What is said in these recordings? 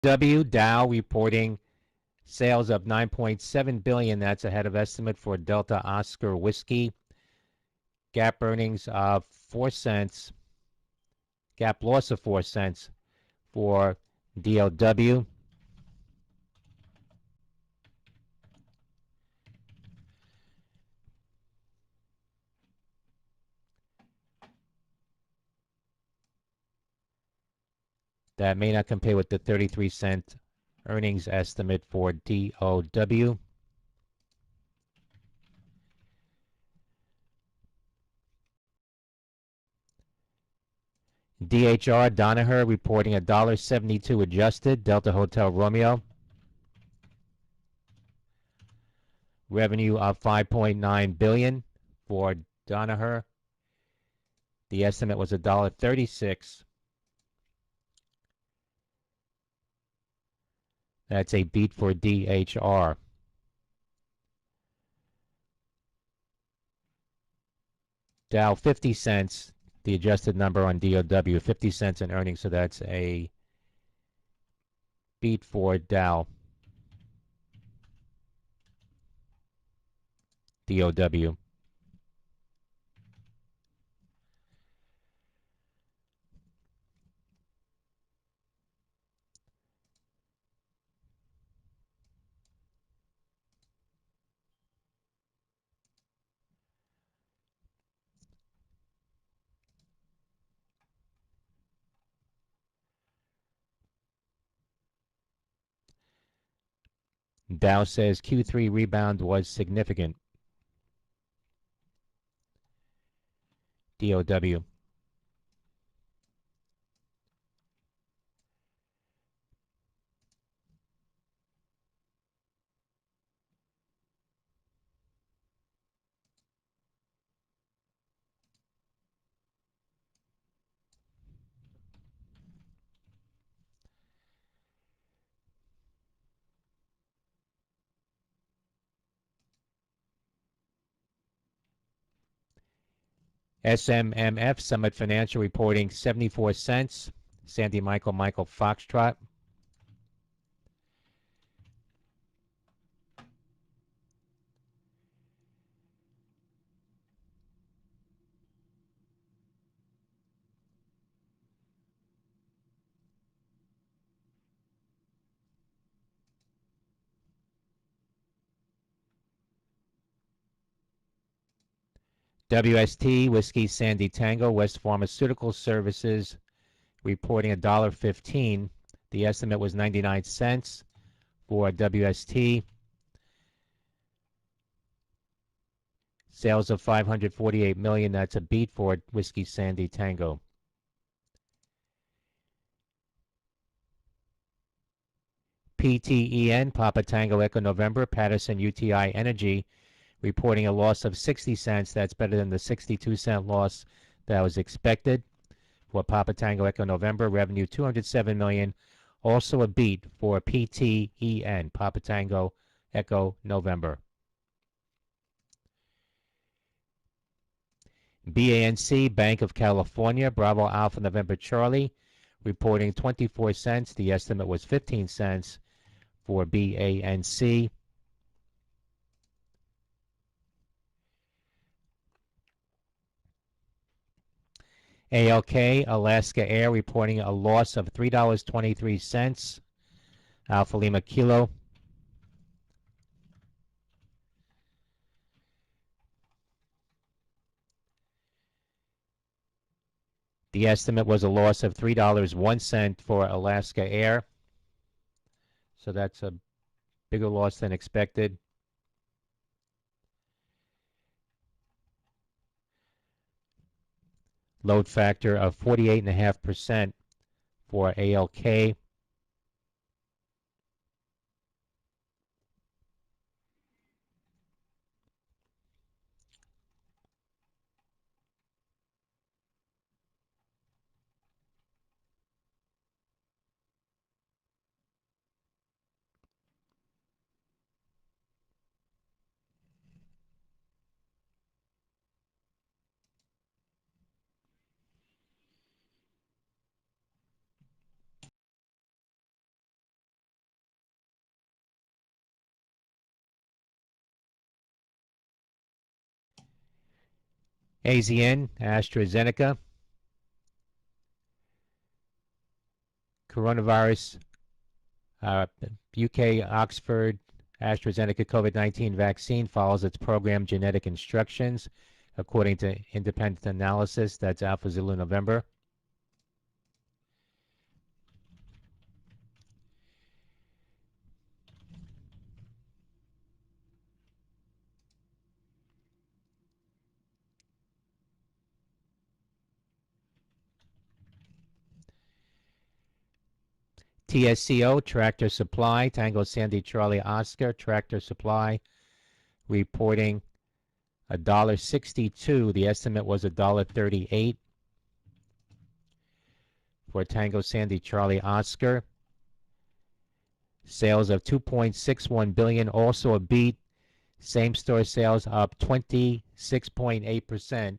Dow reporting sales of 9.7 billion. That's ahead of estimate for Delta Oscar Whiskey. GAAP earnings of 4 cents. GAAP loss of 4 cents for DLW. That may not compare with the 33-cent earnings estimate for DOW. DHR Danaher reporting $1.72 adjusted. Delta Hotel Romeo revenue of 5.9 billion for Danaher. The estimate was $1.36. That's a beat for DHR. Dow 50 cents, the adjusted number on DOW, 50 cents in earnings, so that's a beat for Dow. DOW. Dow says Q3 rebound was significant. DOW. SMMF Summit Financial reporting 74 cents. Sandy Michael Foxtrot. WST Whiskey Sandy Tango West Pharmaceutical Services reporting $1.15. The estimate was 99 cents for WST. Sales of 548 million. That's a beat for Whiskey Sandy Tango. PTEN Papa Tango Echo November Patterson UTI Energy reporting a loss of 60 cents. That's better than the 62-cent loss that was expected for Papa Tango Echo November. Revenue 207 million. Also a beat for PTEN Papa Tango Echo November. BANC Bank of California Bravo Alpha November Charlie reporting 24 cents. The estimate was 15 cents for BANC. ALK Alaska Air reporting a loss of $3.23. Alpha Lima Kilo. The estimate was a loss of $3.01 for Alaska Air. So that's a bigger loss than expected. Load factor of 48.5% for ALK. AZN, AstraZeneca, coronavirus, UK Oxford AstraZeneca COVID-19 vaccine follows its program genetic instructions according to independent analysis. That's Alpha Zulu November. TSCO, Tractor Supply, Tango Sandy Charlie Oscar, Tractor Supply, reporting $1.62. The estimate was $1.38 for Tango Sandy Charlie Oscar. Sales of $2.61 billion, also a beat. Same-store sales up 26.8%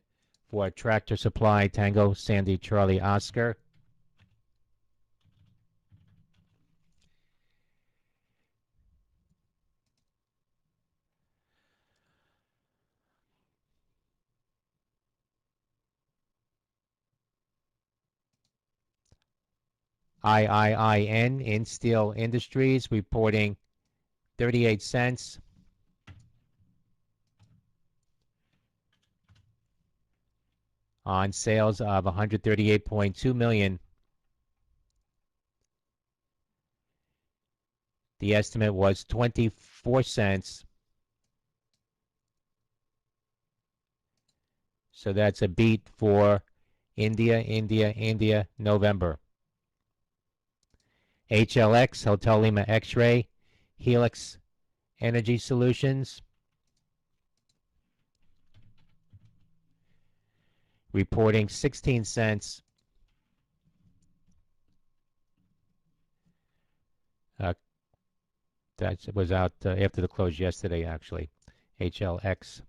for Tractor Supply, Tango Sandy Charlie Oscar. IIIN, Insteel Industries, reporting 38 cents. On sales of 138.2 million. The estimate was 24 cents. So that's a beat for India, November. HLX, Hotel Lima X-Ray, Helix Energy Solutions, reporting 16 cents. That was out after the close yesterday, actually. HLX.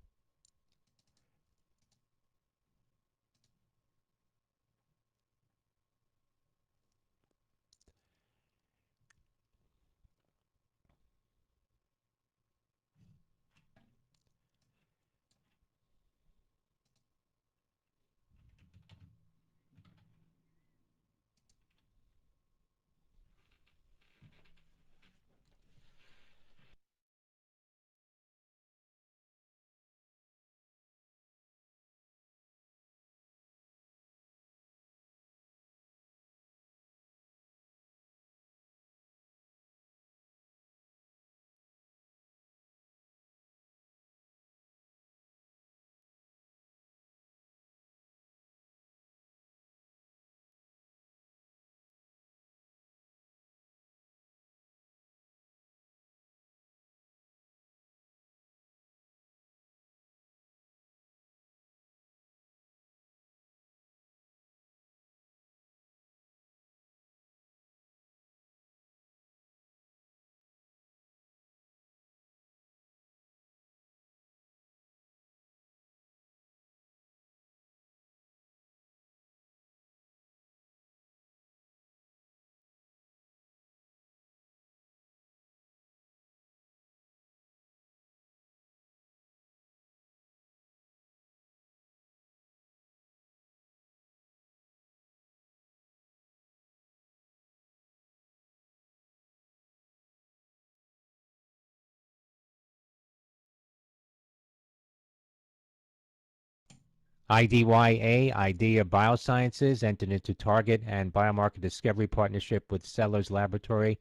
IDYA, IDEA Biosciences, entered into target and biomarker discovery partnership with Sellers Laboratory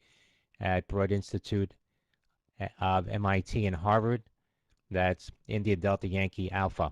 at Broad Institute of MIT and Harvard. That's India Delta Yankee Alpha.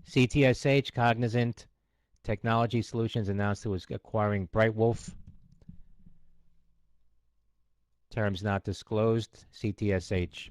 CTSH, Cognizant Technology Solutions, announced it was acquiring Brightwolf. Terms not disclosed. CTSH.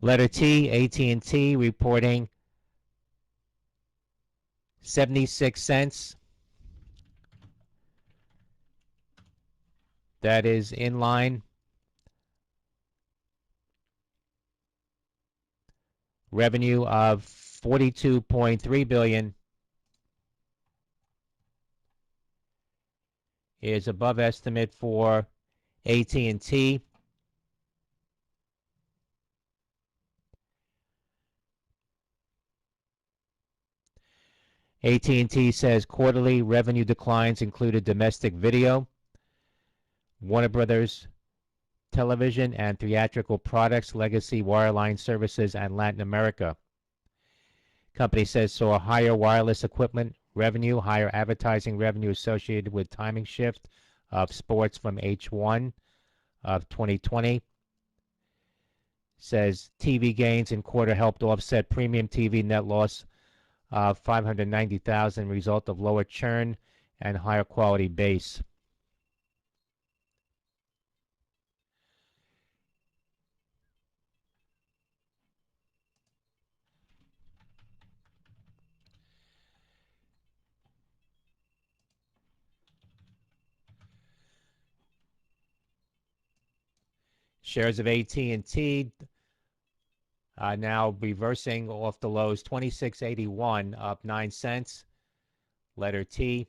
Letter T, AT&T reporting 76 cents. That is in line. Revenue of 42.3 billion is above estimate for AT&T. AT&T says quarterly revenue declines included domestic video, Warner Brothers television and theatrical products, legacy wireline services, and Latin America. Company says saw higher wireless equipment revenue, higher advertising revenue associated with timing shift of sports from H1 of 2020. Says TV gains in quarter helped offset premium TV net loss of 590,000, result of lower churn and higher quality base. Shares of AT&T now reversing off the lows, 26.81, up 9 cents. Letter T.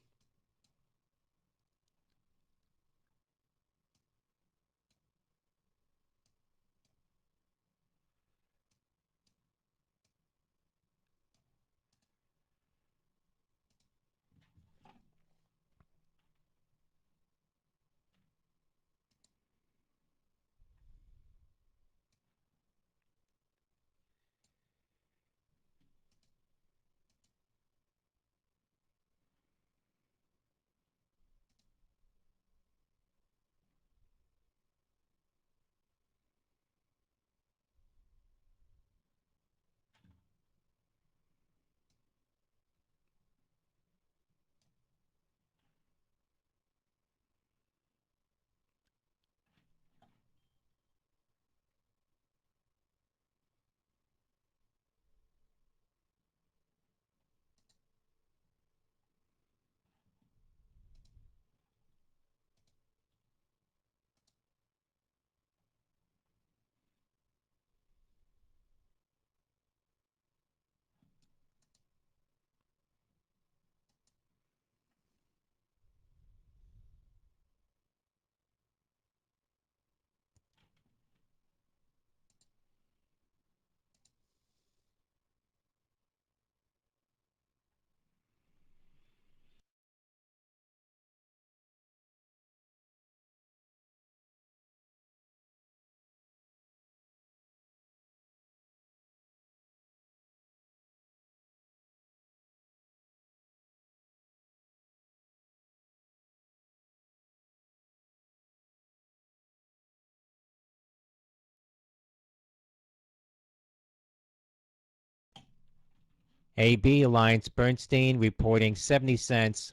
AB Alliance Bernstein reporting 70 cents.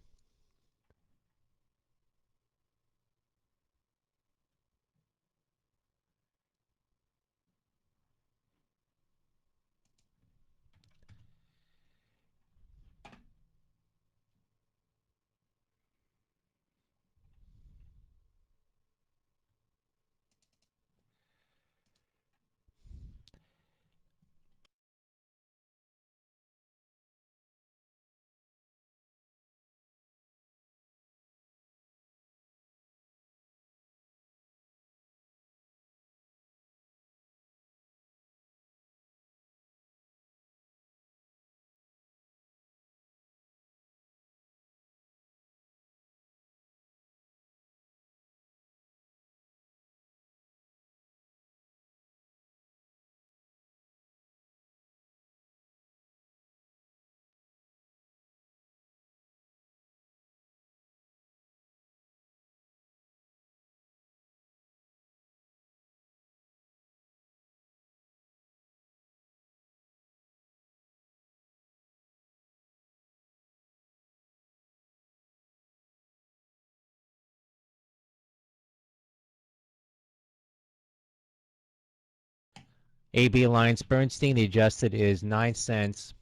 AB Alliance Bernstein, the adjusted is 9 cents.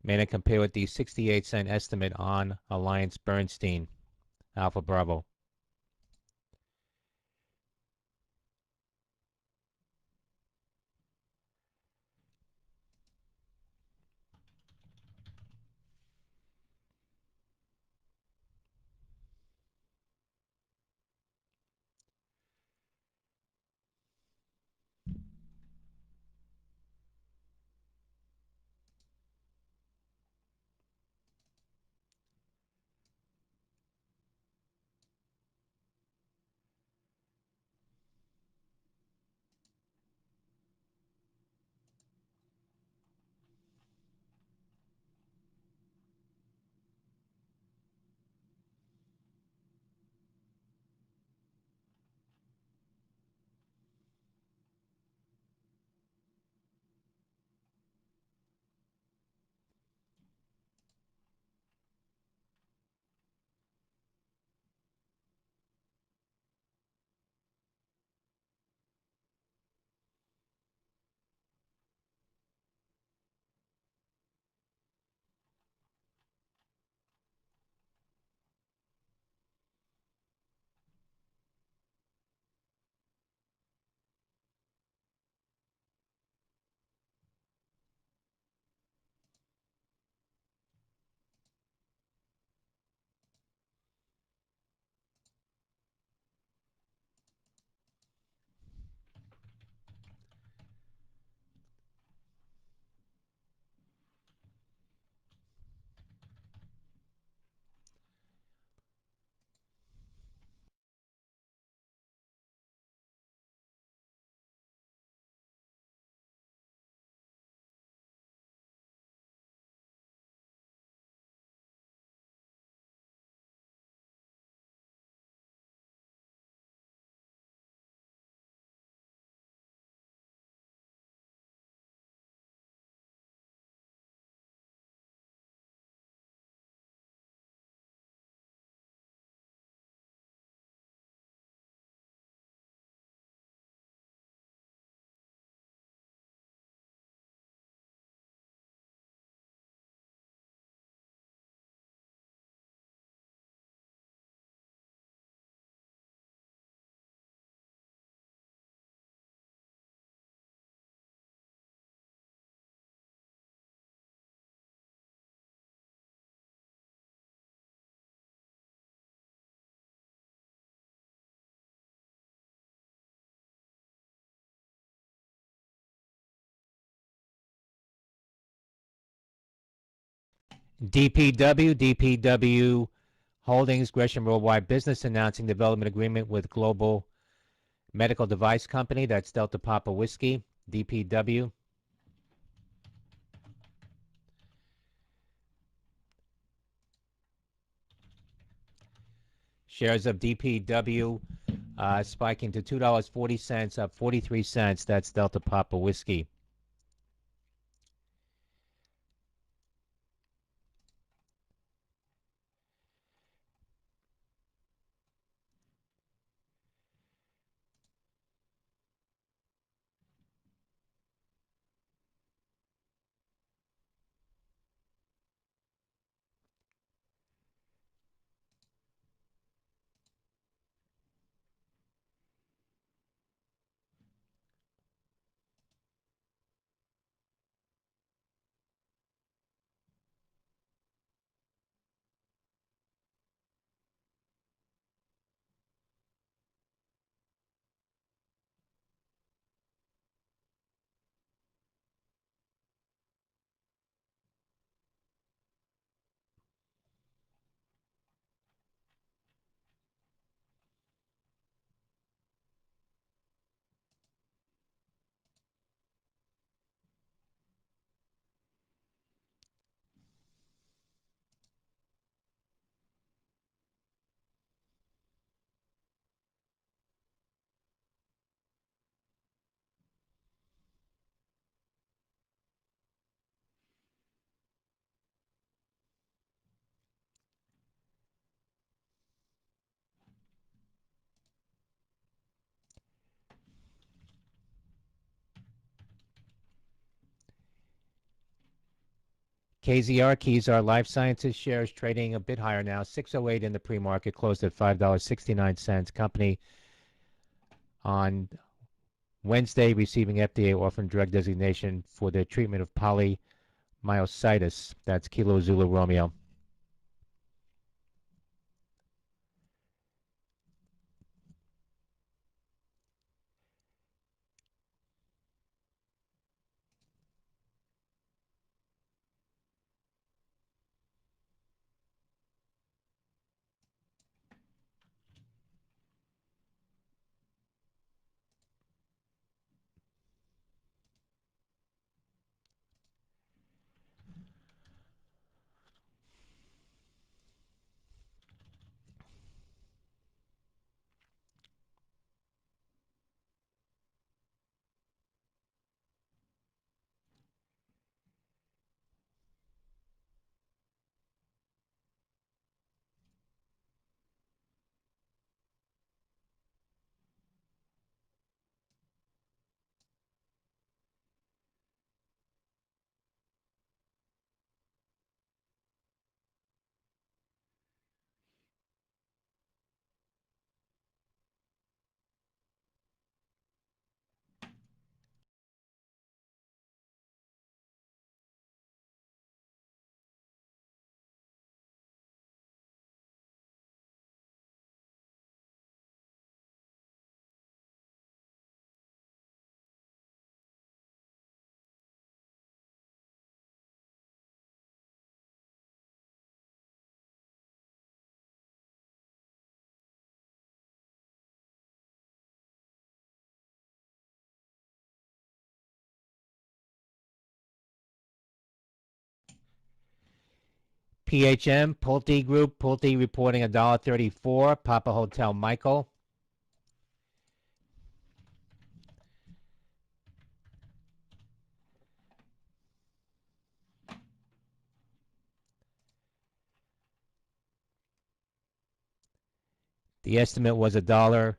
May I compare with the 68-cent estimate on Alliance Bernstein, Alpha Bravo. DPW Holdings, Gresham Worldwide Business announcing development agreement with Global Medical Device Company, that's Delta Papa Whiskey, DPW. Shares of DPW spiking to $2.40, up 43 cents. That's Delta Papa Whiskey. KZR, Kezar Life Sciences shares trading a bit higher now, 608 in the pre-market, closed at $5.69. Company on Wednesday receiving FDA orphan drug designation for the treatment of polymyositis. That's Kilo Zulu Romeo. PHM, Pulte Group, Pulte reporting $1.34. Papa Hotel Michael. The estimate was $1.12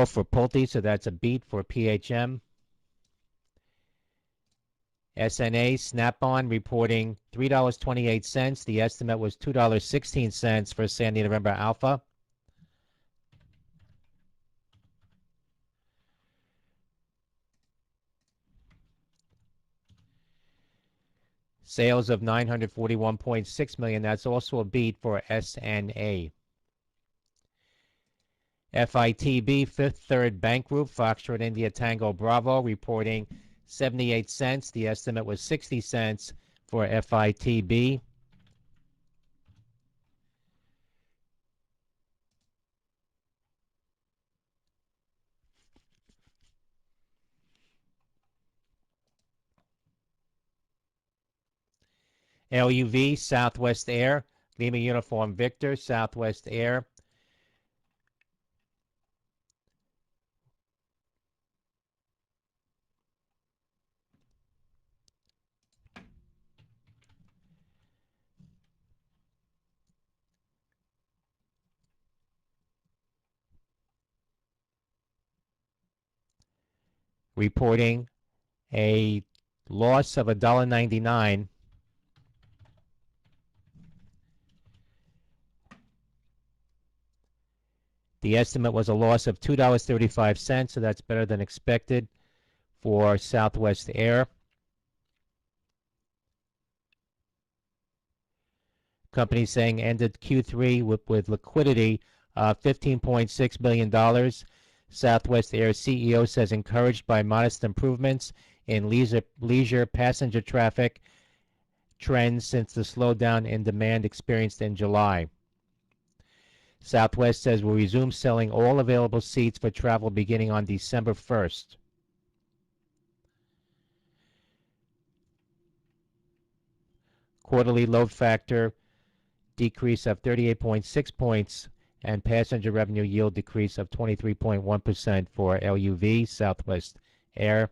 for Pulte, so that's a beat for PHM. SNA, Snap-on reporting $3.28. The estimate was $2.16 for Sandy November Alpha. Sales of $941.6 million. That's also a beat for SNA. FITB, Fifth Third Bank Group, Foxtrot India Tango Bravo, reporting 78 cents. The estimate was 60 cents for FITB. LUV, Southwest Air, Lima Uniform Victor, Southwest Air. Reporting a loss of $1.99. The estimate was a loss of $2.35, so that's better than expected for Southwest Air. Company saying ended Q3 with liquidity of $15.6 billion. Southwest Air CEO says encouraged by modest improvements in leisure passenger traffic trends since the slowdown in demand experienced in July. Southwest says will resume selling all available seats for travel beginning on December 1st. Quarterly load factor decrease of 38.6 points and passenger revenue yield decrease of 23.1% for LUV, Southwest Air.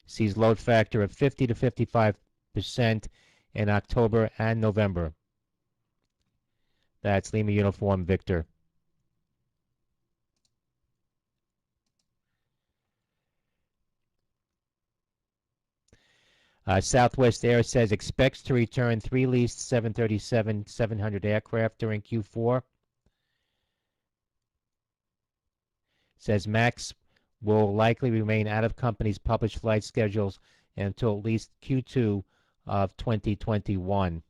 Sees load factor of 50 to 55% in October and November. That's Lima Uniform Victor. Southwest Air says expects to return 3 leased 737-700 aircraft during Q4. Says MAX will likely remain out of company's published flight schedules until at least Q2 of 2021.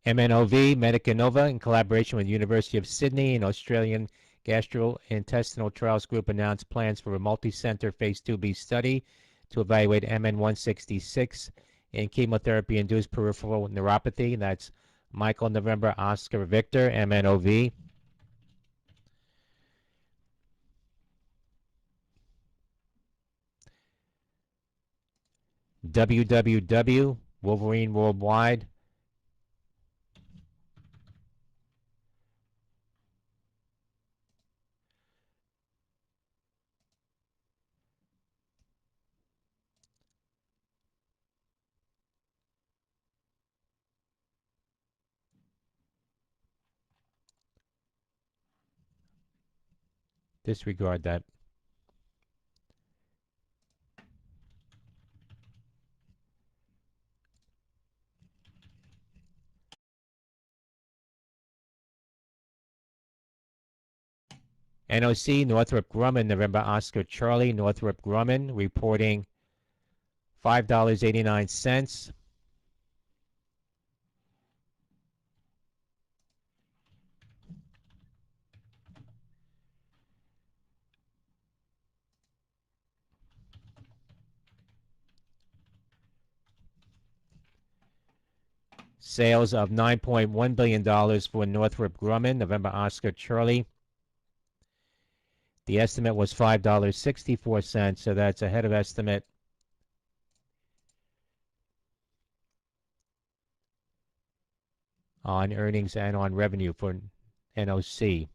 MNOV, Medica Nova, in collaboration with the University of Sydney and Australian Gastrointestinal Trials Group, announced plans for a multi-center phase 2B study to evaluate MN166 in chemotherapy-induced peripheral neuropathy. That's Michael November Oscar Victor, MNOV. WWW, Wolverine Worldwide. Disregard that. NOC, Northrop Grumman, November Oscar Charlie, Northrop Grumman, reporting $5.89. Sales of $9.1 billion for Northrop Grumman, November Oscar Charlie. The estimate was $5.64, so that's ahead of estimate. On earnings and on revenue for NOC.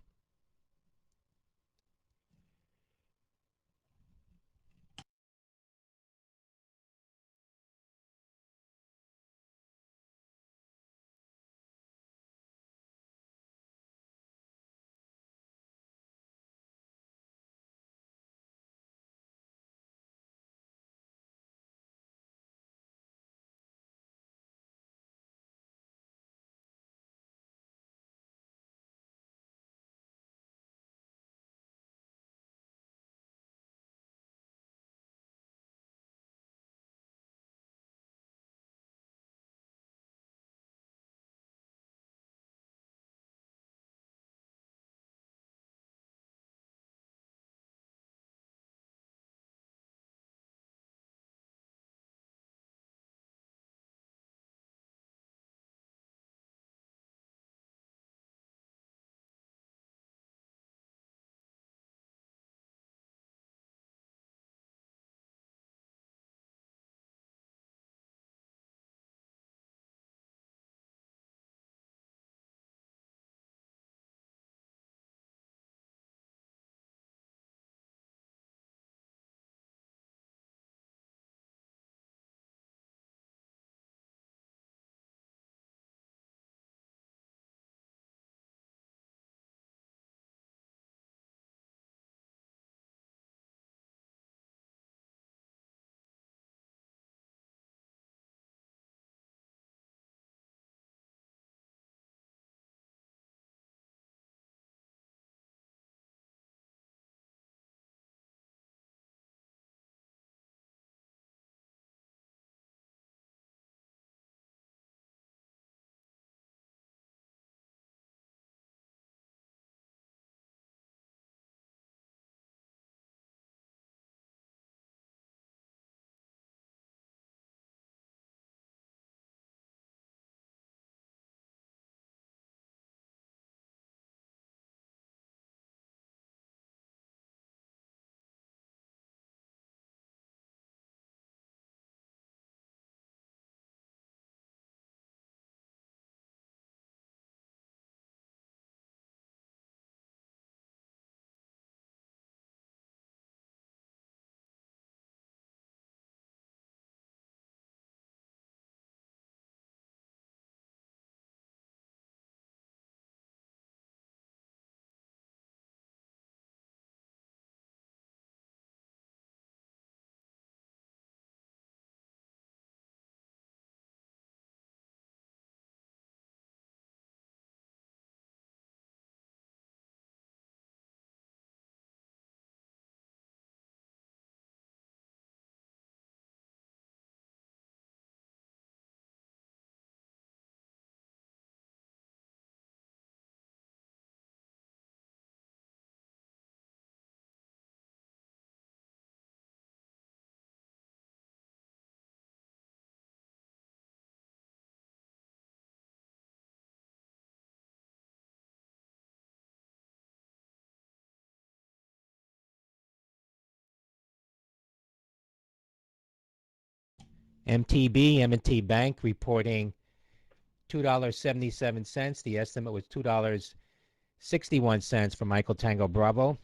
MTB, M&T Bank reporting $2.77. The estimate was $2.61 for Michael Tango Bravo.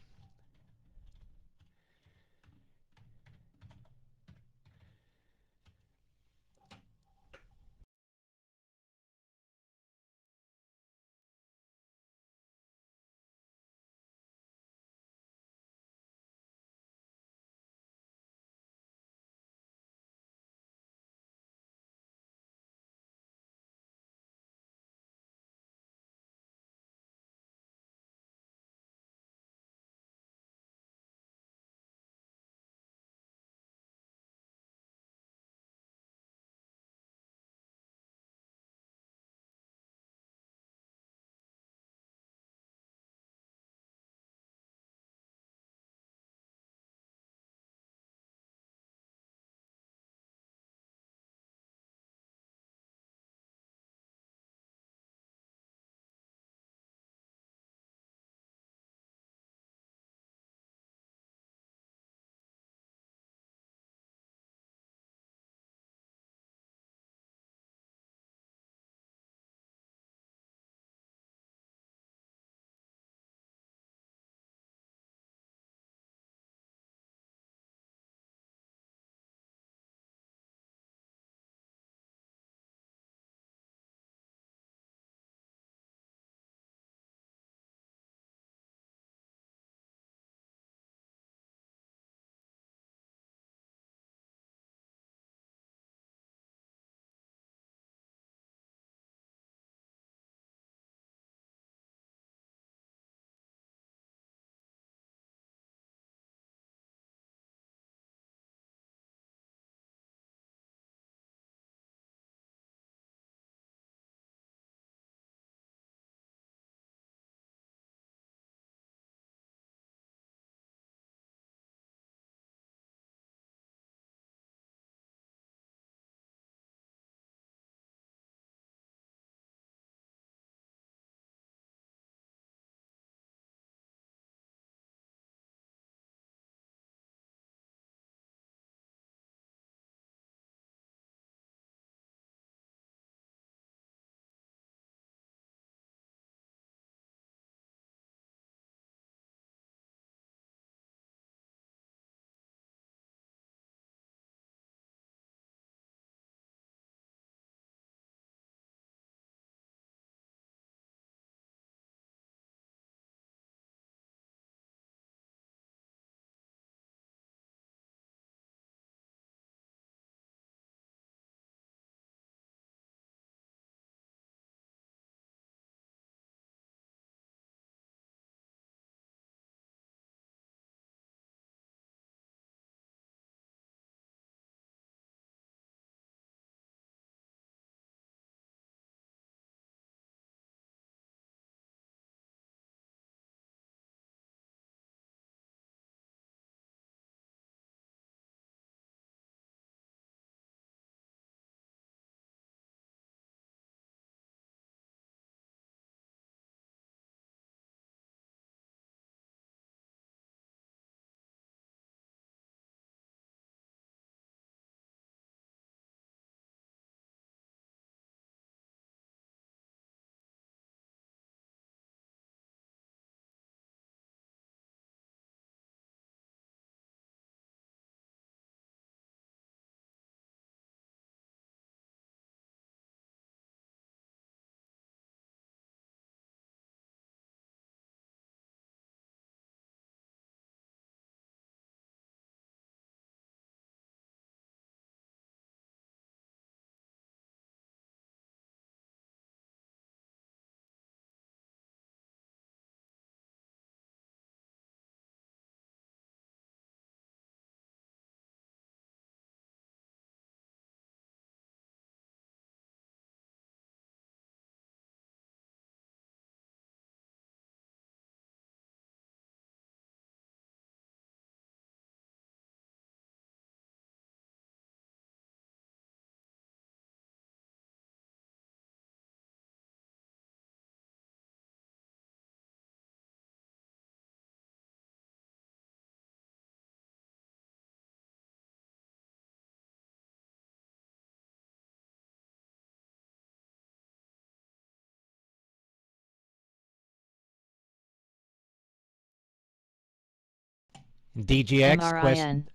DGX, Quest MRIN.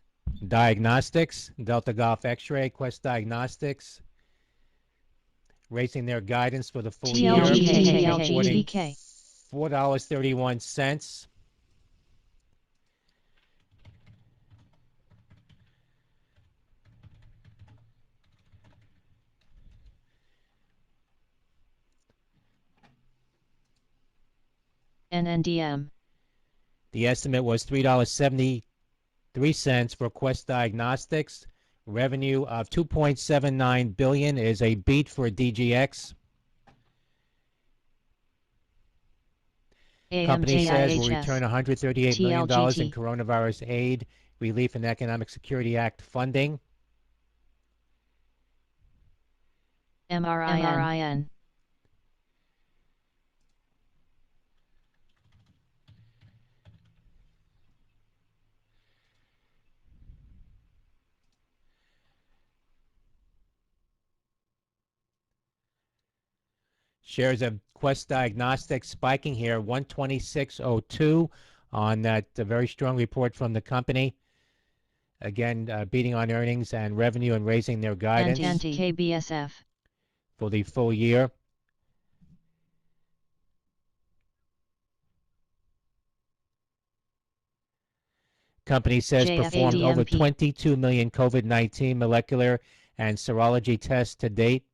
Diagnostics, Delta Golf X-Ray, Quest Diagnostics, raising their guidance for the full year, reporting TLGK. $4.31. NNDM. The estimate was $3.73 for Quest Diagnostics. Revenue of $2.79 billion is a beat for DGX. Company says will return $138 million in coronavirus aid, relief, and economic security act funding. MRIN. Shares of Quest Diagnostics spiking here, 126.02 on that very strong report from the company. Again, beating on earnings and revenue and raising their guidance KBSF for the full year. Company says performed over 22 million COVID-19 molecular and serology tests to date.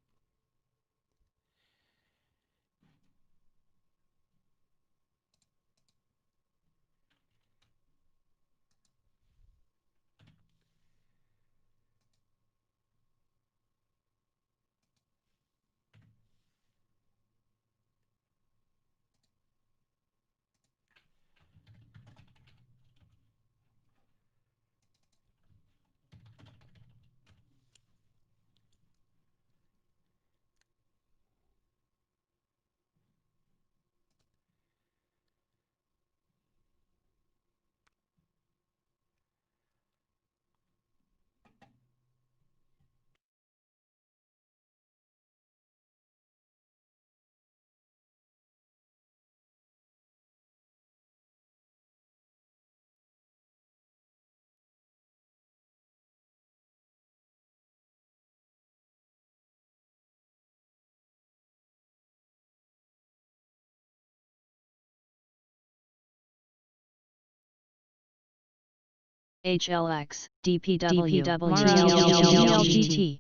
HLX, DPW, GLGT.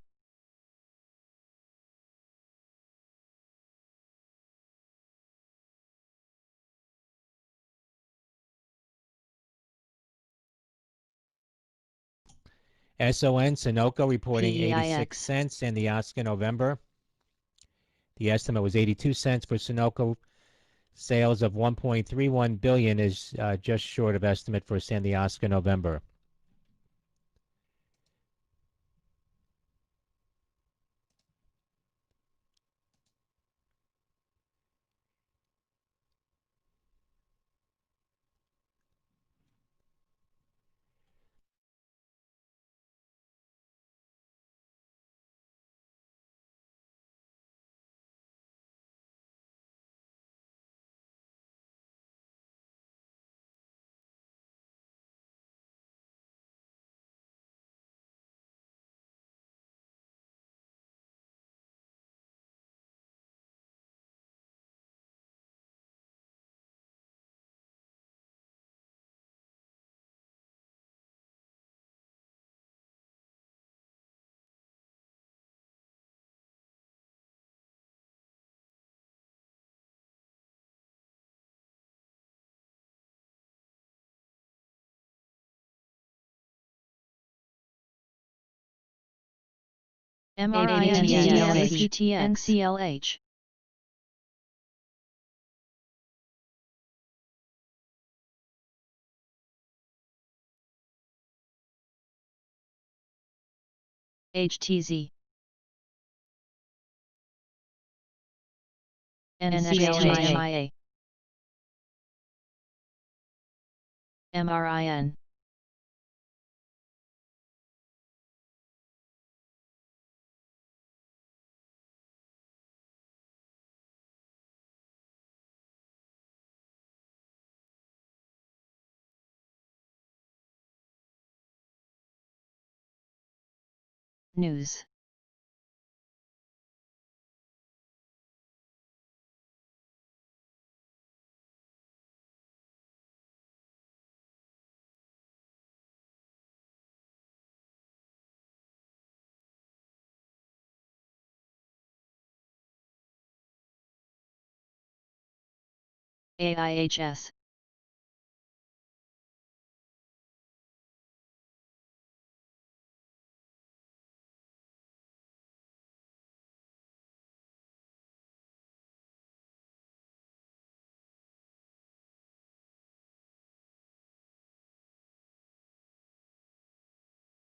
SON Sunoco reporting PEIX. 86 cents in the Oscar November. The estimate was 82 cents for Sunoco. Sales of 1.31 billion is just short of estimate for San Oscar November. MRINCLH. HTZ. NSHMIA. MRIN. News. AIHS.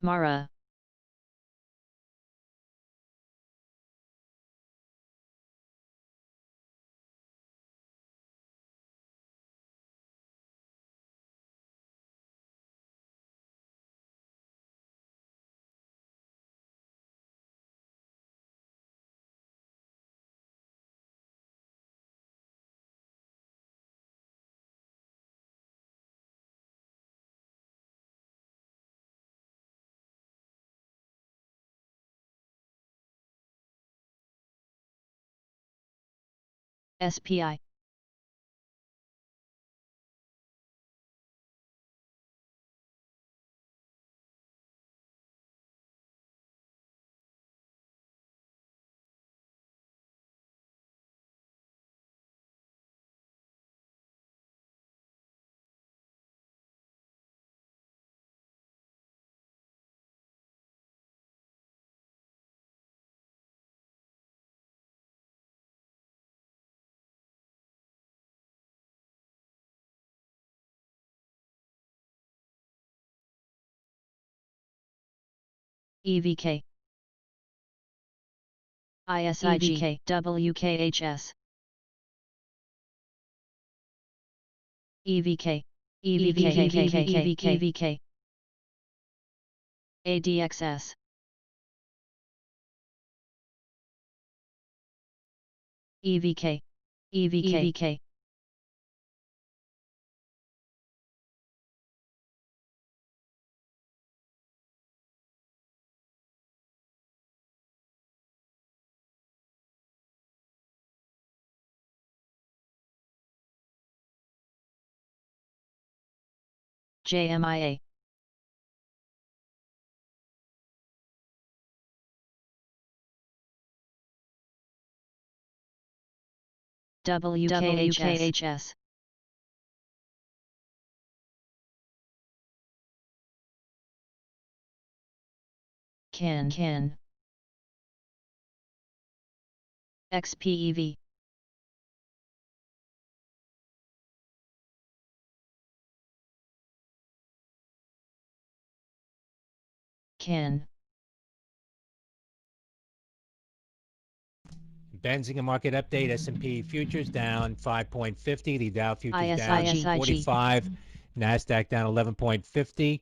Mara. SPI. EVK. ISIG. WKHS. EVK. EVK. ADXS. EVK. EVK. JMIA. WKHS. CAN. XPEV. CAN. Benzinga market update. S&P futures down 5.50. The Dow futures down ISIG. 45. Nasdaq down 11.50.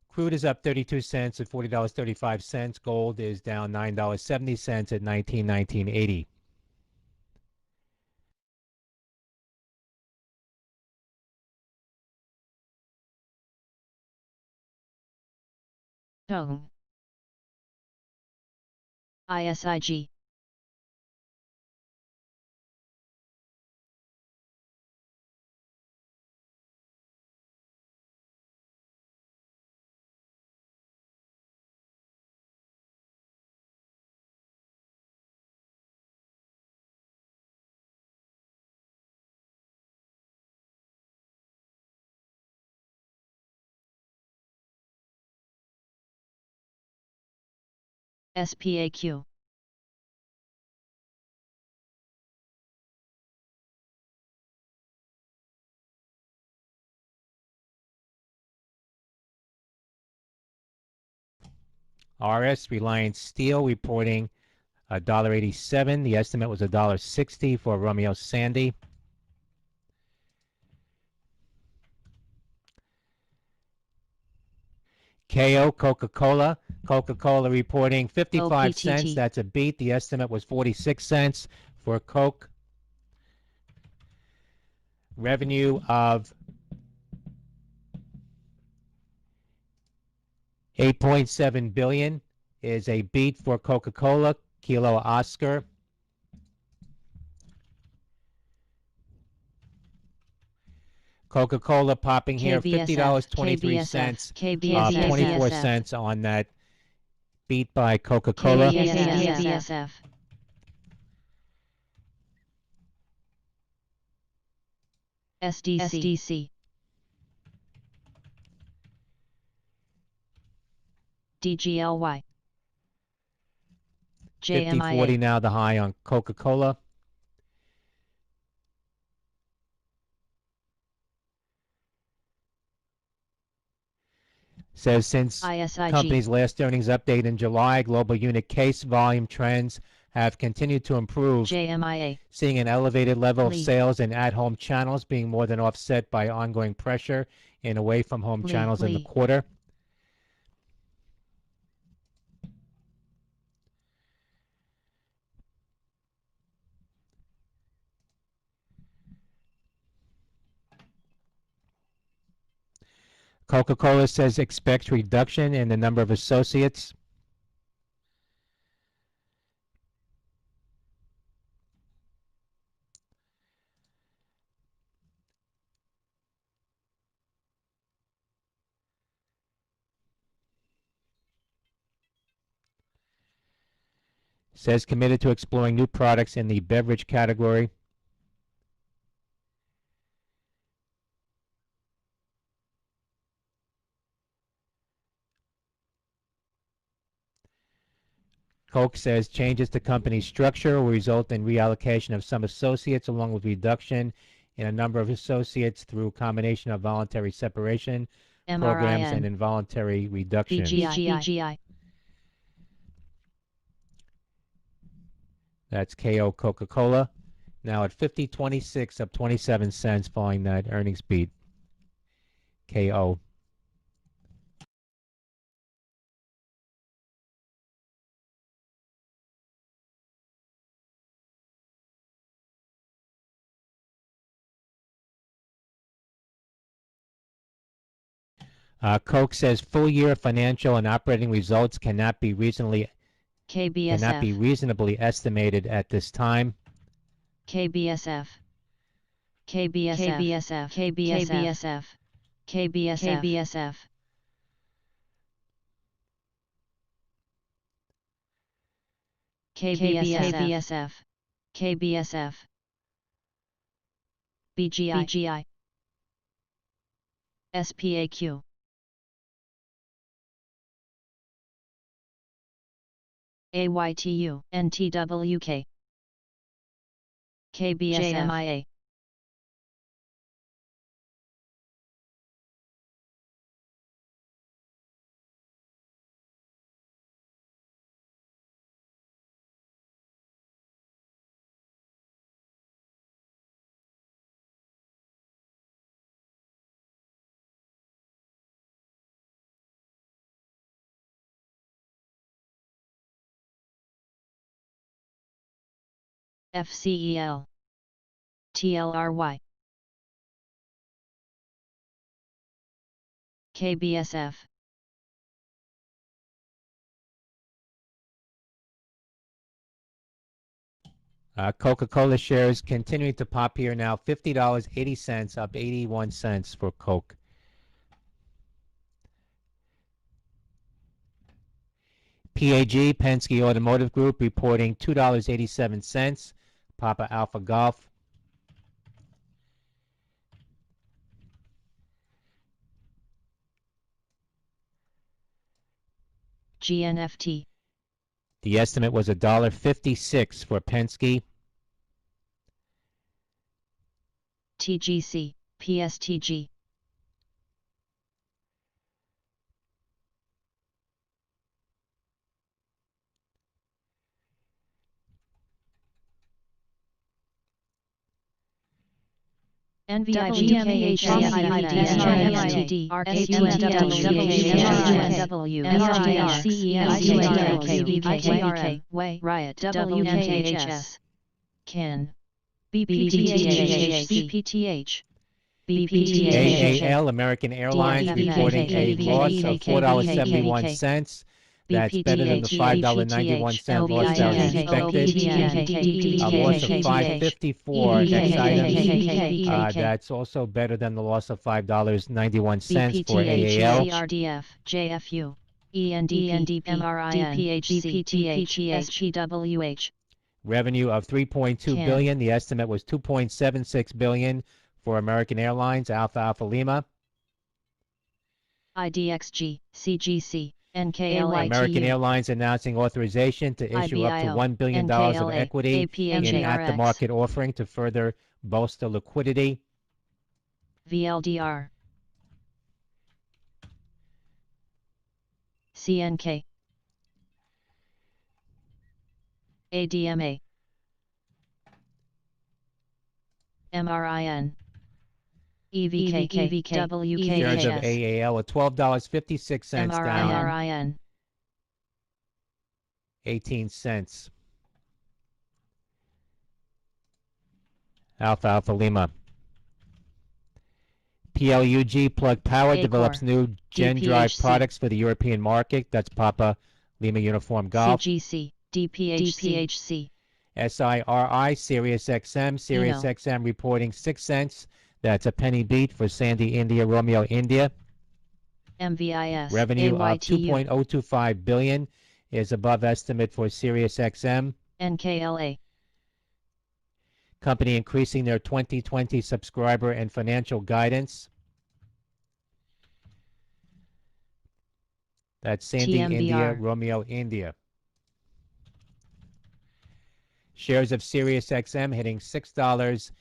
Crude is up 32 cents at $40.35. Gold is down $9.70 at $19.80. Tone. ISIG. SPAQ. RS Reliance Steel reporting $1.87. The estimate was $1.60 for Romeo Sandy. KO Coca-Cola. Coca-Cola reporting 55 cents. OPTT. That's a beat. The estimate was 46 cents for Coke. Revenue of $8.7 billion. is a beat for Coca-Cola, Kilo Oscar. Coca-Cola popping here, $50.23, KBSF, 24 cents on that beat by Coca-Cola. KBSF, SDC, DGLY, 50.40 now the high on Coca-Cola. Says since ISIG, company's last earnings update in July, global unit case volume trends have continued to improve, JMIA, seeing an elevated level of Lee, sales in at-home channels being more than offset by ongoing pressure in away-from-home channels in the quarter. Coca-Cola says expects reduction in the number of associates. Says committed to exploring new products in the beverage category. Coke says changes to company structure will result in reallocation of some associates along with reduction in a number of associates through a combination of voluntary separation programs and involuntary reductions. BGI. That's KO Coca-Cola. Now at 50.26, up 27 cents following that earnings beat. KO. Coke says full year financial and operating results cannot be reasonably estimated at this time. KBSF. BGI. SPAQ. AYTU, NTWK, KBSF, JMIA, FCEL, TLRY, KBSF, Coca-Cola shares continuing to pop here now, $50.80, up 81 cents for Coke. PAG, Penske Automotive Group, reporting $2.87, Papa Alpha Golf. GNFT. The estimate was $1.56 for Penske. TGC, PSTG. Riot, WNTHS, CAN, BPTH, AAL, American Airlines, reporting a loss of $4.71. That's better than the $5.91 loss that was expected. A loss of $5.54 next item. That's also better than the loss of $5.91 for AAL. RDF, JFU, ENDP, MRIN, BPTH, SGWH. Revenue of $3.2 billion. The estimate was $2.76 billion for American Airlines, Alpha Lima. IDXG, CGC, NKLA. American Airlines announcing authorization to issue up to $1 billion of equity in an at-the-market offering to further bolster liquidity. VLDR. CNK. ADMA. MRIN. EVK, Shares of AAL at $12.56 down MRIN. 18 cents. Alpha Lima. PLUG Plug Power develops new Gen Drive products for the European market. That's Papa Lima Uniform Golf. CGC, DPHC. SIRI, SiriusXM reporting 6 cents. That's a penny beat for Sandy India, Romeo India. MVIS. Revenue of $2.025 billion is above estimate for SiriusXM. NKLA. Company increasing their 2020 subscriber and financial guidance. That's Sandy India, Romeo India. Shares of SiriusXM hitting $6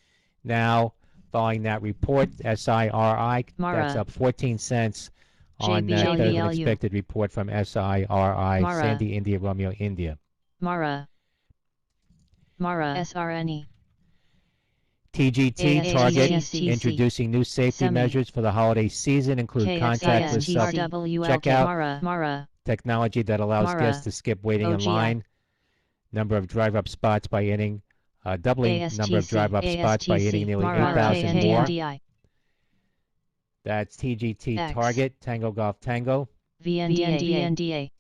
now following that report. SIRI, that's up 14 cents on that better than expected report from SIRI, Sandy India, Romeo India. Mara SRNE. TGT Target introducing new safety measures for the holiday season, include contactless self-checkout technology that allows guests to skip waiting in line. Number of drive-up spots by hitting doubling number of drive-up spots by hitting nearly 8,000 more. That's TGT Target, Tango Golf Tango. VNDA.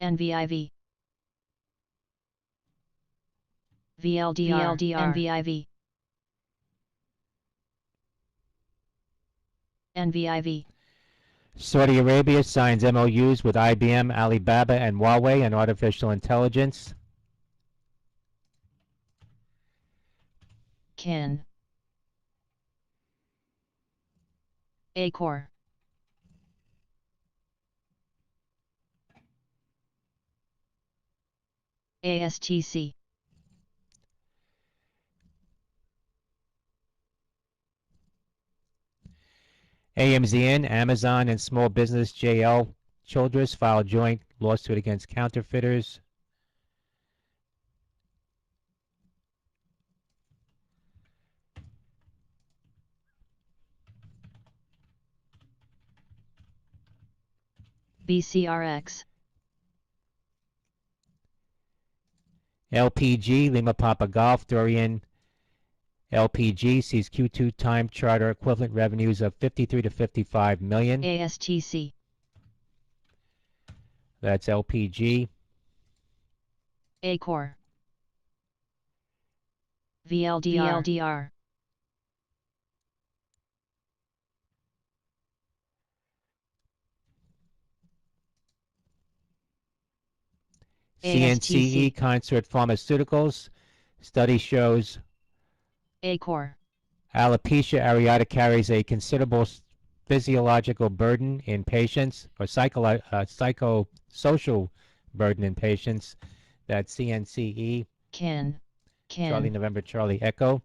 NVIV. VLDR. NVIV. NVIV. Saudi Arabia signs MOUs with IBM, Alibaba, and Huawei on artificial intelligence. CAN. Acor. ASTC. AMZN, Amazon, and small business JL Childress file joint lawsuit against counterfeiters. BCRX. LPG, Lima Papa Golf, Durian LPG sees Q2 time charter equivalent revenues of 53 to 55 million. ASTC. That's LPG. Acor. VLDR. CNCE, Concert Pharmaceuticals. Study shows Acor. alopecia areata carries a considerable physiological burden in patients, or psychosocial burden in patients. That's CNCE. CAN. Charlie Can. November Charlie Echo.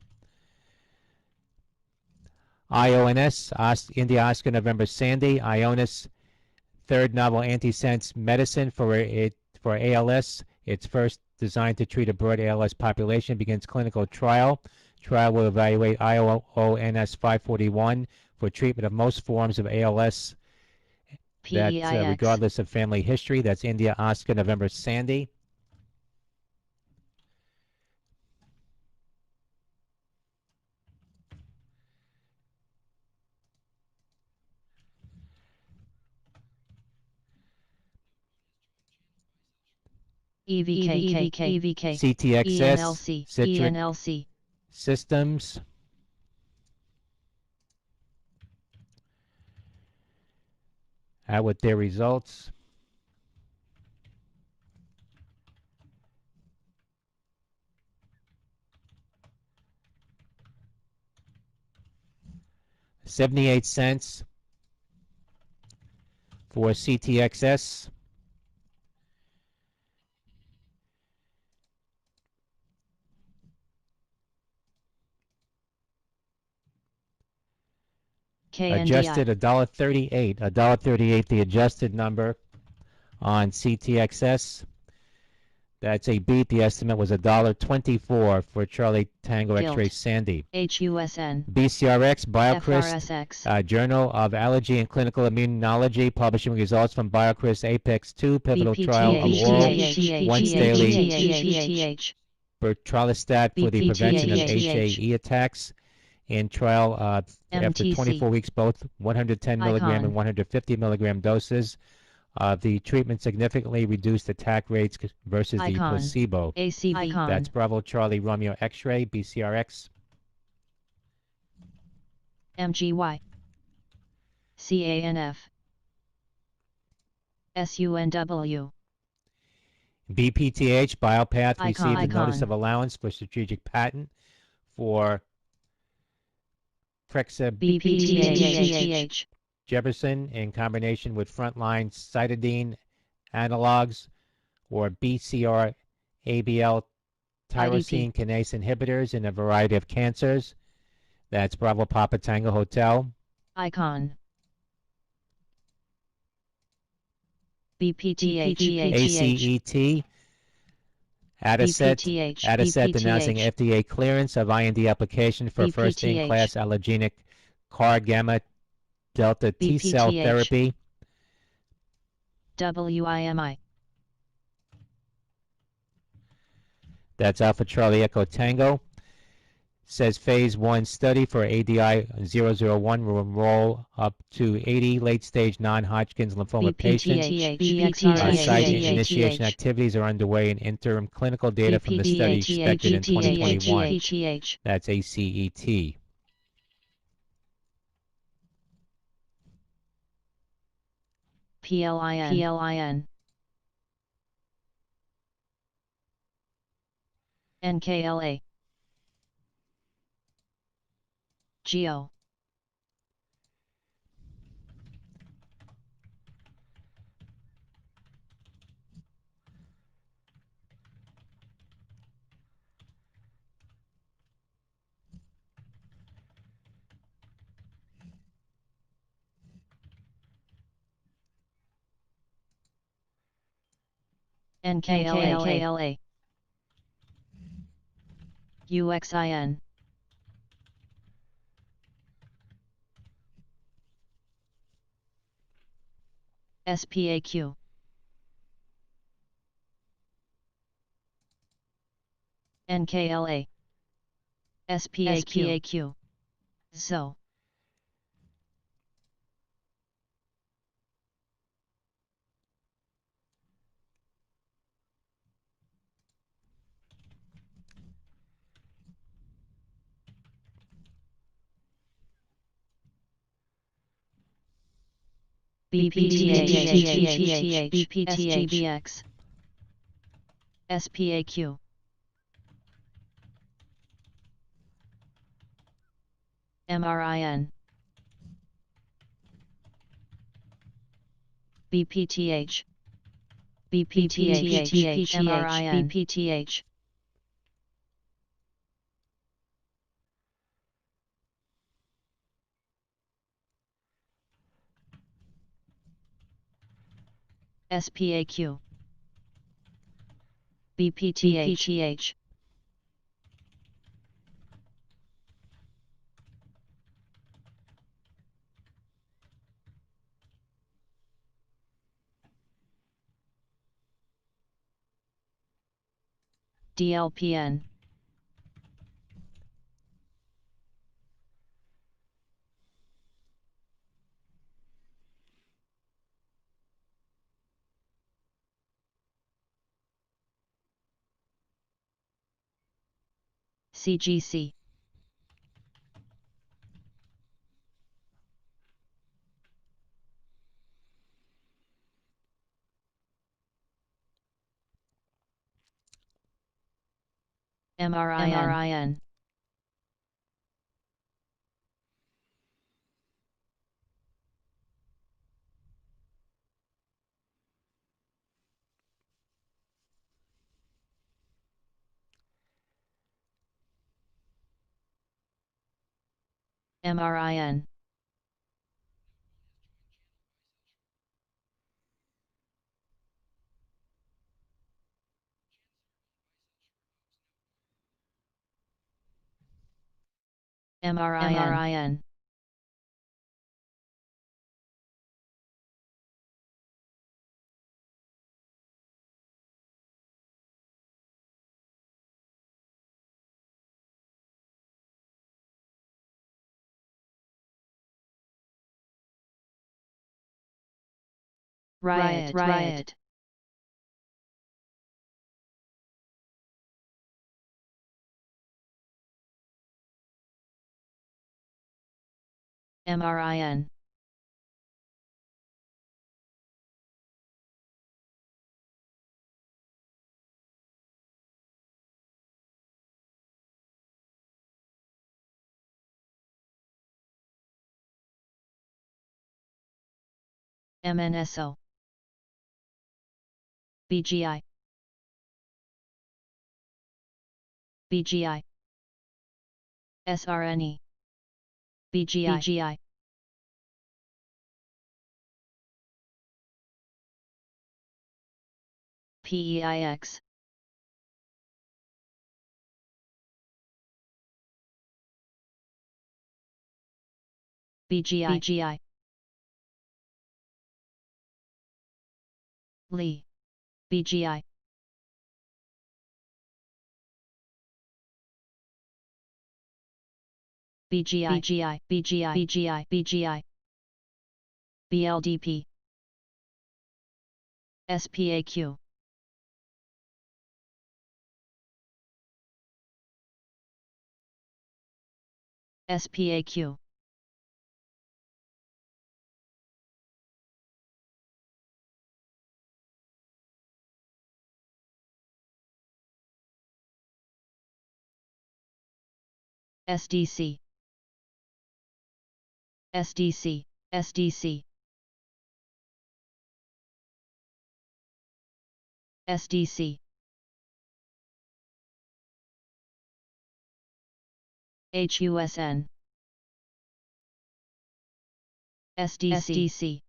IONS, India Oscar November Sandy. Ionis, third novel antisense medicine for ALS. It's first designed to treat a broad ALS population. Begins clinical trial. Trial will evaluate IONS 541 for treatment of most forms of ALS. That's PEIX. regardless of family history. That's India Oscar November Sandy. EVK. CTXS, ENLC. Citric ENLC. Systems. Out with their results. $0.78 for CTXS. Adjusted KNDI. $1.38. $1.38 the adjusted number on CTXS. That's a beat. The estimate was $1.24 for Charlie Tango Guilt. X-Ray Sandy. HUSN. BCRX, BioChrist, FRSX. Journal of Allergy and Clinical Immunology, publishing results from BioChrist Apex 2 pivotal trial of oral once daily bertralstat for the prevention of HAE attacks. In trial after 24 weeks, both 110 milligram and 150 milligram doses. The treatment significantly reduced attack rates versus the placebo. ACV. That's Bravo Charlie Romeo X-ray, BCRX. MGY. CANF. SUNW. BPTH, Biopath, received a Icon. notice of allowance for strategic patent for Prexa BPTH. Jefferson in combination with frontline cytidine analogs or BCR ABL tyrosine kinase inhibitors in a variety of cancers. That's Bravo Papa Tango Hotel. Icon. BPTH. ACET. Adacet denouncing FDA clearance of IND application for first-in-class allogeneic CAR gamma delta T cell therapy. WIMI. That's Alpha Charlie Echo Tango. Says phase 1 study for ADI-001 will enroll up to 80 late-stage non-Hodgkin's lymphoma patients. Site initiation activities are underway and interim clinical data from the study expected in 2021. That's ACET. PLIN. NKLA. Geo. NKLA. UXIN. SPAQ. NKLA. SPAQ. So. BPTH, SGBX, SPAQ, MRIN, BPTH, BPTH, MRIN, BPTH, SPAQ, BPTH, DLPN, CGC, MRIN, MRIN, MRIN, riot, MRIN, MNSO, BGI, BGI, SRNE, BGI, PEIX, BGI, Lee, BGI, BGI, BLDP, SPAQ, SPAQ, SDC, SDC, SDC, SDC, HUSN, SDC,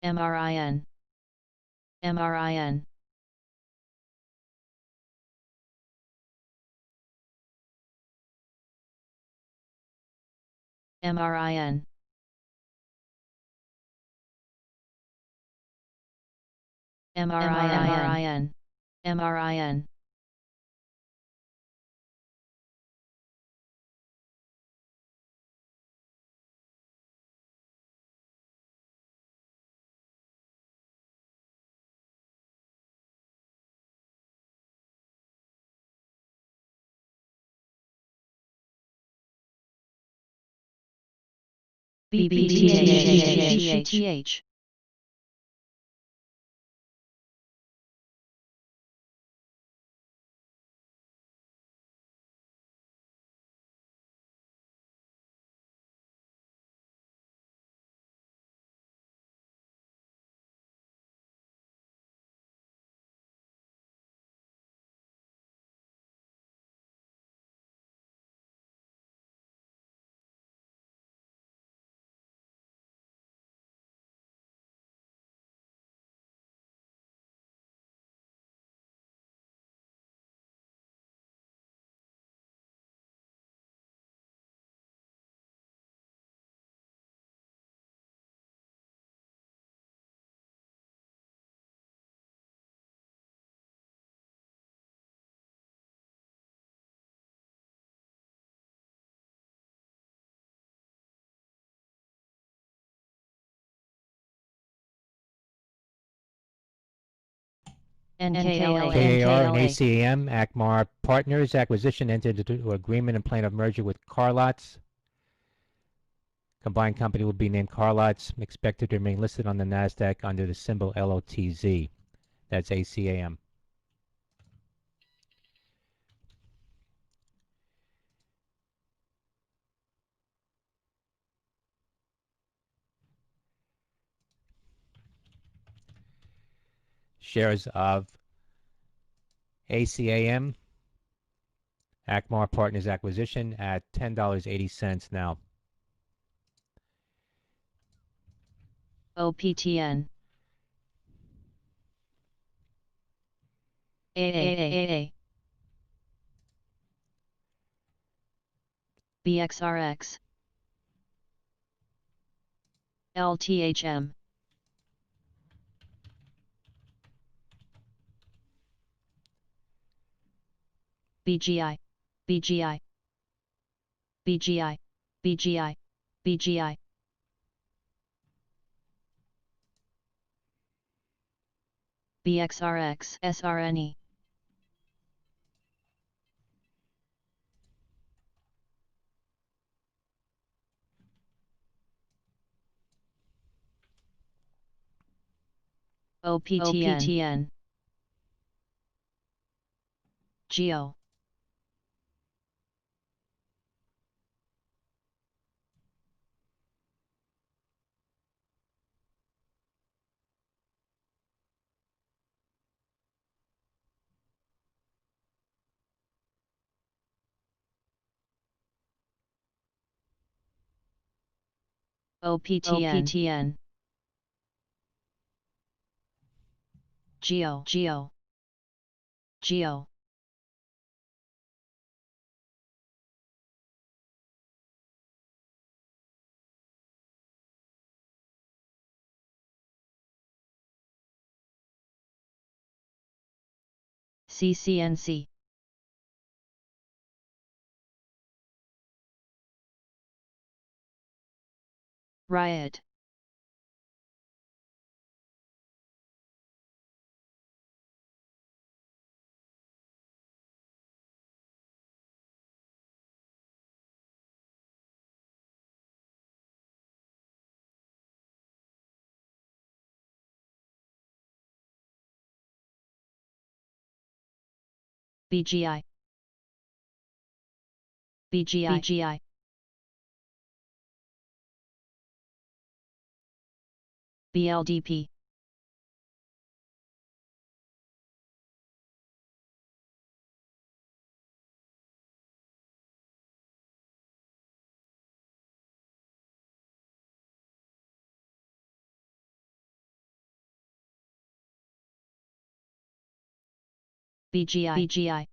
MRIN, MRIN, MRIN, MRIN, MRIN, BPTH, NKLA KAR and NKLA ACAM, Akmar Partners acquisition entered into agreement and plan of merger with Carlots. Combined company will be named Carlots, expected to remain listed on the NASDAQ under the symbol LOTZ. That's ACAM. Shares of ACAM, Akmar Partners acquisition at $10.80 now. OPTN AAAA BXRX LTHM BGI BGI BGI BGI BGI BXRX SRNE OPTN Geo OPTN Geo CCNC Riot BGI BGI BLDP BGI BGI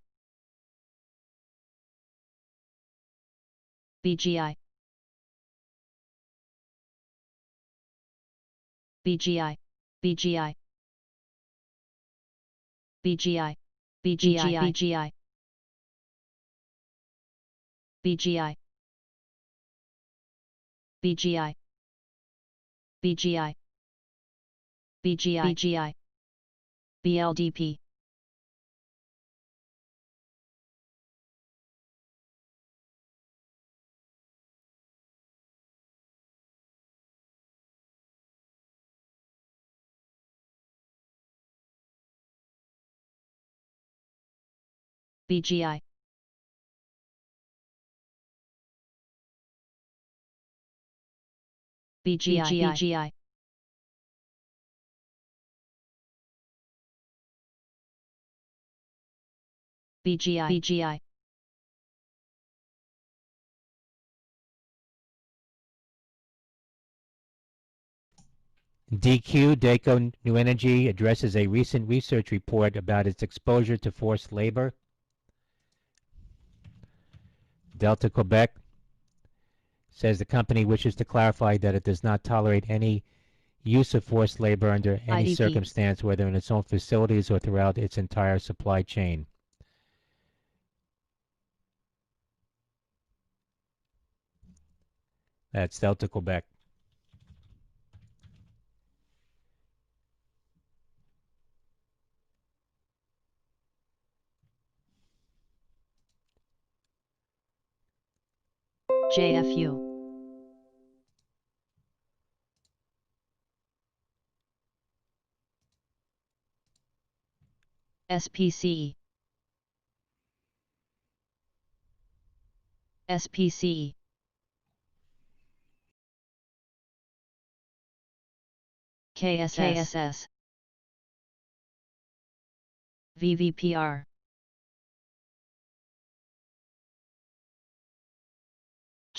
BGI BGI BGI BGI BGI BGI BGI BGI BLDP BGI BGI BGI DQ, Daco New Energy, addresses a recent research report about its exposure to forced labor. Delta Quebec says the company wishes to clarify that it does not tolerate any use of forced labor under any IDP circumstance, whether in its own facilities or throughout its entire supply chain. That's Delta Quebec. JFU, SPCE, SPCE, KSS, VVPR,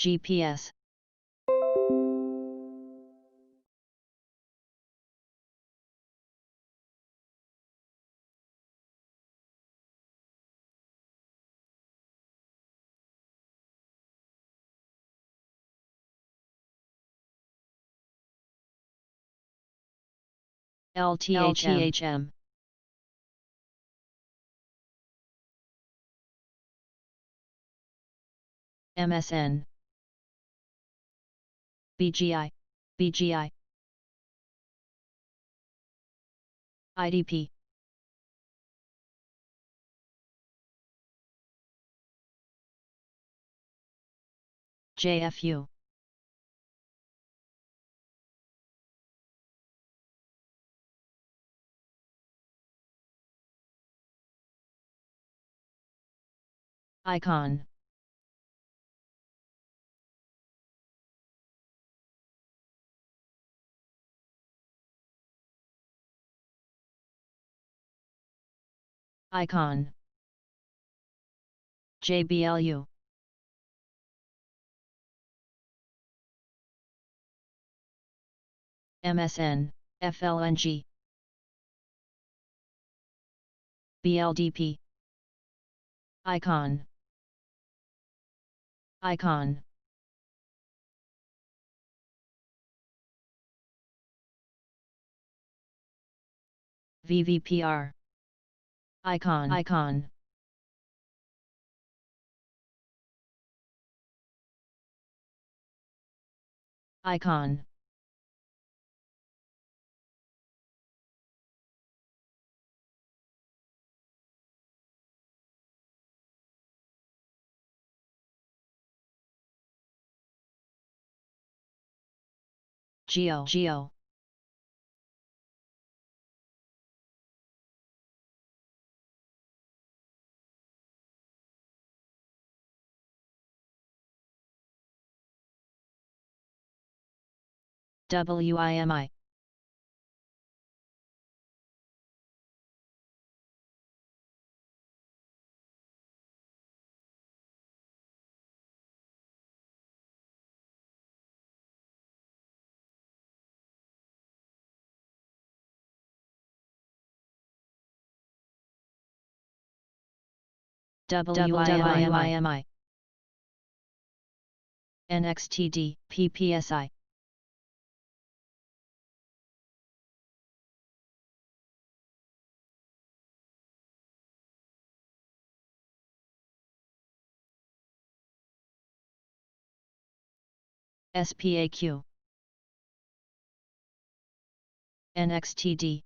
GPS, LTHM, MSN, BGI, BGI, IDP, JFU, Icon, Icon, JBLU, MSN, FLNG, BLDP, Icon, Icon, VVPR, Icon, Icon, Icon, Geo, WIMI, WIMI, NXTD, PPSI, SPAQ, NXTD,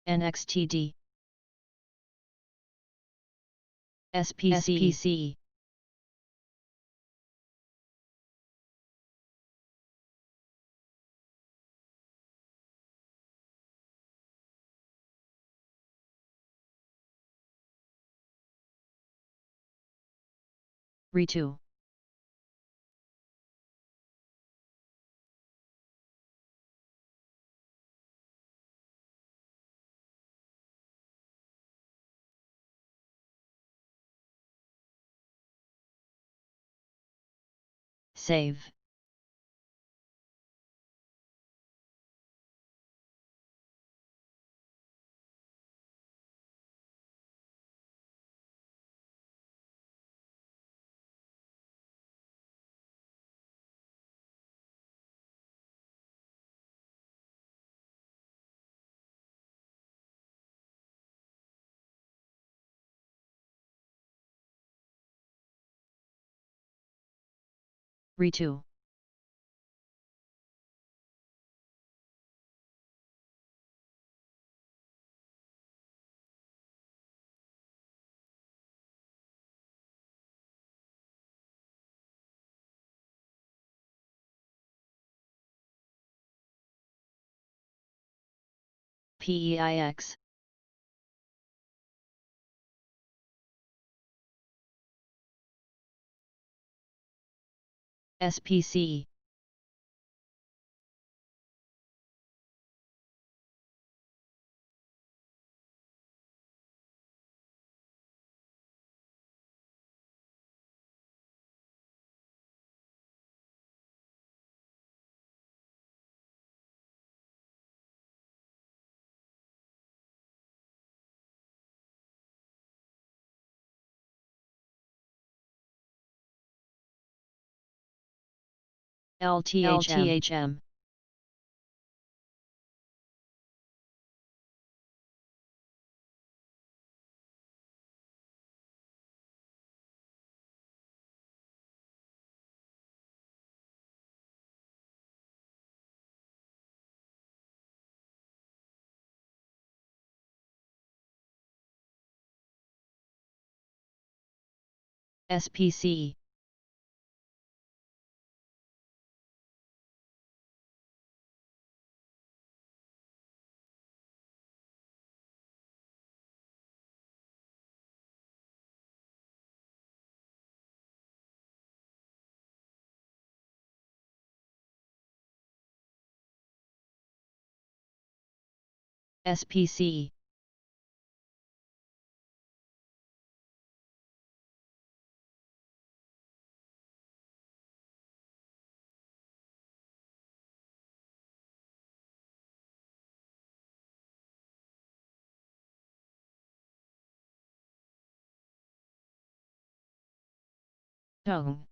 NXTD, SPCE, RE2, Save. Re2. PEIX. SPCE. LTHM. SPCE. SPCE. Tone.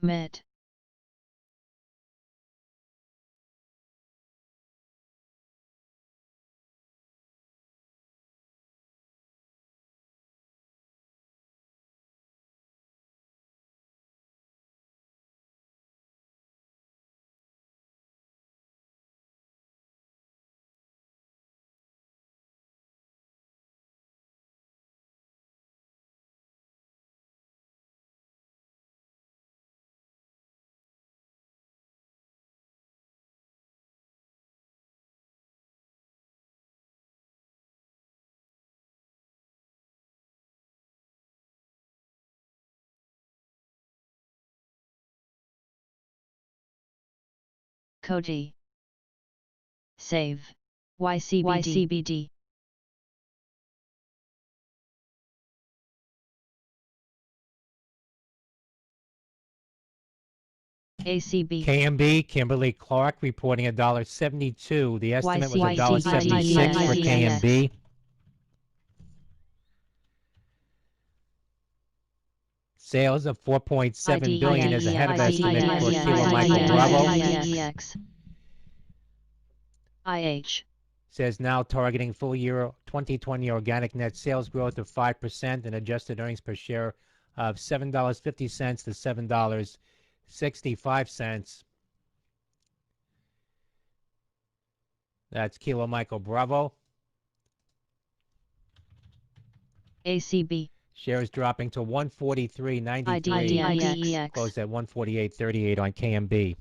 Met. Coty. Save. YCBD. ACB. KMB, Kimberly Clark, reporting $1.72. The estimate was $1.76 for KMB. Sales of $4.7 billion is ahead of estimate for Kilo Michael Bravo. IH. Says now targeting full year 2020 organic net sales growth of 5% and adjusted earnings per share of $7.50 to $7.65. That's Kilo Michael Bravo. ACB. Shares dropping to 143.93. IDEX. Closed at 148.38 on KMB.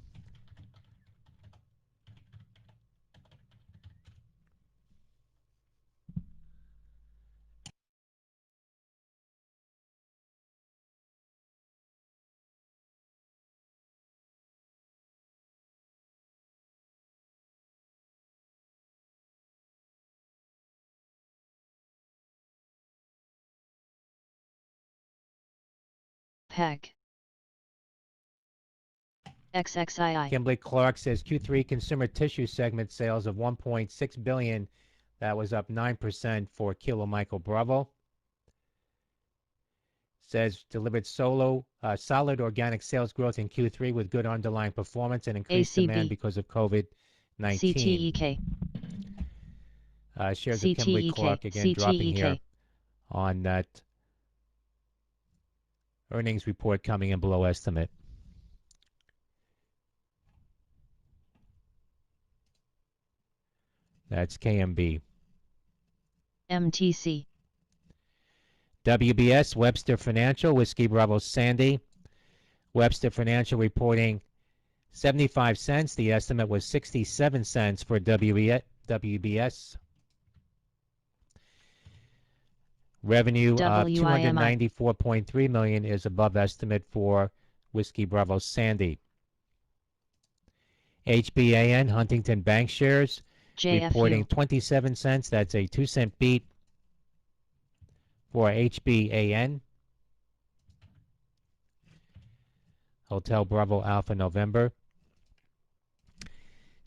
PEC. XXII. Kimberly Clark says Q3 consumer tissue segment sales of $1.6 billion. That was up 9% for Kilo Michael Bravo. Says delivered solid organic sales growth in Q3 with good underlying performance and increased ACB. demand because of COVID-19. CTEK. Shares of Kimberly Clark again dropping here on that earnings report coming in below estimate. That's KMB. MTC. WBS, Webster Financial, Whiskey Bravo Sandy. Webster Financial reporting 75 cents. The estimate was 67 cents for WBS. Revenue of WIMI. $294.3 million is above estimate for Whiskey Bravo Sandy. HBAN, Huntington Bank Shares, reporting JFU. 27 cents. That's a 2-cent beat for HBAN. Hotel Bravo Alpha November.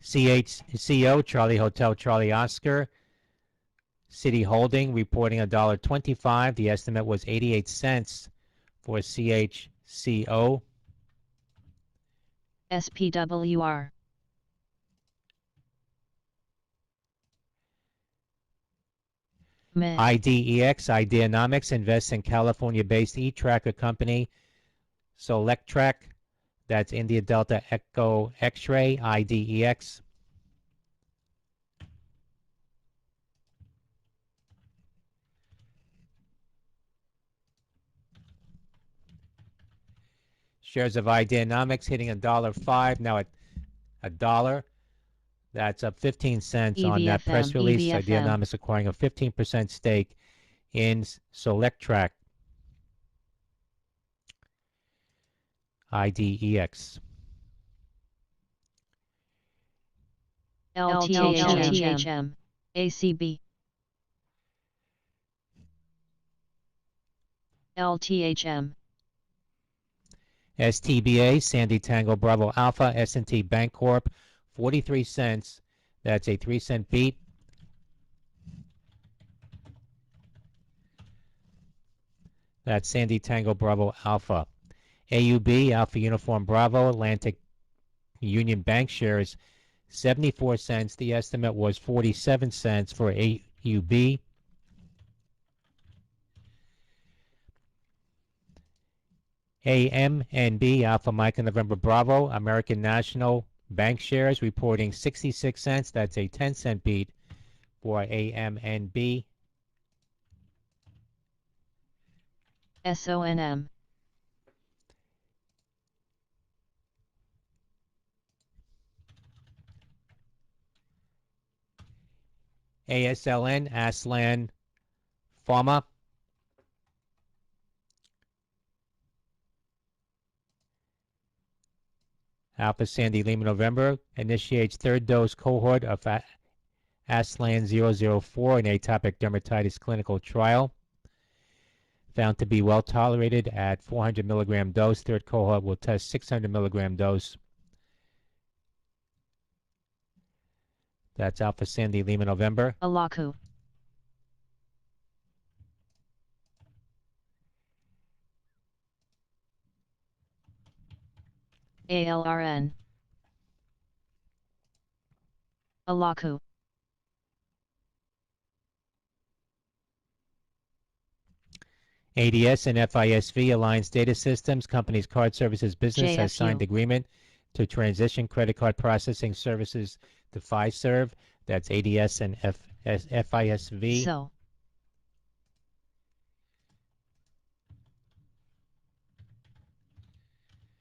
CHCO, Charlie Hotel Charlie Oscar, City Holding, reporting $1.25. The estimate was 88 cents for CHCO. SPWR. MIT. IDEX, Ideanomics, invests in California-based e-tracker company Solectrac. That's India Delta Echo X-Ray, IDEX. Shares of Ideanomics hitting $1.05, now at $1. That's up 15 cents on that press release. Ideanomics acquiring a 15% stake in Solectrac. IDEX. LTHM. ACB. LTHM. STBA, Sandy Tango Bravo Alpha, S&T Bank Corp, 43 cents. That's a 3-cent beat. That's Sandy Tango Bravo Alpha. AUB, Alpha Uniform Bravo, Atlantic Union Bank Shares, 74 cents. The estimate was 47 cents for AUB. AMNB, Alpha Mike November Bravo, American National Bank Shares, reporting 66 cents. That's a 10-cent beat for AMNB. SONM. ASLN, Aslan Pharma. Alpha Sandy Lima November initiates third dose cohort of Aslan 004 in atopic dermatitis clinical trial. Found to be well tolerated at 400 milligram dose. Third cohort will test 600 milligram dose. That's Alpha Sandy Lima November. Alaku. ALRN. Alaku. ADS and FISV, Alliance Data Systems, company's card services business, has signed agreement to transition credit card processing services to Fiserv. That's ADS and FISV. So.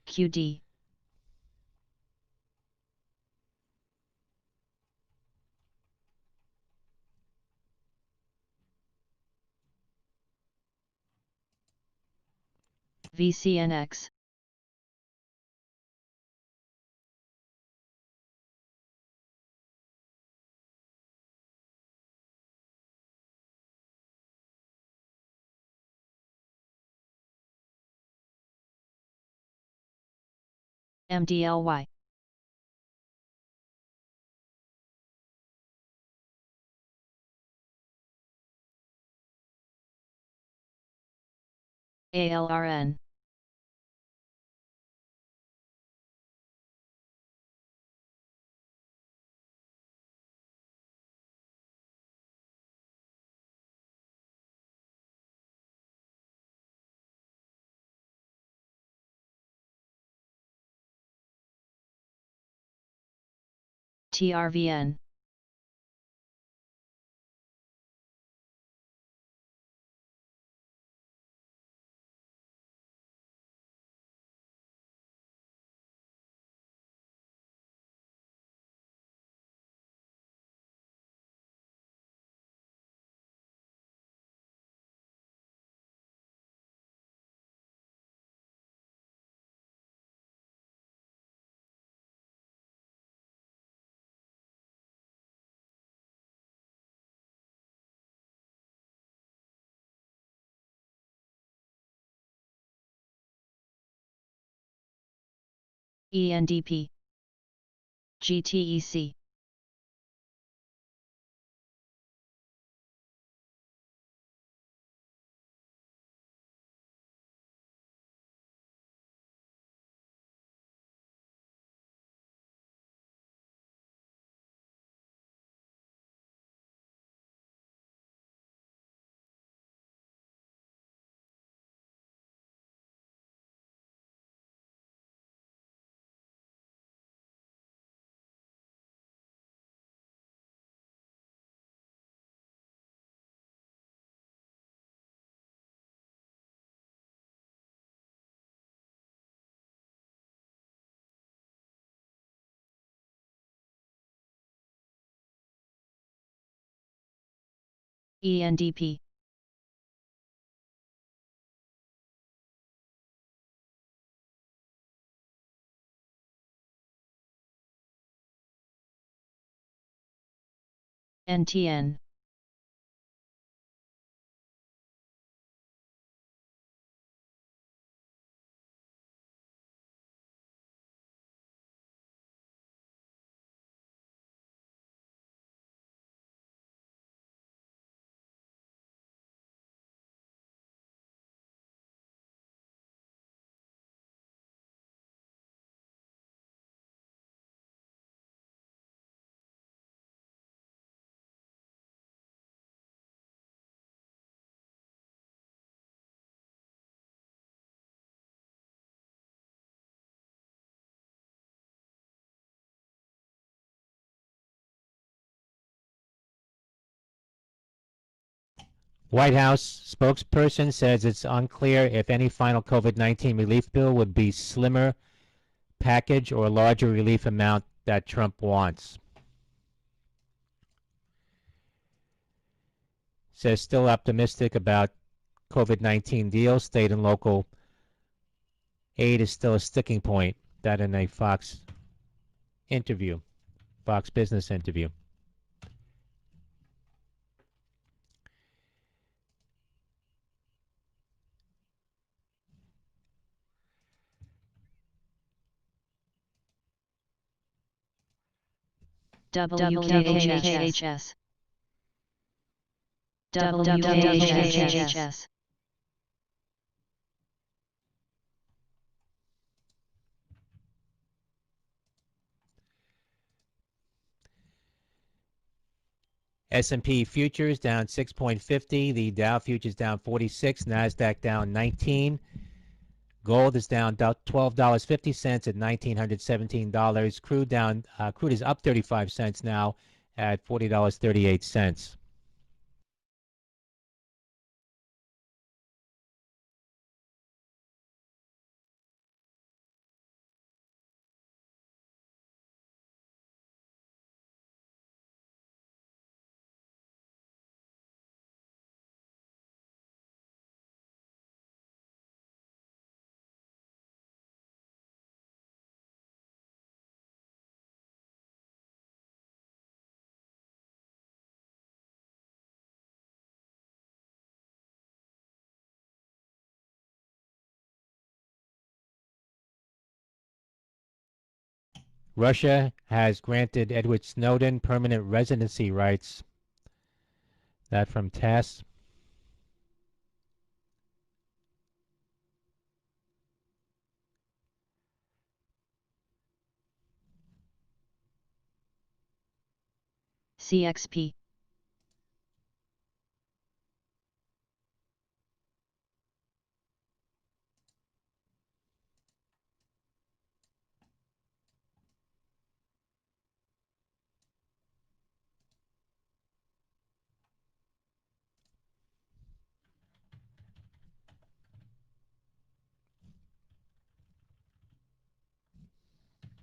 QD. VCNX. MDLY. ALRN. TRVN. ENDP. GTEC. ENDP. NTN. White House spokesperson says it's unclear if any final COVID-19 relief bill would be slimmer package or larger relief amount that Trump wants. Says still optimistic about COVID-19 deals. State and local aid is still a sticking point. That in a Fox interview, Fox Business interview. WKHS. WKHS. S&P futures down 6.50. The Dow futures down 46. NASDAQ down 19. Gold is down $12.50 at $1,917. Crude is up 35 cents now at $40.38. Russia has granted Edward Snowden permanent residency rights. That from TASS. CXP.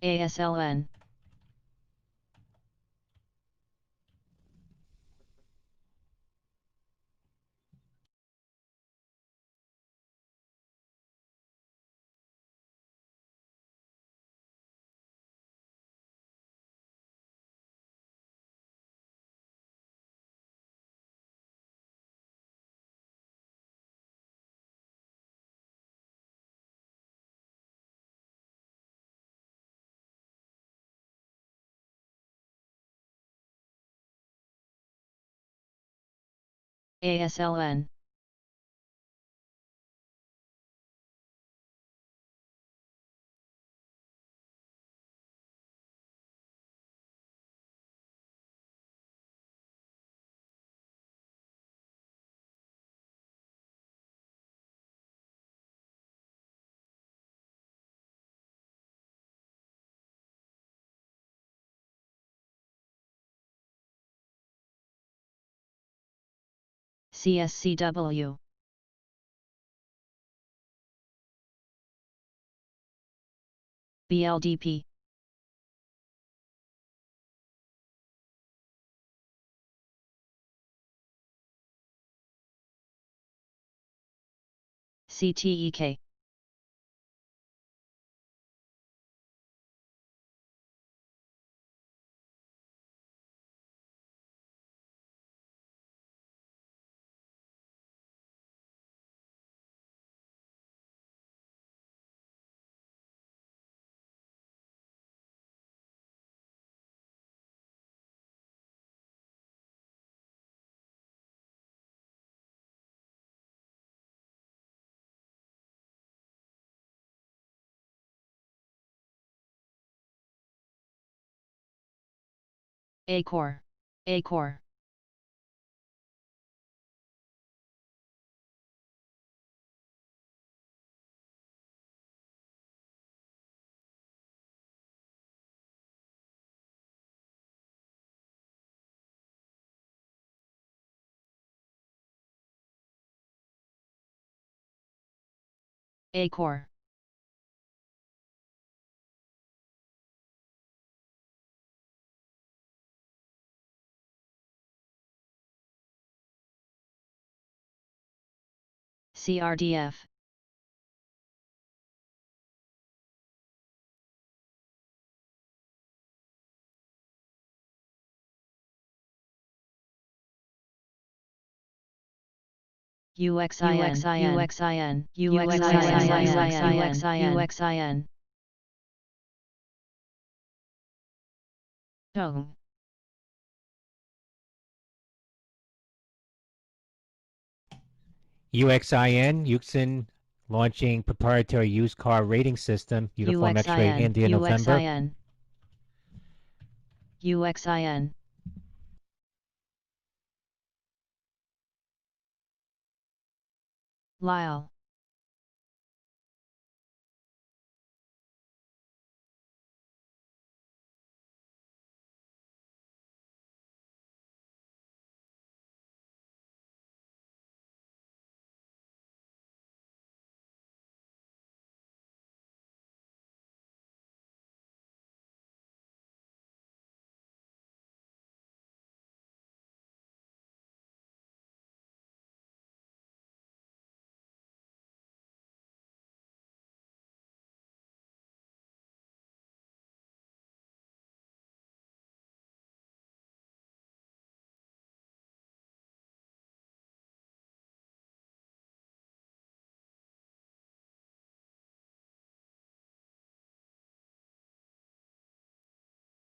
ASLN. ASLN. CSCW. BLDP. CTEK. ACOR. ACOR. ACOR. CRDF. UXIN. UXIN. UXIN. Tone. UXIN launching proprietary used car rating system, Uniform X-ray India November. UXIN. UXIN. Lyle.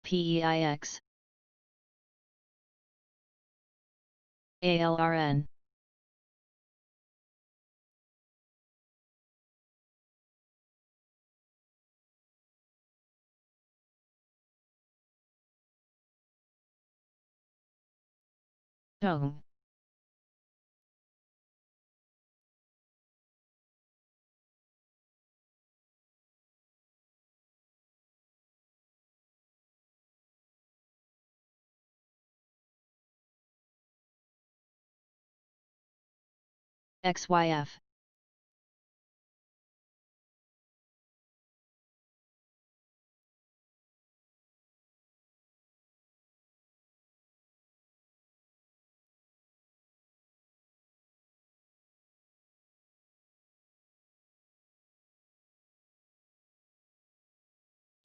PEIX. ALRN. Tone. XYF.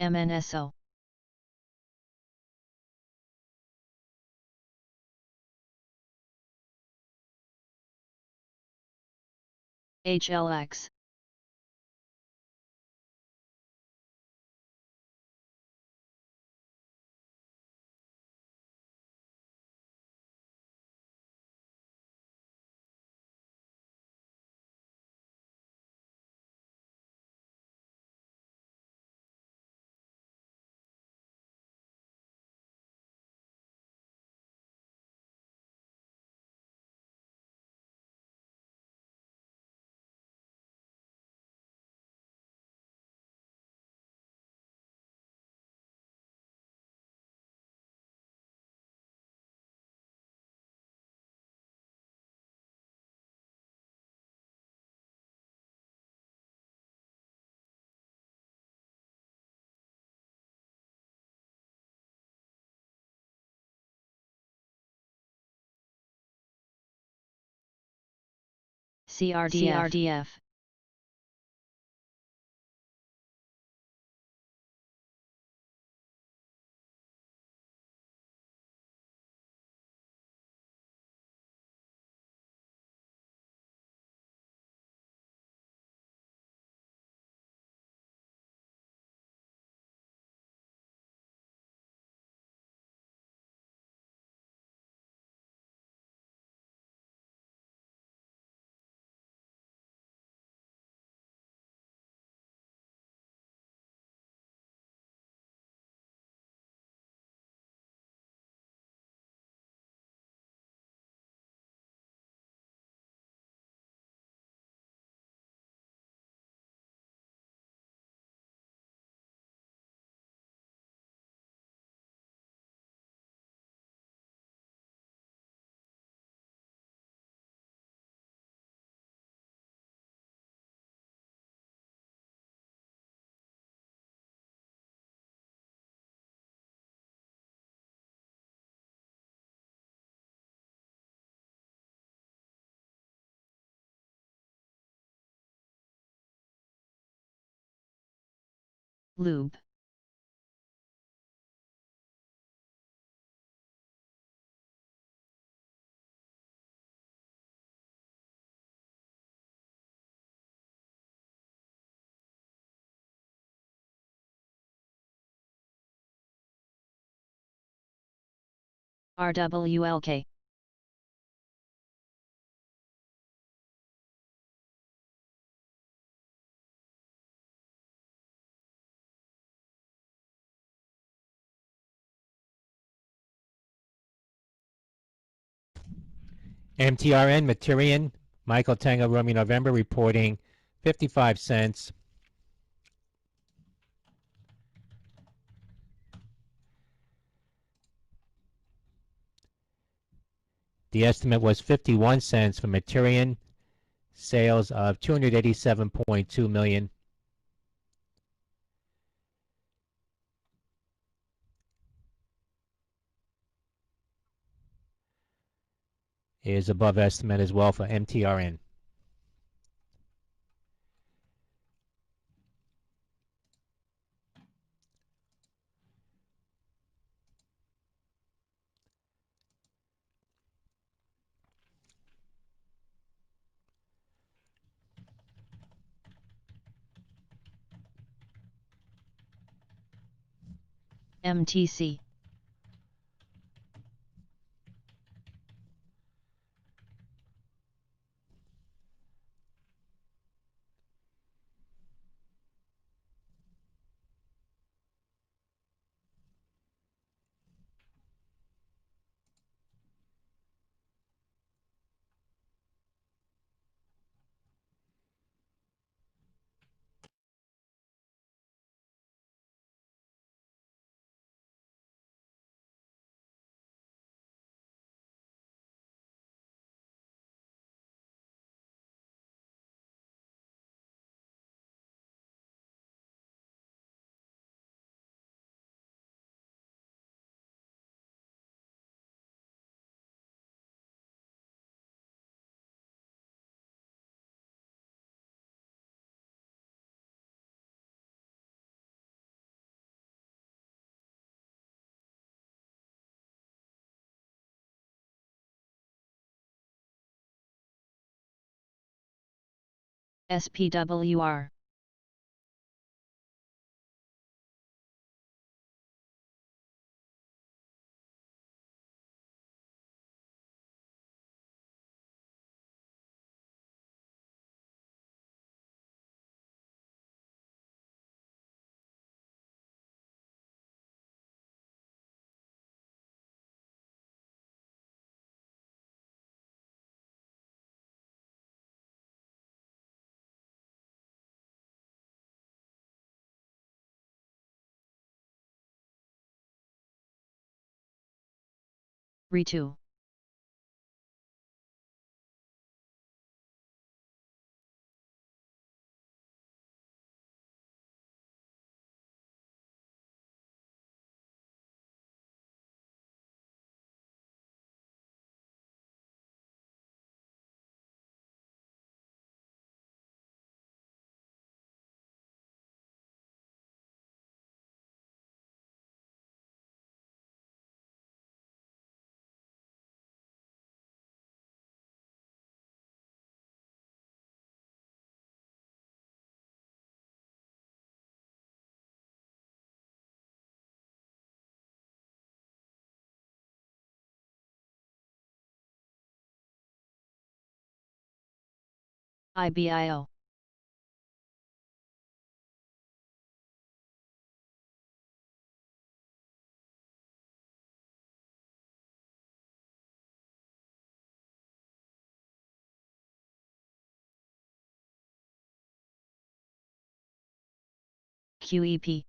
MNSO. HLX. CRDF. Lube. RWLK. MTRN, Materion, Michael Tango Romeo November reporting 55 cents. The estimate was 51 cents for Materion, sales of 287.2 million. Is above estimate as well for MTRN. MTC. SPWR. Re2. IBIO. QEP.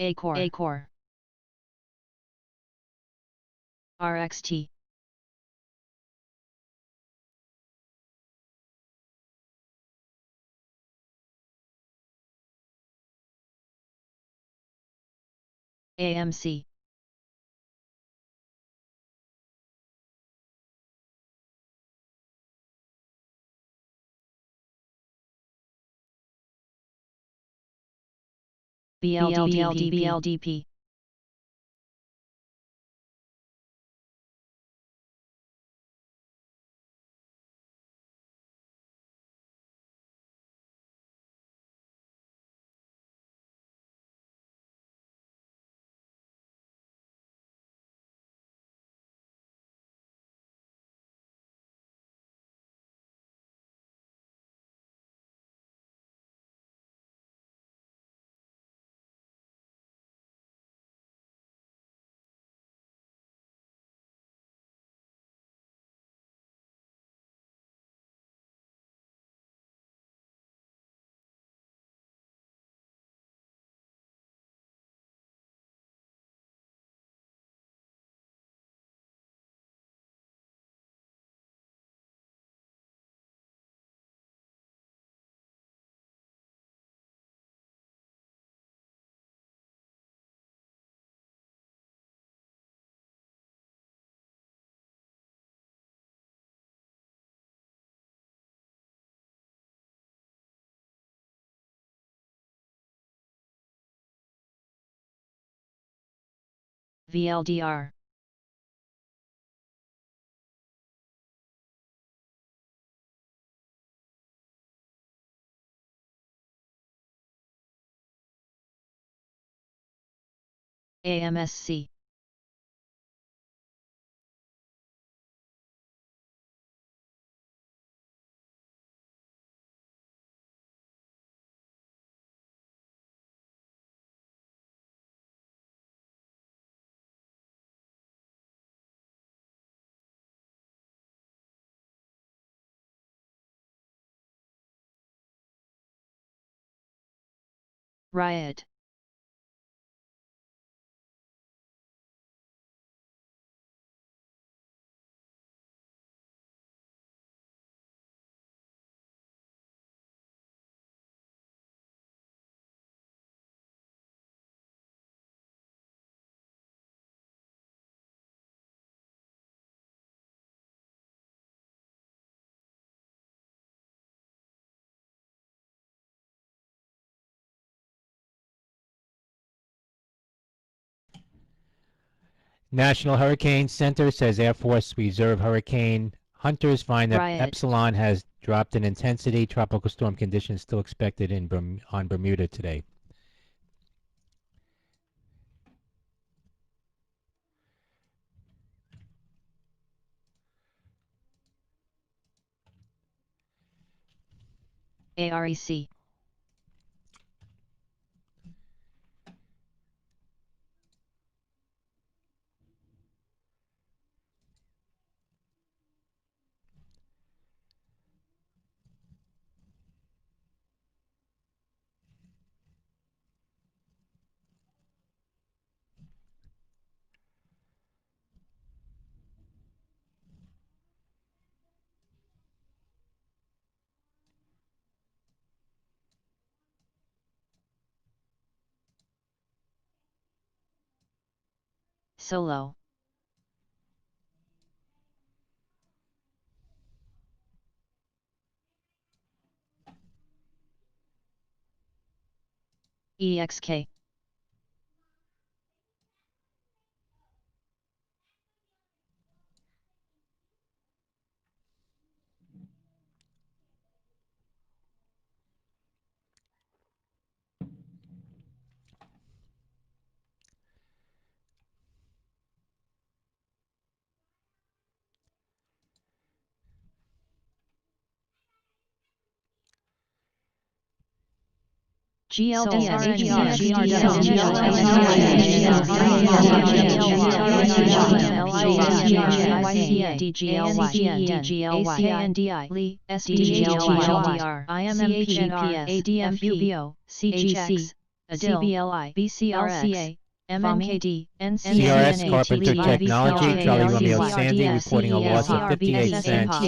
ACOR. RXT. AMC. BLDP. VLDR. AMSC. riot, National Hurricane Center says Air Force Reserve hurricane hunters find that riot, Epsilon has dropped in intensity. Tropical storm conditions still expected on Bermuda today. AREC, solo, EXK, CRS Carpenter Technology, Charlie Romeo Sandy reporting a loss of 58 cents.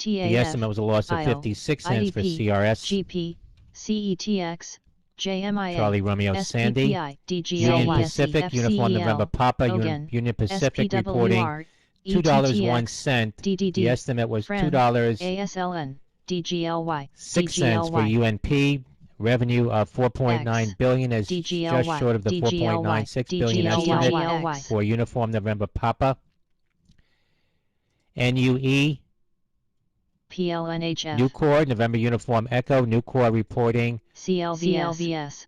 The estimate was a loss of 56 cents for CRS. GP, CETX, JMIA, Charlie Romeo Sandy. Union Pacific, Uniform November Papa, Union Pacific reporting $2.01. The estimate was ASLN, DGLY, $2.06 for UNP. Revenue of $4.9 billion is just short of the $4.96 billion estimate for Uniform November Papa. NUE, PLNHF, Nucor, November Uniform Echo, Nucor reporting CLVS,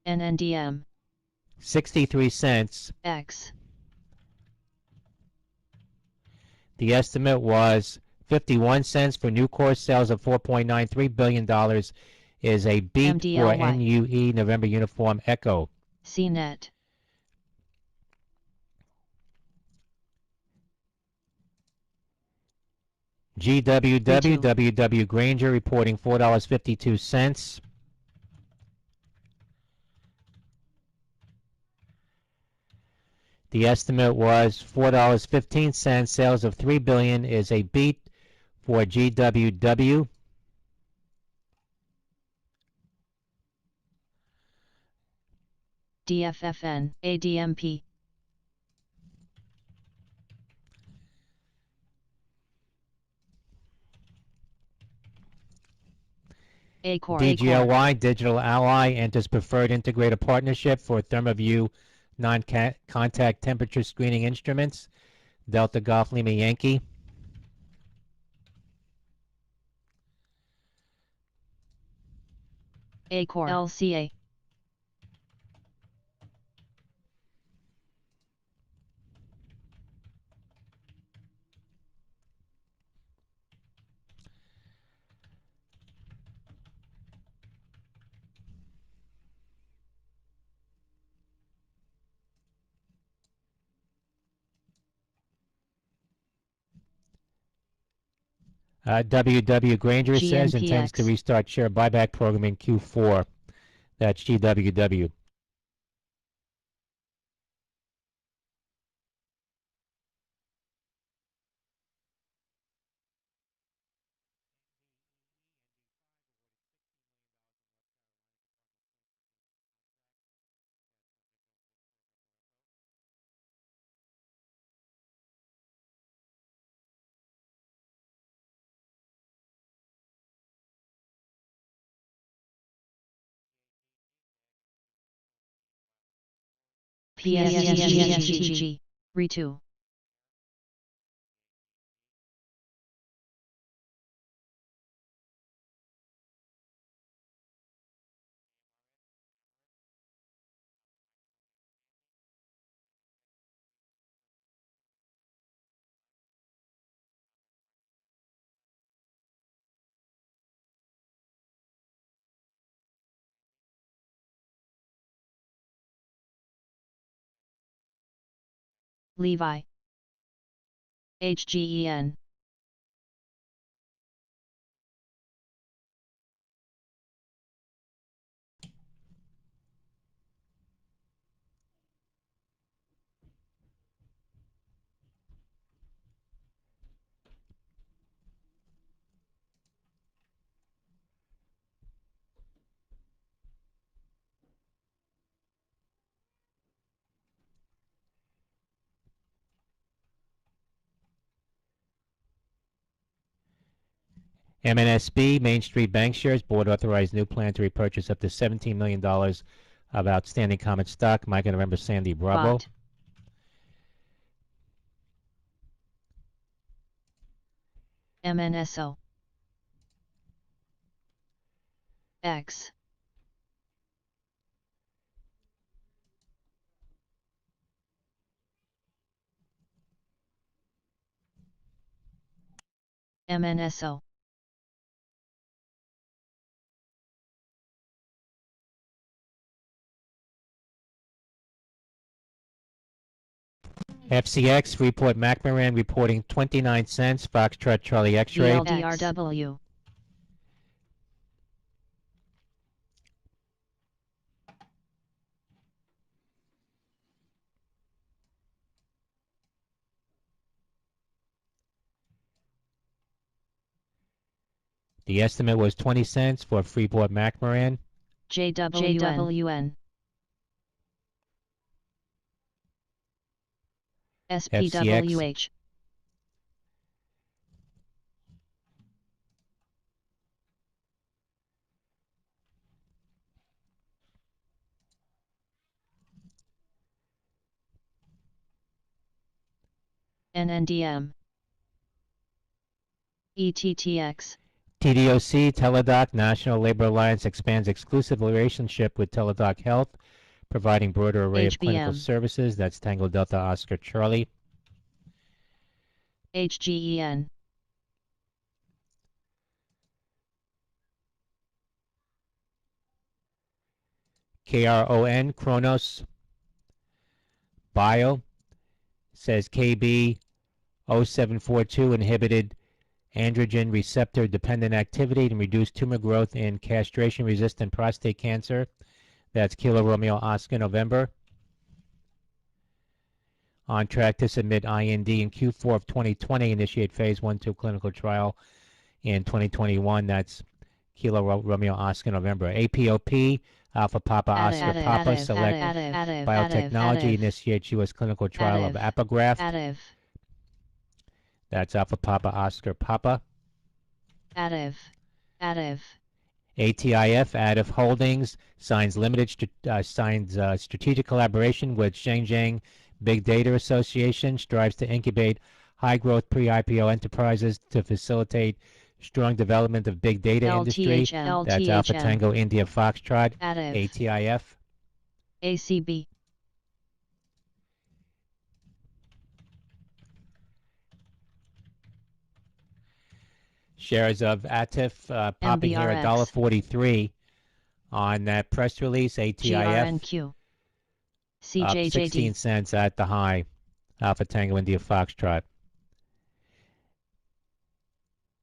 NNDM, 63 cents. X, The estimate was 51 cents for Nucor. Sales of $4.93 billion is a beat for MDLY. NUE, November Uniform Echo. CNET, GWW, WW Granger reporting $4.52. The estimate was $4.15. Sales of $3 billion is a beat for GWW. DFFN, ADMP, ACOR, DGLY, Digital Ally, enters preferred integrated partnership for ThermaView non-contact temperature screening instruments. Delta Golf Lima Yankee. ACOR, LCA, WW Granger says intends to GNPX. restart share buyback program in Q4. That's GWW. PSGGG. Re2. Levi. HGEN. MNSB, Main Street Bank Shares, board authorized new plan to repurchase up to $17 million of outstanding common stock. Mike and November Sandy Bravo. Bot. MNSO. X. MNSO. FCX, Report McMoran reporting 29 cents. Foxtrot Charlie X-ray. VLDRW. The estimate was 20 cents for Freeport McMoran. JWN. SPWH. NNDM. ETTX. TDOC, Teladoc, National Labor Alliance expands exclusive relationship with Teladoc Health, providing broader array of clinical HBM. services. That's Tango Delta Oscar Charlie. HGEN. KRON, Kronos Bio, says KB 0742 inhibited androgen receptor dependent activity and reduced tumor growth in castration resistant prostate cancer. That's Kilo Romeo Oscar November. On track to submit IND in Q4 of 2020, initiate phase 1/2 clinical trial in 2021. That's Kilo Romeo Oscar November. APOP, Alpha Papa Oscar Papa, Select Biotechnology initiates U.S. clinical trial of Apigraft. That's Alpha Papa Oscar Papa. ATIF. ATIF, Additive Holdings, signs strategic collaboration with Shenzhen Big Data Association, strives to incubate high-growth pre-IPO enterprises to facilitate strong development of big data industry. That's Alpha Tango India Foxtrot. ATIF. ACB. Shares of ATIF popping here at $1.43 on that press release. ATIF GRNQ. up 16 cents at the high. Alpha Tango India Foxtrot.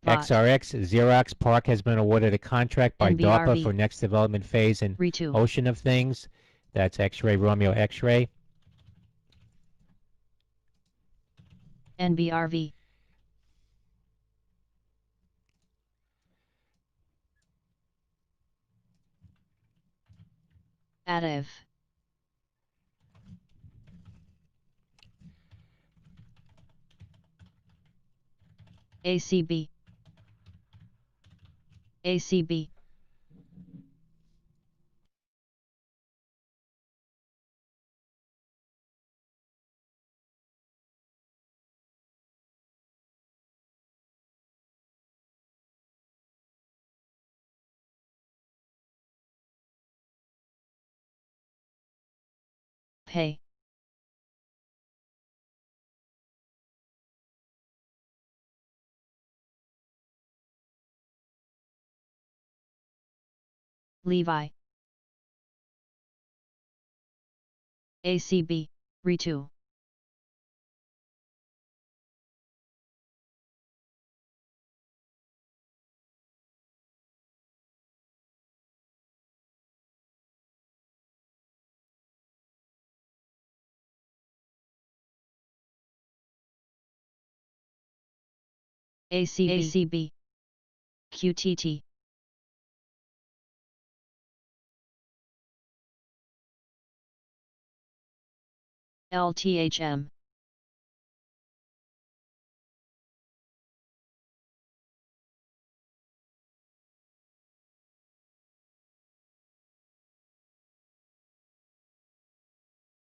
Bot. XRX, Xerox PARC has been awarded a contract by DARPA NBRV. for next development phase in Re2. Ocean of Things. That's X-Ray Romeo X-Ray. NBRV. Additive. ACB. ACB. Pay. Levi. ACB. Re2. ACB. QTT. LTHM.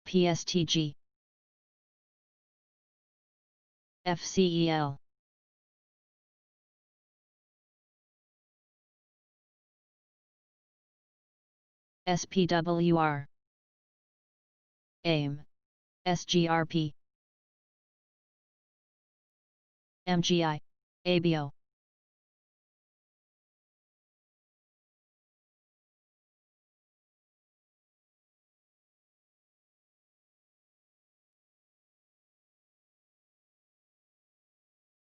PSTG. FCEL. SPWR. AIM. SGRP. MGI. ABO.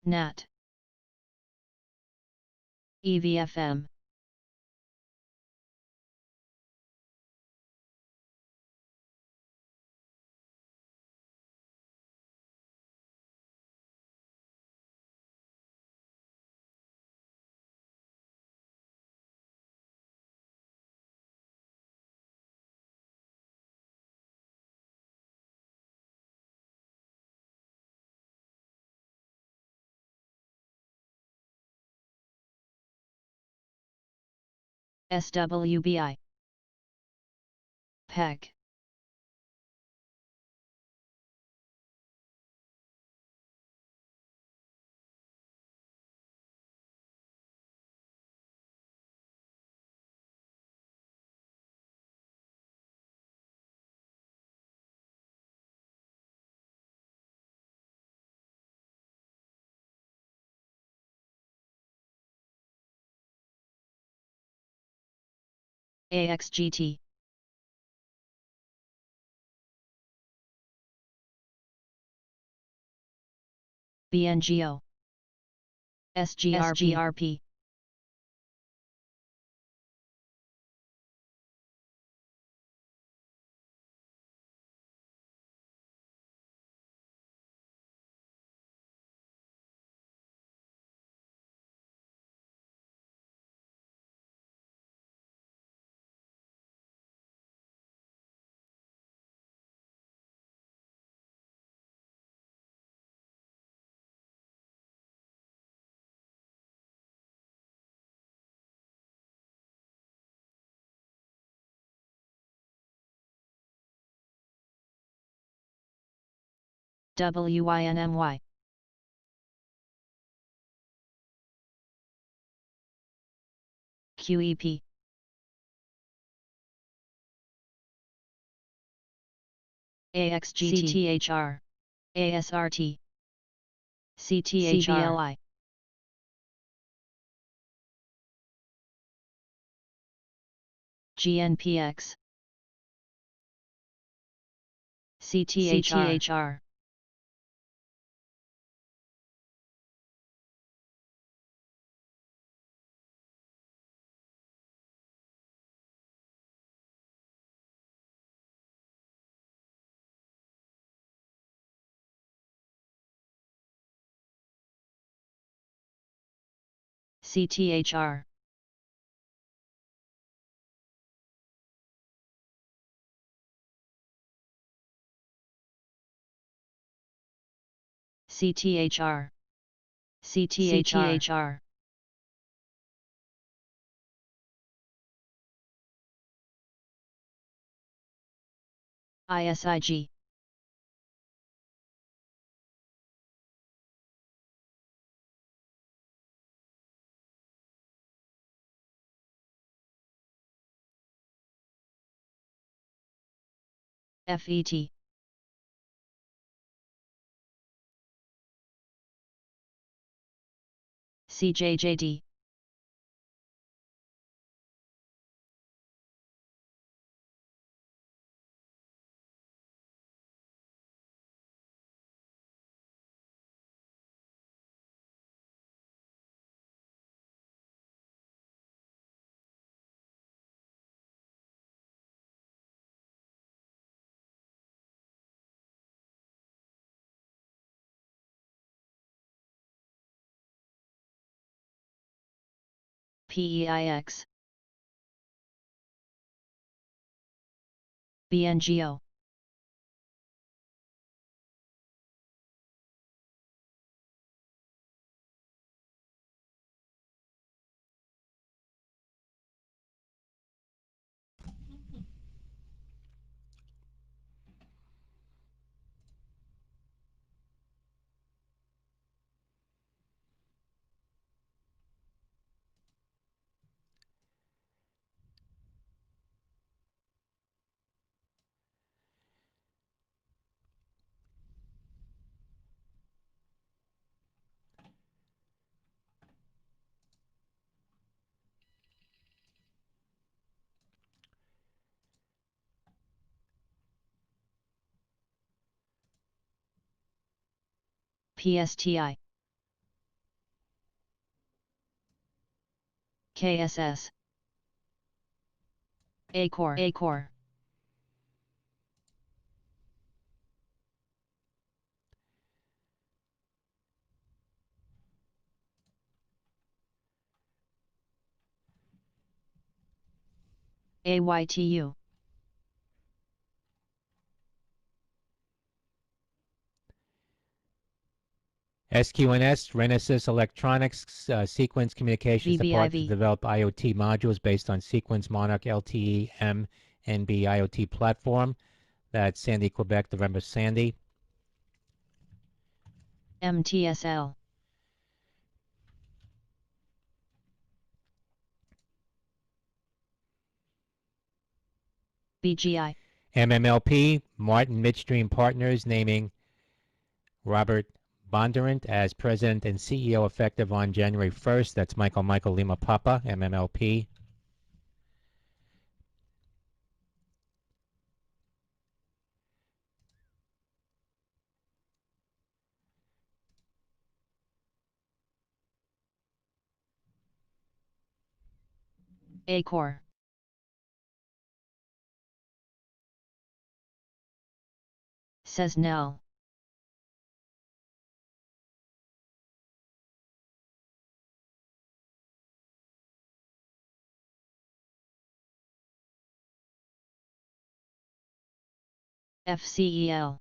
NAT. EVFM. SWBI. PEG. AXGT. BNGO. SGRP. WINMY. QEP. AXGT. CTHR. ASRT. CTHRLI. GNPX. CTHR. CTHR. CTHR. CTHR. ISIG. FET. CJJD. PEIX. BNGO. PSTI. KSS. ACOR. AYTU. SQNS, Renesas Electronics, Sequence Communications Department to VBIV. develop IoT modules based on Sequence Monarch LTE MNB IoT platform. That's Sandy, Quebec, November Sandy. MTSL. BGI. MMLP, Martin Midstream Partners, naming Robert Bondurant as President and CEO effective on January 1st. That's Michael Lima Papa, MMLP. ACOR. Says Nell. FCEL.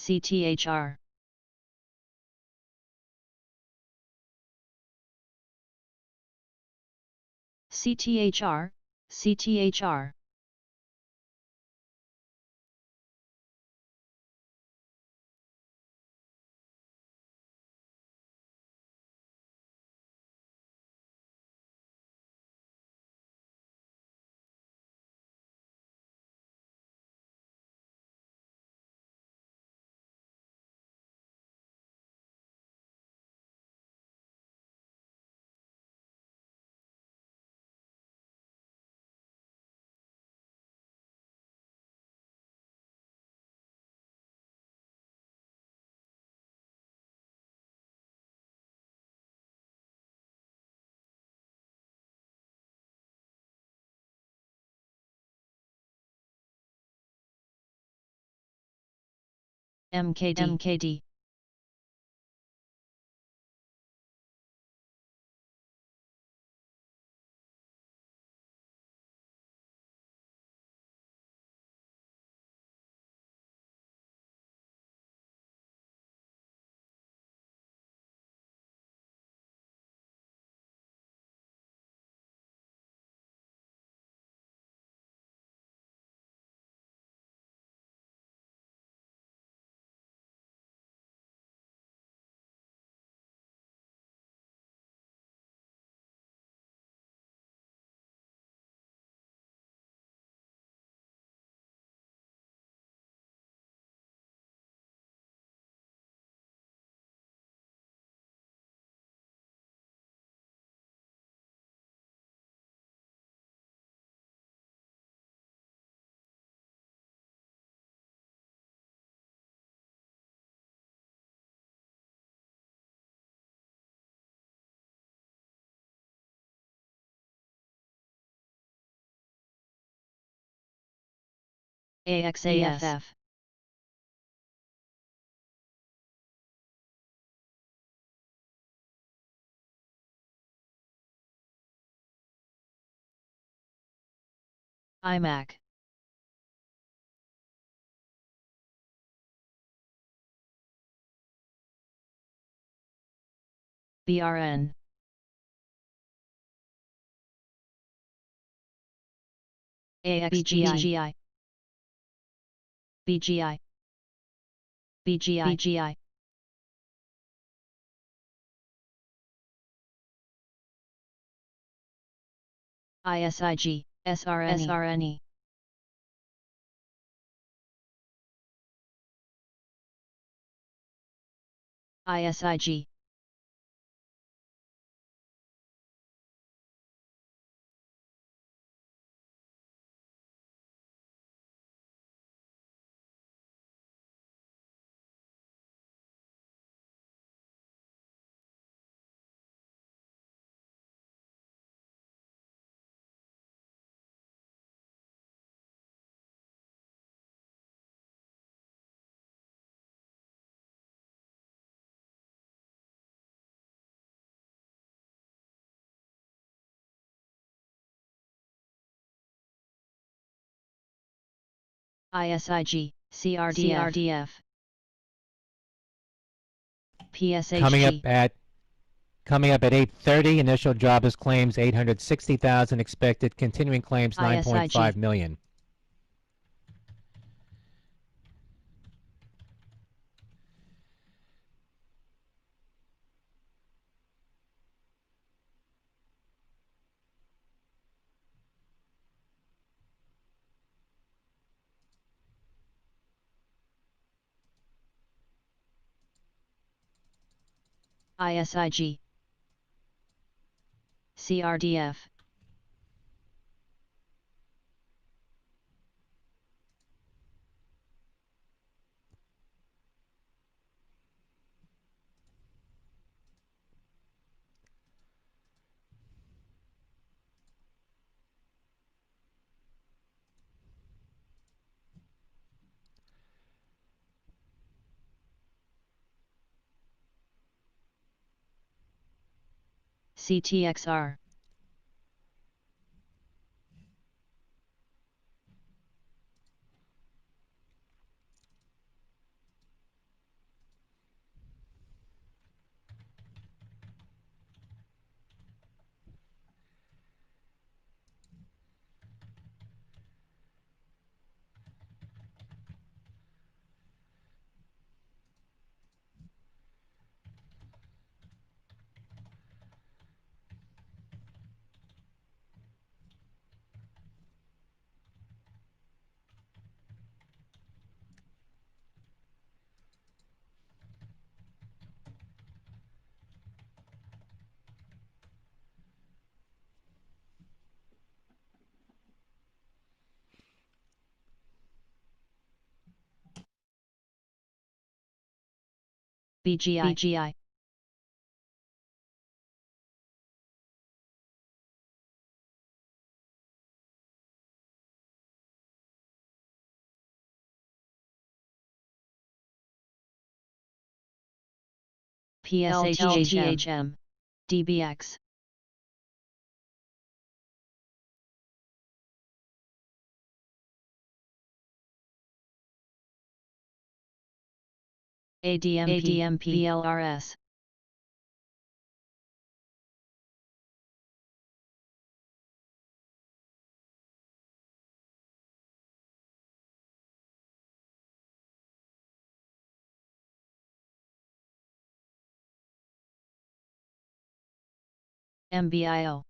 CTHR. CTHR. CTHR. MKD. AXAFF. IMAC. BRN. AXBGI. BGI. BGI. ISIG, SRNE. ISIG. ISIG, CRDF. PSHG. Coming up at 8:30, initial jobless claims 860,000 expected, continuing claims 9.5 million. ISIG. CRDF. CTXR. BGI. PSHHM, DBX. ADMP, VLRS. MBIO.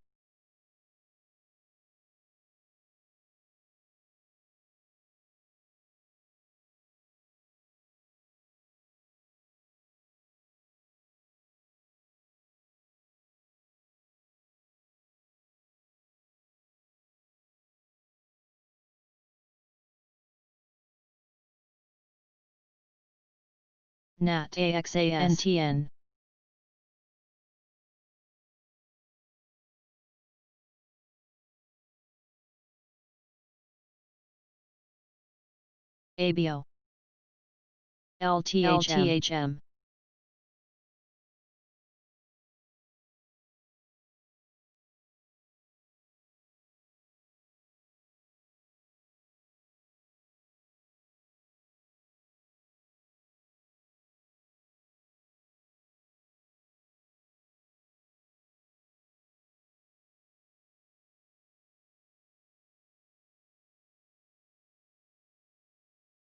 NAT AXAS NTN. ABO. LTHM.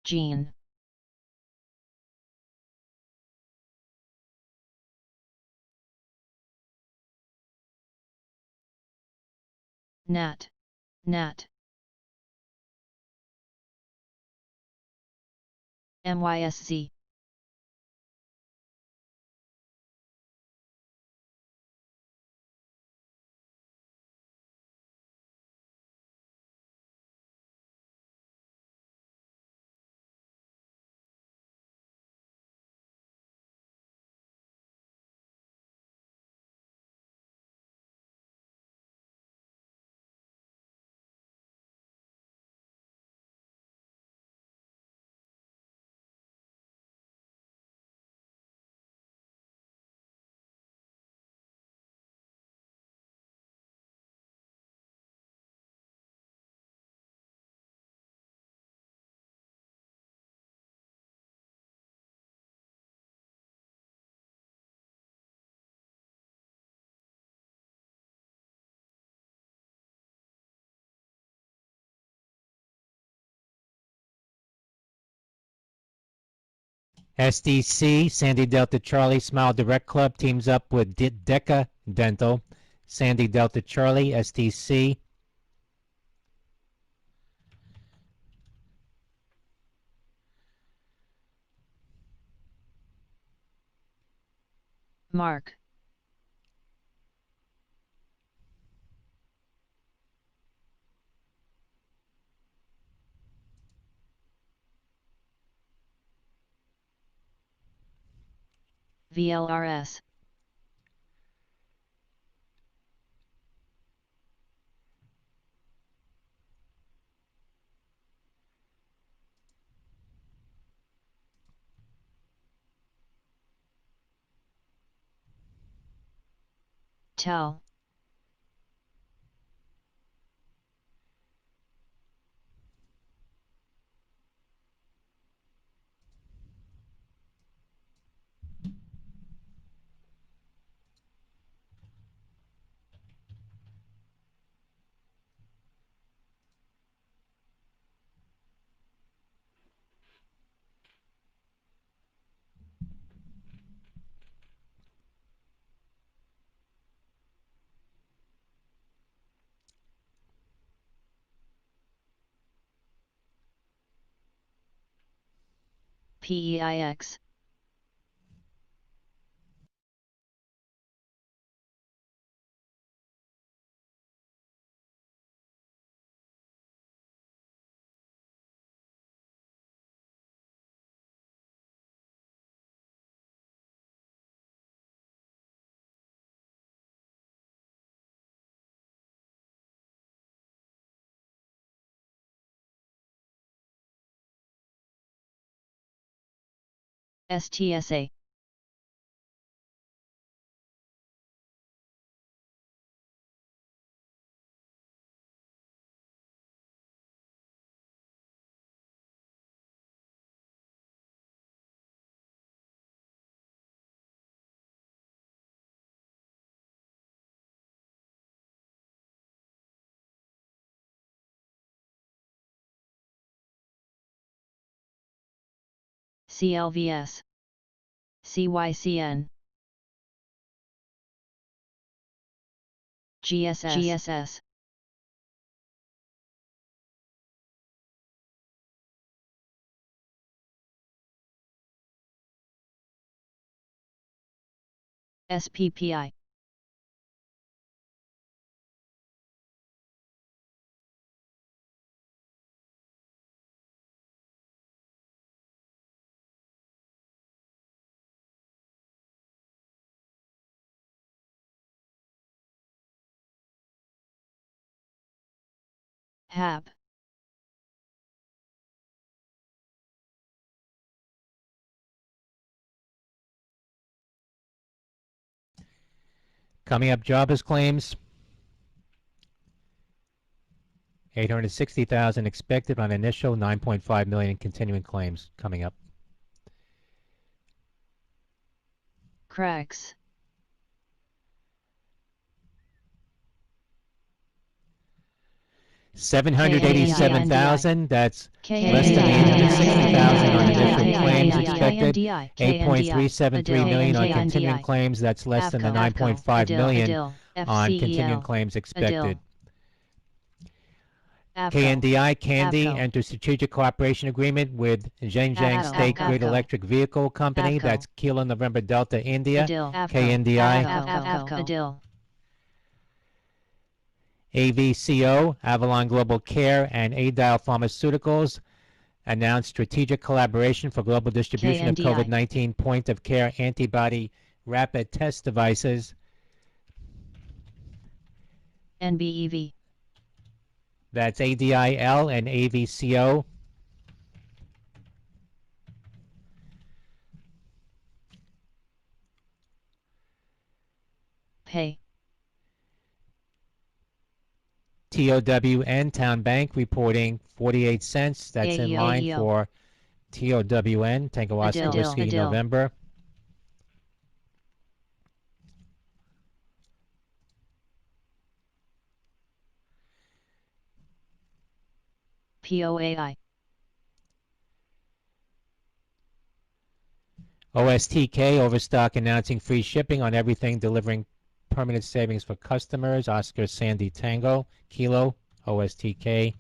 Gene. NAT. MYSZ. SDC, Sandy Delta Charlie Smile Direct Club teams up with Deca Dental. Sandy Delta Charlie, SDC. Mark. VLRS. TEL. PEIX. STSA. CLVS, CYCN, GSS, SPPI, HAB, Coming up, jobless claims. 860,000 expected on initial, 9.5 million continuing claims coming up. CRAGS, 787,000. That's less than the 860,000 on initial claims expected. 8.373 million on continuing claims. That's less than the 9.5 million on continuing claims expected. KNDI, Candy, enters strategic cooperation agreement with Zhejiang State Grid Electric Vehicle Company. That's Kilo November Delta India. KNDI. AVCO, Avalon Global Care, and Adile Pharmaceuticals announced strategic collaboration for global distribution of COVID-19 point-of-care antibody rapid test devices. NBEV, That's ADIL and AVCO. Pay, TOWN, Town Bank, reporting 48 cents. That's in line for TOWN, Tango Oscar Whiskey November. POAI, OSTK, Overstock, announcing free shipping on everything, delivering permanent savings for customers. Oscar Sandy Tango, Kilo, OSTK.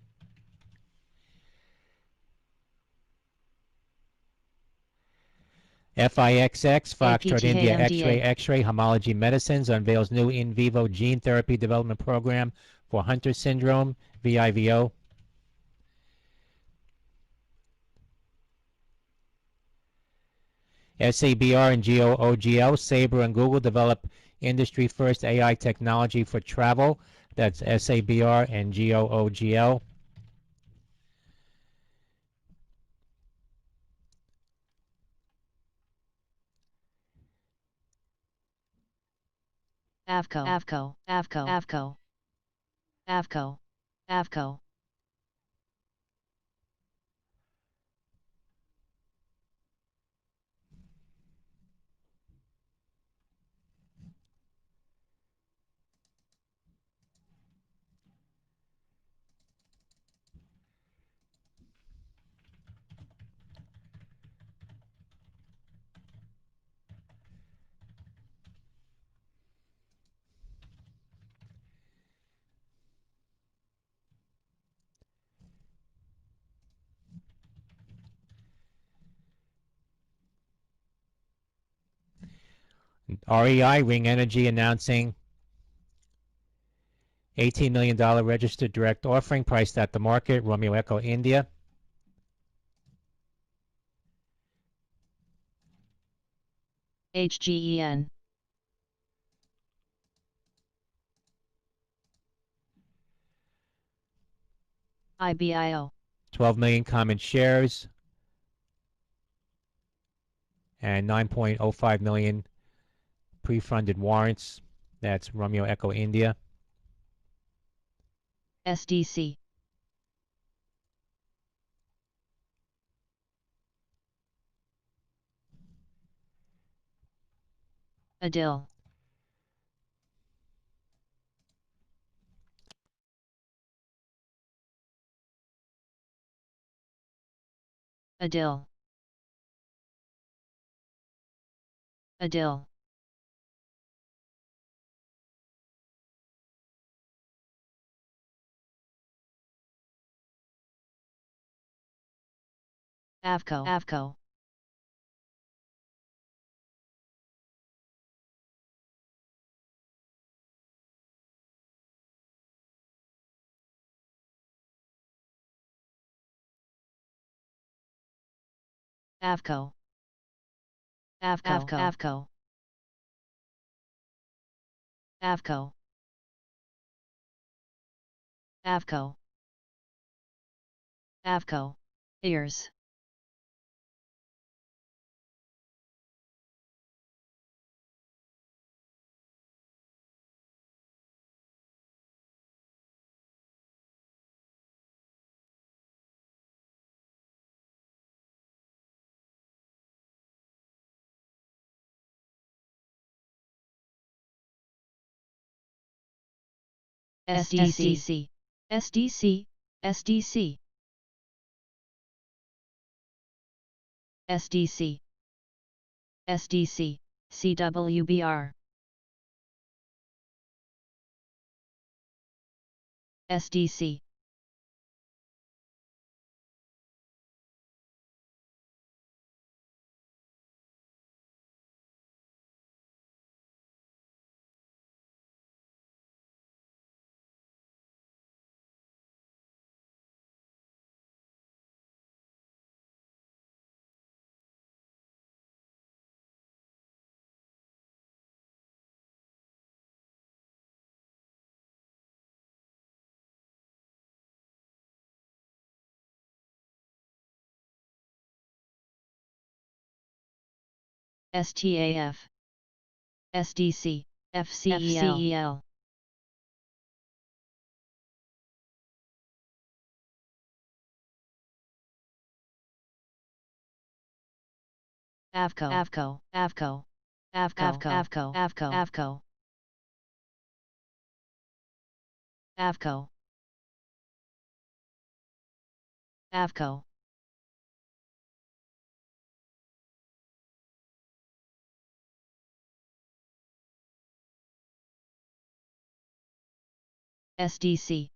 FIXX, Foxtrot India X-ray Homology Medicines, unveils new in vivo gene therapy development program for Hunter syndrome, VIVO. SABR and GOOGL, Sabre and Google develop industry-first AI technology for travel. That's SABR and GOOGL. AVCO. REI, Ring Energy, announcing $18 million registered direct offering priced at the market. Romeo Echo India. HGEN, IBIO, 12 million common shares and 9.05 million pre-funded warrants. That's Romeo Echo India. SDC, Adil, Adil. Adil. Avco. Avco. Avco. Avco. Avco. Avco. Avco. Avco. Ears. SDC. SDC. SDC. SDC. SDC. CWBR. SDC. STAF. SDC. FCEL. Avco. Avco. Avco. Avco. Avco. Avco. Avco. Avco. Avco. SDC.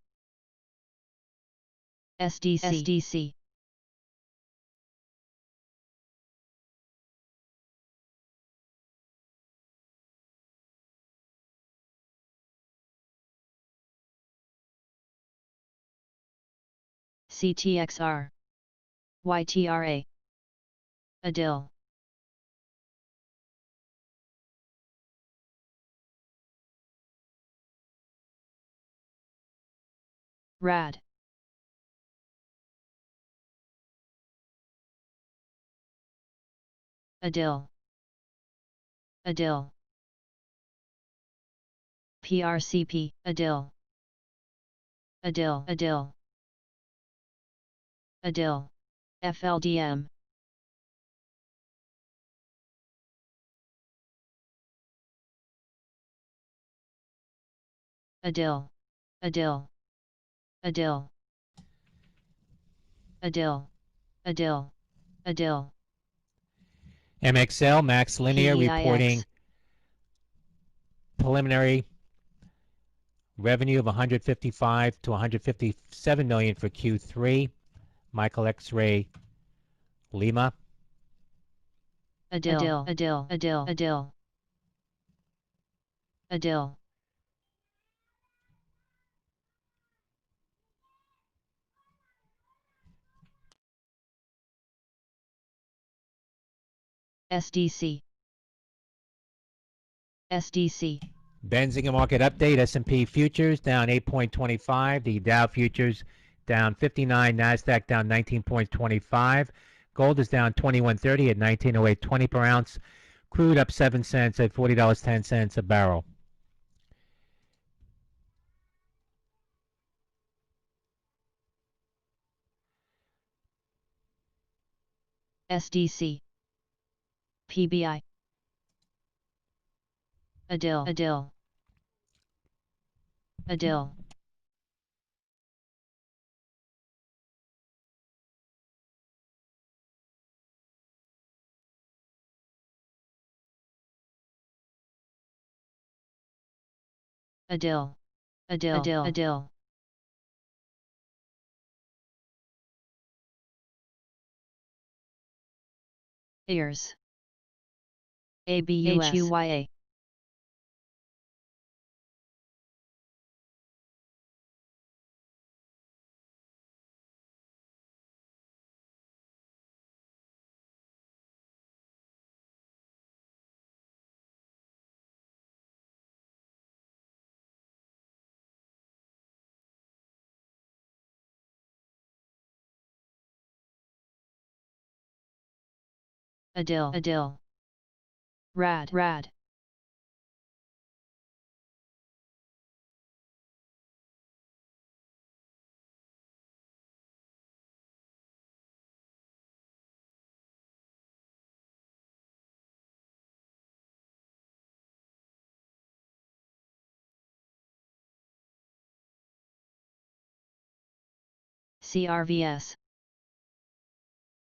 SDC. SDC. CTXR. YTRA. Adil. Rad. Adil. Adil. PRCP. Adil. Adil. Adil. Adil. FLDM. Adil. Adil. Adil. Adil. Adil. Adil. MXL, Max Linear, reporting preliminary revenue of 155 to 157 million for Q3. Michael X-Ray Lima. Adil. Adil. Adil. Adil. Adil. SDC. SDC. Benzinga market update. S&P futures down 8.25. The Dow futures down 59. Nasdaq down 19.25. Gold is down 21.30 at 1908.20 per ounce. Crude up 7 cents at $40.10 a barrel. SDC. PBI. Adil. Adil. Adil. Adil, Adil, Adil, Adil. Ears. Abusuya. Adil, Adil. Rad, Rad. CRVS.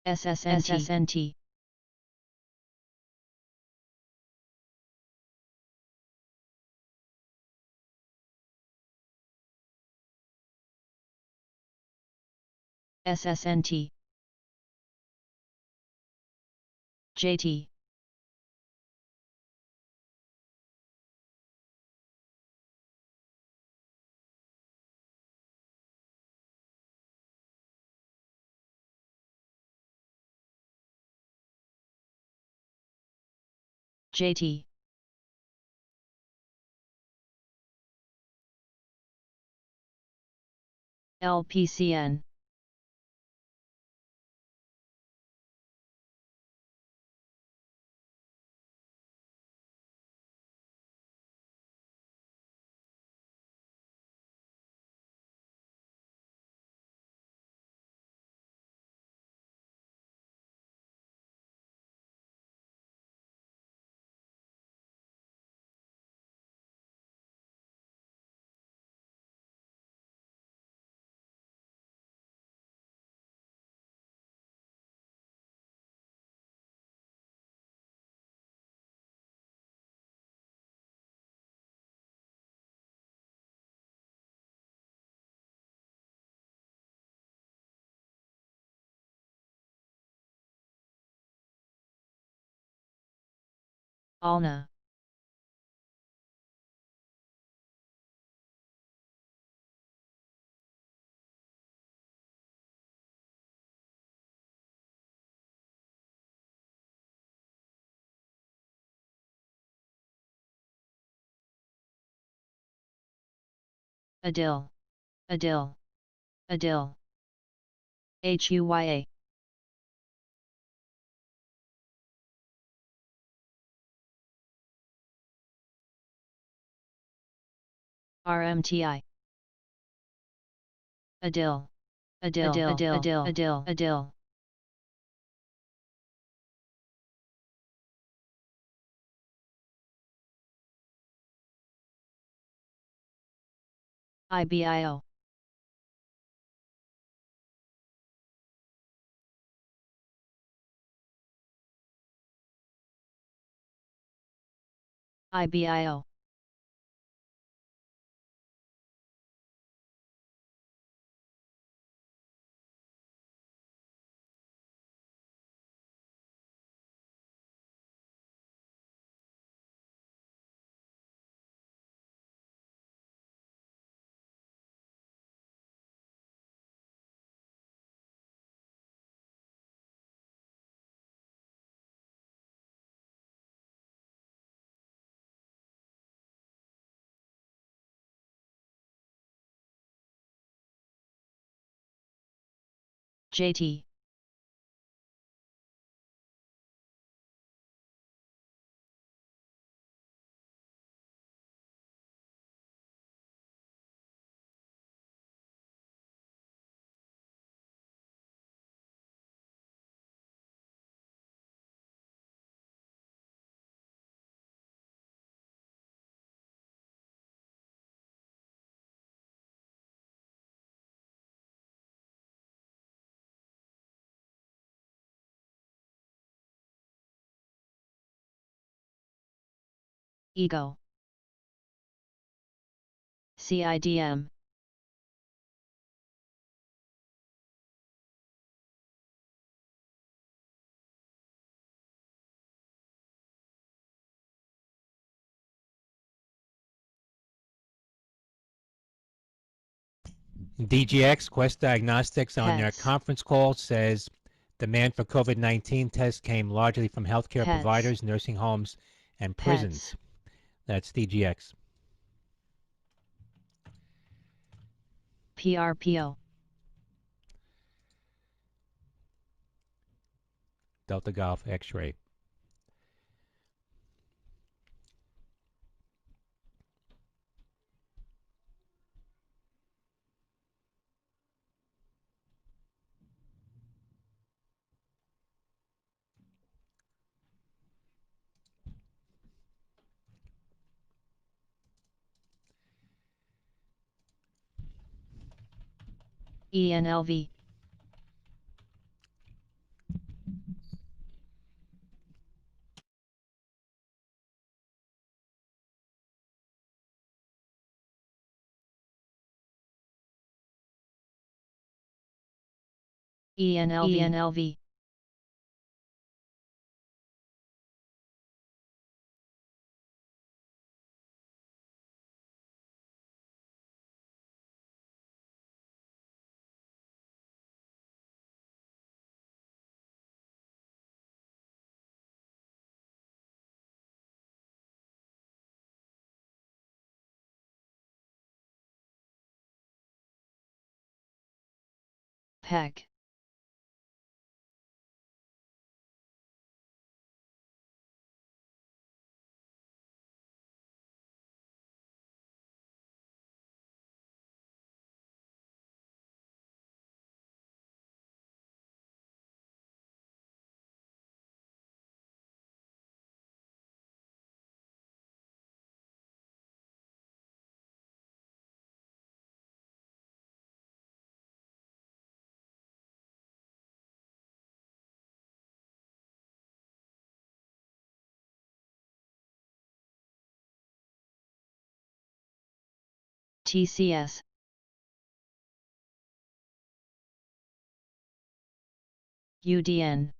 SSNT. SSNT. SSNT. JT. JT. LPCN. Alna. Adil. Adil. Adil. HUYA. RMTI. Adil. Adil. Adil. Adil. Adil. Adil. IBIO. IBIO. JT. Ego. CIDM. DGX, Quest Diagnostics, on their Pets. conference call says demand for COVID-19 tests came largely from healthcare Pets. providers, nursing homes, and prisons. Pets. That's DGX. PRPO. Delta Golf X-ray. ENLV. ENLV. PEG. TCS. UDN.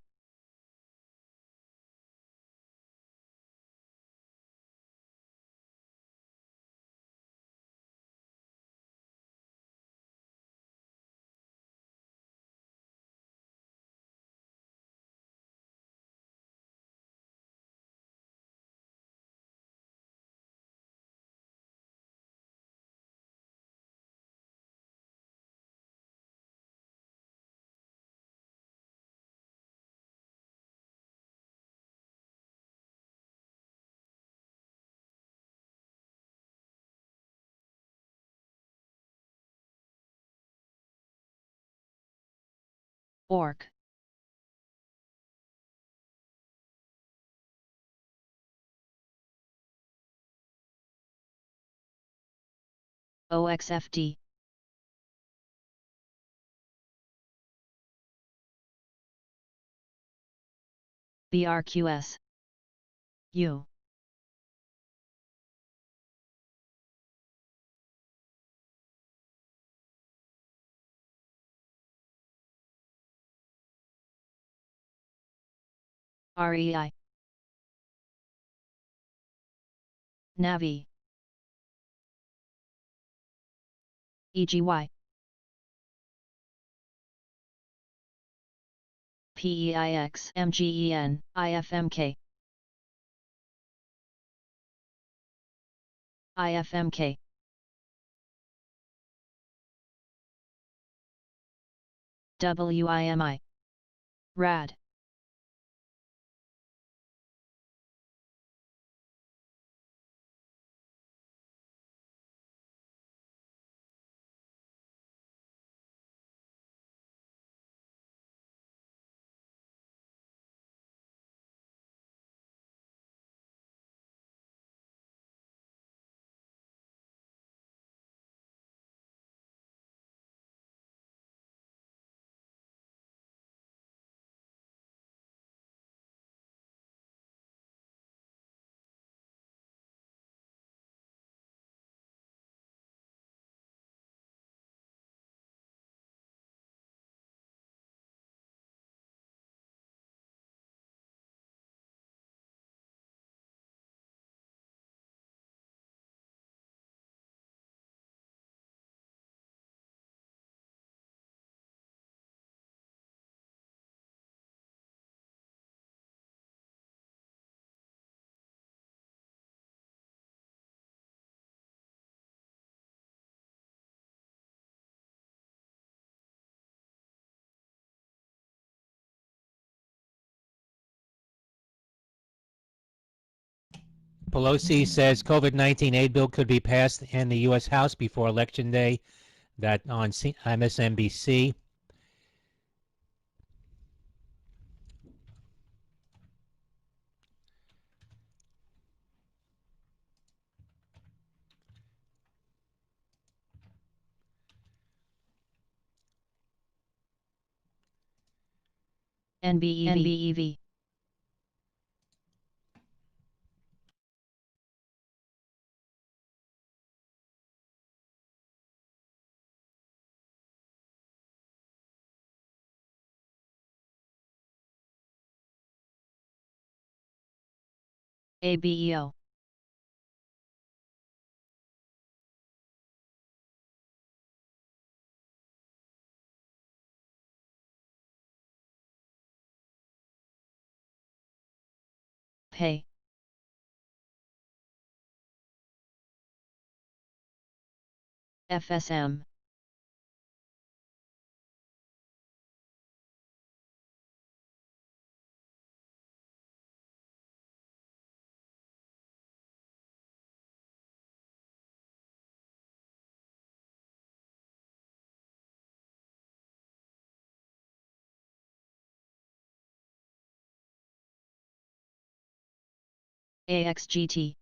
ORC. OXFD. BRQS. U. REI. Navi. EGY. PEIX MGEN IFMK. IFMK. WIMI. RAD. Pelosi says COVID-19 aid bill could be passed in the U.S. House before Election Day. That on MSNBC. NBEV. ABEO. Pay. FSM. AXGT.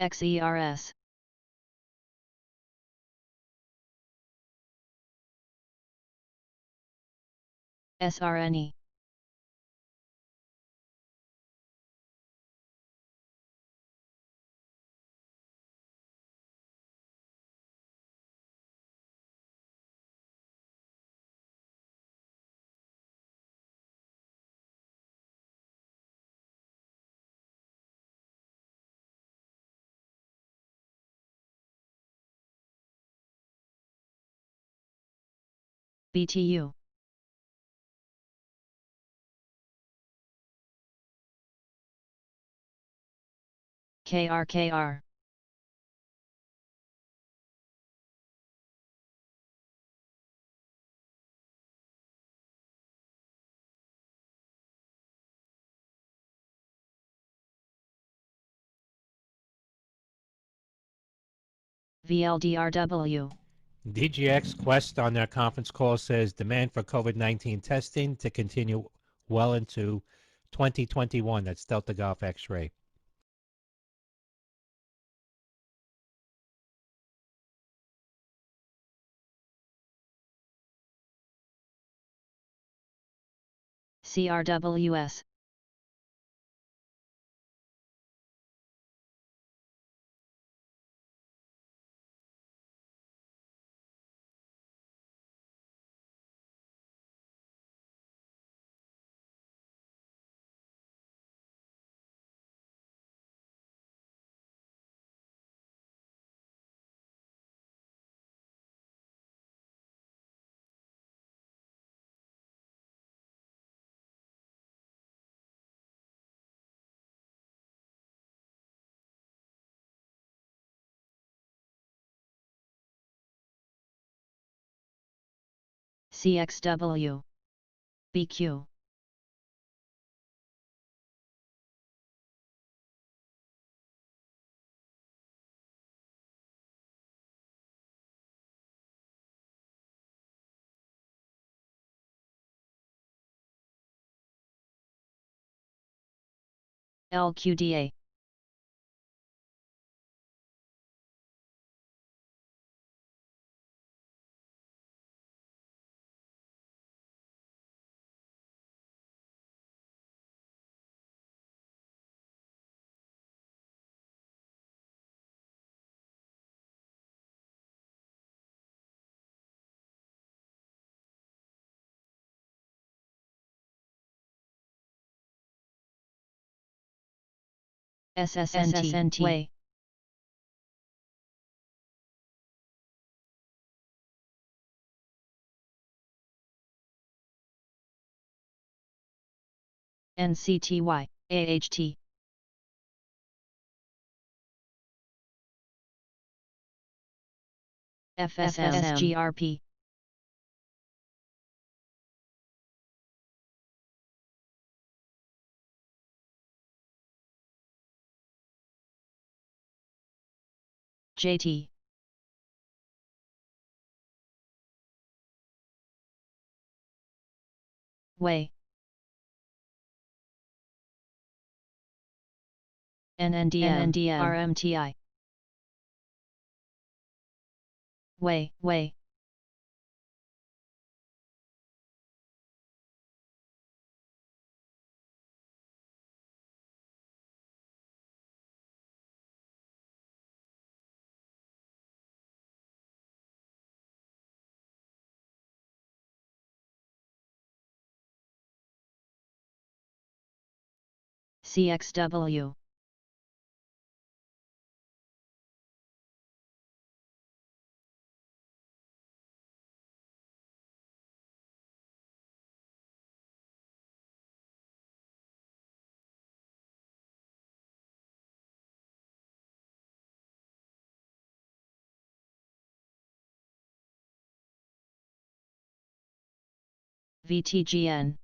XERS. SRNE. BTU. KRKR. VLDRW. DGX Quest on their conference call says demand for COVID-19 testing to continue well into 2021. That's Delta Golf X-ray. CRWS. CXW. BQ. LQDA. SSNT. Way. NCTY. AHT. FSSGRP. JT. Way. NNDM, RMTI. Way. CXW. VTGN.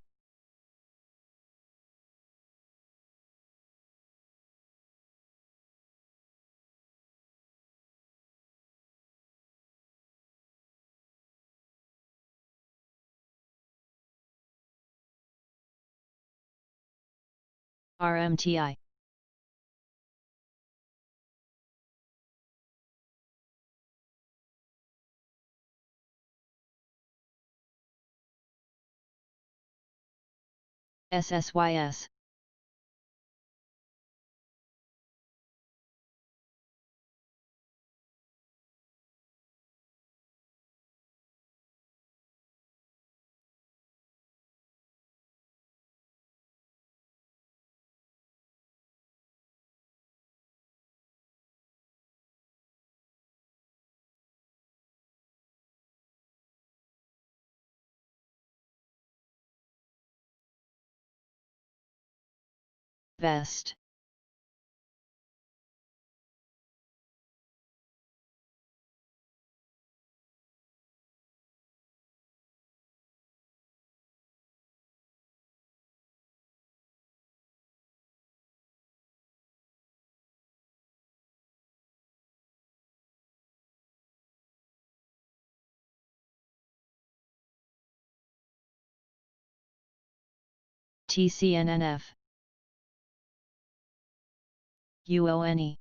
RMTI. SSYS. Vest. TCNNF. UONE.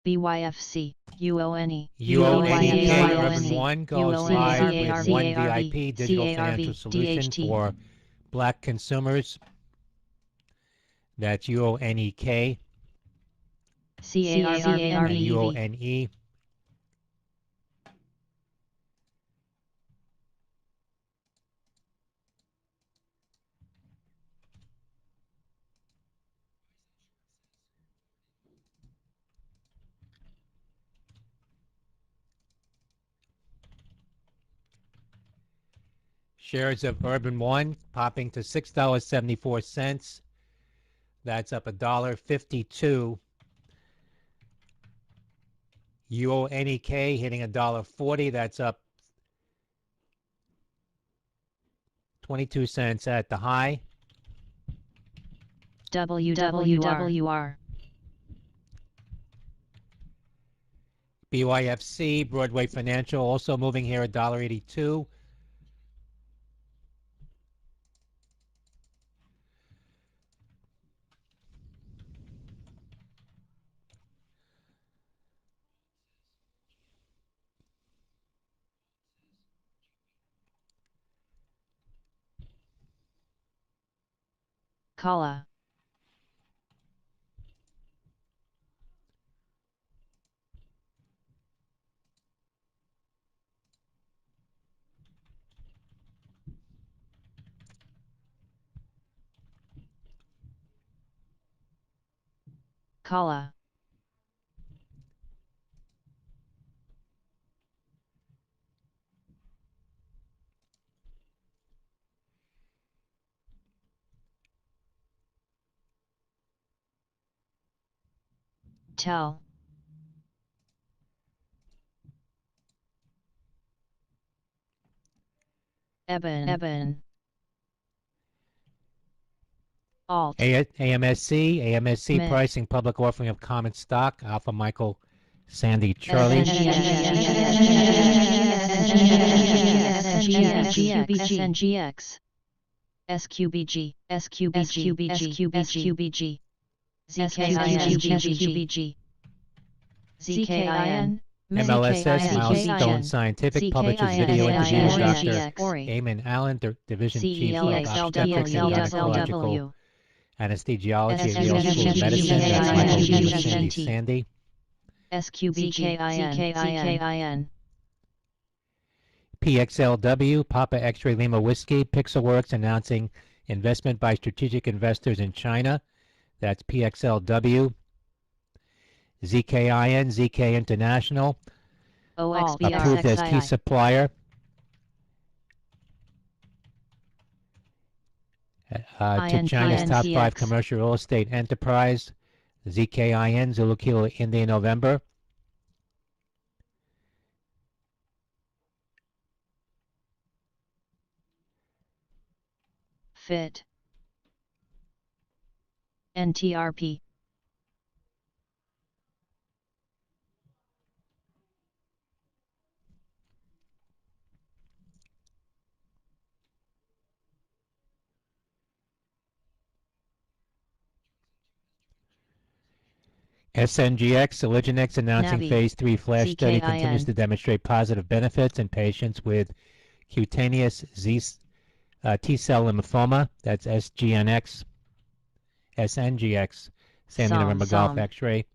BYFC, UONE, UONEK Urban One goes live with One VIP digital financial solution for black consumers. That's UONEK and UONE. Shares of Urban One popping to $6.74. That's up $1.52. UONEK hitting $1.40. That's up 22 cents at the high. WWR. BYFC, Broadway Financial, also moving here $1.82. Kala. Kala. Tell. Eben. Alt. AMSC Mid. pricing public offering of common stock, Alpha Michael Sandy Charlie. SNGX. SQBG. ZKIN. ZKIN. MLSS Milestone Scientific publishes video interview with Dr. Eamon Allen, Division Chief of Obstetrics and Gynecological Anesthesiology at Yale School of Medicine. That's Michael Sandy. SQBG. PXLW, Papa X-Ray Lima Whiskey, Pixelworks announcing investment by strategic investors in China. That's PXLW. ZKIN, ZK International, approved as key supplier to China's top 5 commercial real estate enterprise. ZKIN, Zulu Kilo India November. Fit. NTRP. SNGX, Eliginex announcing Navi, phase 3 flash study ZKIN. continues to demonstrate positive benefits in patients with cutaneous T-cell lymphoma. That's SGNX. SNGX, Sandy November Golf X-ray.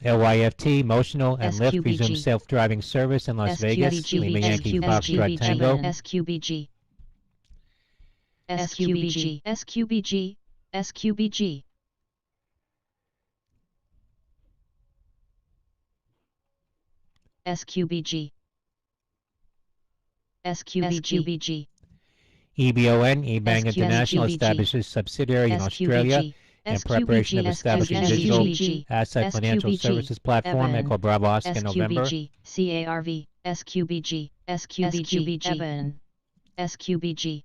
LYFT, Motional and Lyft resume self-driving service in Las Vegas. Lima Yankee Foxtrot Tango. SQBG. EBON, eBank International establishes subsidiary in Australia in preparation of establishing digital asset financial services platform. Echo Bravo Oscar November. CARV, SQBG, Eben, SQBG,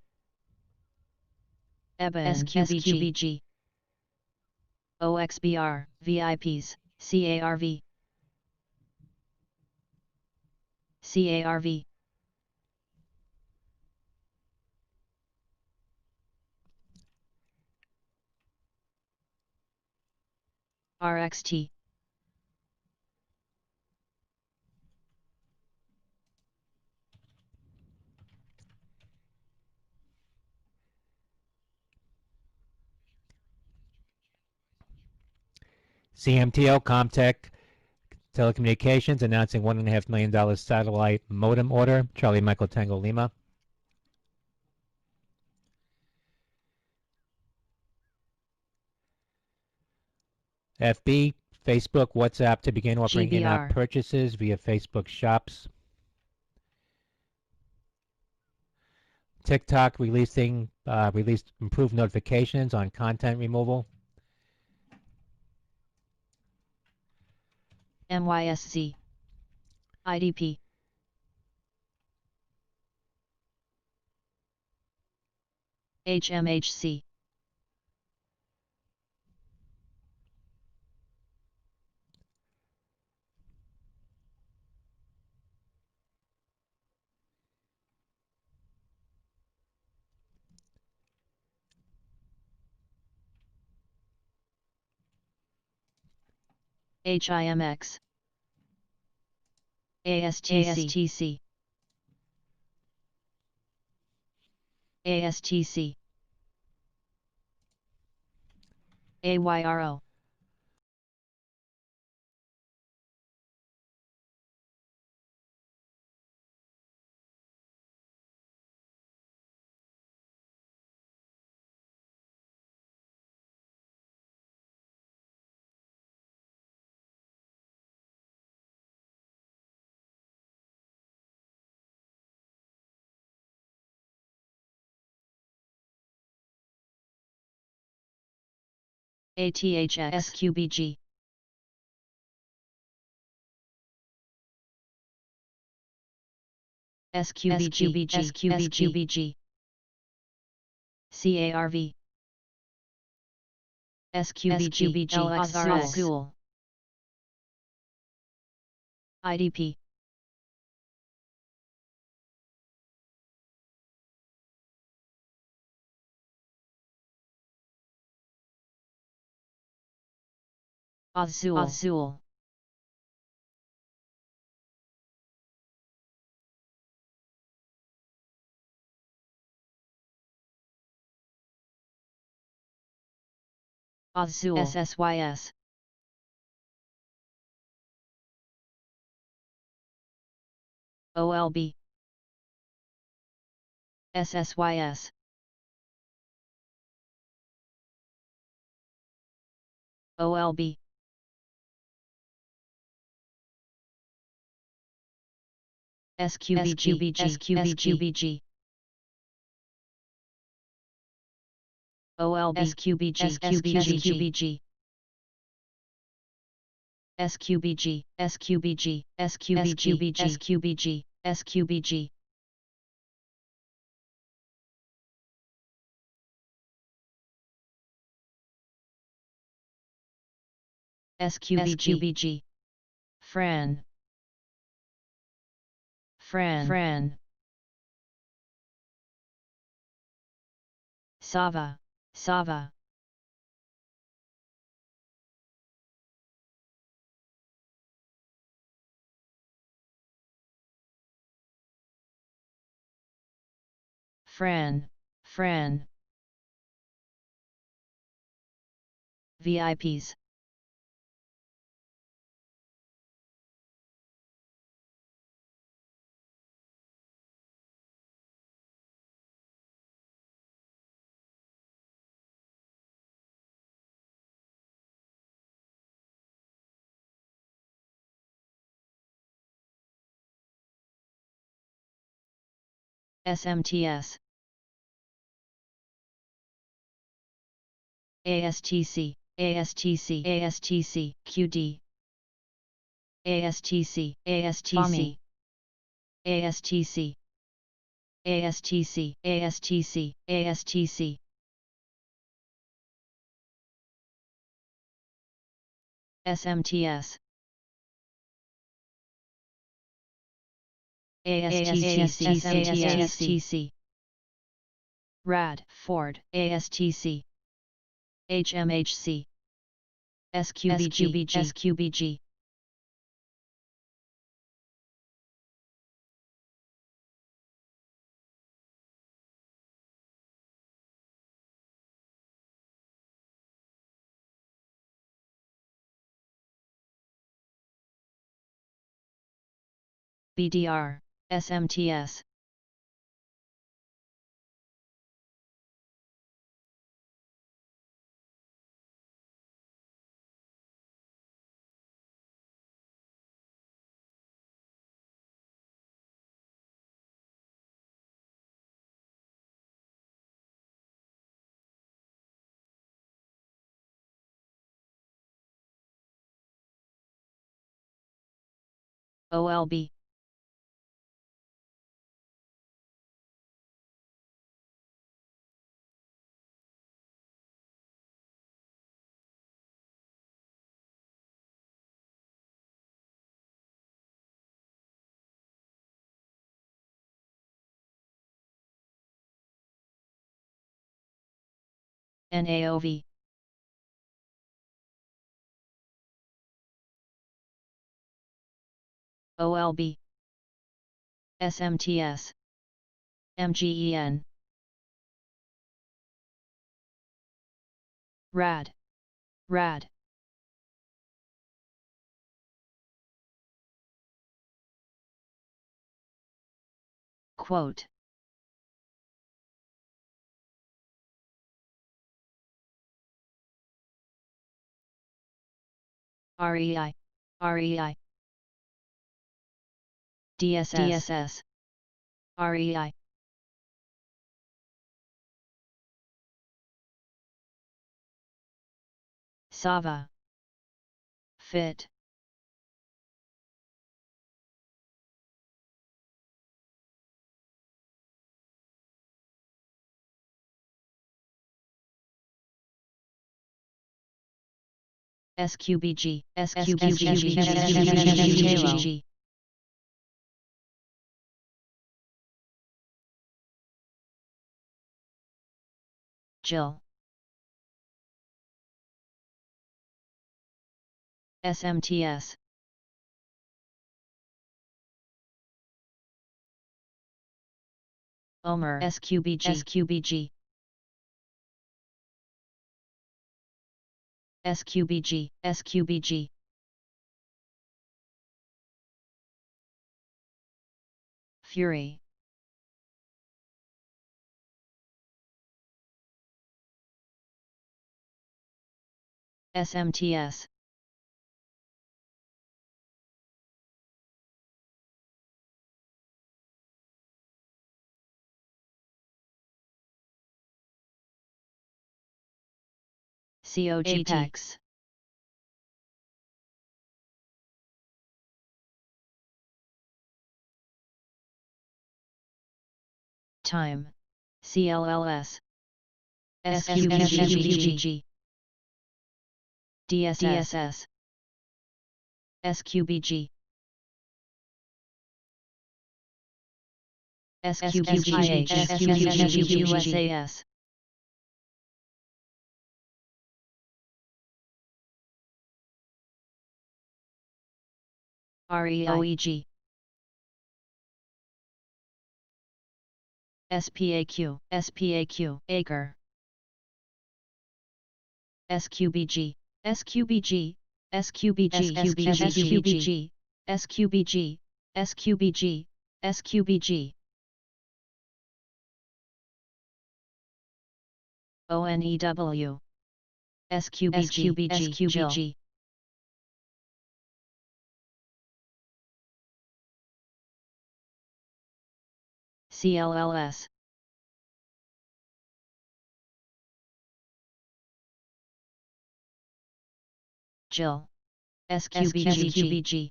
SQBG, OXBR, VIPs, CARV, RXT. CMTL, Comtech Telecommunications announcing $1.5 million satellite modem order. Charlie Michael Tango Lima. FB, Facebook, WhatsApp to begin offering in-app purchases via Facebook shops. TikTok released improved notifications on content removal. MYSZ, IDP, HMHC, HIMX, ASTC, ASTC, AYRO. ATHX SQBG SQBG SQBG CARV SQBG LXRS IDP Azul SSYS OLB SSYS OLB SQBG OLB SQBG SQBG SQBG Fran Sava Fran VIPs SMTS ASTC QD ASTC FAMI ASTC SMTS ASTC RAD Ford ASTC HMHC SQBG BDR SMTS OLB NAOV OLB SMTS MGEN RAD Quote REI DSS REI Sava. Fit. SQBG, SQBG, Jill. SMTS. Omer. SQBG. SQBG. Fury. SMTS. COGT. Apex. Time. CLLS. SQBG. DSS. SQBG. SQBGH. SQBGUSAS. REOEG. SPAQ. Acre. SQBG. SQBG. SQBG. ONEW. SQBG. CLLS. Jill. SQBG.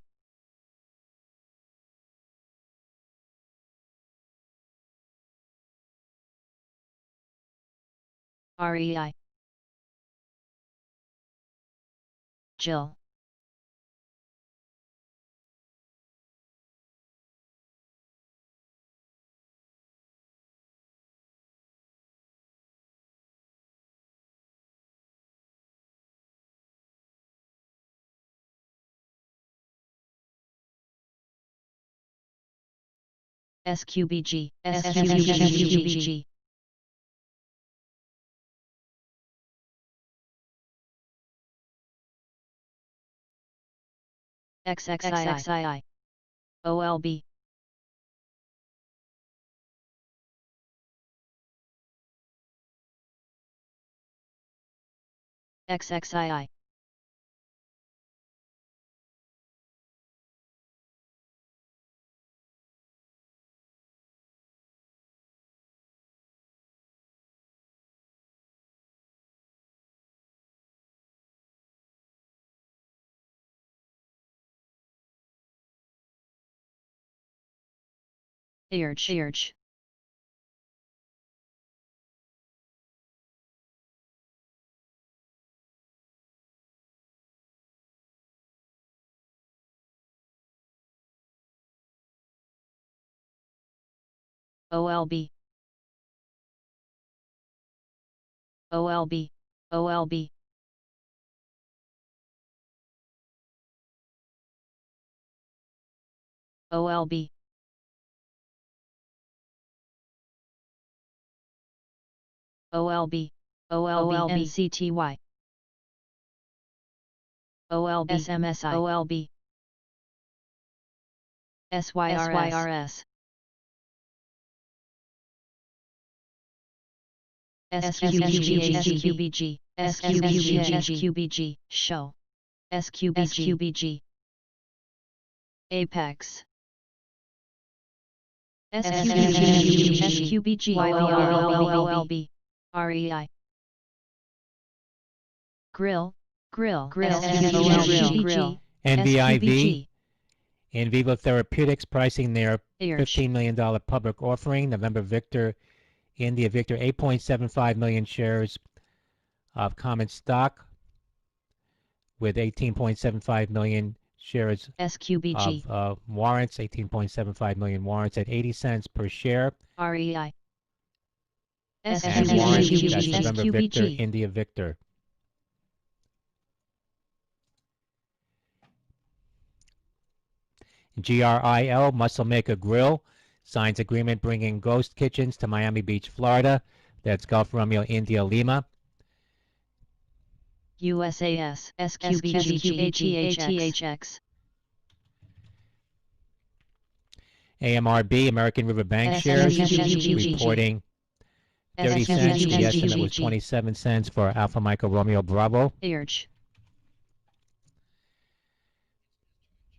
REI. Jill. SQBG. SQBG. XXIXII. OLB. XXII. Urge. OLB. OLB. OLB. OLB. OLB. OLB. NCTY. OLB. SMSI. OLB. SYRS. SQBG. SQBG. Show. SQBG. Apex. SQBG. OLB. REI. Grill. Grill. Grill. NVIV, in Vivo Therapeutics, pricing their Irch. $15 million public offering. November Victor, India Victor, 8.75 million shares of common stock with 18.75 million shares SQBG. of warrants, 18.75 million warrants at 80 cents per share. REI. And warrants, that's SQBG. November Victor, SQBG. India Victor. GRIL, Muscle Maker Grill, signs agreement bringing ghost kitchens to Miami Beach, Florida. That's Gulf Romeo, India, Lima. USAS. SQBG. ATHX. AMRB, American River Bank shares, reporting 30 cents. The estimate was 27 cents for Alpha Michael Romeo Bravo. Irch.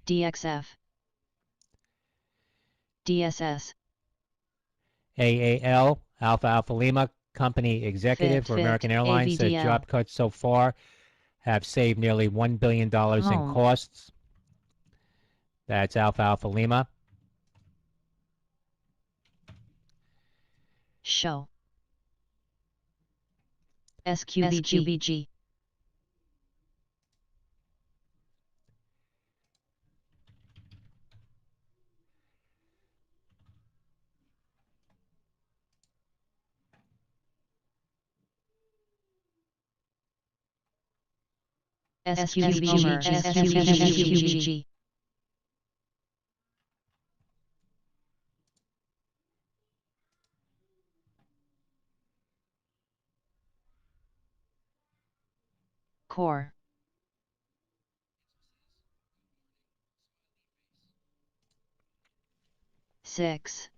DXF. DSS. AAL, Alpha Alpha Lima Company executive for American Airlines says AVDL. job cuts so far have saved nearly $1 billion in Home. costs. That's Alpha Alpha Lima. Show. SQBG. SQBG. Core. Six.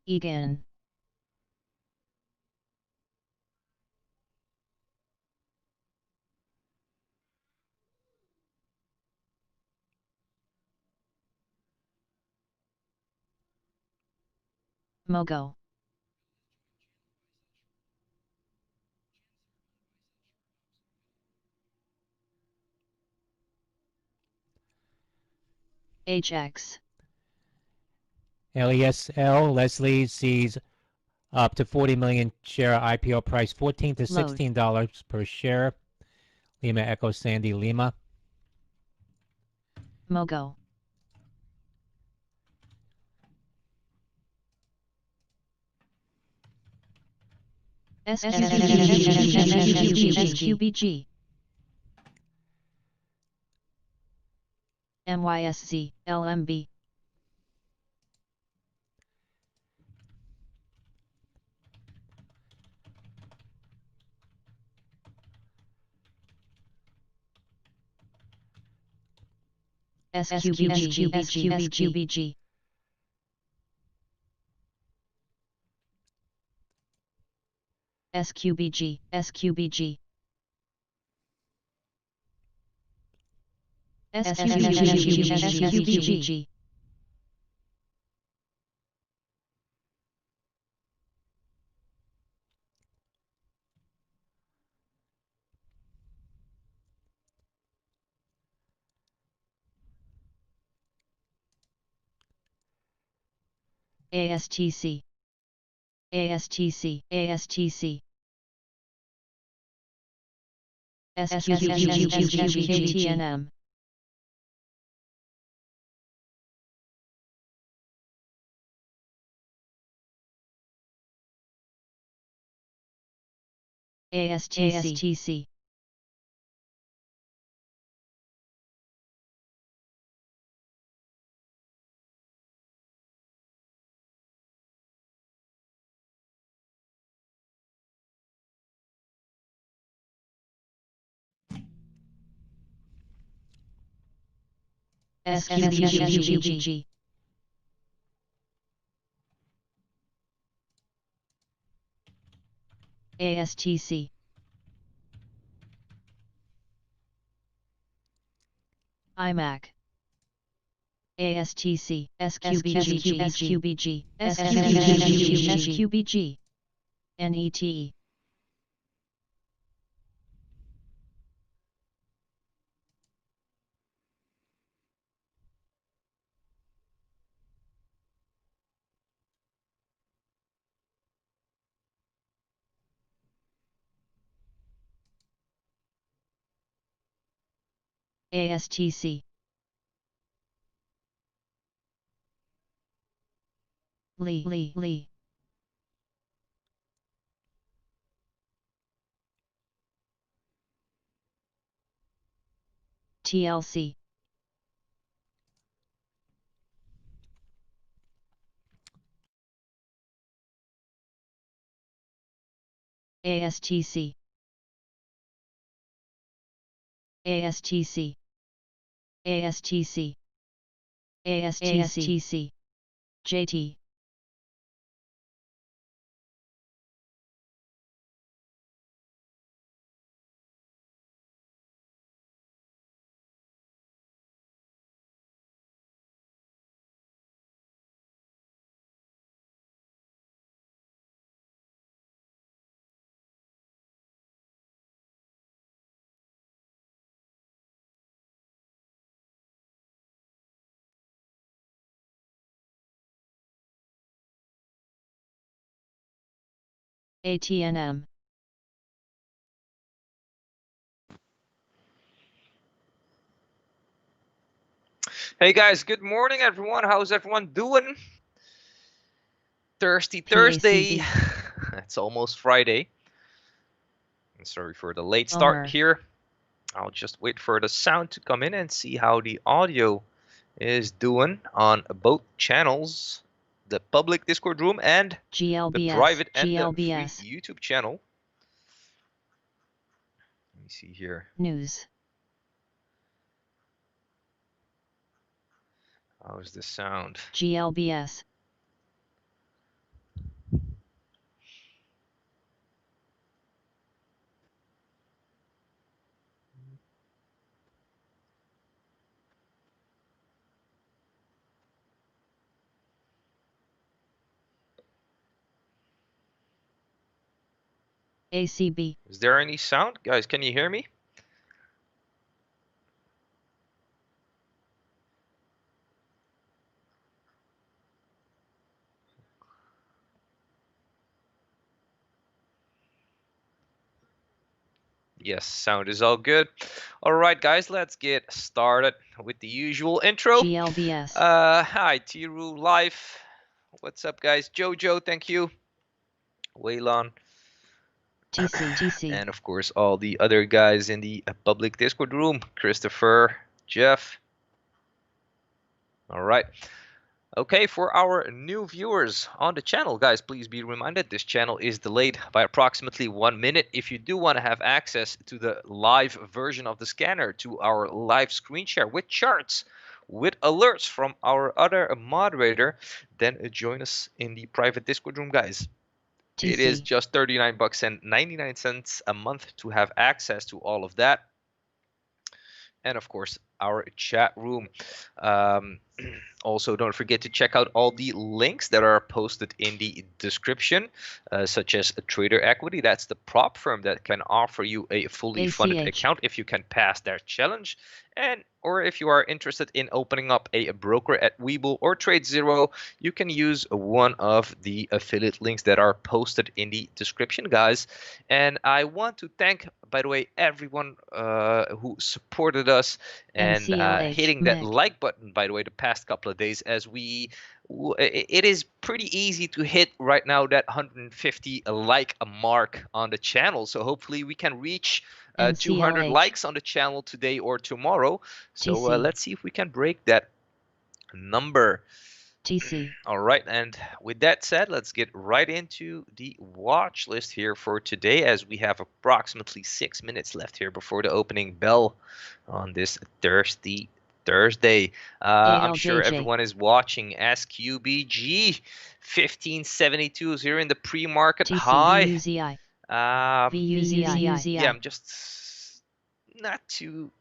Egan. Mogo. HX. LESL, Leslie sees up to 40 million share IPO price, $14 to $16 per share. Lima Echo Sandy Lima. Mogo. SQBG. MYSC. LMB. SQBG. SQBG. SQBG. SQBG. ASTC. ASTC. ASTC. SQBG. ASTC. SQBG. ASTC. IMAC, ASTC, SQBG, SQBG, SQBG, SQBG, NET, ASTC, Lee, TLC, ASTC, ASTC, ASTC, ASTC, JT, ATNM, Hey guys, good morning everyone. How's everyone doing? Thursday. It's almost Friday. Sorry for the late start here. I'll just wait for the sound to come in and see how the audio is doing on both channels, the public Discord room and GLBS, the private and GLBS. the free YouTube channel. Let me see here. News. How's the sound? GLBS. ACB. Is there any sound? Guys, can you hear me? Yes, sound is all good. All right, guys, let's get started with the usual intro. GLBS. Hi, Tiru Life. What's up, guys? Jojo, thank you. Waylon. TC. And of course, all the other guys in the public Discord room. Christopher, Jeff. All right. Okay, for our new viewers on the channel, guys, please be reminded this channel is delayed by approximately 1 minute. If you do want to have access to the live version of the scanner, to our live screen share with charts, with alerts from our other moderator, then join us in the private Discord room, guys. TC. It is just $39.99 a month to have access to all of that. And of course, our chat room. Also, don't forget to check out all the links that are posted in the description, such as Trader Equity. That's the prop firm that can offer you a fully funded account if you can pass their challenge. Or if you are interested in opening up a broker at Webull or TradeZero, you can use one of the affiliate links that are posted in the description, guys. And I want to thank, by the way, everyone who supported us and hitting that like button, by the way, the past couple of days, as it is pretty easy to hit right now that 150 like mark on the channel. So hopefully we can reach 200 likes on the channel today or tomorrow. So let's see if we can break that number. TC. All right, and with that said, let's get right into the watch list here for today, as we have approximately 6 minutes left here before the opening bell on this Thursday. I'm sure everyone is watching SQBG 1572 here in the pre-market high. VUZI. Yeah, I'm just not too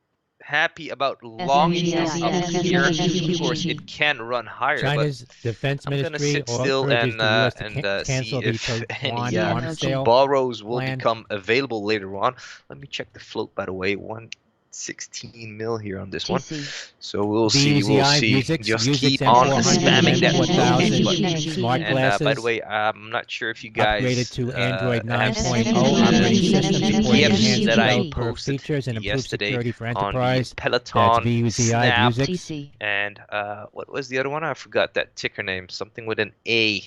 happy about longiness up here. Of course, SGI. it can run higher, China's defense but I'm gonna ministry sit still urges the U.S. to and see cancel the if Taiwan any arms sale borrows will plan. become available later on. Let me check the float, by the way. 116 mil here on this one. So we'll see. We'll VUZI, see. Vuzix, Just Vuzix keep on M400 spamming that and notification M1000 button. smart And glasses. by the way, I'm not sure if you guys Upgraded to Android have 9.0 seen operating the system supporting GIFs enhanced that I developer posted features and improved yesterday security for on the enterprise. That's Peloton, VUZI, Snap, Vuzix. and what was the other one? I forgot that ticker name. Something with an A.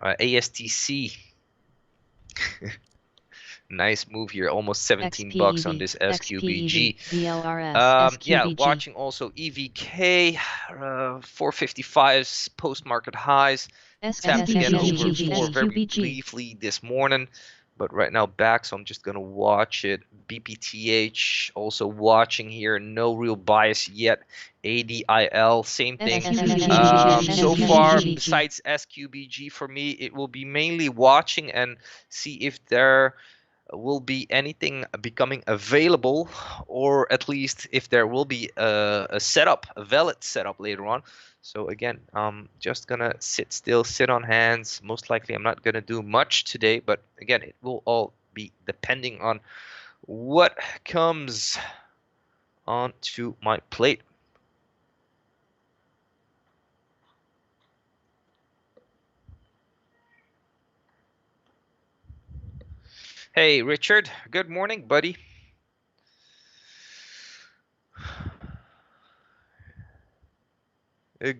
ASTC. Nice move here, almost 17 bucks on this SQBG. Yeah, watching also EVK, 455's post-market highs. Tapped again over 4 very briefly this morning, but right now back, so I'm just gonna watch it. BPTH also watching here, no real bias yet. ADIL, same thing. So far, besides SQBG, for me, it will be mainly watching and see if there will be anything becoming available, or at least if there will be a setup, a valid setup later on. So again, just gonna sit still, sit on hands. Most likely I'm not gonna do much today, but again, it will all be depending on what comes onto my plate. Hey, Richard. Good morning, buddy.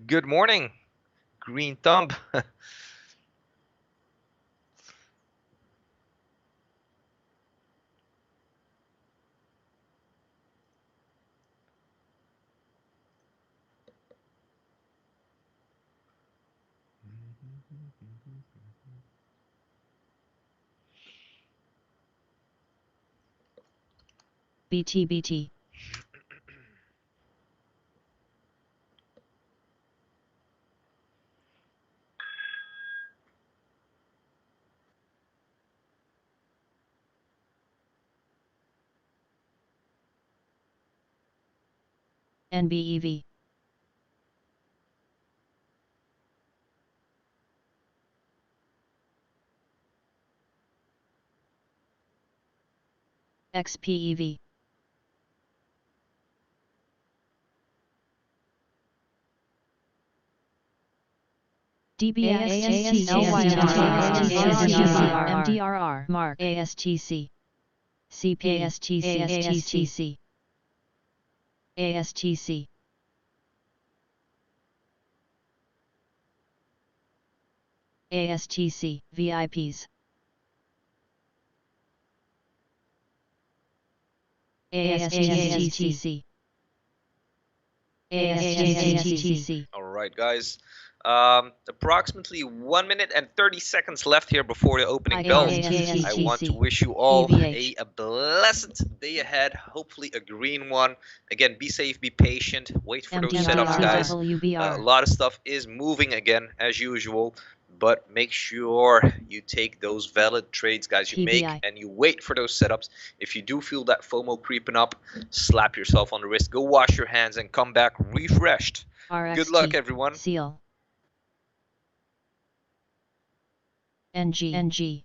Good morning, Green Thumb. BT. NBEV. XPEV. DBS, MDRR, Mark, ASTC, CPASTC, ASTC, ASTC, VIPs, ASTC, ASTC. All right, guys. Approximately 1 minute and 30 seconds left here before the opening bell. I want to wish you all a blessed day ahead. Hopefully a green one. Again, be safe, be patient. Wait for those setups, guys. A lot of stuff is moving again, as usual. But make sure you take those valid trades, guys, you make, and you wait for those setups. If you do feel that FOMO creeping up, slap yourself on the wrist. Go wash your hands and come back refreshed. Good luck, everyone. Seal. NG.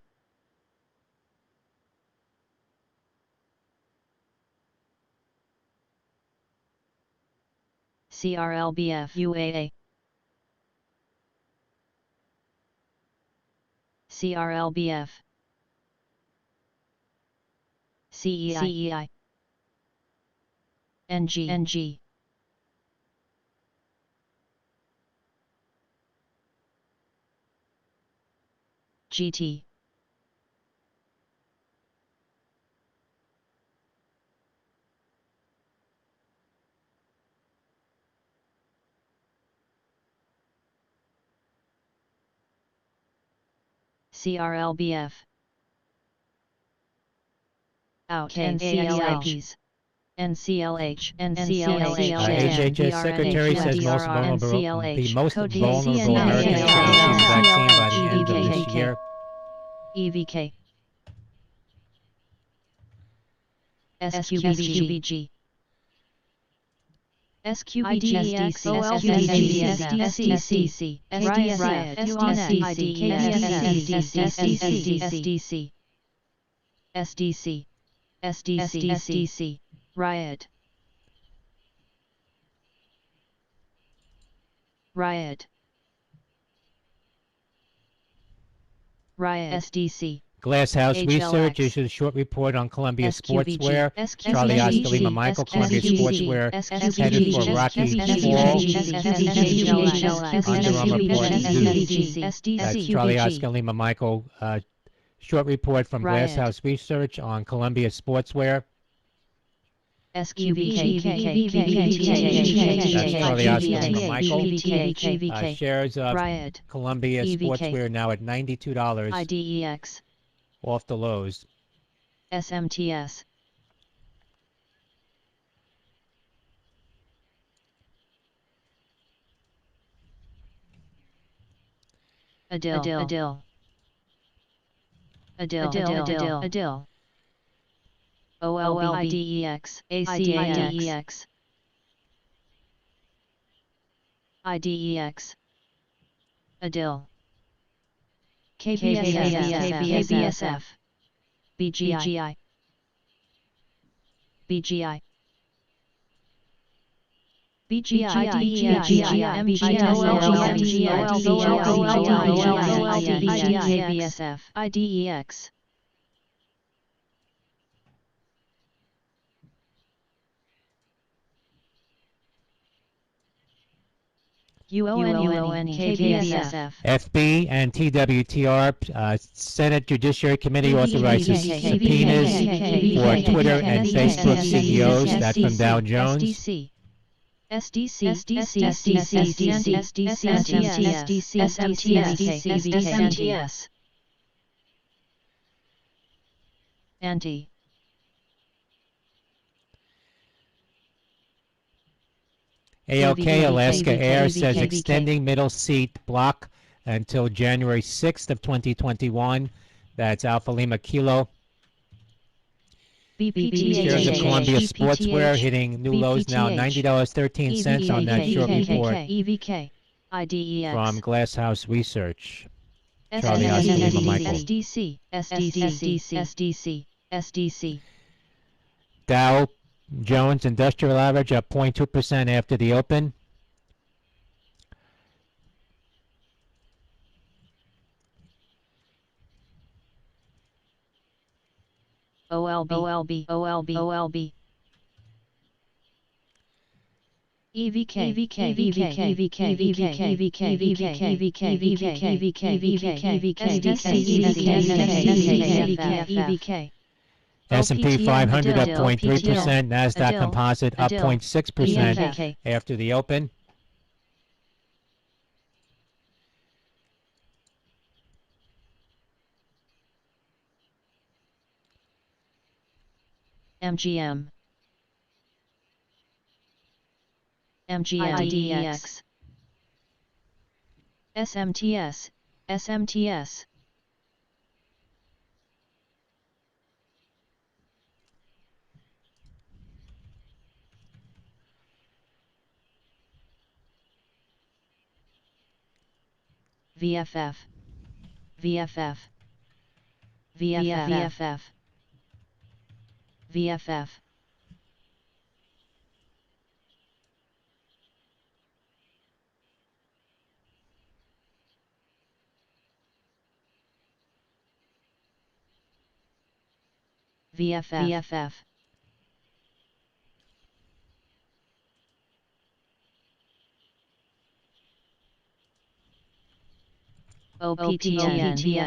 CRLBF UAA. CRLBF. CEI. NG. GT. CRLBF. Out. NCLHs. NCLH. HHS Secretary says the most vulnerable Americans will receive vaccine by the end of this year. EVK. SQBG. SQBGEX OLBGSDC Riot SDC Riot SDC Glass House Research HLX. issued a short report on Columbia SQBG, Sportswear. SQBG, Charlie Oscar Lima Michael, Columbia Sportswear, headed for rocky fall. Under Armour part two. That's Charlie Oscar Lima Michael. Short report from Glass Riot. House Research on Columbia Sportswear. That's Charlie Oscar Lima Michael. Shares of Riot Columbia Sportswear now at $92 IDEX off the lows. SMTS Adil OLBIDEX ACIDEX IDEX Adil KBSF BGI BGI IDEX KBSF FB and TWTR, Senate Judiciary Committee authorizes subpoenas for Twitter and Facebook CEOs. That's from Dow Jones. SMTS Anti ALK Alaska Air says extending middle seat block until January 6th of 2021. That's Alpha Lima Kilo. Shares of Columbia Sportswear hitting new lows now, $90.13 on that short report from Glass House Research. Charlie Oscar Lima Michael. SDC Dow Jones Industrial Average up 0.2% after the open. OLB S&P 500 up 0.3%, NASDAQ Composite up 0.6% after the open. MGM IDEX SMTS VFF OPTN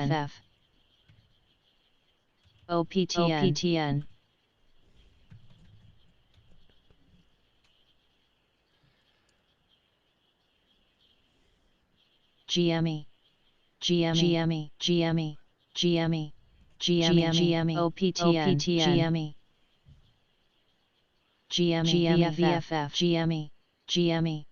GME OPTN GME VFF GME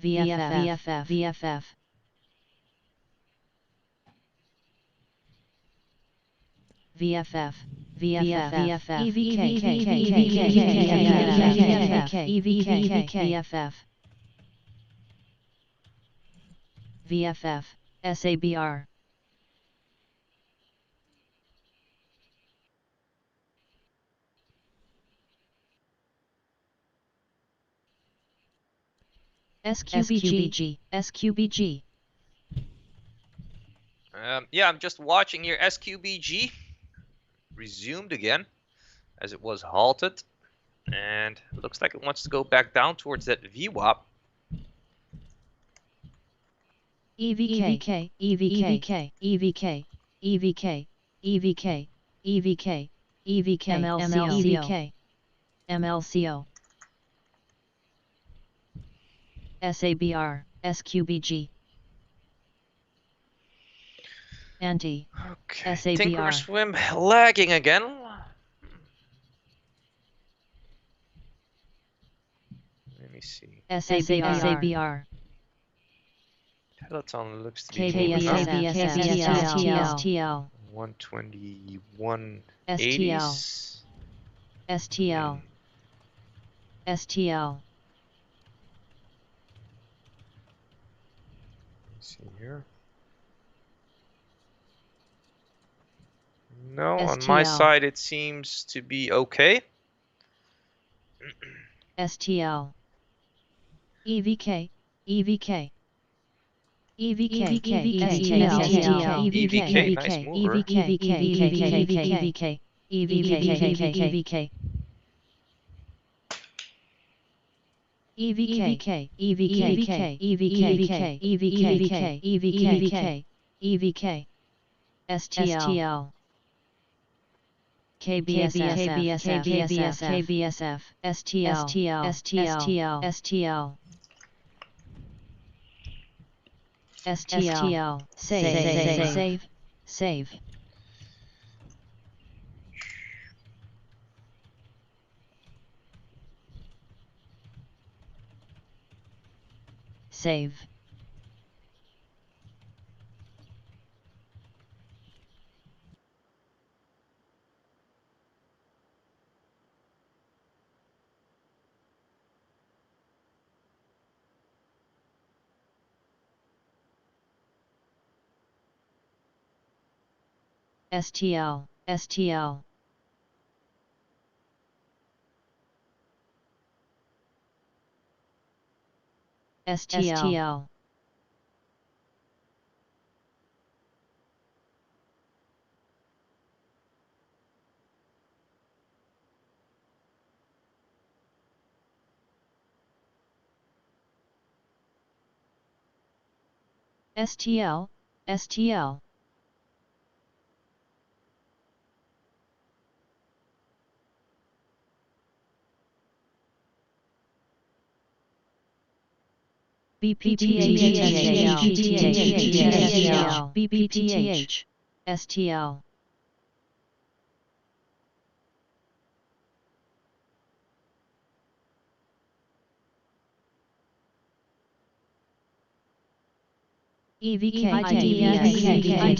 VFF, VFF, VFF, VFF, VFF, EVK, VFF, SABR, SQBG, SQBG, Yeah, I'm just watching here. SQBG resumed again as it was halted, and it looks like it wants to go back down towards that VWAP. EVK, EVK, EVK, EVK, EVK, EVK, EVK, MLCO, MLCO, SABR, SQBG, Anti, Okay, SABR. Thinkorswim lagging again. Let me see. SABR, Peloton looks to be KBS, moving up. STL, 121 STL, STL, STL, See here. No, on my STL. side it seems to be okay. STL, EVK, EVK, EVK, STL, EVK, nice mover. EVK, EVK, EVK, EVK, STL, KBSF, STL, save. Save. STL, STL. STL. STL, STL. BPTH, STL. EVK, IDEX.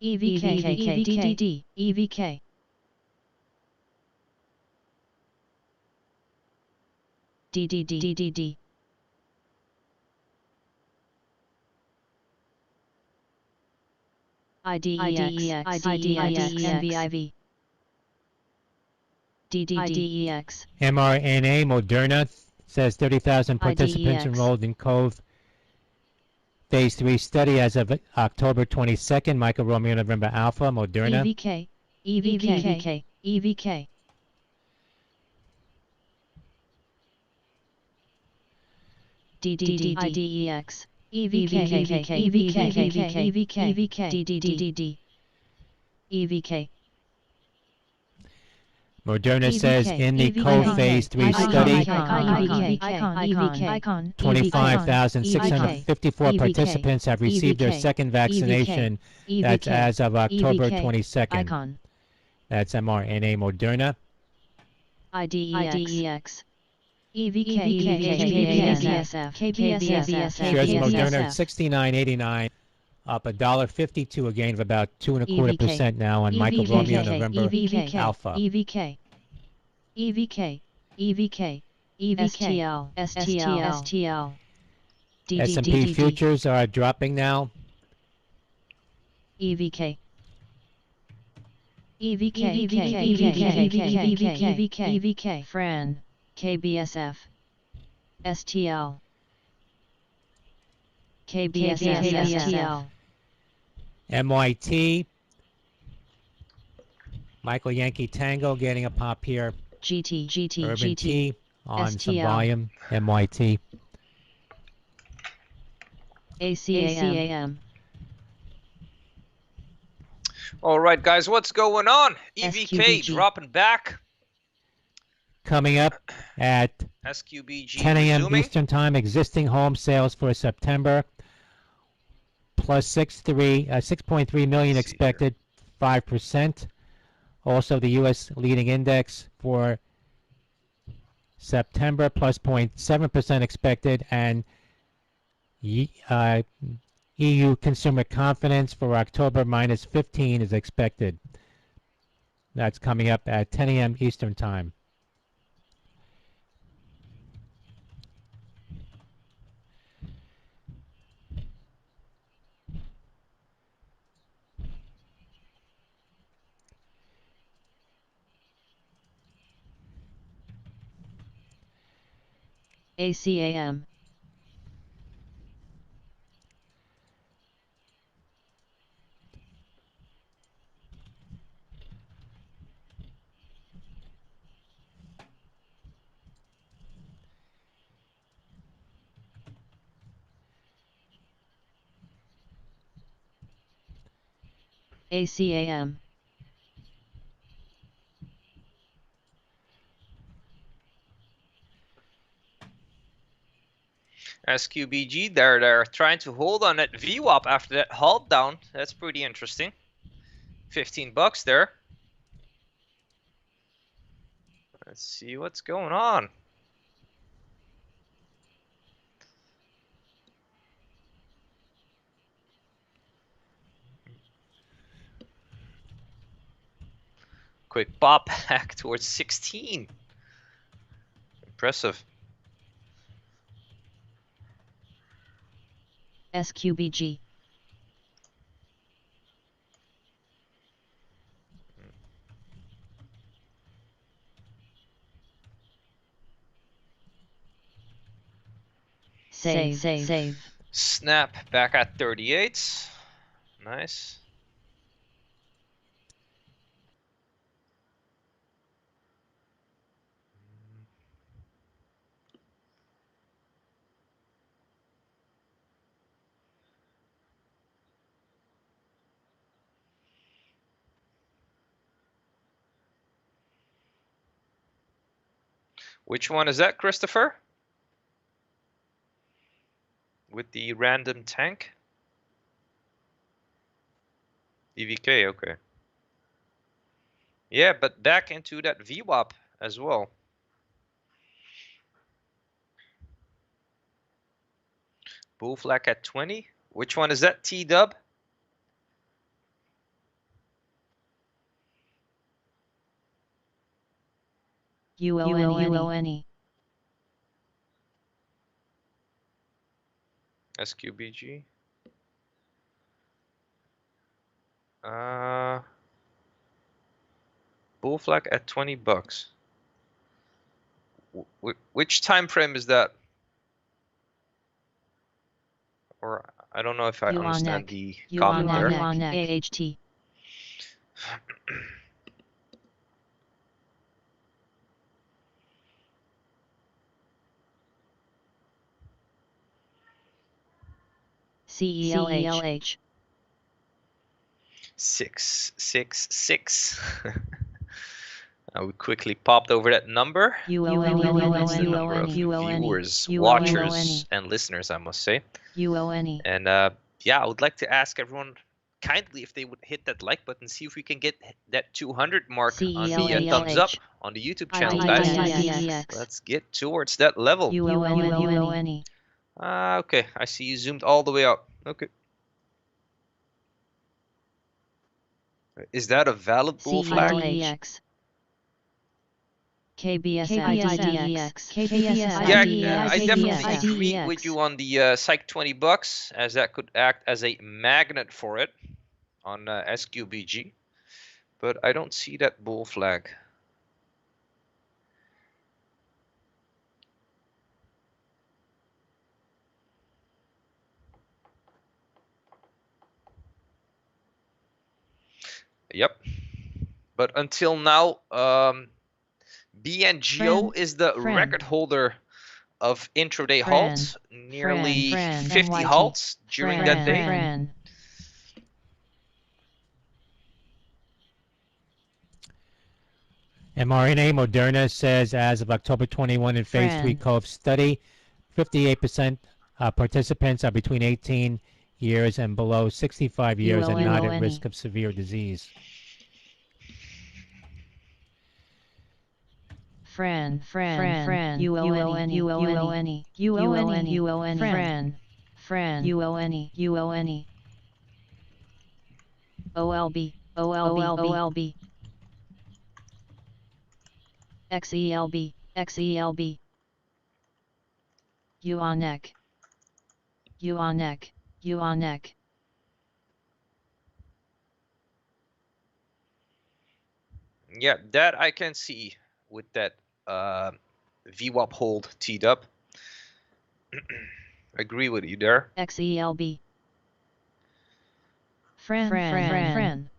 EVK, DDD, EVK. DDD. IDEX, NVIV. DDEX. mRNA Moderna says 30,000 participants IDEX. enrolled in COVE Phase 3 study as of October 22nd. Michael Romeo November Alpha, Moderna. EVK. DDEX. EVK. Moderna says in the COVE Phase 3 study, 25,654 participants have received their second vaccination. That's as of October 22nd. That's mRNA Moderna. IDEX. EVK, KBSF, Shares Moderna at 69.89, up $1.52, a gain of about 2.25% now on Michael Romeo November Alpha. EVK, STL, S&P futures are dropping now. EVK, Fran, KBSF, STL, KBSF, MYT, Michael Yankee Tango getting a pop here. Urban T on some volume. MYT. ACAM. All right, guys, what's going on? EVK SQBG. dropping back. Coming up at SQBG 10 a.m. resuming. Eastern Time, existing home sales for September plus 6.3 million expected, 5%. Also, the U.S. leading index for September plus 0.7% expected, and EU consumer confidence for October minus 15 is expected. That's coming up at 10 a.m. Eastern Time. ACAM. ACAM. SQBG, they're trying to hold on that VWAP after that halt down. That's pretty interesting. $15 there. Let's see what's going on. Quick pop back towards 16. Impressive. SQBG. Save. Snap back at 38. Nice. Which one is that, Christopher? With the random tank? EVK, okay. Yeah, but back into that VWAP as well. Bull flag at 20. Which one is that, T-Dub? UONE. SQBG. Bull flag at $20. Which time frame is that? Or I don't know if I understand the comment there. AHT. CELH. 666. We quickly popped over that number. That's the number of viewers, watchers, and listeners, I must say. UONE. And yeah, I would like to ask everyone kindly if they would hit that like button, see if we can get that 200 mark on the CELAH. thumbs up on the YouTube channel, guys. IDEX. Let's get towards that level. UONE. Okay, I see you zoomed all the way up. Okay. Is that a valid bull flag? CELAH. KBS Yeah, I definitely agree with you on the Psych 20 bucks, as that could act as a magnet for it on SQBG, but I don't see that bull flag. Yep, but until now, BNGO is the record holder of intraday halts, nearly 50 halts during that day. mRNA Moderna says as of October 21 in phase 3 COVE study, 58% participants are between 18 years and below 65 years and not at risk of severe disease. Fran, OLB, XELB, UONEC. Yeah, that I can see with that VWAP hold teed up. Agree with you there. XELB. Fran.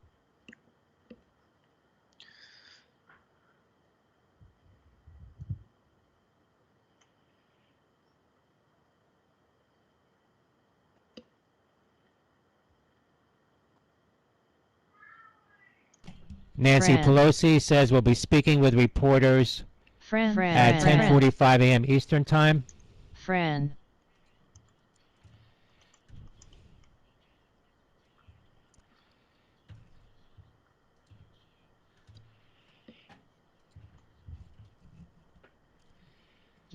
Nancy Pelosi says we'll be speaking with reporters at 10:45 a.m. Eastern Time. Fran.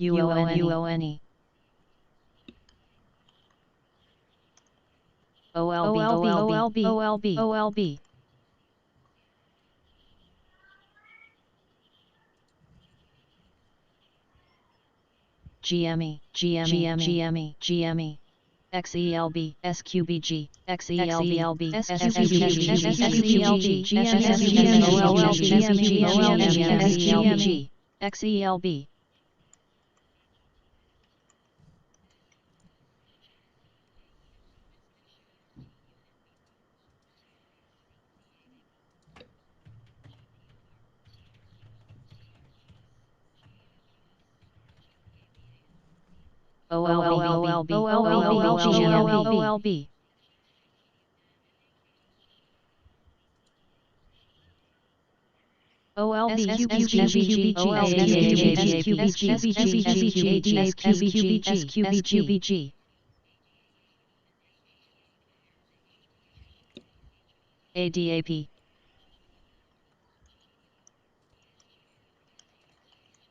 UONE. OLB. GME. XELB, SQBG, XELB, SQBG, XELB. OLB. SQBG. ADAP.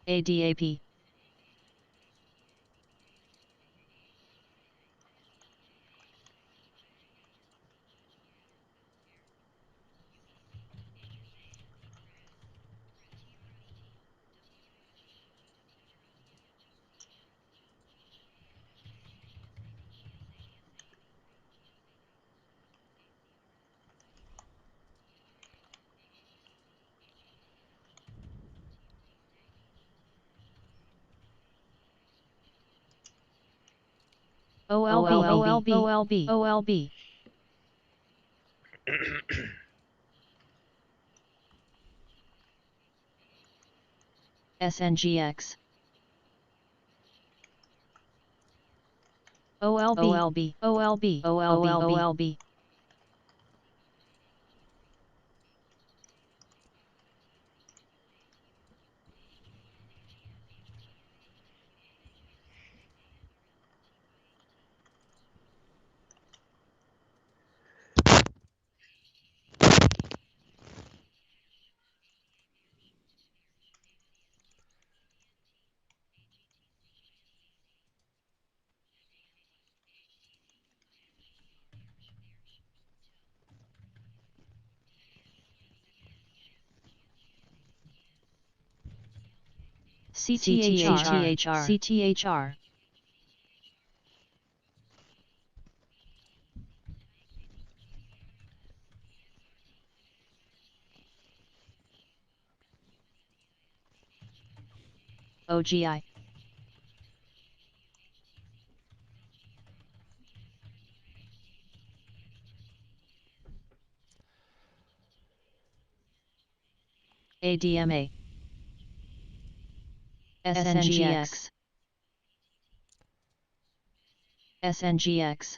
ADAP. OLB. SNGX. OLB. CTHR, CTHR, OGI, ADMA, SNGX, SNGX,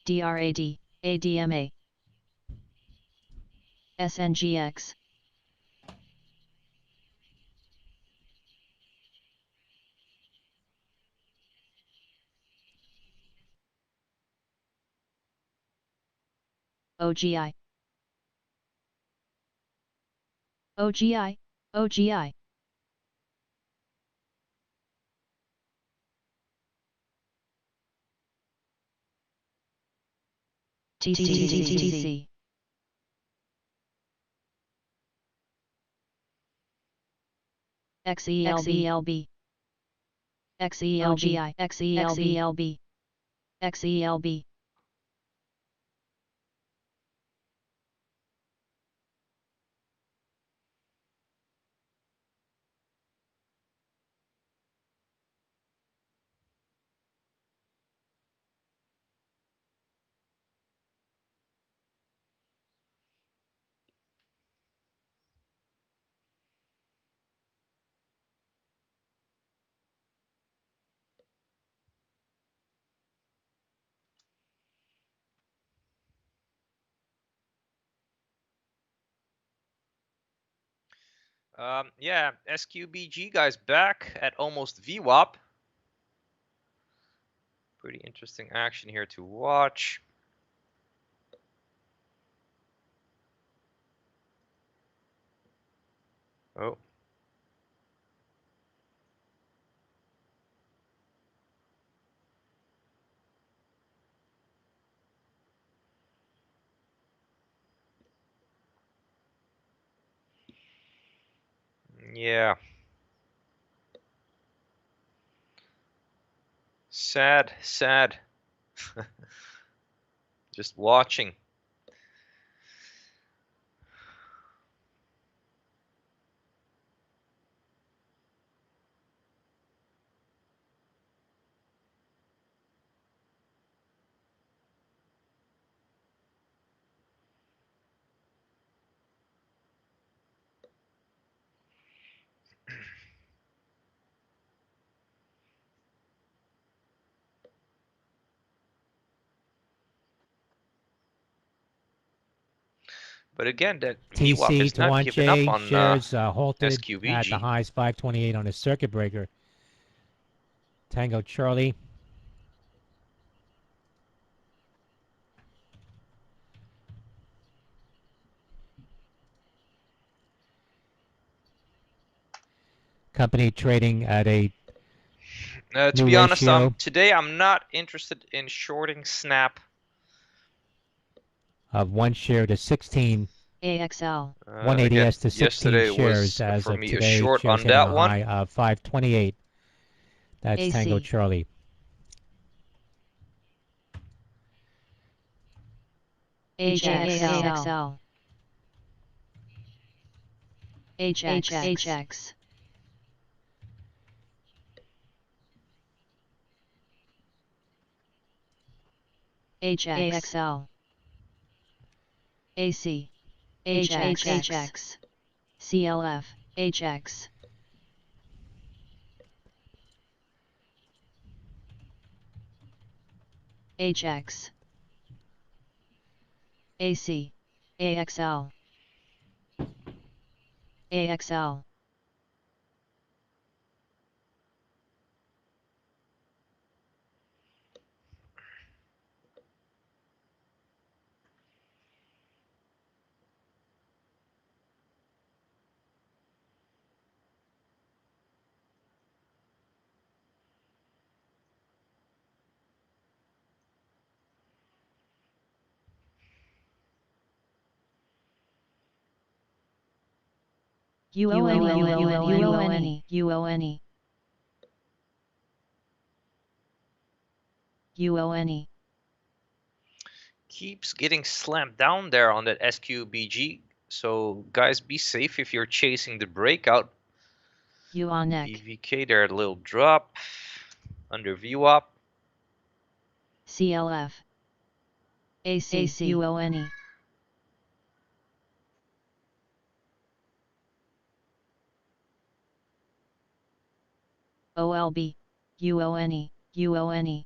DRAD, ADMA, SNGX, OGI, OGI, OGI, TCTC, XELB, XELGI, XELB, XELB, Yeah, SQBG guys back at almost VWAP. Pretty interesting action here to watch. Oh. Yeah. Sad, sad. Just watching. But again, that VWAP TC is to not giving up 1J on shares halted at the SQBG. highs 528 on a circuit breaker. Tango Charlie. Company trading at a To new be honest, ratio today I'm not interested in shorting Snap. of 1 share to 16. AXL, 180S to 16 yesterday shares was as for of me a today. short Shares on hitting that a one. high of 528. That's Tango AC, Charlie. AXL, HX, AXL, AC, HX, CLF, HX, HX, AC, AXL, AXL, UONE. Keeps getting slammed down there on that SQBG. So guys, be safe if you're chasing the breakout. UONEC. BVK there, a little drop under VWAP. CLF. AC. UONE. OLB. UONE. UONE.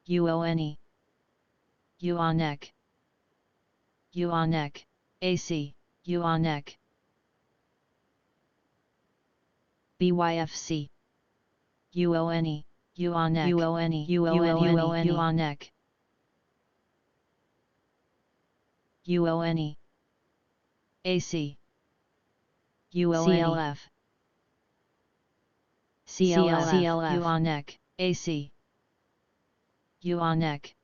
UONE. UONEC. UONEC. AC. UONEC. BYFC. UONE. UONEC. UONE. UONE. UONEC. UONE. AC. UONE. CLF. CLF. UONEC. AC. UONEC.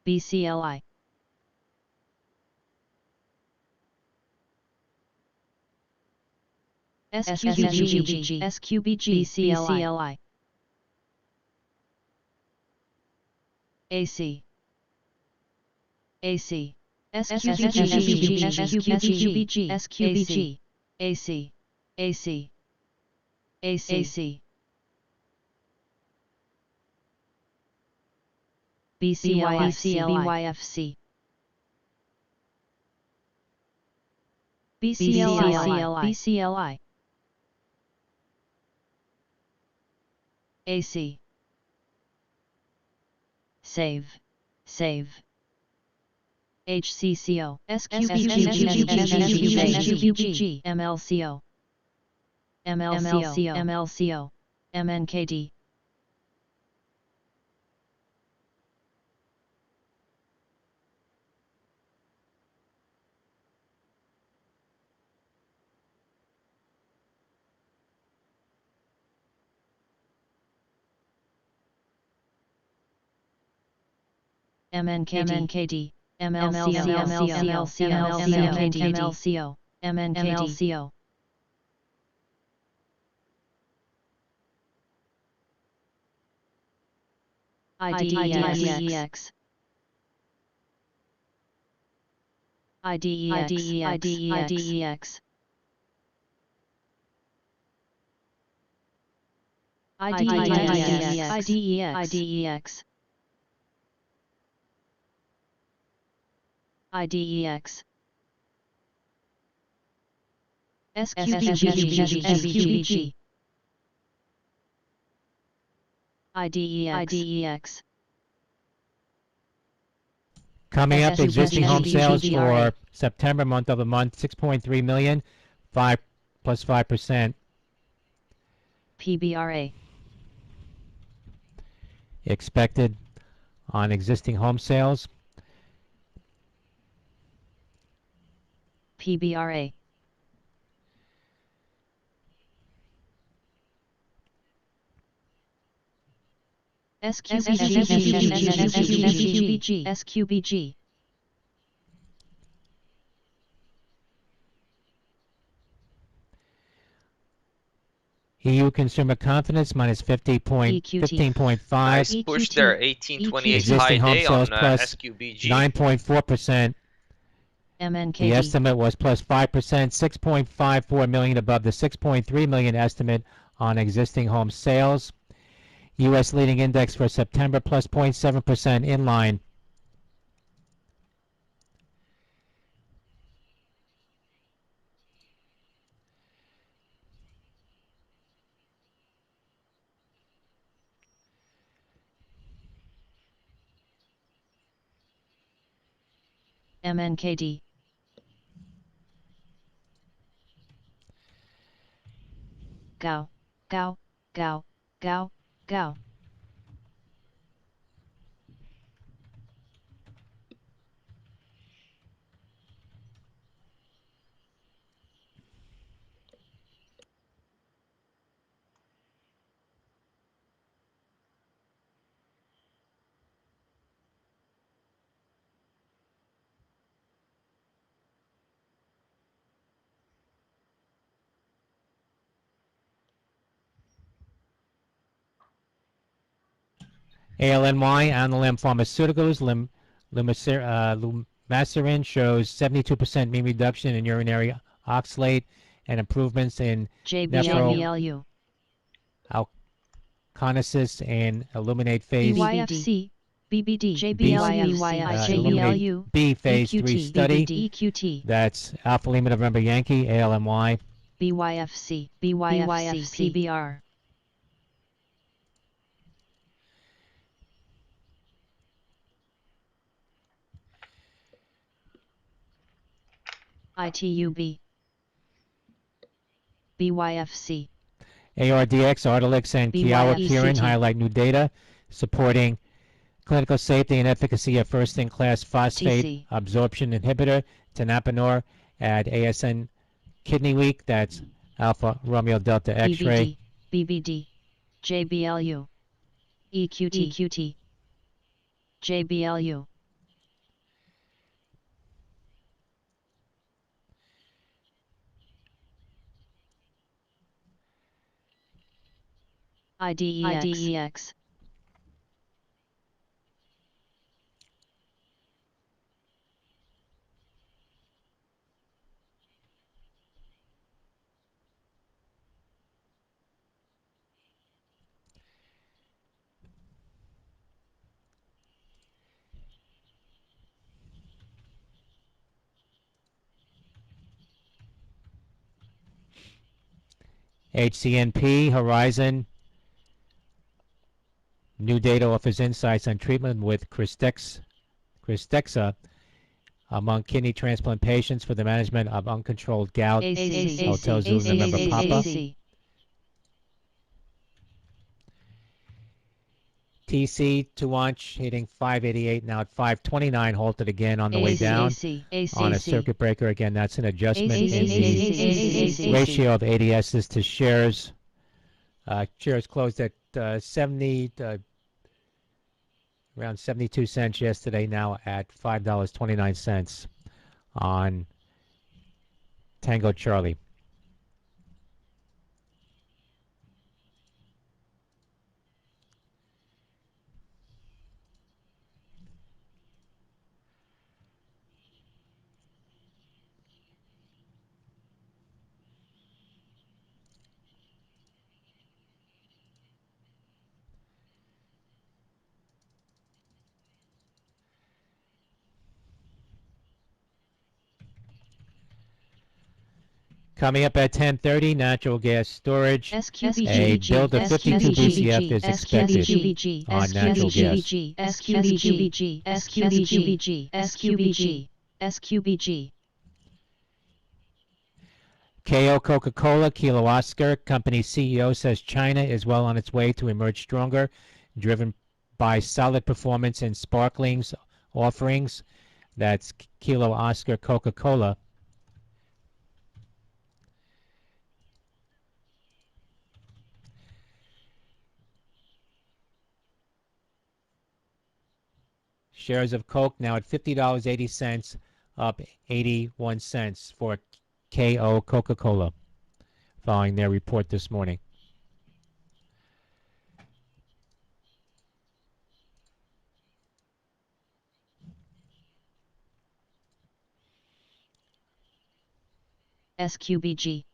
BCLI. SQBG. SQBG. BCLI. AC. AC. SQBG. SQBG. SQBG. AC. AC. AC. BYFC. BCLI. AC. Save. HCCO. SQBG. MLCO. MNKD. MNKD. MLCO. MNKD. IDEX. IDEX. IDEX. SQBG. IDEX. Coming up, existing home sales for September month over month, 6.3 million, 5 plus 5%. PBRA. Expected on existing home sales. PBRA. SQBG. EU consumer confidence minus 15.5. Nice push there, 1828 high Existing home day sales on plus SQBG. 9.4%. The estimate was plus 5%, 6.54 million above the 6.3 million estimate on existing home sales. U.S. leading index for September plus 0.7% in line. MNKD. Gao, Gao, Gao, Gao, Gao. ALNY, Analem Pharmaceuticals, Lumasiran shows 72% mean reduction in urinary oxalate and improvements in JBLU. alkanosis and illuminate phase BYFC, BBD, JBLU, B phase 3 EQT, study. EQT, That's Alpha Lima November Yankee, ALMY. BYFC, PBR. ITUB, BYFC. ARDX, Ardelyx, and Kyowa Kirin BYECT. highlight new data supporting clinical safety and efficacy of first-in-class phosphate TC. absorption inhibitor, tenapanor, at ASN Kidney Week. That's Alpha Romeo Delta X-ray. BBD, JBLU, EQT, JBLU. IDEX. HCNP, Horizon. New data offers insights on treatment with Krystexxa among kidney transplant patients for the management of uncontrolled gout. Hotel Zulu November Papa. TC Tuanch hitting 588, now at 529, halted again on the way down on a circuit breaker. Again, that's an adjustment in the ratio of ADSs to shares. Shares closed at 70, around 72 cents yesterday, now at $5.29 on Tango Charlie. Coming up at 10:30, natural gas storage. A build of 52 BCF is expected on natural gas. SQBG. KO Coca-Cola, Kilo Oscar, company CEO says China is well on its way to emerge stronger, driven by solid performance in sparklings offerings. That's Kilo Oscar Coca-Cola. Shares of Coke now at $50.80, up 81 cents for KO Coca-Cola, following their report this morning. SQBG.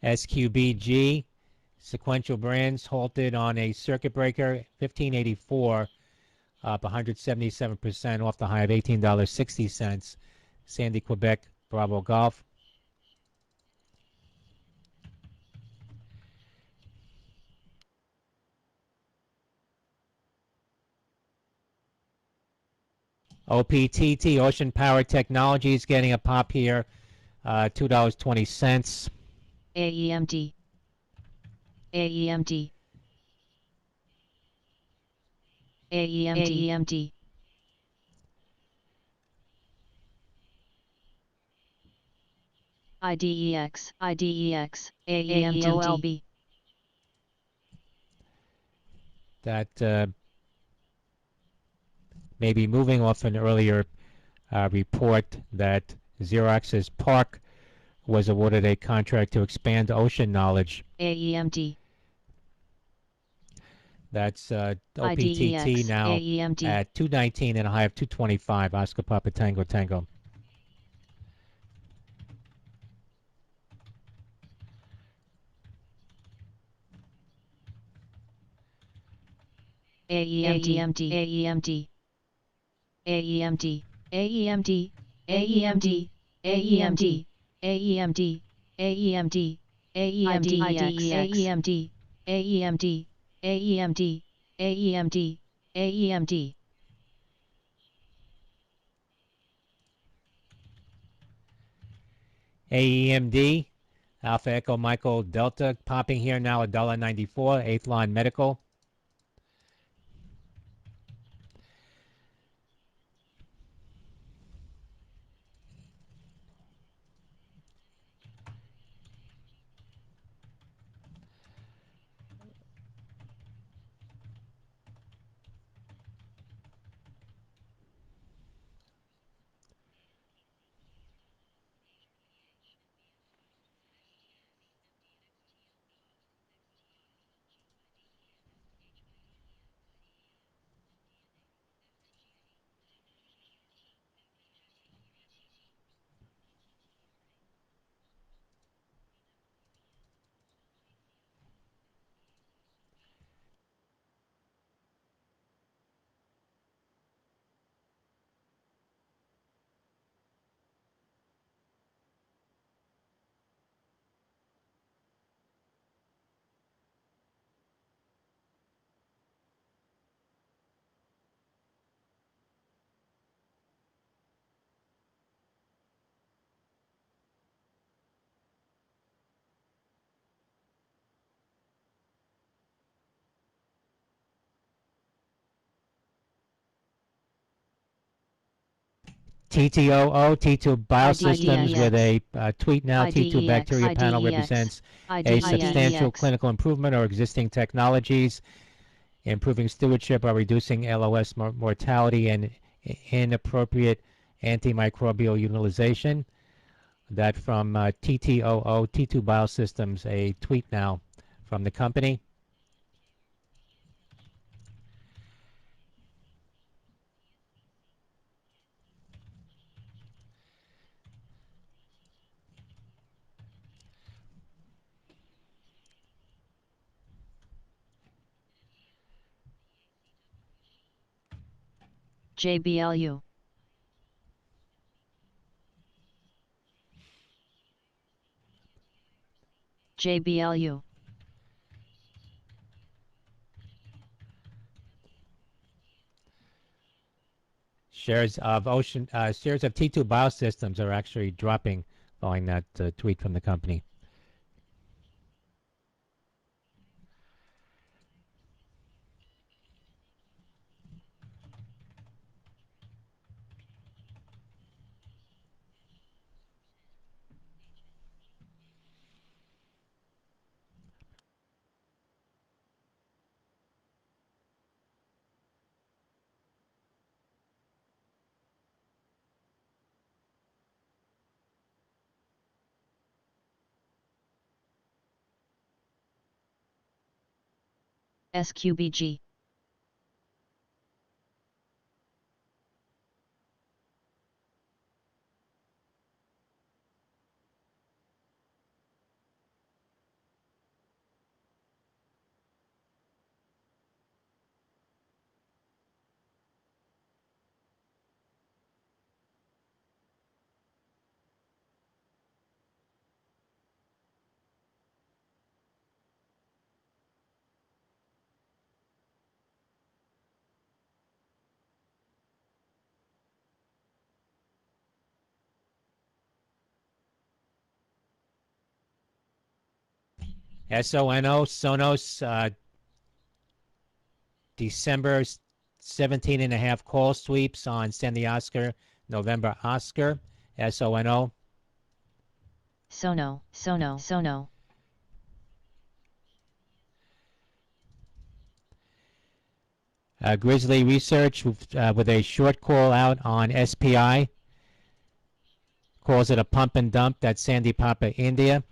SQBG, sequential brands halted on a circuit breaker, 1584, up 177% off the high of $18.60. Sandy, Quebec, Bravo Golf. OPTT, Ocean Power Technologies, getting a pop here, $2.20. AEMD. AEMD. AEMD. IDEX. IDEX. AEMD. That may be moving off an earlier report that Xerox's PARC was awarded a contract to expand ocean knowledge. AEMD. That's OPTT IDEX, now AEMD. at 219 and a high of 225. Oscar Papa Tango Tango. AEMD. AEMD. AEMD. AEMD. AEMD. AEMD. AEMD. AEMD. AEMD. AEMD. AEMD. AEMD. AEMD. AEMD. AEMD, Alpha Echo Michael Delta, popping here now $1.94. Eighth Line Medical. TTOO, T2 Biosystems with a tweet now. T2 Bacteria Panel represents a substantial clinical improvement or existing technologies, improving stewardship by reducing LOS mortality and inappropriate antimicrobial utilization. That from TTOO, T2 Biosystems, a tweet now from the company. JBLU. JBLU. Shares of T2 Biosystems are actually dropping following that tweet from the company. SQBG. SONO, Sonos, December 17.5 call sweeps on Send the Oscar, November Oscar, SONO. Sono, Sono, Sono. Grizzly Research with a short call out on SPI. Calls it a pump and dump. That's Sandy Papa, India.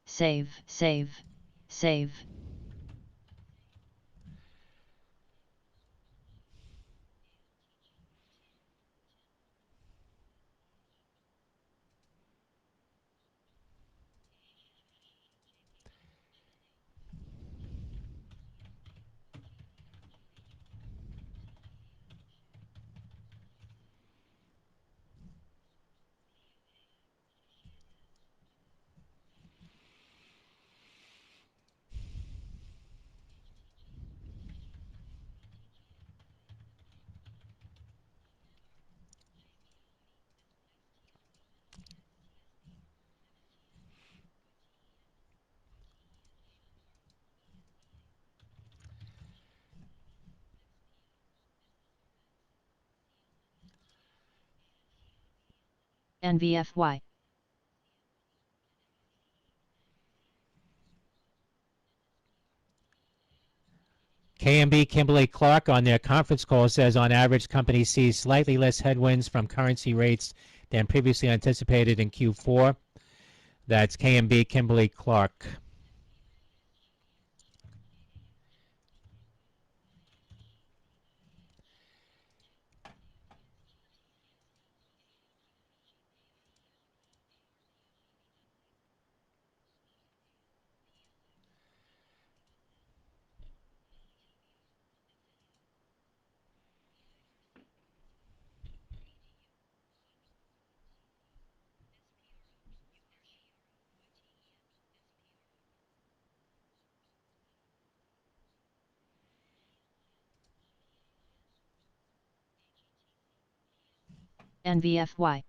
Save, save, save. NVFY. KMB Kimberly Clark on their conference call says on average company sees slightly less headwinds from currency rates than previously anticipated in Q4. That's KMB Kimberly Clark. NVFY.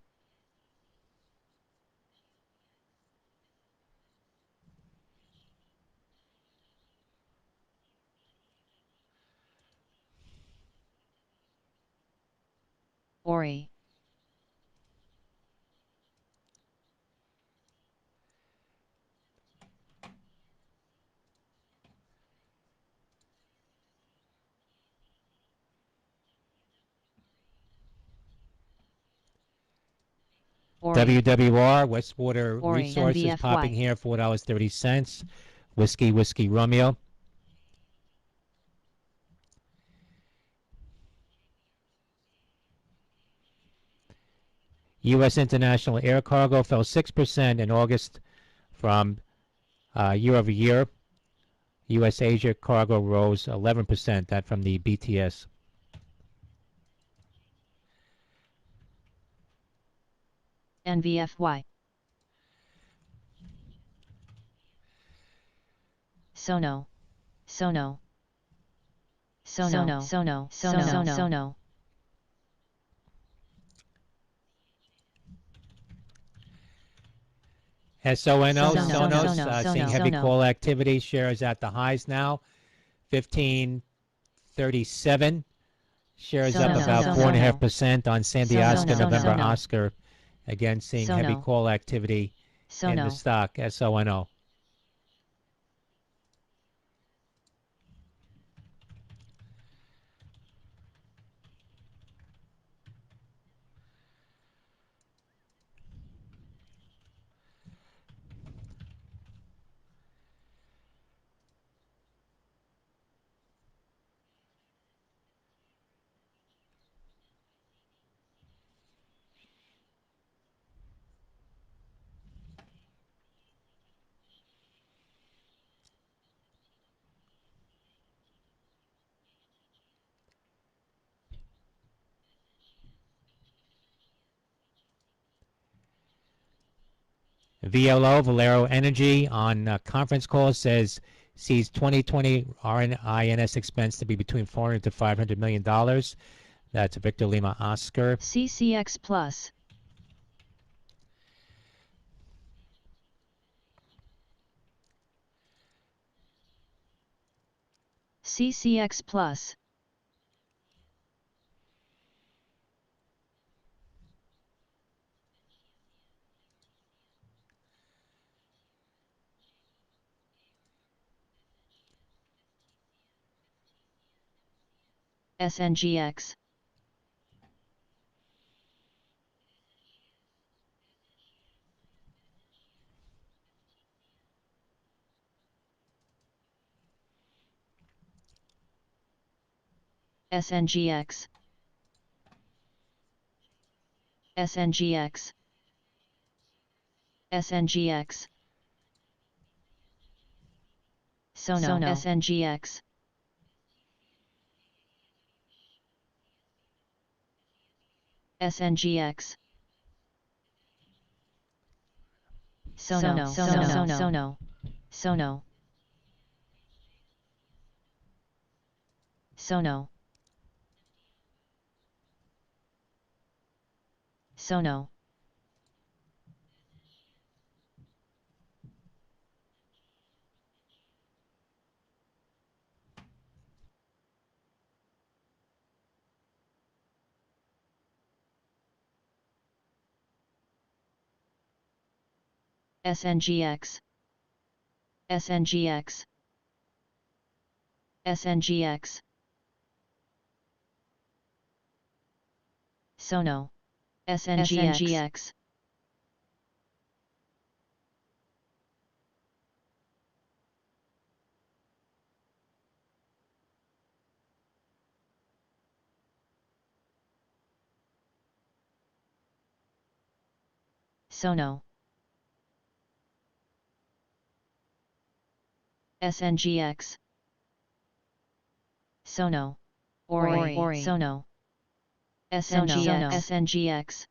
Ori. WWR, Westwater Ori, Resources, NVFY. popping here, $4.30. Whiskey Romeo. U.S. international air cargo fell 6% in August from year over year. U.S. Asia cargo rose 11%, that from the BTS. NVFY. Sono. Sono. Sono. Sono. Sono. Sono. SONO, Sonos, Sonos, seeing heavy call activity. Shares at the highs now. 1537. Shares up about 4.5% on Sandy Oscar, November Oscar. Again, seeing heavy call activity in the stock, SONO. VLO, Valero Energy, on conference call says sees 2020 RNINS expense to be between $400 to $500 million. That's Victor Lima Oscar. CCX Plus. CCX Plus. SNGX. SNGX. SNGX. SNGX. Sono, SNGX. SNGX. Sono, Sono, Sono, Sono. Sono. Sono. SNGX. SNGX. SNGX. Sono. SNGX. Sono. SNGX. Sono. Ori. Sono. SNGX. SNGX.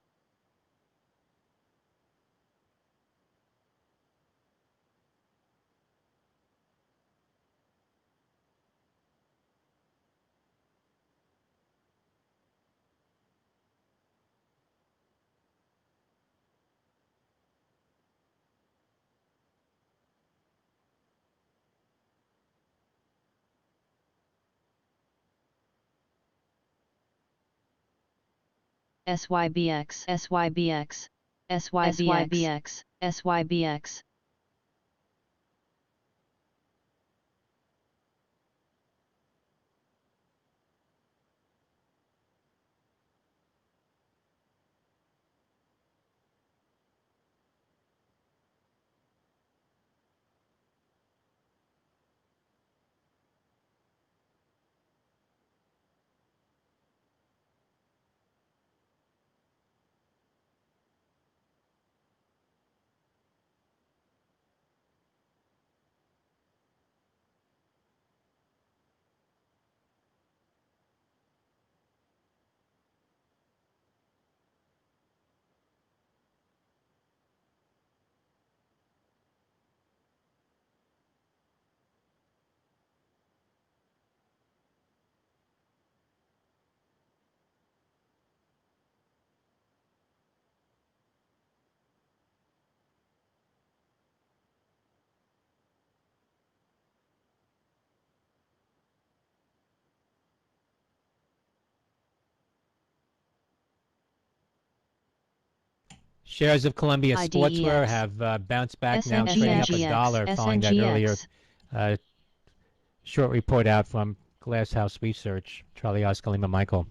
SYBX, SYBX, SYBX, SYBX. Shares of Columbia Sportswear IDEX. have bounced back now, trading up SNGX, $1 following that earlier SNGX. short report out from Glass House Research. Charlie Oscar Lima Michael.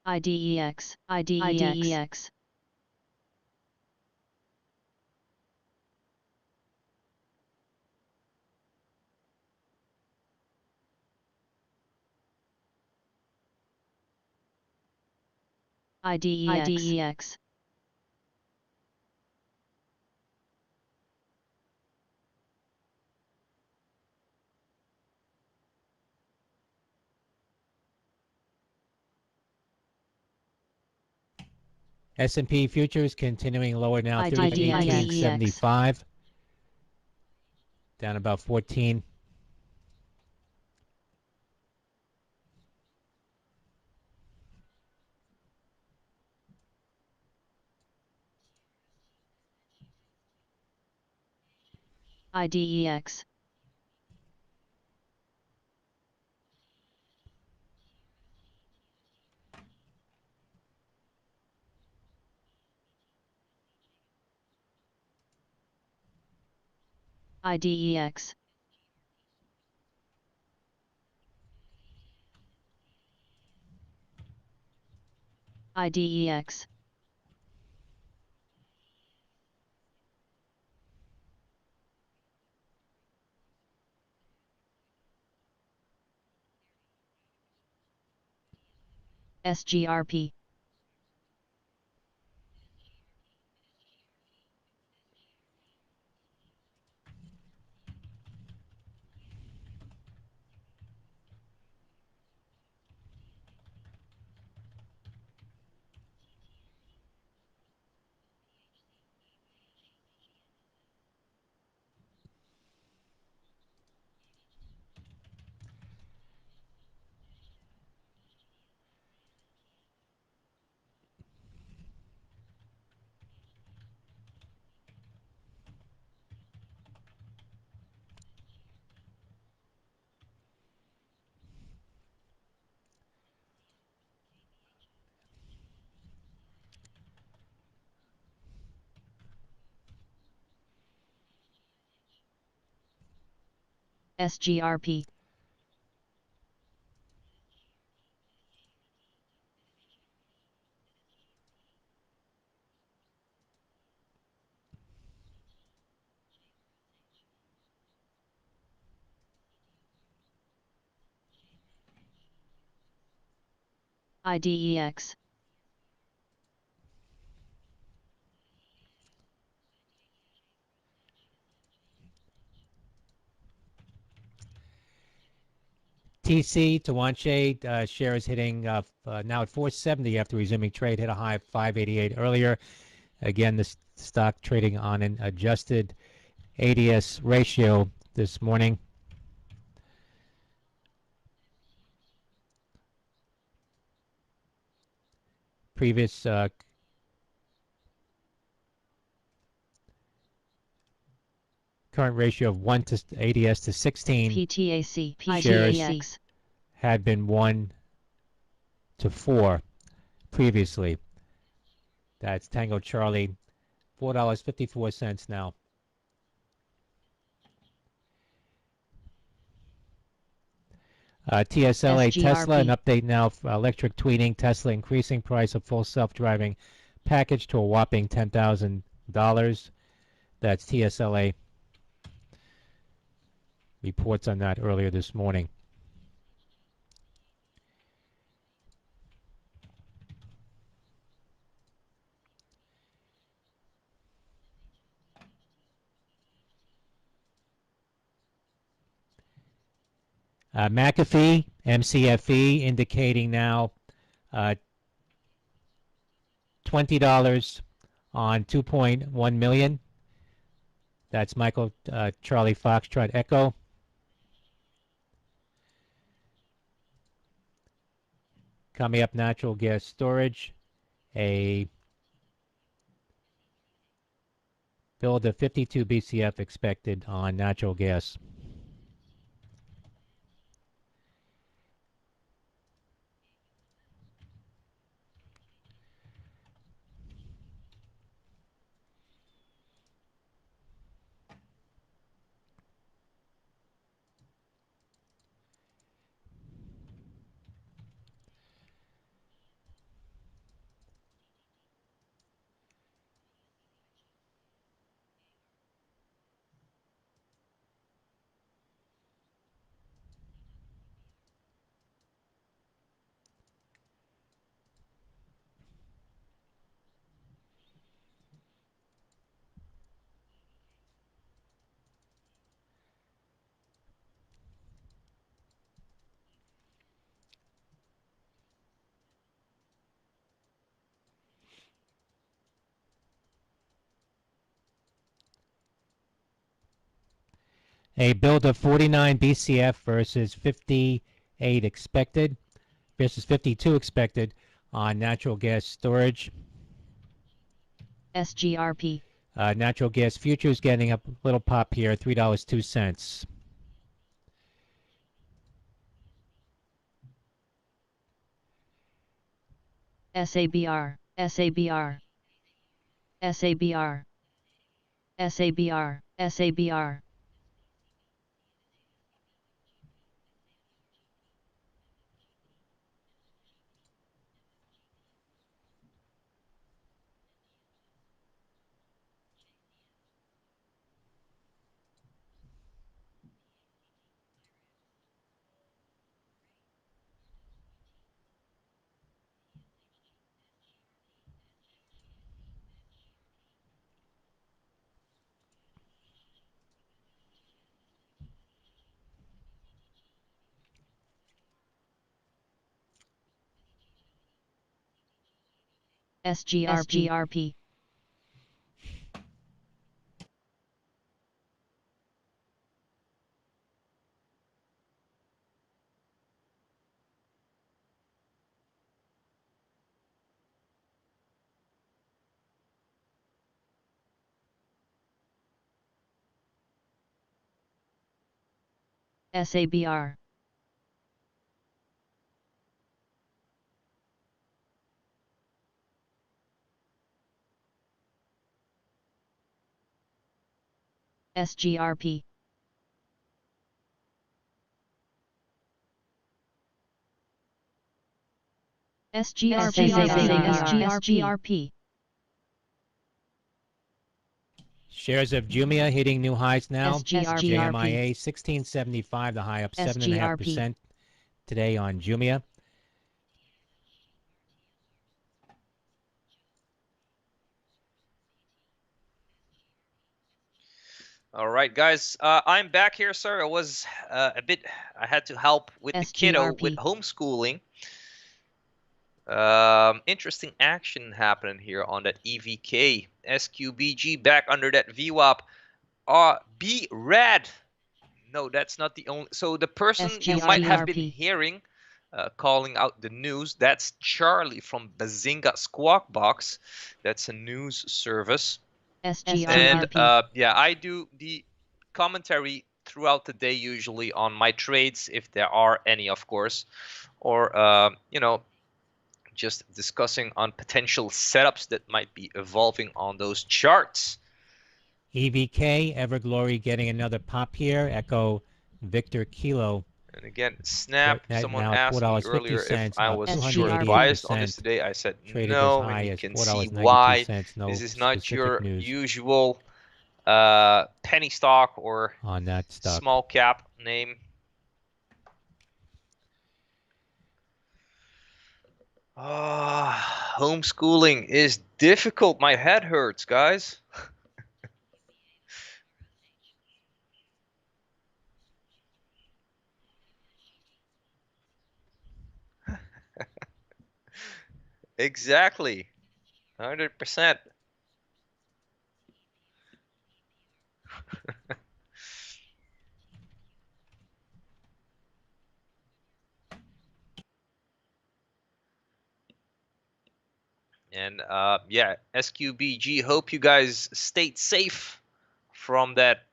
IDEX, IDEX. IDEX. S&P futures continuing lower now, IDEX. 33,1875, down about 14. IDEX. IDEX. IDEX. SGRP. SGRP. IDEX. TC, Tawanche, share is hitting now at 470 after resuming trade, hit a high of 588 earlier. Again, the stock trading on an adjusted ADS ratio this morning. Previous current ratio of 1 to ADS to 16 PTAC. shares IDEX. had been 1 to 4 previously. That's Tango Charlie, $4.54 now. TSLA SGRP. Tesla, an update now for electric tweeting. Tesla increasing price of full self-driving package to a whopping $10,000. That's TSLA. Reports on that earlier this morning. McAfee, MCFE, indicating now $20 on 2.1 million. That's Michael Charlie Foxtrot Echo. Coming up, natural gas storage, a build of 52 BCF expected on natural gas. A build of 49 BCF versus 58 expected, versus 52 expected on natural gas storage. SGRP. Natural gas futures getting up a little pop here, $3.02. SABR. SABR. SABR. SABR. SABR. SGRP. SABR. SGRP. SGRP. Shares of Jumia hitting new highs now. SGRP. JMIA 1675, the high up 7.5% today on Jumia. All right, guys, I'm back here, sir. I had to help with the kiddo with homeschooling. Interesting action happening here on that EVK. SQBG back under that VWAP. BRAD. No, that's not the only. So the person you might have been hearing calling out the news, that's Charlie from Bazinga Squawk Box. That's a news service. And yeah, I do the commentary throughout the day usually on my trades, if there are any, of course, or you know, just discussing on potential setups that might be evolving on those charts. EVK, Everglory getting another pop here. Echo Victor Kilo. And again, Snap, someone now asked me earlier if I was short biased on this today. I said no, and you can see why. This is not your usual penny stock or on that stock. Small cap name. Homeschooling is difficult. My head hurts, guys. Exactly. 100%. And yeah, SQBG, hope you guys stayed safe from that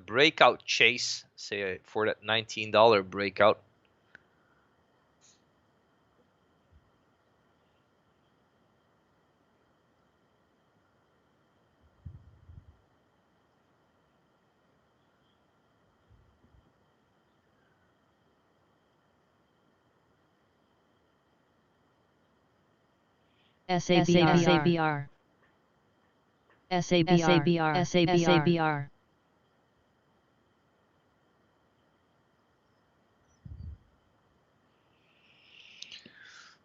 breakout chase, say for that $19 breakout. SABR.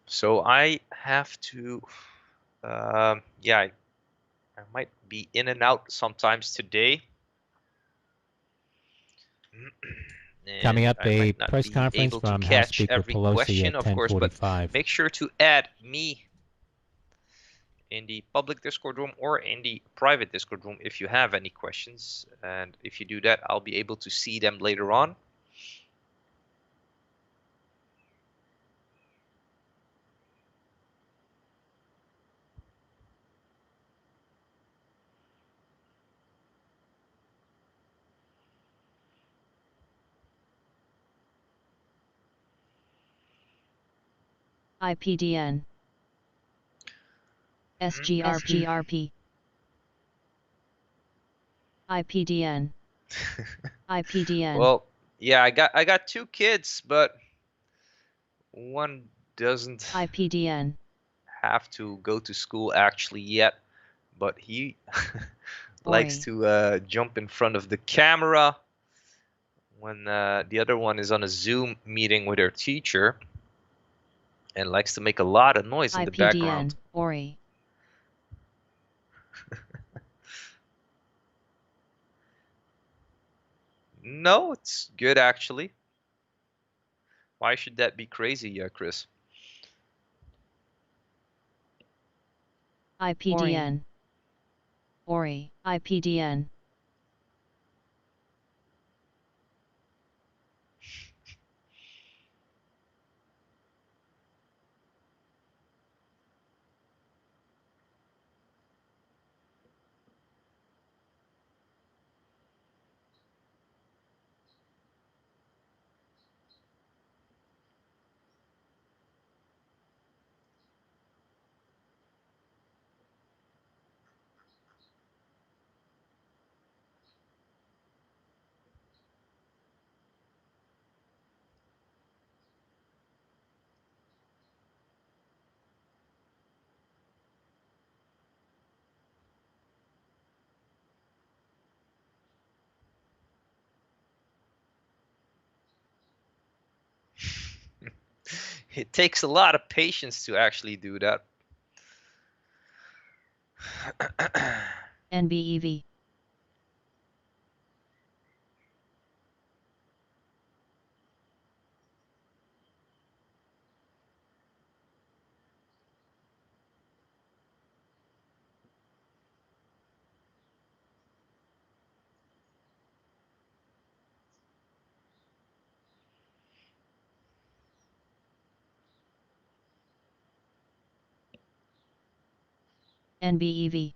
So I have to, yeah, I might be in and out sometimes today. Coming up, a press conference from House Speaker Pelosi at 10:45. Make sure to add me in the public Discord room or in the private Discord room if you have any questions. And if you do that, I'll be able to see them later on. IPDN. SGRP. IPDN. IPDN. Well, yeah, I got two kids, but one doesn't IPDN have to go to school actually yet, but he likes to jump in front of the camera when the other one is on a Zoom meeting with her teacher and likes to make a lot of noise in the background. Ori. No, it's good actually. Why should that be crazy, Chris? IPDN. Ori. IPDN. It takes a lot of patience to actually do that. NBEV. NBEV.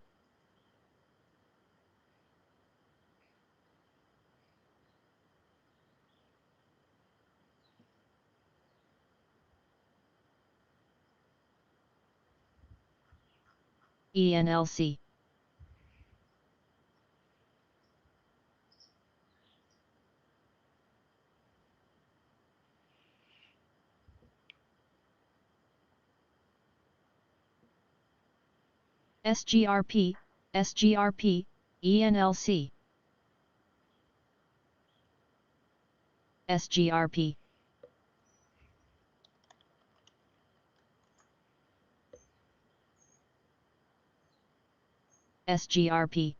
ENLC. SGRP, SGRP, ENLC. SGRP. SGRP.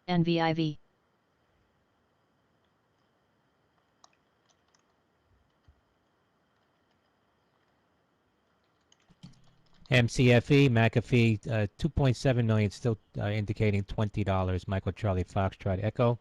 NVIV. MCFE, McAfee, 2.7 million, still indicating $20. Michael Charlie Foxtrot Echo.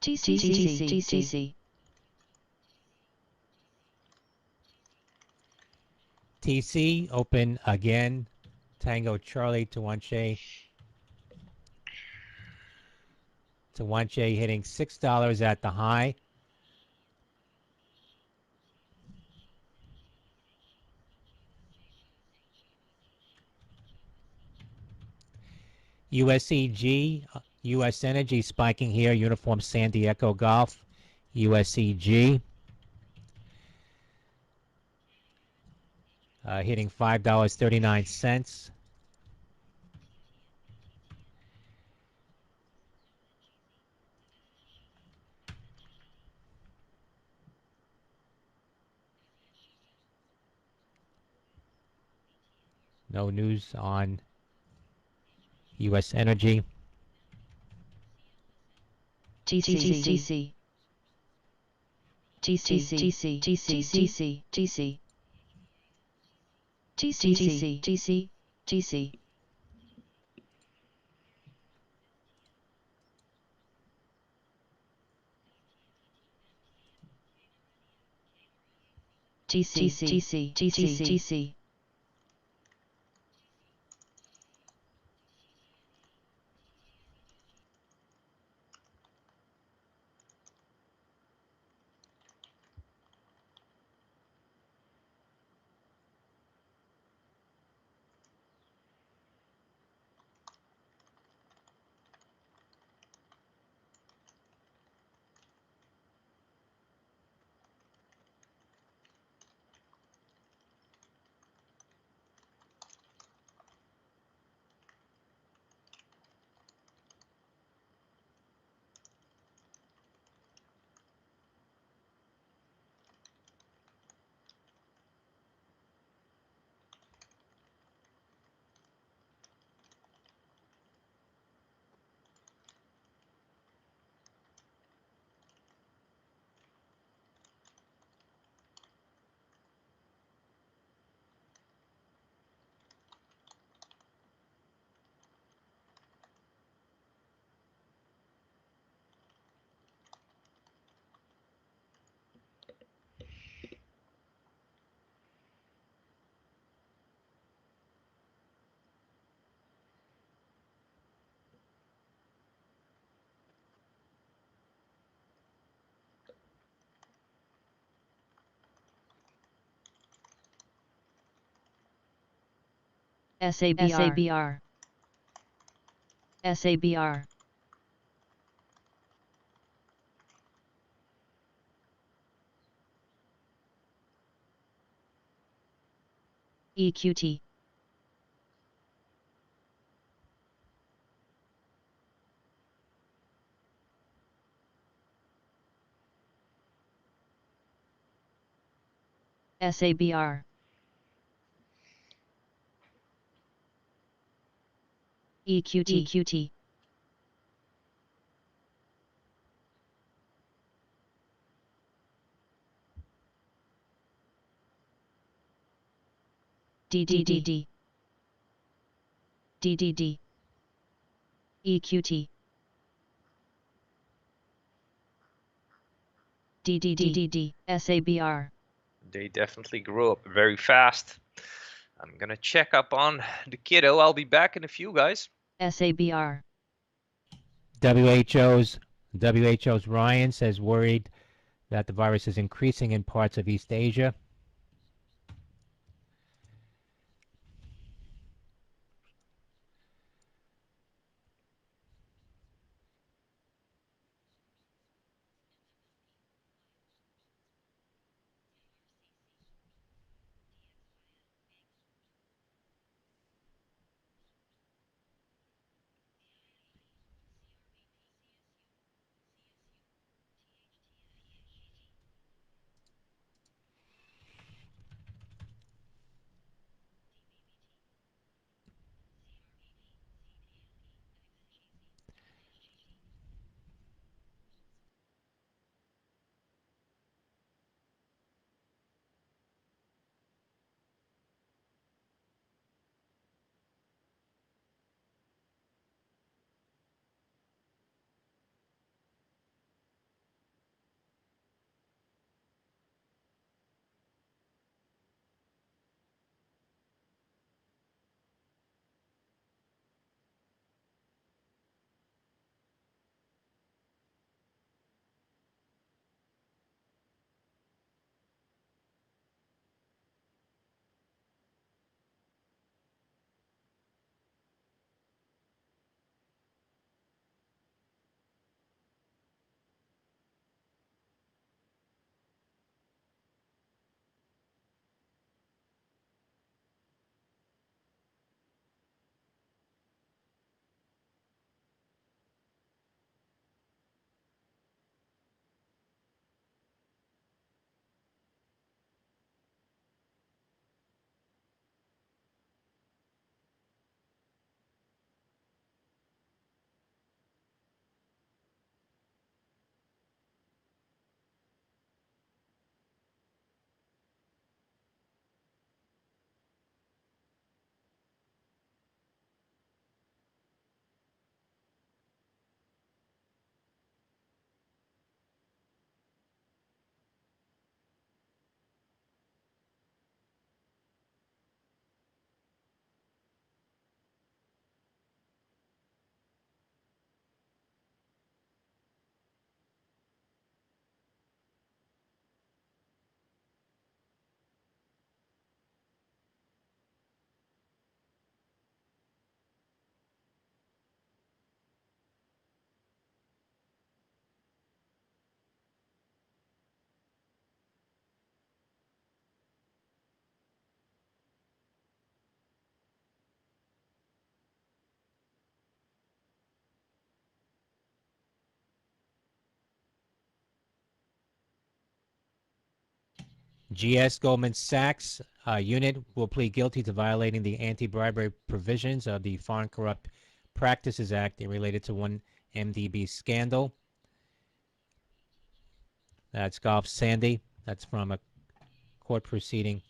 TC. TC open again. Tango Charlie Tawanche. Tawanche hitting $6 at the high. USEG, US Energy spiking here. Uniform Sandy Echo Golf. USEG. Hitting $5.39. No news on US Energy. TC. SABR SABR EQT SABR EQT DDD DDD EQT DDD SABR They definitely grew up very fast. I'm gonna check up on the kiddo. I'll be back in a few, guys. SABR WHO's Ryan says worried that the virus is increasing in parts of East Asia. GS Goldman Sachs unit will plead guilty to violating the anti-bribery provisions of the Foreign Corrupt Practices Act related to one MDB scandal. That's Golf Sandy. That's from a court proceeding.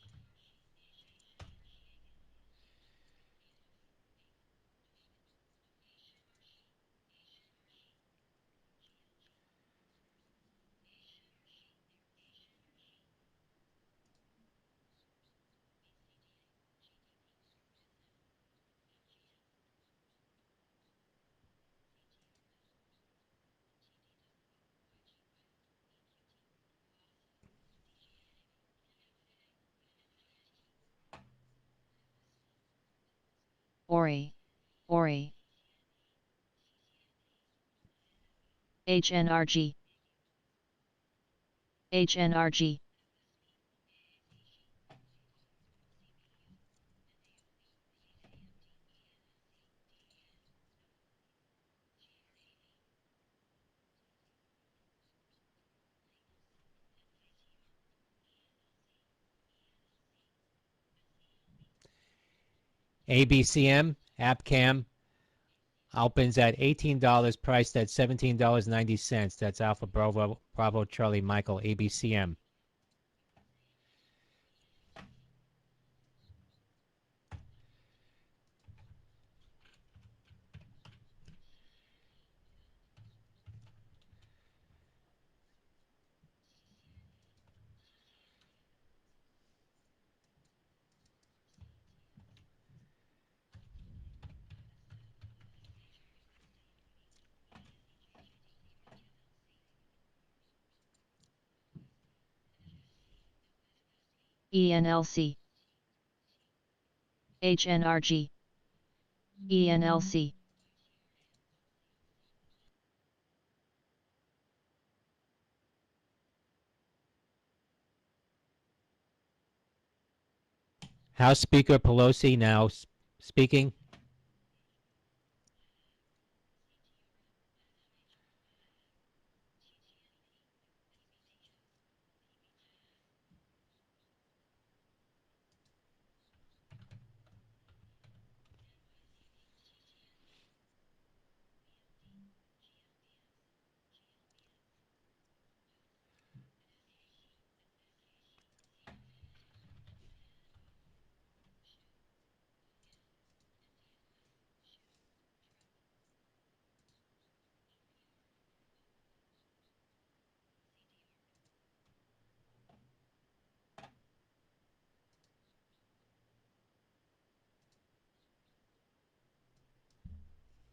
Ori, Ori. HNRG, HNRG. ABCM, AppCam, opens at $18, priced at $17.90. That's Alpha Bravo Charlie Michael, ABCM. ENLC, HNRG, ENLC. House Speaker Pelosi now speaking.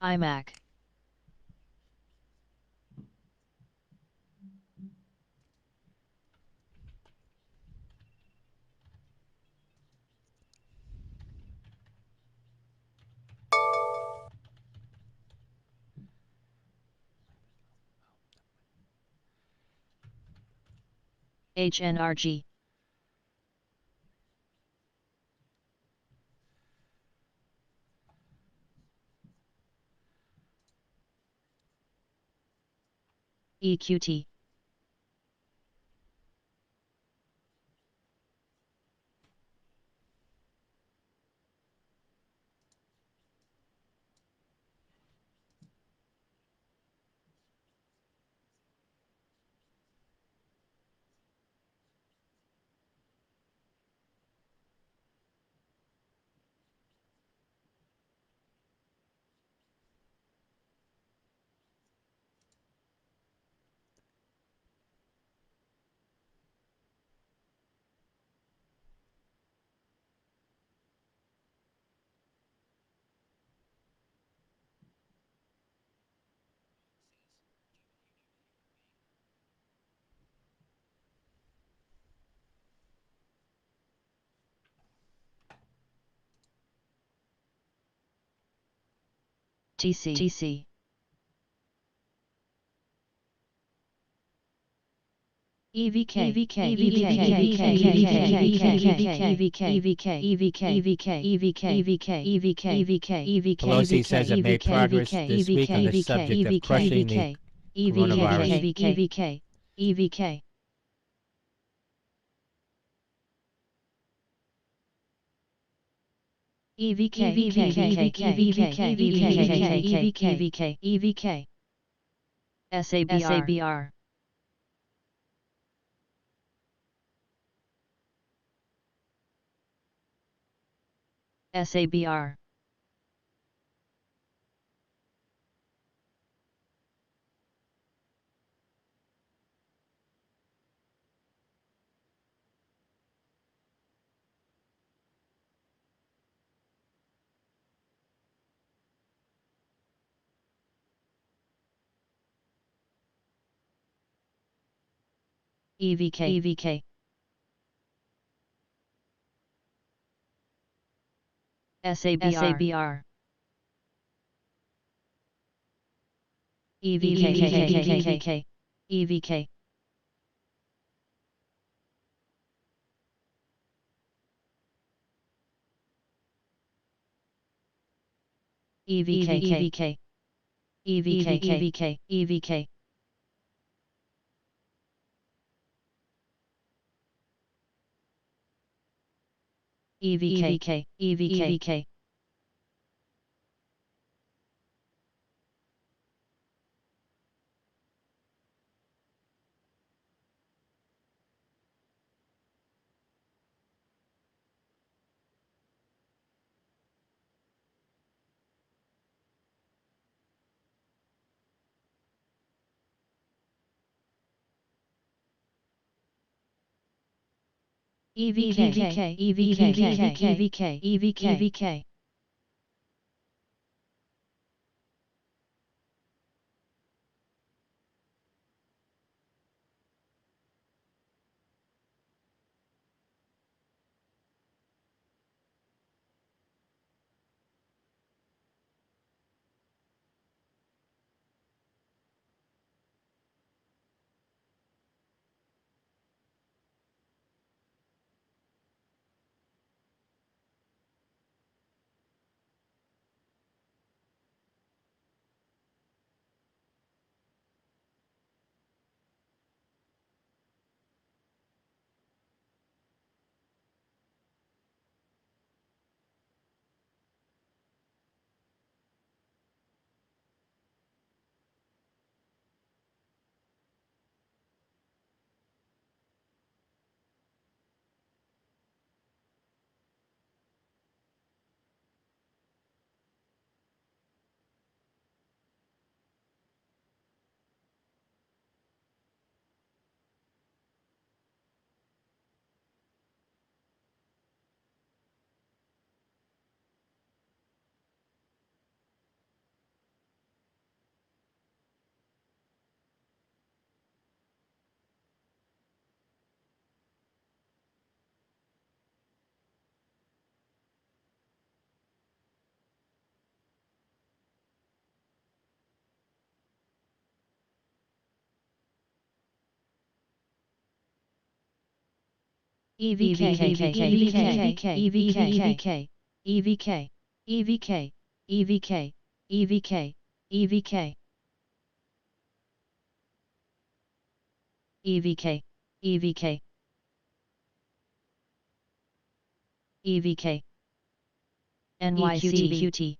iMac, HNRG. EQT, TC. EVK, EVK, EVK, EVK, EVK, EVK, EVK, EVK, EVK, EVK, EVK, EVK. Pelosi says it made progress this week on the subject of crushing the coronavirus. EVK, EVK. EVK, EVK, EVK, SABR. SABR. EVK. SABR. EVK, EVK, EVK, EVK, EVK, EVK, EVK, EVK, EVK, EVK, EVK, EVK, EVK, EVK, EVK, EVK, EVK, EVK, EVK, NYCBQT,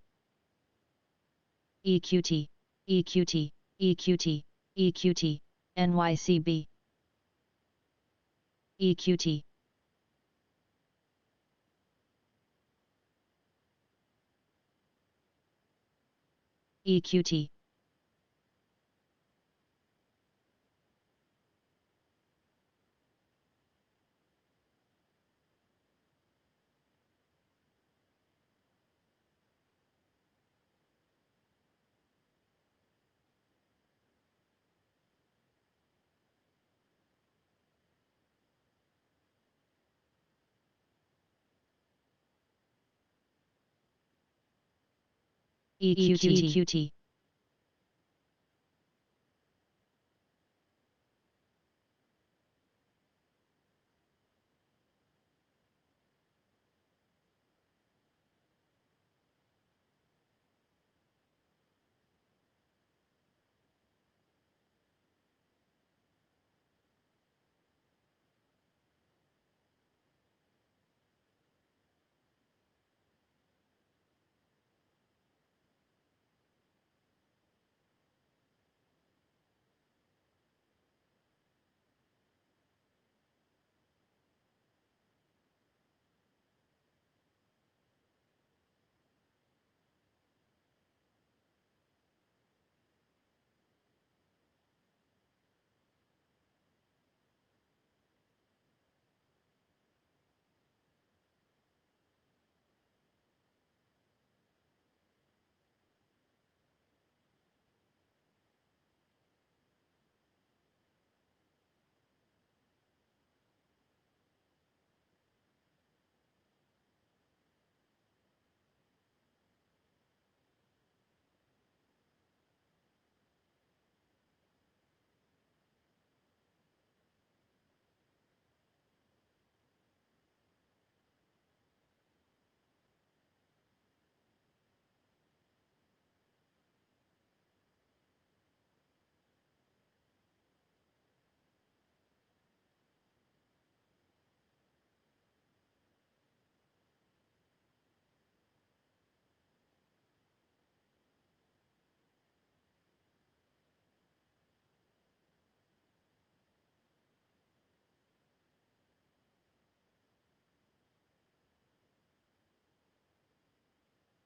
EQT, EQT, EQT, EQT, NYCB, EQT, EQT, EQT,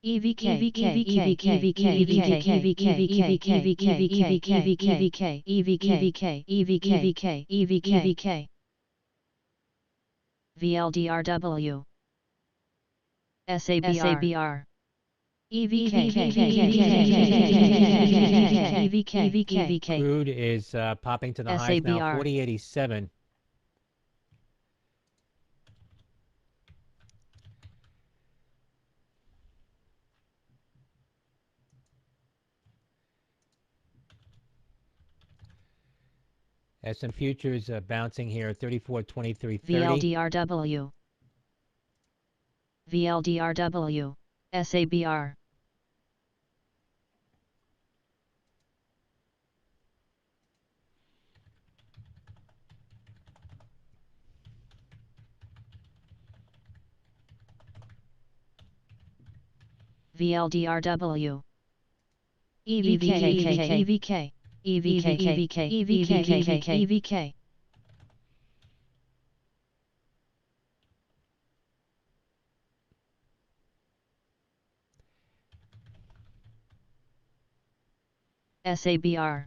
EVK EVK EVK EVK EVK EVK EVK EVK EVK EVK EVK VLDRW SABR EVK Crude is popping to the highs now, SABR 40.87. S&P futures bouncing here, 34.23.30. VLDRW VLDRW SABR VLDRW EVK EVK EVK EVK EVK SABR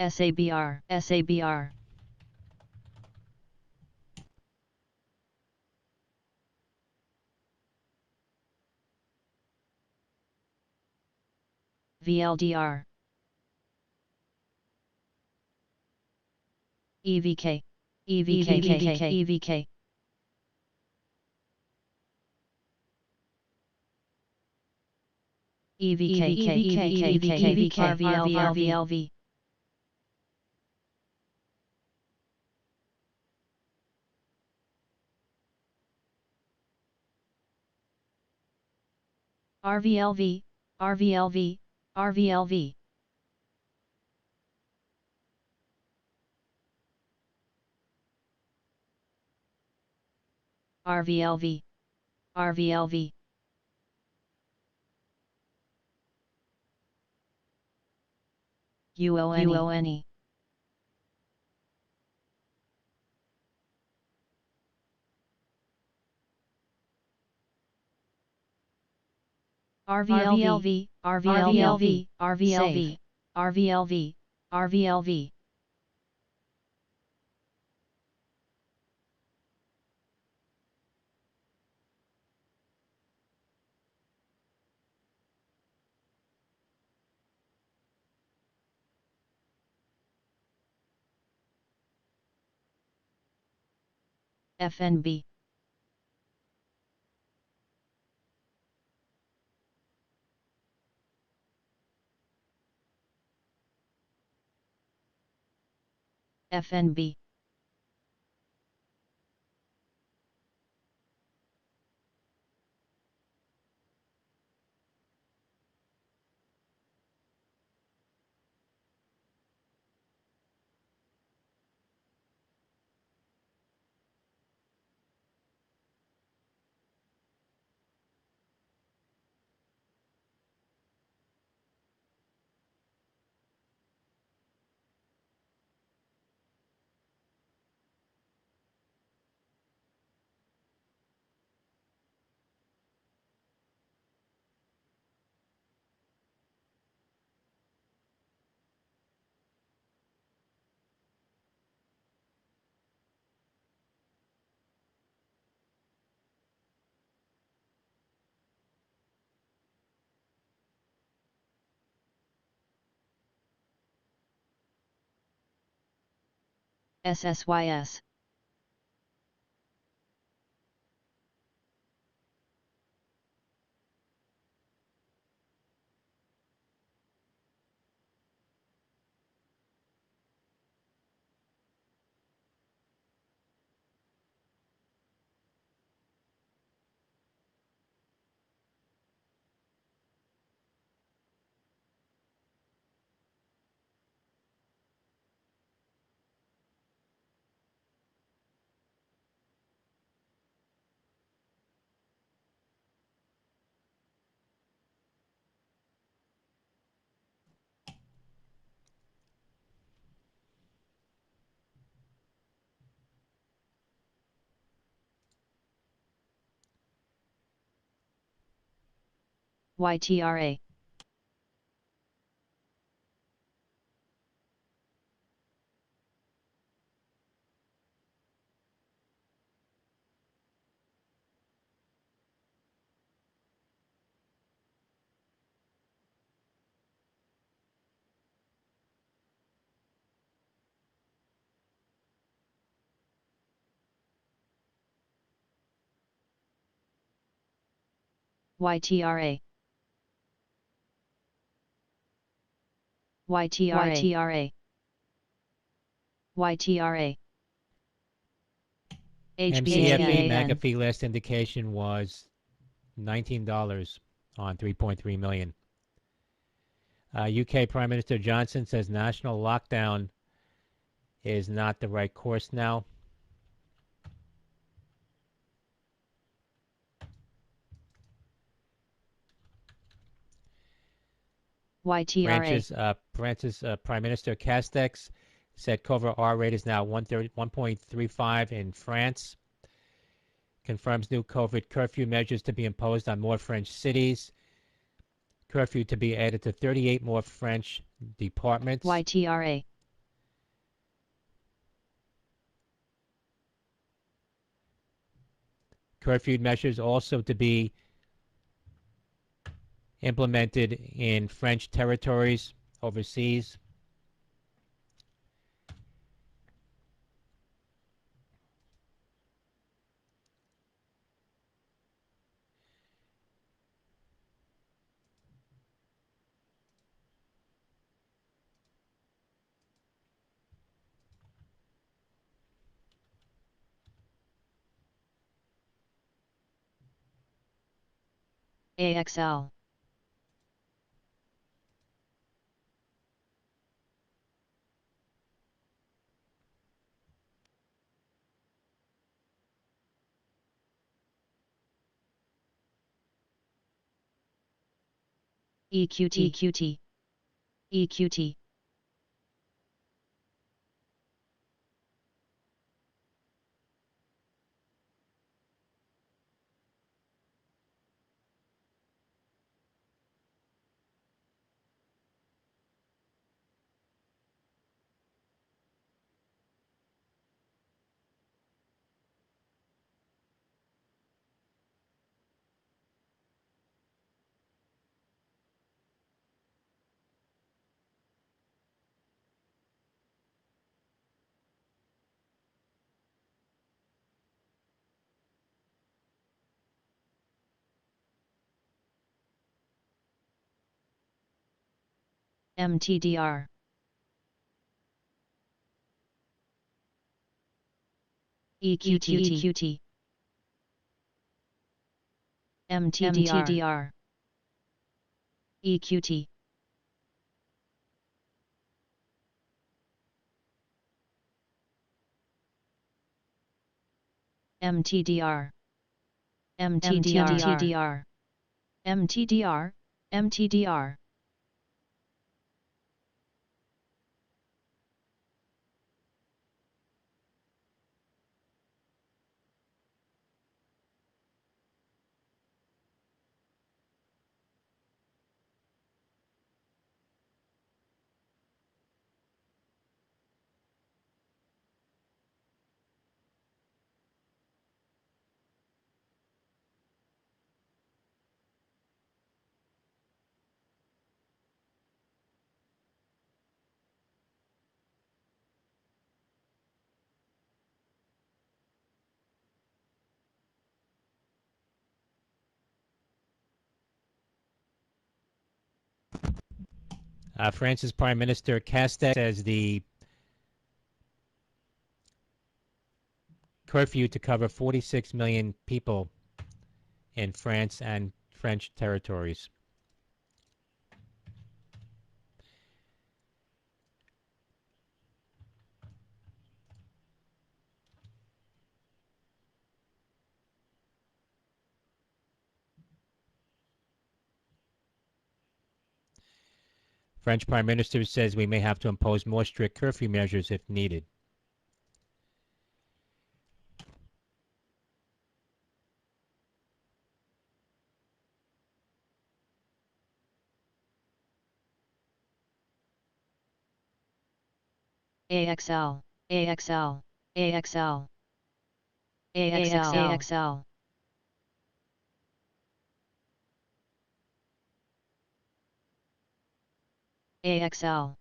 SABR SABR VLDR EVK EVK EVK EVK RVLV RVLV RVLV RVLV RVLV RVLV UONE RVLV RVLV RVLV RVLV RVLV FNB FNB SSYS YTRA. YTRA. YTRA. YTRA. MCFE HBAN. McAfee last indication was $19 on 3.3 million. UK Prime Minister Johnson says national lockdown is not the right course now. YTRA. France's Prime Minister Castex said COVID R rate is now 1.35 in France. Confirms new COVID curfew measures to be imposed on more French cities. Curfew to be added to 38 more French departments. YTRA. Curfew measures also to be implemented in French territories overseas. AXL. EQT. EQT. EQT. MTDR. EQT. EQT. MTDR. EQT. MTDR. MTDR. MTDR. MTDR. France's Prime Minister Castex says the curfew to cover 46 million people in France and French territories. French Prime Minister says we may have to impose more strict curfew measures if needed. AXL, AXL, AXL, AXL, AXL, AXL.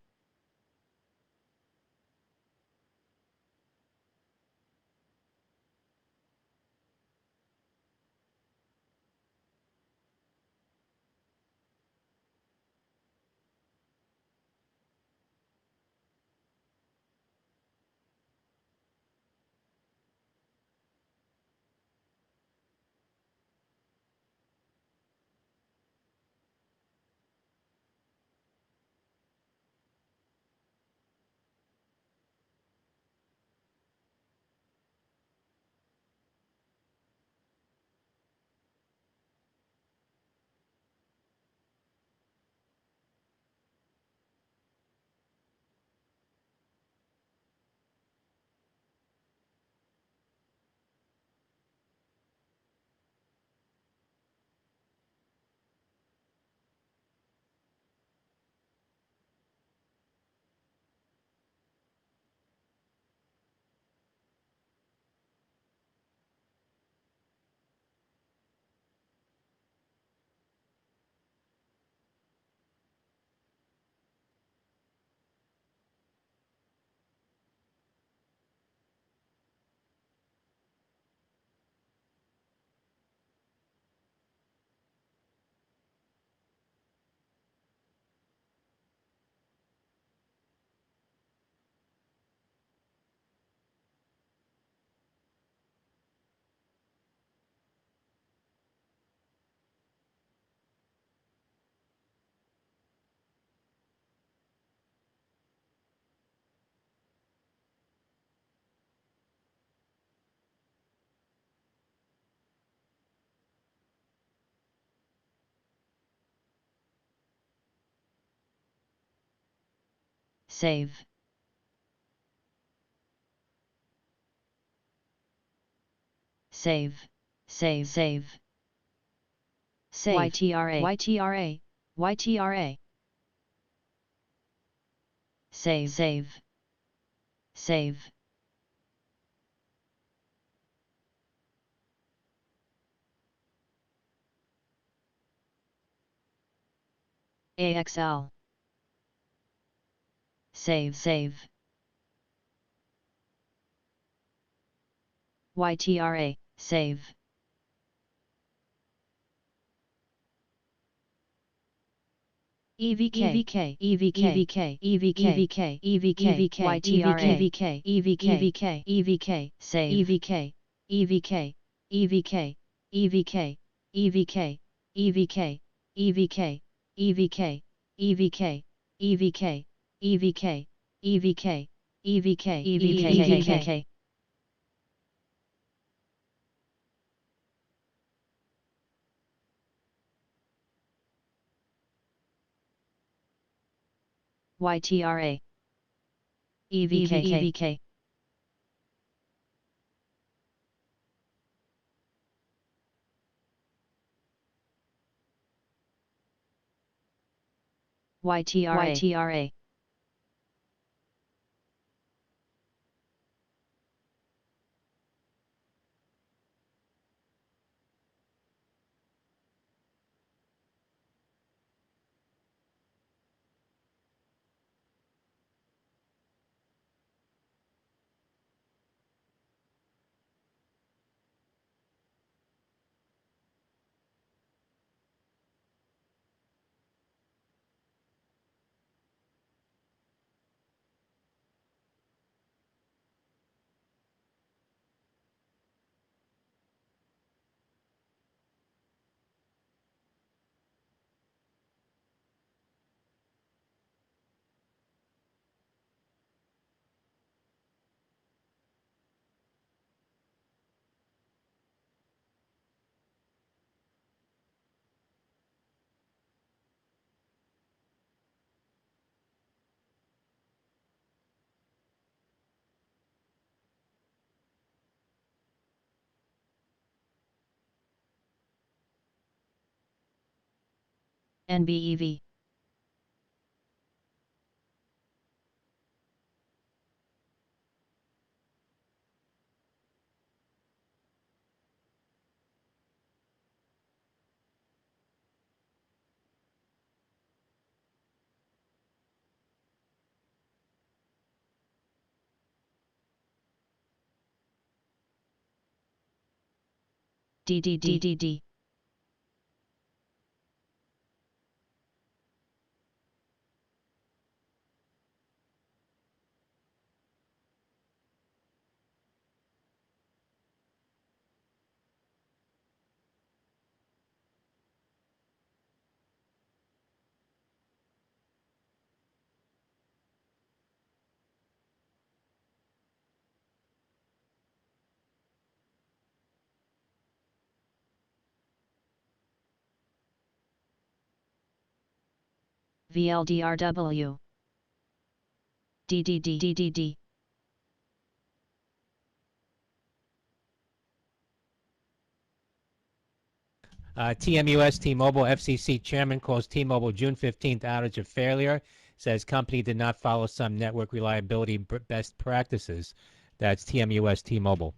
Save. Save. Save. Save. Save. YTRA. YTRA. YTRA. Save. Save. Save. AXL. Save. Save. YTRA. Save. EVK, EVK, EVK, EVK, EVK, EVK, YTRA, EVK, EVK, EVK, save, EVK, EVK, EVK, EVK, EVK, EVK, EVK, EVK, EVK, EVK, EVK, EVK, EVK, EVK, YTRA, EVK, EVK. YTRA, YTRA. NBEV. DDD. VLDRW. DDD. TMUS T-Mobile FCC chairman calls T-Mobile June 15th outage a failure. Says company did not follow some network reliability best practices. That's TMUS T-Mobile.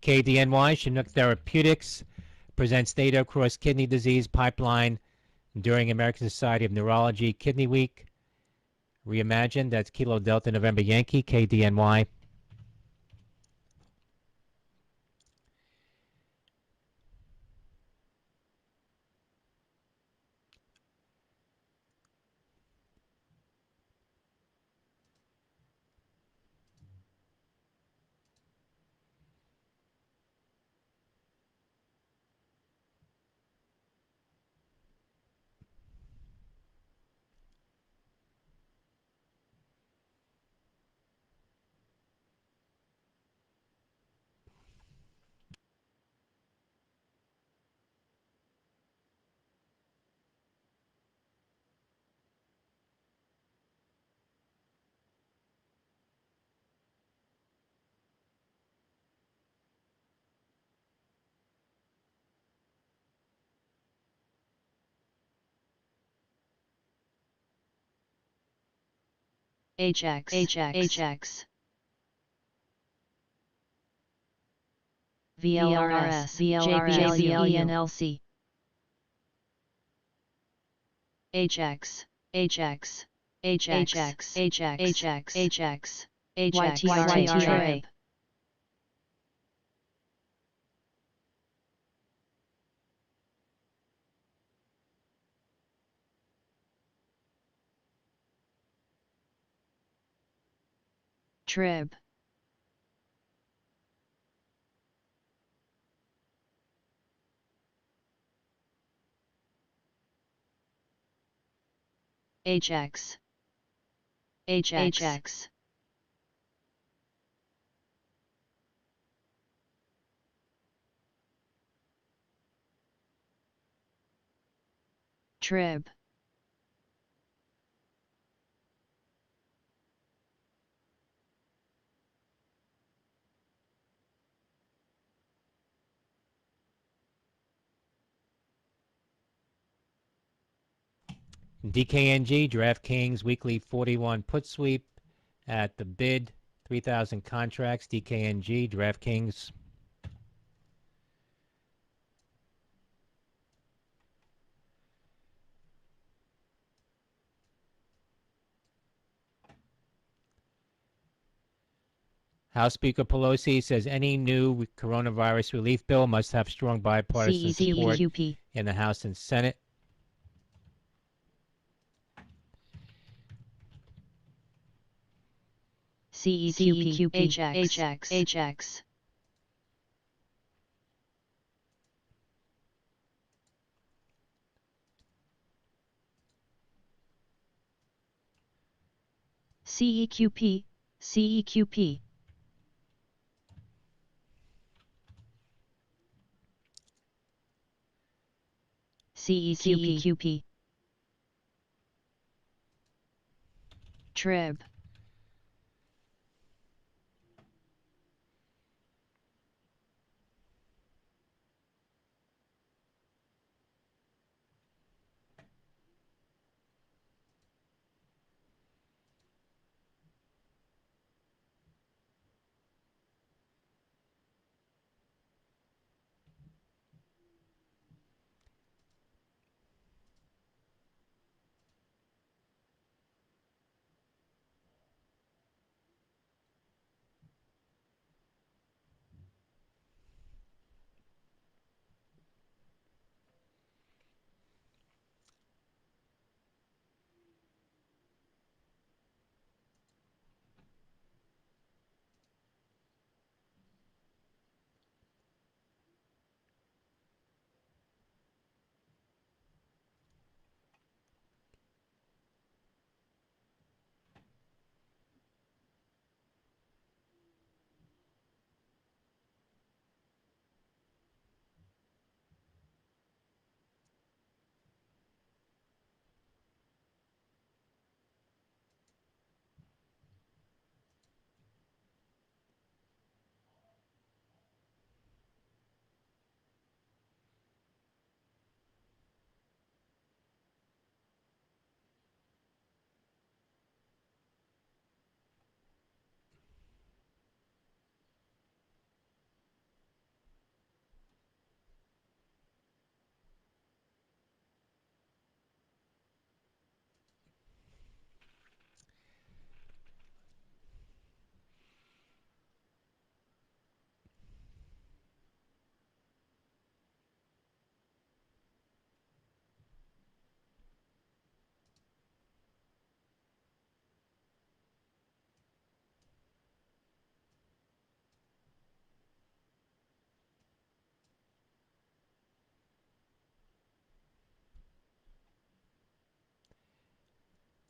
KDNY, Chinook Therapeutics presents data across kidney disease pipeline during American Society of Neurology Kidney Week. Reimagined, that's Kilo Delta November Yankee, KDNY. HX. VLRS, JBLENLC. HX, YTRA. Trib. HX. Trib. DKNG, DraftKings weekly 41 put sweep at the bid, 3,000 contracts, DKNG, DraftKings. House Speaker Pelosi says any new coronavirus relief bill must have strong bipartisan support in the House and Senate. HX. CEQP, CEQP. CEQP. Trib.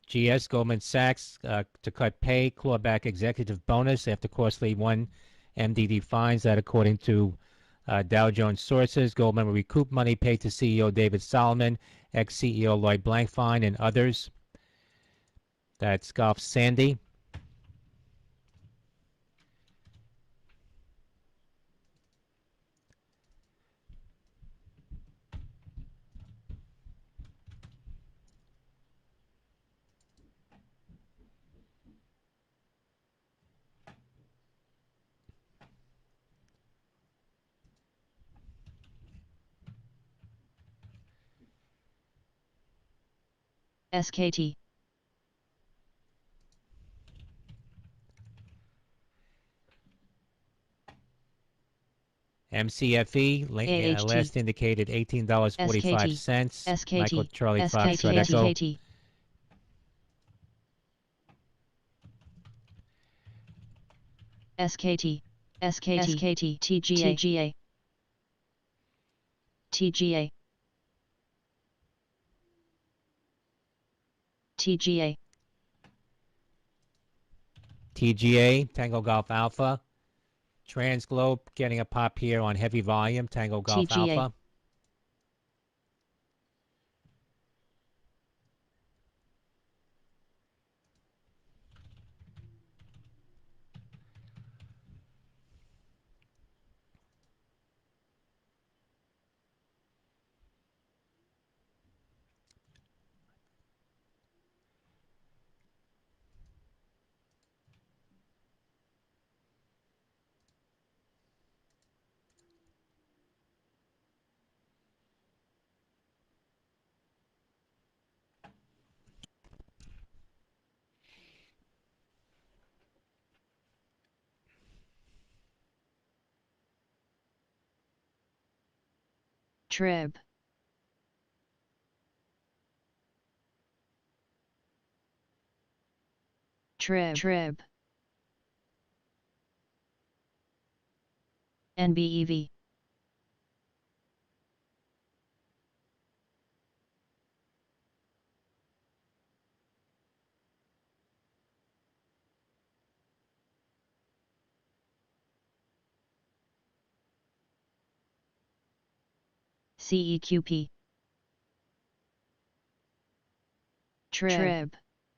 GS, Goldman Sachs, to cut pay, claw back executive bonus after costly one MDD fines. That, according to Dow Jones sources, Goldman will recoup money paid to CEO David Solomon, ex-CEO Lloyd Blankfein, and others. That's Golf Sandy. SKT. MCFE, last indicated $18.45. Michael Charlie Foxtrot Echo. SKT. SKT. TGA. TGA. TGA. TGA, Tango Golf Alpha. Transglobe getting a pop here on heavy volume, Tango Golf TGA. Alpha. Trib. Trib. NBEV. CEQP. Trib.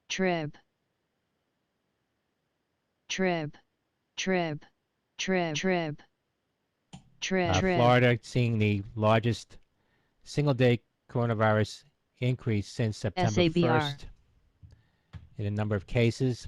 Trib. Trib. Trib. Trib. Trib. Trib. Florida seeing the largest single-day coronavirus increase since September SABR. 1st in a number of cases.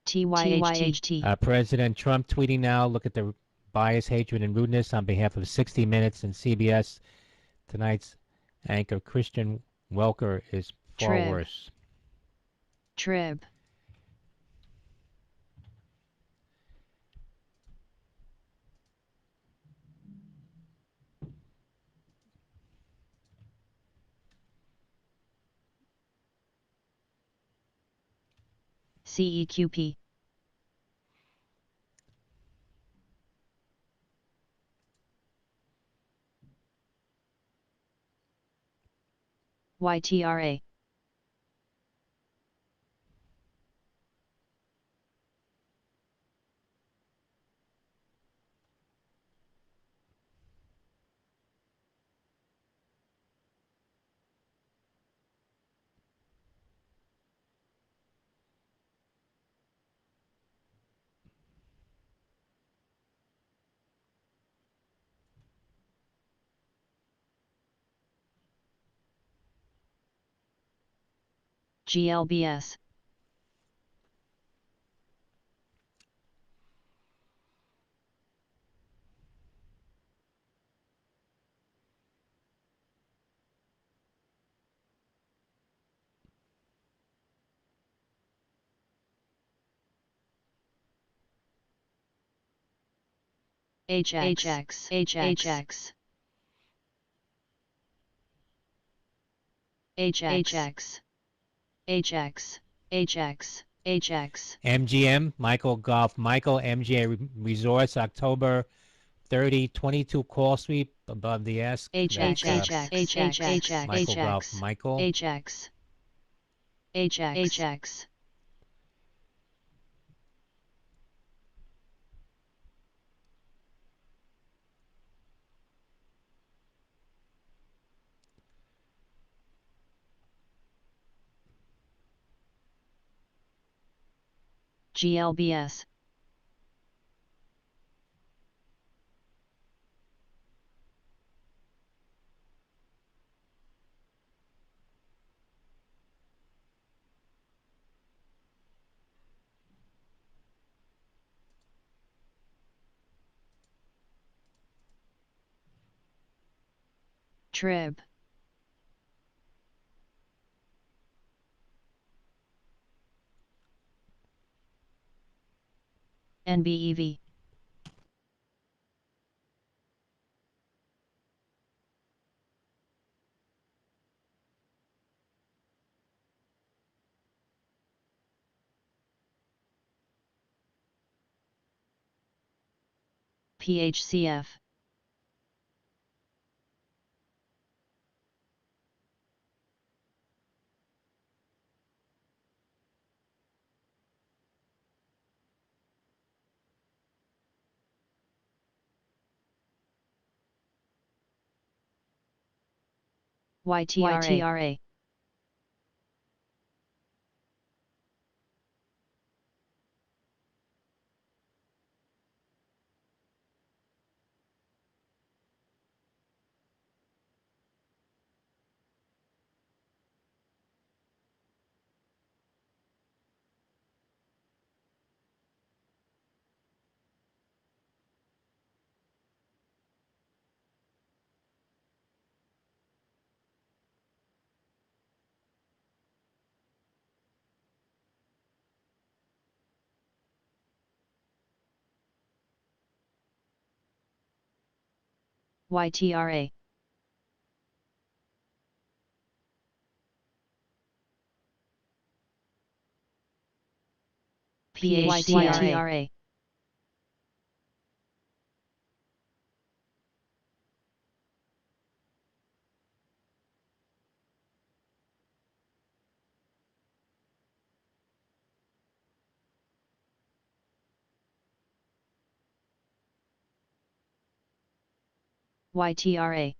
TYHT. President Trump tweeting now, look at the bias, hatred, and rudeness on behalf of 60 Minutes and CBS. Tonight's anchor, Christian Welker, is far Trib. worse. Trib. CEQP. YTRA. GLBS. HX. HX. HX. HX. HX. HX. MGM, Michael Golf, Michael MGA Resorts, October 30, 22 call sweep above the ask. HX. HX. HX. Michael Golf, Michael. HX. HX. HX. GLBS. Trib. NBEV. PHCF. YTRA. YTRA. PHCRA. YTRA.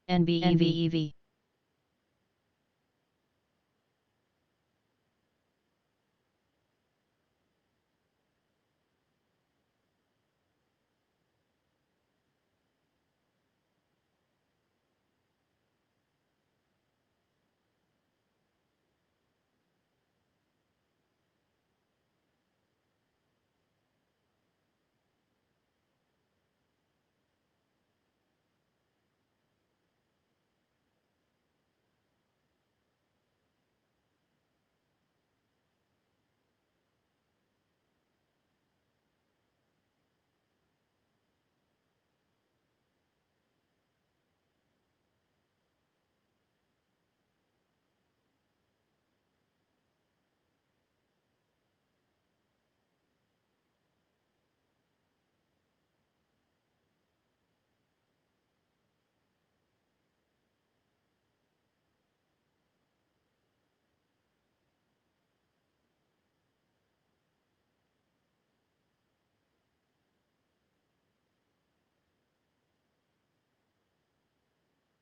NBEV.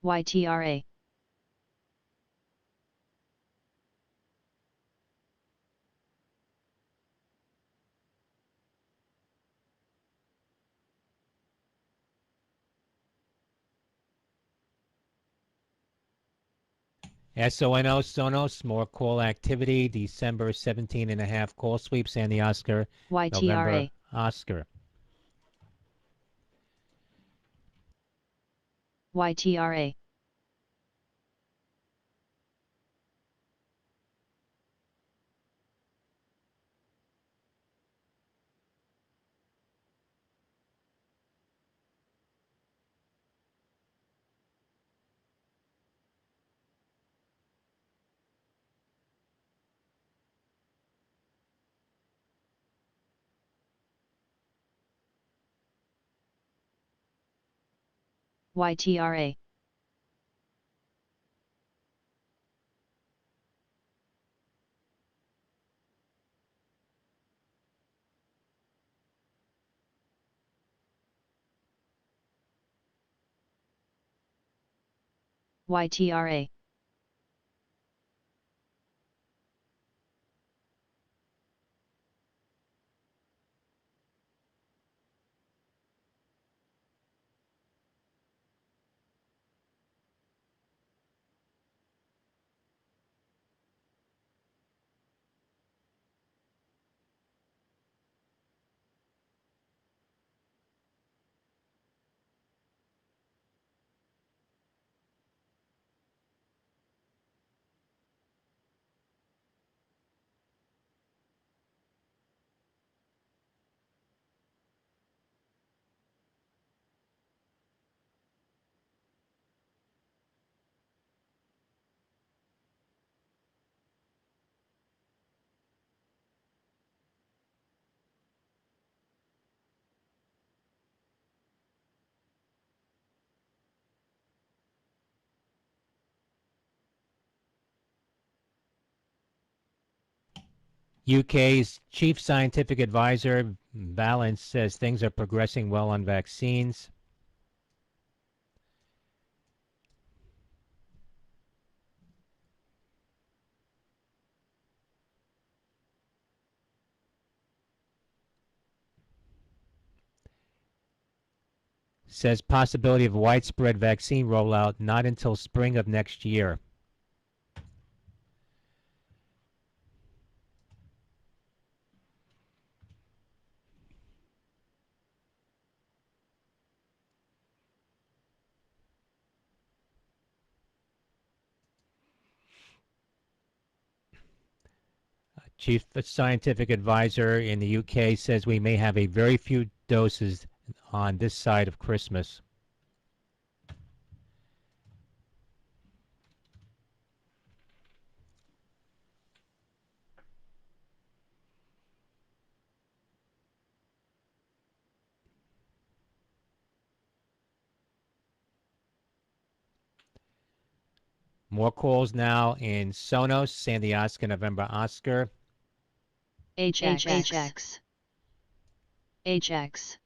YTRA. Sonos, more call activity, December 17.5 call sweeps, and the Oscar, November YTRA. Oscar. YTRA. YTRA. YTRA. UK's chief scientific advisor, Valence, says things are progressing well on vaccines. Says possibility of widespread vaccine rollout not until spring of next year. Chief scientific advisor in the UK says we may have a very few doses on this side of Christmas. More calls now in Sonos, Sandy Oscar, November Oscar. HX. HX.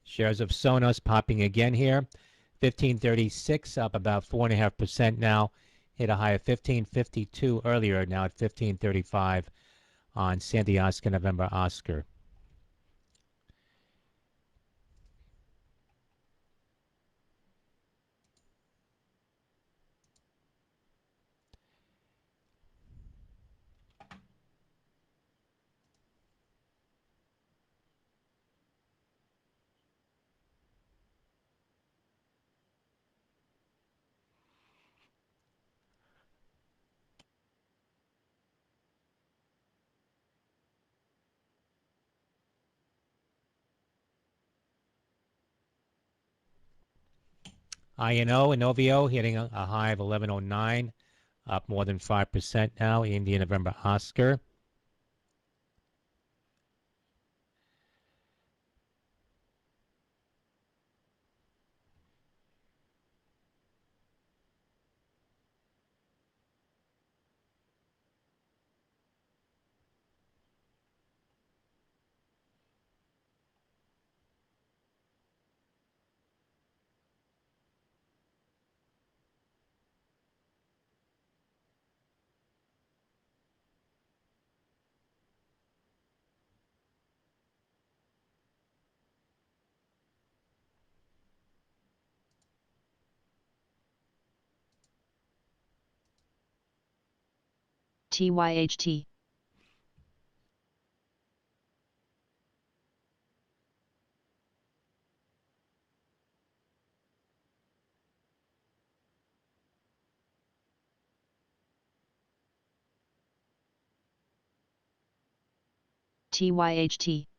Shares of Sonos popping again here. 1536 up about 4.5% now. Hit a high of 1552 earlier, now at 1535 on Sandy Oscar, November Oscar. INO, Inovio hitting a high of 1109, up more than 5% now. India, November Oscar. TYHT. TYHT.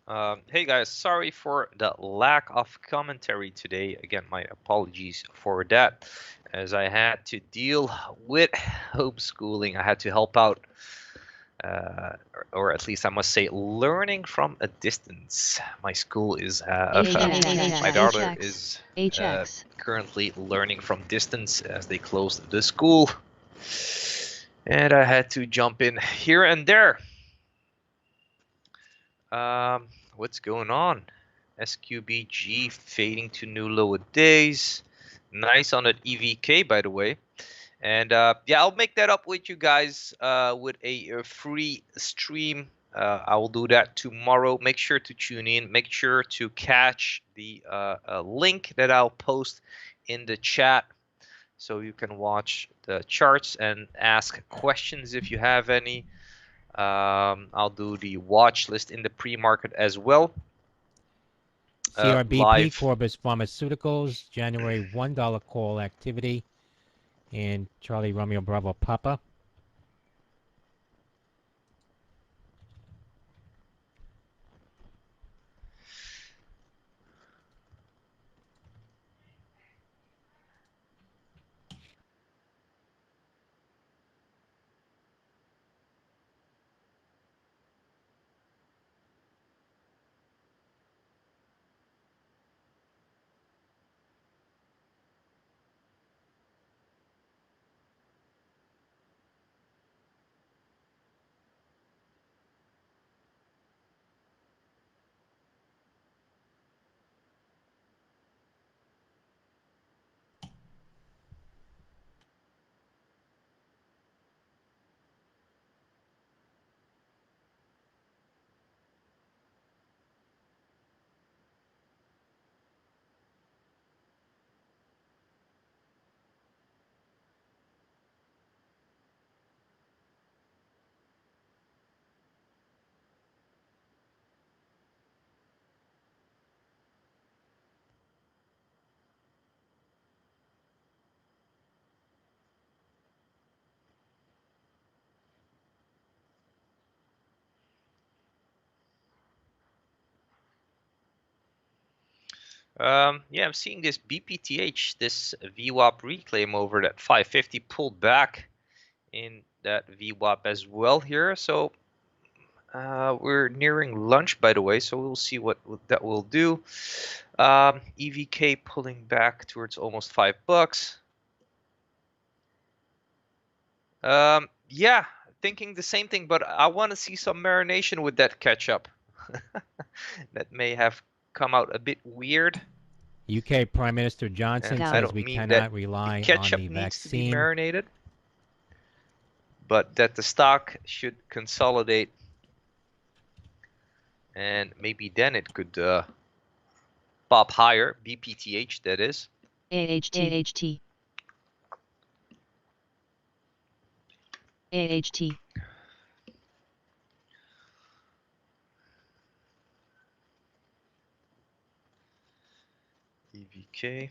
Hey guys, sorry for the lack of commentary today. Again, my apologies for that, as I had to deal with homeschooling. I had to help out, or at least I must say, learning from a distance. My school is, my daughter is currently learning from distance as they closed the school, and I had to jump in here and there. What's going on? SQBG fading to new lower days. Nice on that EVK, by the way. And yeah, I'll make that up with you guys with a free stream. I will do that tomorrow. Make sure to tune in. Make sure to catch the link that I'll post in the chat so you can watch the charts and ask questions if you have any. I'll do the watch list in the pre-market as well. CRBP, live. Corbus Pharmaceuticals, January $1 call activity, and Charlie Romeo Bravo Papa. Yeah, I'm seeing this BPTH, this VWAP reclaim over that 550 pulled back in that VWAP as well here. So we're nearing lunch, by the way, so we'll see what that will do. EVK pulling back towards almost $5. Yeah, thinking the same thing, but I want to see some marination with that catch-up. That may have come out a bit weird. UK Prime Minister Johnson says we cannot rely on the ketchup needs to be vaccine. marinated, but that the stock should consolidate, and maybe then it could pop higher. BPTH, that is. AHT. EVK.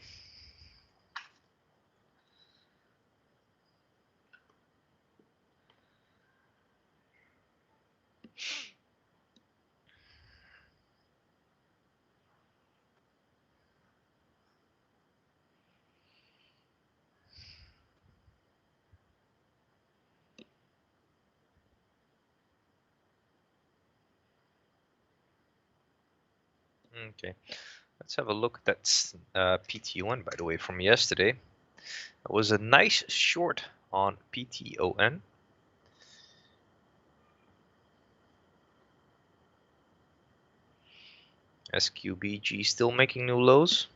Okay, let's have a look at that PT1, by the way, from yesterday. It was a nice short on PTON. SQBG still making new lows.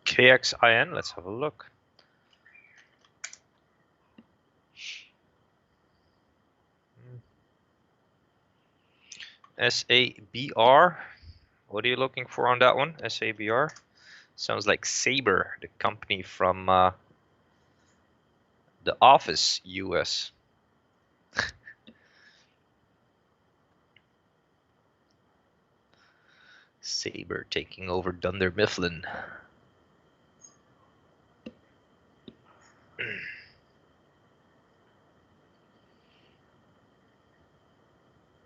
KXIN, let's have a look. SABR. What are you looking for on that one? SABR. Sounds like Sabre, the company from The Office US. Sabre taking over Dunder Mifflin.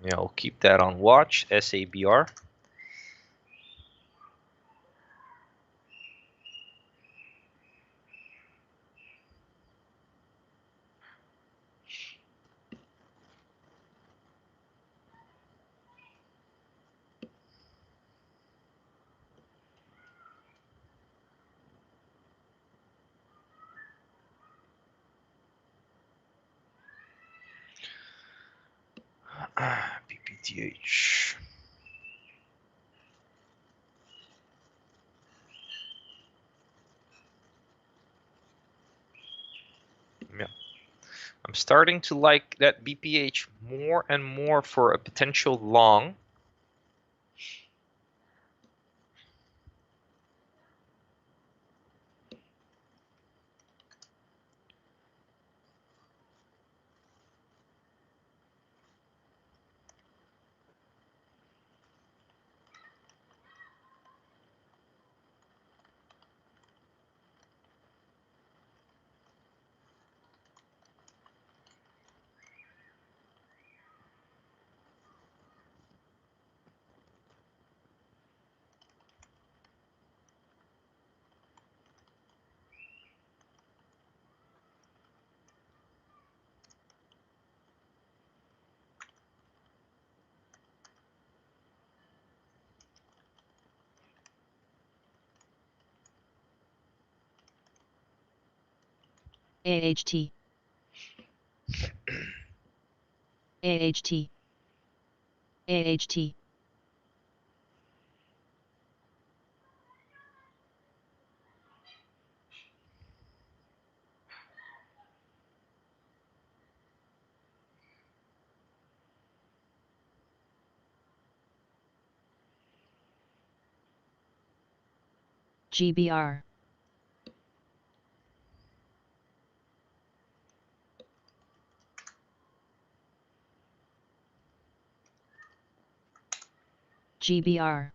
Yeah, I'll keep that on watch. SABR. BPTH. Yeah. I'm starting to like that BPH more and more for a potential long. AHT AHT AHT GBR GBR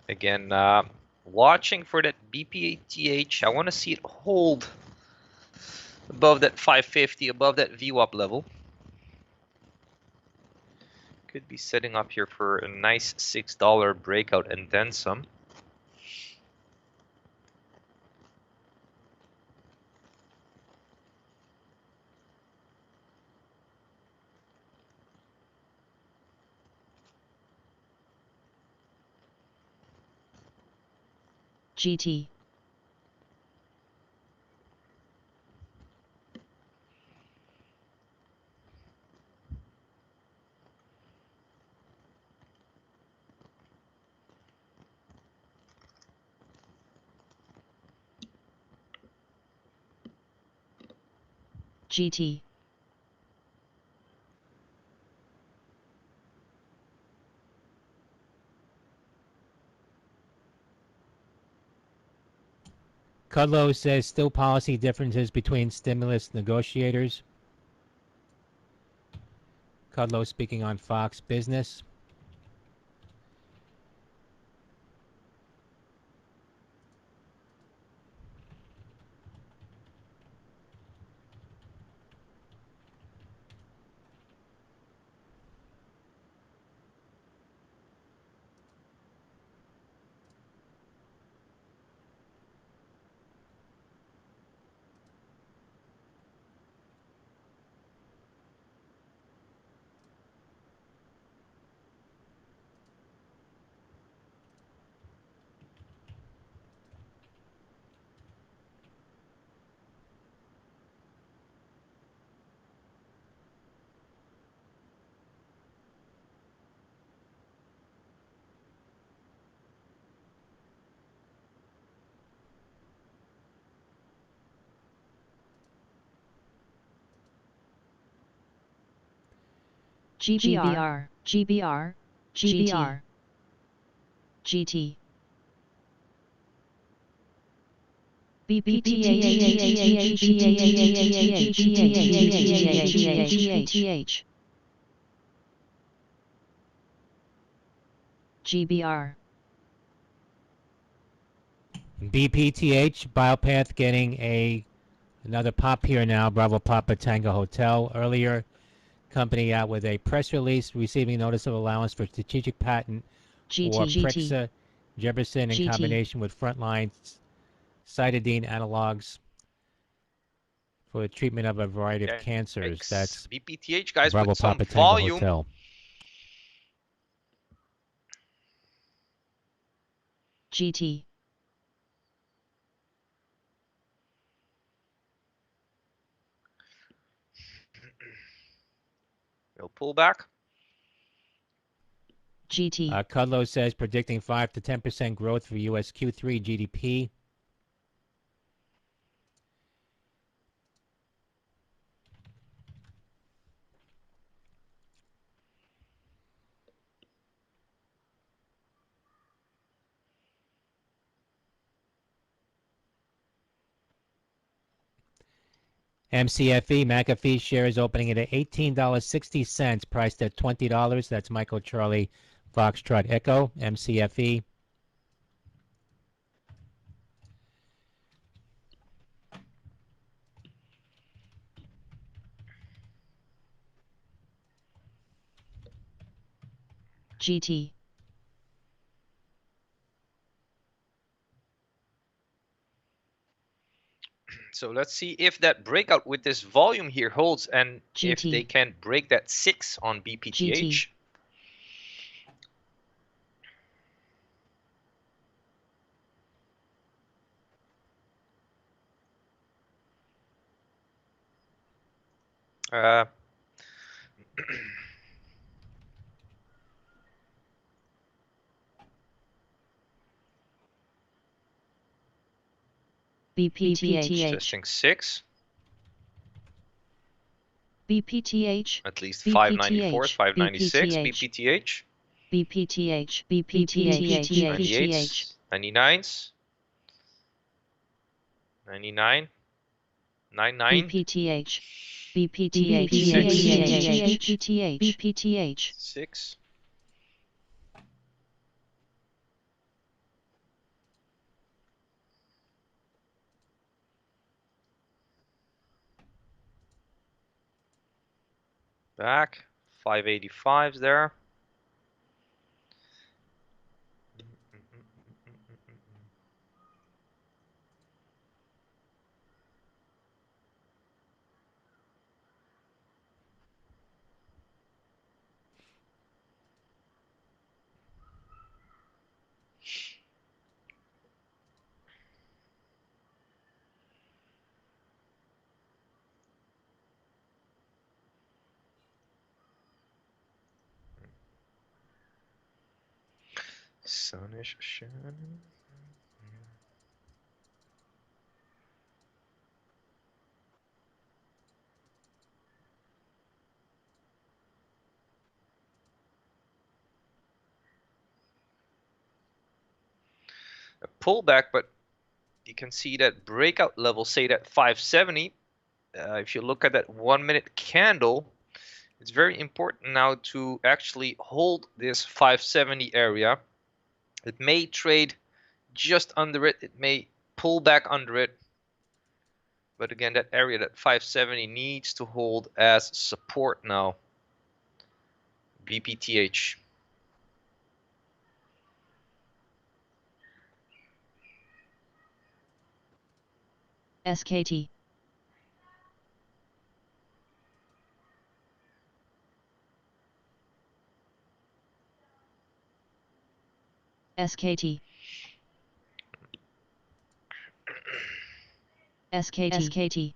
Again, watching for that BPATH. I want to see it hold above that 550, above that VWAP level. Could be setting up here for a nice $6 breakout and then some. GT. GT. Kudlow says still policy differences between stimulus negotiators. Kudlow speaking on Fox Business. GBR, GBR, GBR, GT. BPTH, GBR. BPTH, Biopath getting another pop here now. Bravo Papa Tango Hotel. Earlier, company out with a press release receiving notice of allowance for strategic patent for Prexa Jefferson in combination with frontline cytidine analogs for the treatment of a variety of cancers. That's BPTH, guys, Bravo with some Papa Tango volume. Hotel. GT. We'll pull back. GT. Kudlow says predicting 5 to 10% growth for U.S. Q3 GDP. MCFE, McAfee shares opening at $18.60, priced at $20. That's Michael Charlie Foxtrot Echo, MCFE. GT. So let's see if that breakout with this volume here holds and if they can break that 6 on BPTH. BPTH. Testing 6. BPTH. At least 594, 596. BPTH. BPTH. BPTH. 99s. 99. 99. BPTH. BPTH. BPTH. 6. Back. 585s there. Sun is shining. A pullback, but you can see that breakout level, say that 570. If you look at that 1 minute candle, it's very important now to actually hold this 570 area. It may trade just under it. It may pull back under it. But again, that area, that 570, needs to hold as support now. BPTH. SKT. SKT. SKT.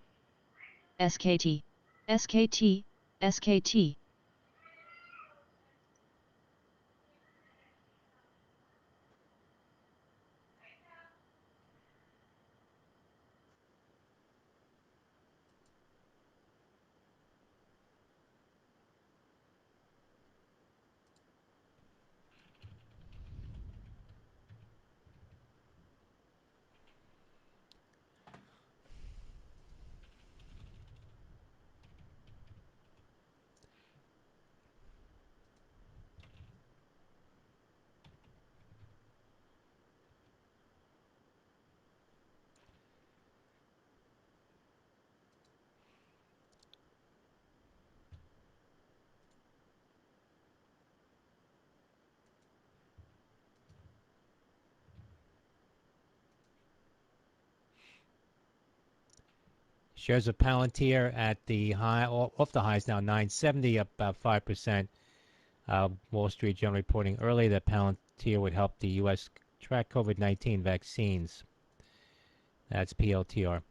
SKT. SKT. SKT. Shares of Palantir at the high, off the highs now, 970, up about 5%. Wall Street Journal reporting early that Palantir would help the U.S. track COVID-19 vaccines. That's PLTR.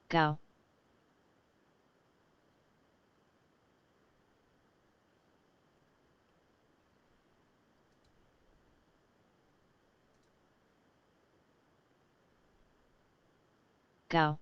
Gao. Gao.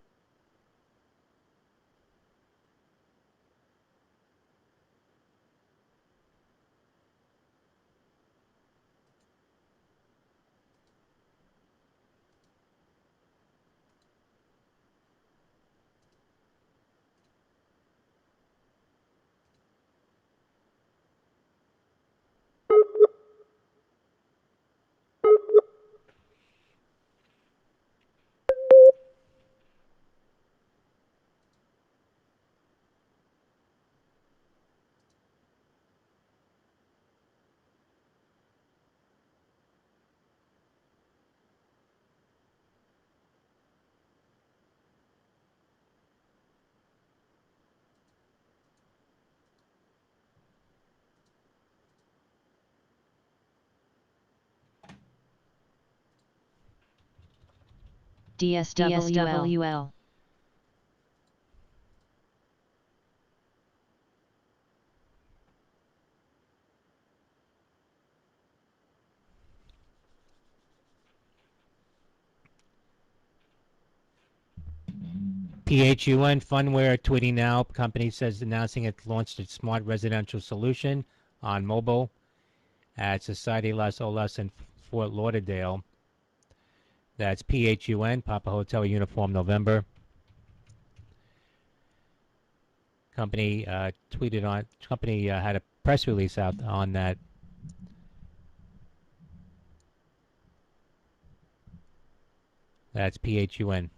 DSWL. PHUN Funware tweeting now. Company says announcing it launched its smart residential solution on mobile at Society Las Olas in Fort Lauderdale. That's PHUN, Papa Hotel Uniform November. Company tweeted on. Company had a press release out on that. That's PHUN.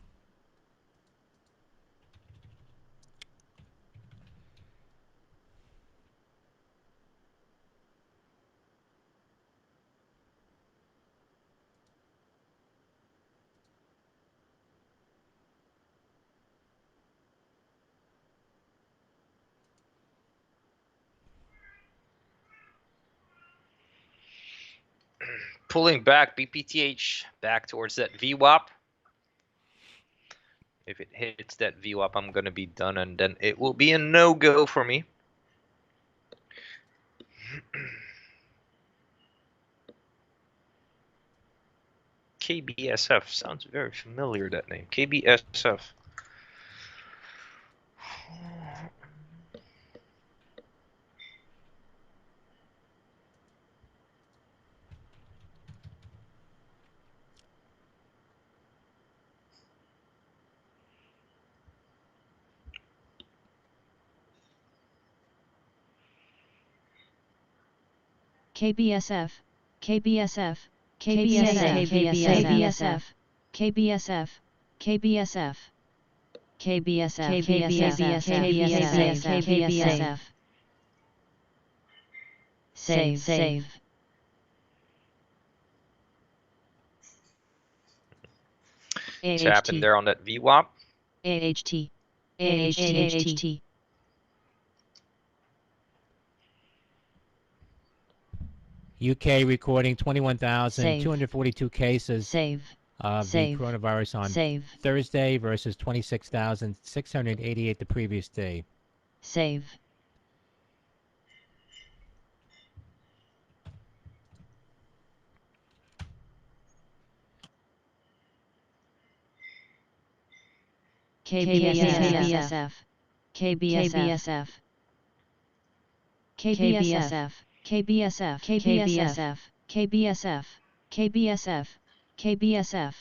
Pulling back BPTH back towards that VWAP. If it hits that VWAP, I'm gonna be done, and then it will be a no-go for me. KBSF sounds very familiar, that name. KBSF. KBSF, KBSF, KBSF, KBSF, KBSF, KBSF, KBSF, KBSF, KBSF. Save. Tapping there on that VWAP. AHT. UK recording 21,242 cases of the coronavirus on Thursday versus 26,688 the previous day. Save. KBSF, KBSF, KBSF, KBSF, KBSF, KBSF, KBSF, KBSF.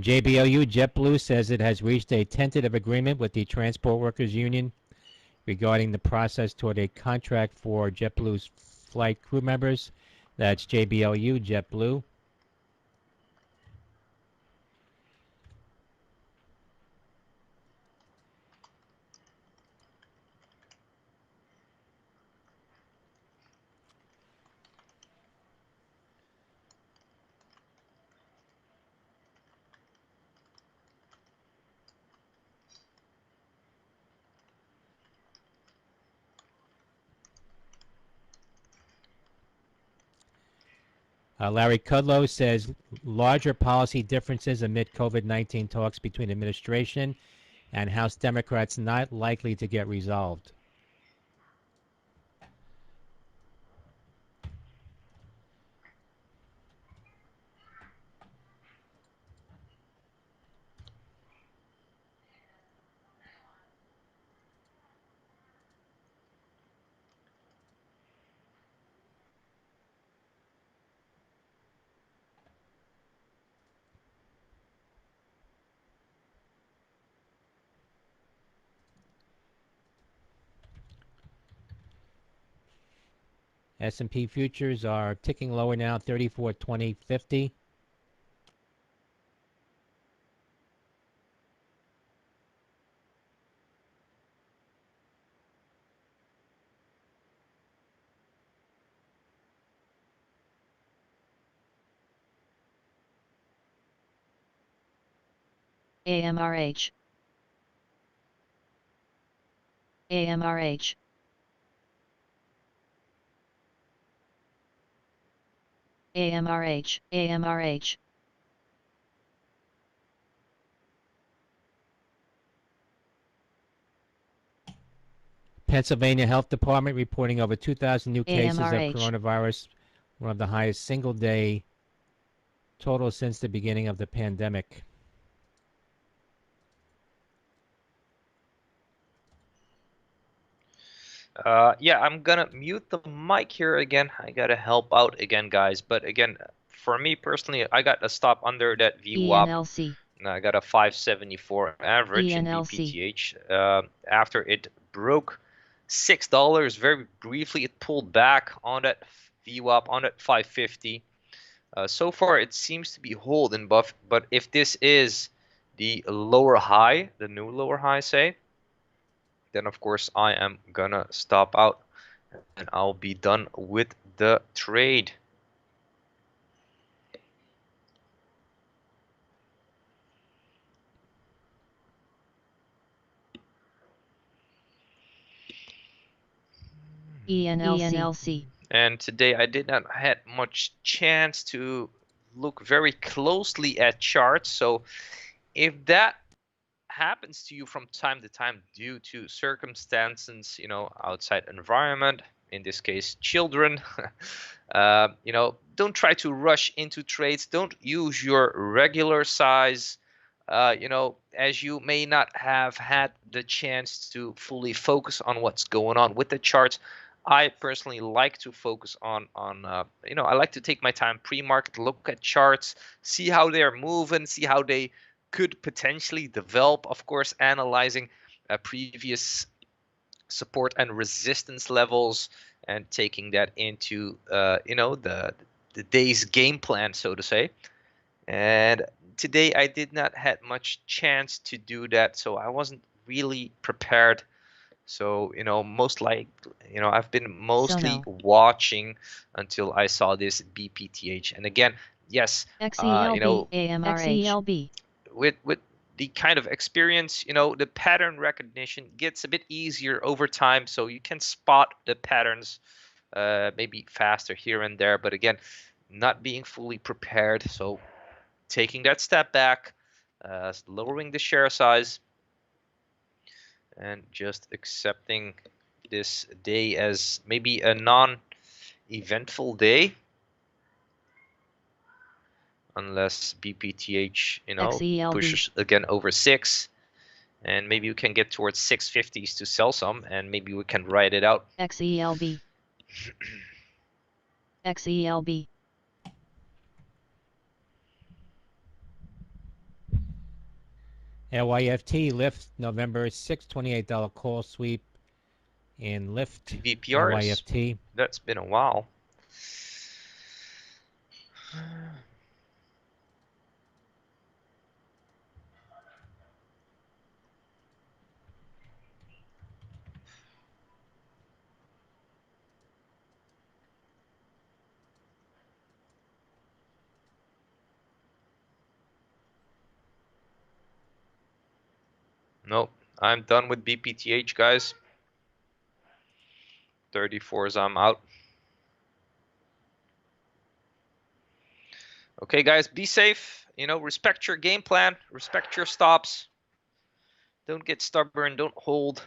JBLU JetBlue says it has reached a tentative agreement with the Transport Workers Union regarding the process toward a contract for JetBlue's flight crew members. That's JBLU JetBlue. Larry Kudlow says larger policy differences amid COVID-19 talks between administration and House Democrats not likely to get resolved. S&P futures are ticking lower now, 34.20.50. AMRH AMRH AMRH AMRH Pennsylvania Health Department reporting over 2,000 new cases of AMRH. coronavirus, one of the highest single-day total since the beginning of the pandemic. Yeah, I'm gonna mute the mic here again. I gotta help out again, guys. But again, for me personally, I got a stop under that VWAP. ENLC And I got a 574 average in ENLC. BPTH. After it broke $6 very briefly, it pulled back on that VWAP on that 550. So far, it seems to be holding buff. But if this is the lower high, the new lower high, say, then of course I am gonna stop out and I'll be done with the trade. ENLC And today I did not had much chance to look very closely at charts. So if that happens to you from time to time due to circumstances, outside environment, in this case, children, don't try to rush into trades. Don't use your regular size, as you may not have had the chance to fully focus on what's going on with the charts. I personally like to focus on I like to take my time pre-market, look at charts, see how they're moving, see how they could potentially develop, of course, analyzing previous support and resistance levels and taking that into the day's game plan, so to say. And today I did not had much chance to do that, so I wasn't really prepared. So I've been mostly watching until I saw this BPTH. And again, yes, XELB AMRH with the kind of experience, the pattern recognition gets a bit easier over time, so you can spot the patterns maybe faster here and there. But again, not being fully prepared, so taking that step back, lowering the share size, and just accepting this day as maybe a non-eventful day. Unless BPTH, XELB pushes again over 6, and maybe we can get towards 650s to sell some, and maybe we can ride it out. XELB XELB LYFT Lyft November 6th, $28 call sweep in Lyft VPRs. LYFT. That's been a while. Nope, I'm done with BPTH, guys. 34s, I'm out. Okay, guys, be safe. Respect your game plan. Respect your stops. Don't get stubborn. Don't hold.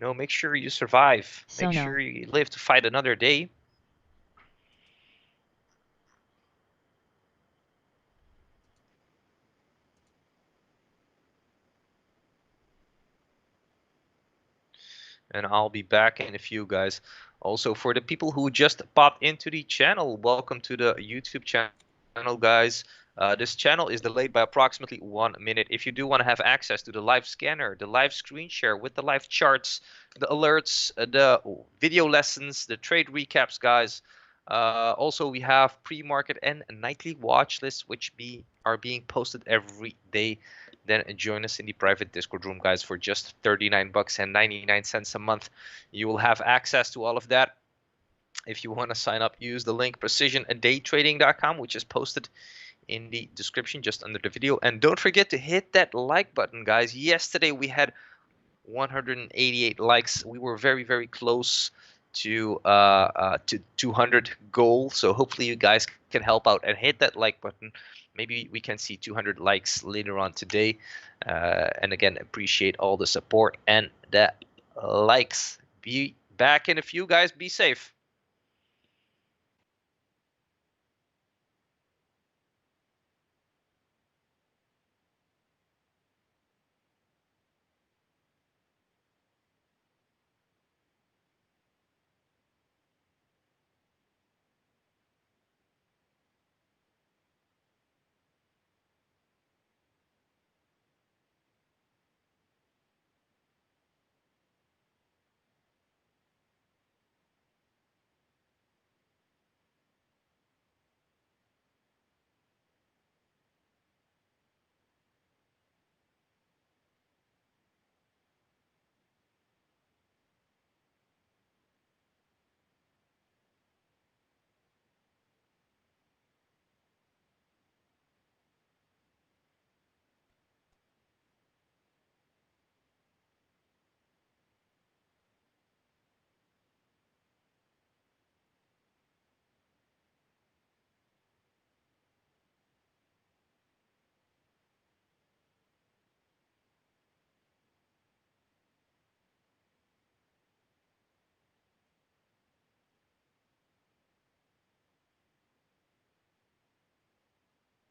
Make sure you survive. Make sure you live to fight another day. And I'll be back in a few, guys. Also, for the people who just popped into the channel, welcome to the YouTube channel, guys. This channel is delayed by approximately 1 minute. If you do want to have access to the live scanner, the live screen share with the live charts, the alerts, the video lessons, the trade recaps, guys. Also, we have pre-market and nightly watch lists, which are being posted every day. Then join us in the private Discord room, guys, for just 39 bucks and 99 cents a month. You will have access to all of that. If you want to sign up, use the link precisiondaytrading.com, which is posted in the description just under the video. And don't forget to hit that like button, guys. Yesterday we had 188 likes. We were very, very close to 200 goal. So hopefully you guys can help out and hit that like button. Maybe we can see 200 likes later on today. And again, appreciate all the support and the likes. Be back in a few, guys. Be safe.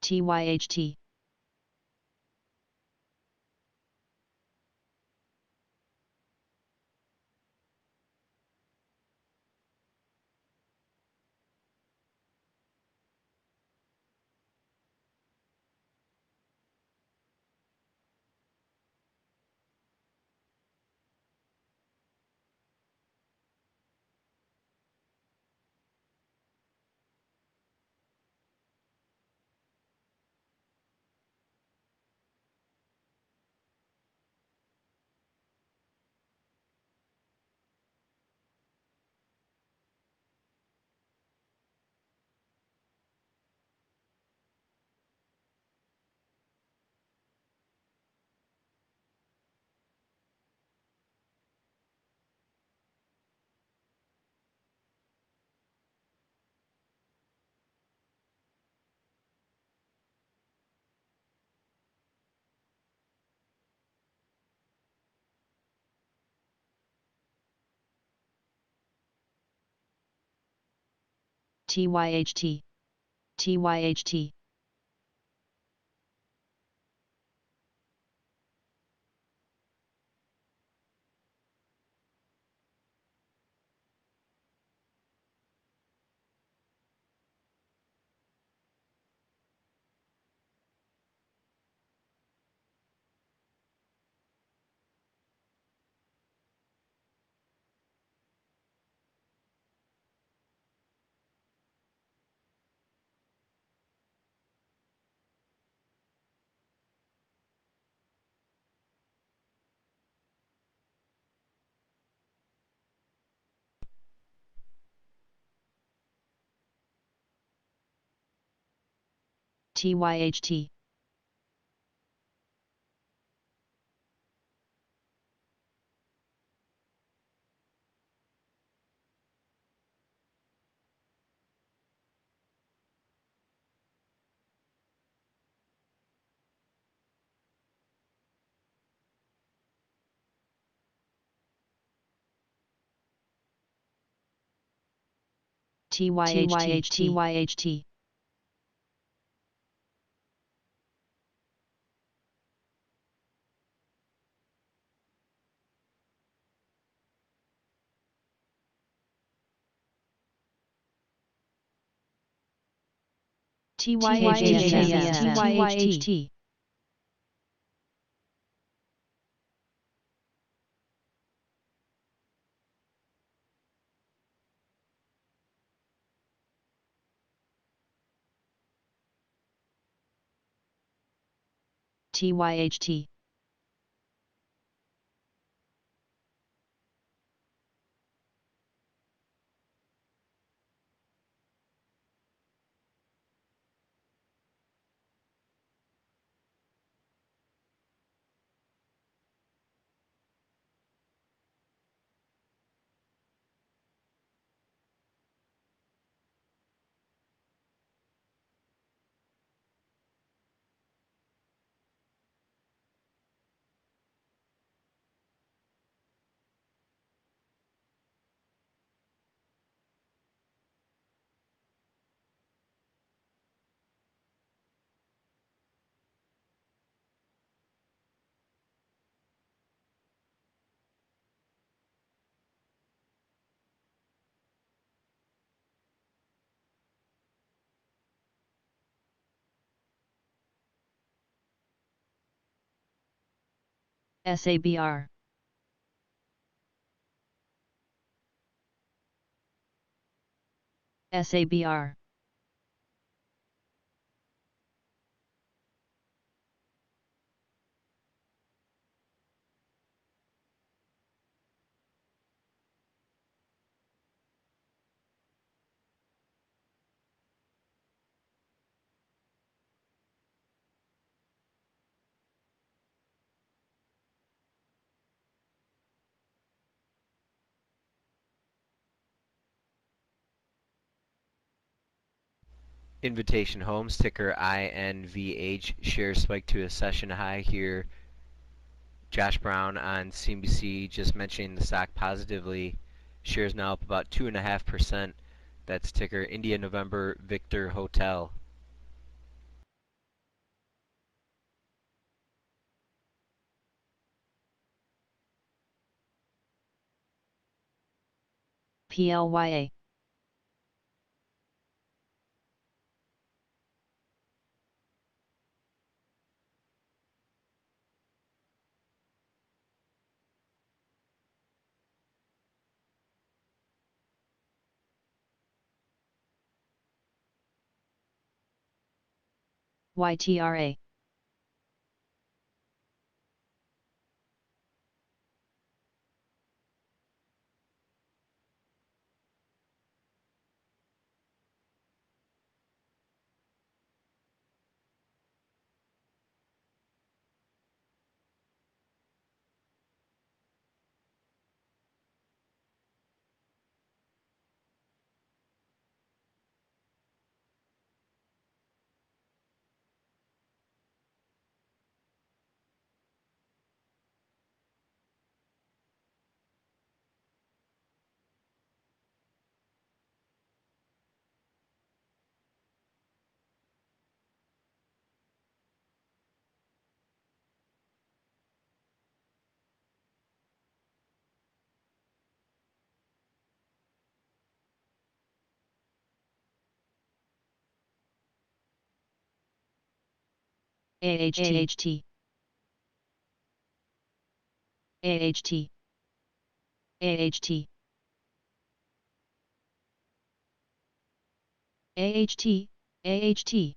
TYHT. TYHT. TYHT. TYHT. TYHT. TYHT. TYHT. TYHT. SABR. SABR. Invitation Homes, ticker INVH, shares spike to a session high here. Josh Brown on CNBC just mentioning the stock positively. Shares now up about 2.5%. That's ticker India November Victor Hotel. PLYA. YTRA. AHT. AHT. AHT. AHT. AHT.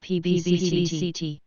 PBCCT.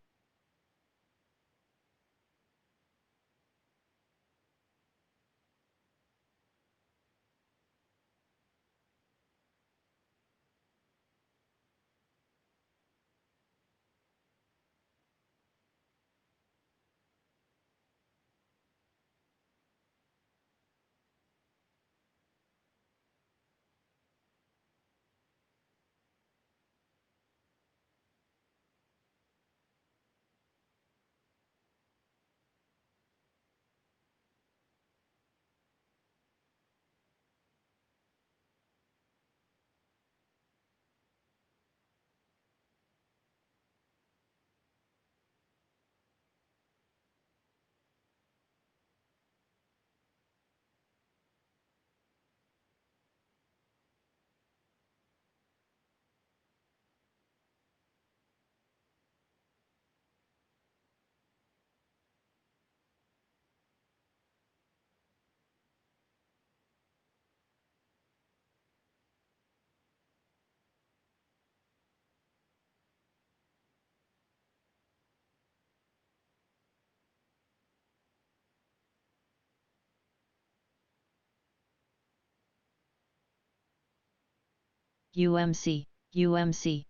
UMC, UMC.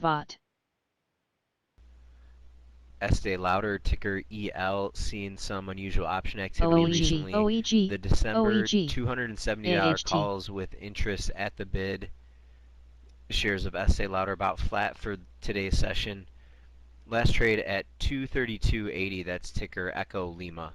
VOT. Estee Lauder, ticker EL, seeing some unusual option activity recently. OEG, The December OEG, $270 AHT. calls with interest at the bid. Shares of Estee Lauder about flat for today's session. Last trade at 232.80. That's ticker Echo Lima.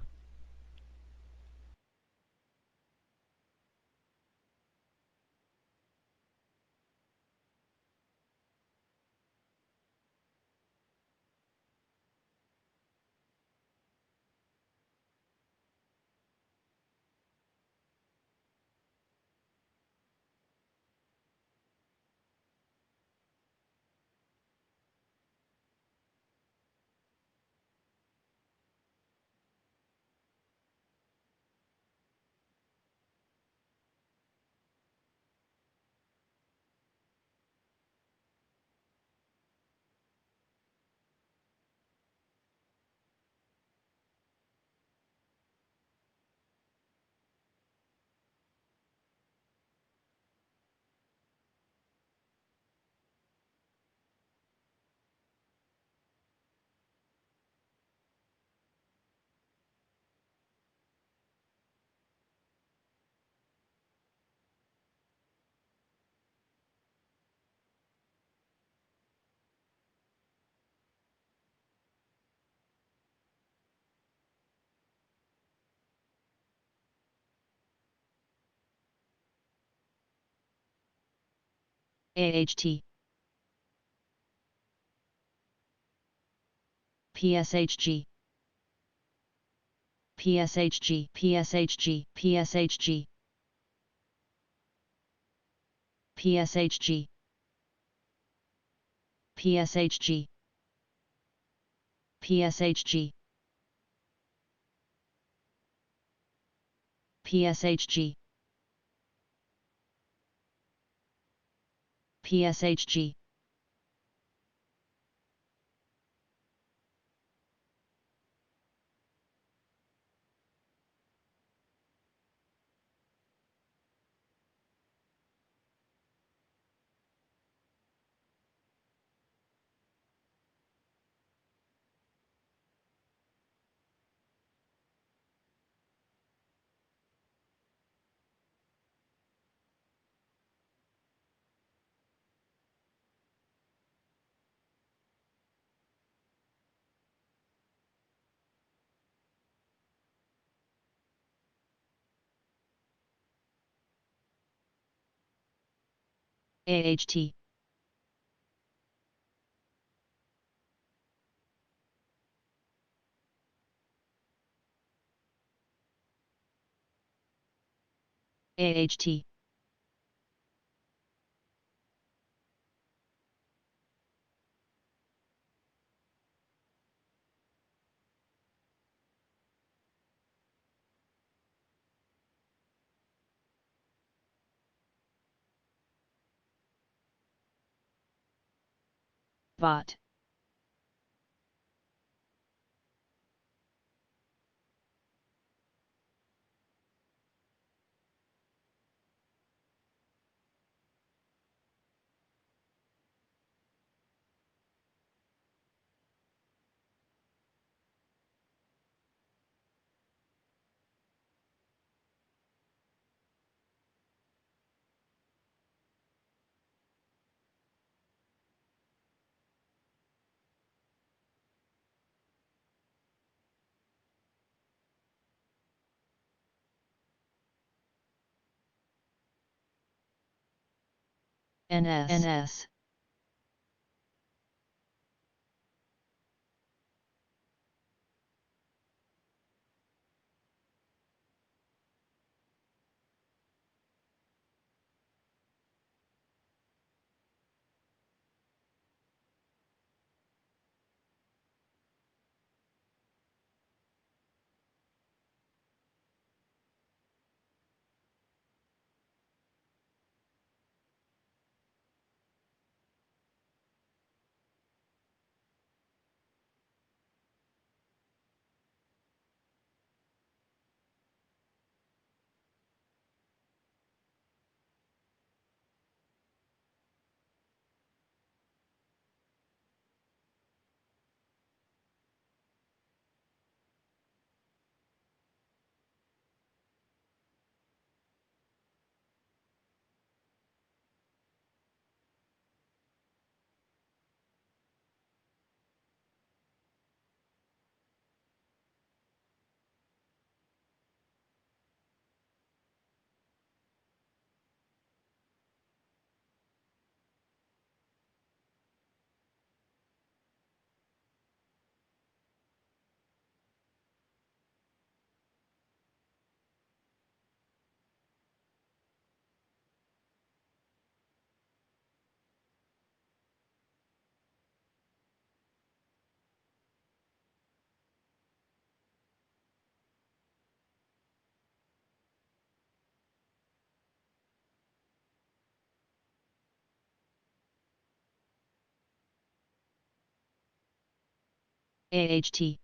AHT PSHG PSHG PSHG PSHG PSHG PSHG PSHG PSHG PSHG AHT AHT bot NS AHT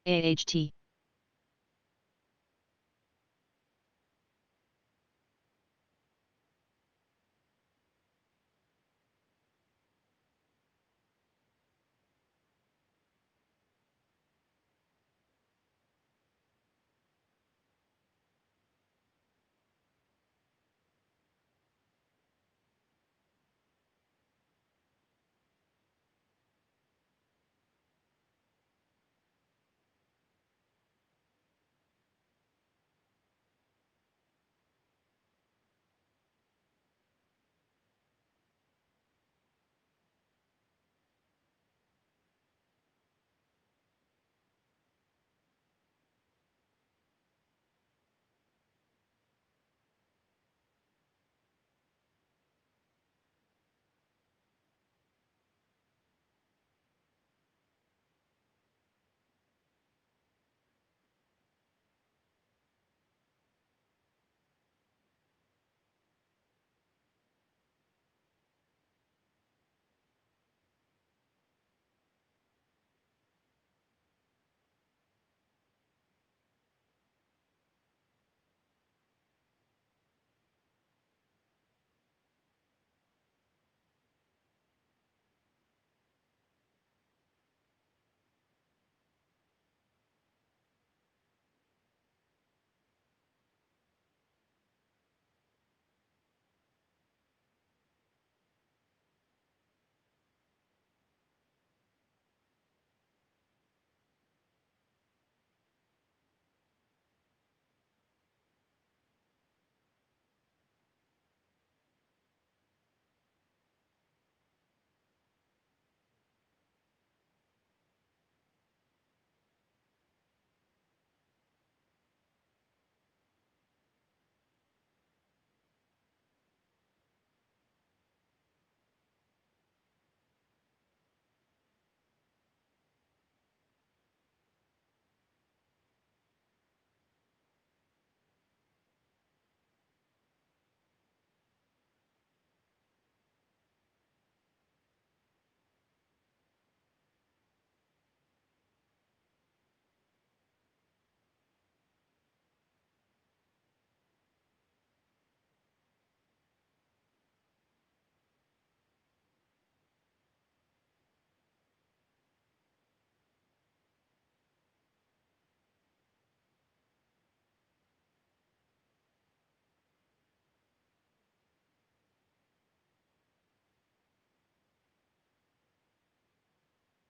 AHT.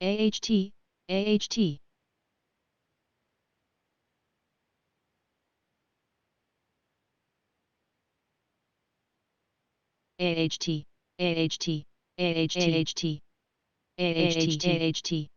AHT, AHT. AHT, AHT, AHT, AHT, AHT.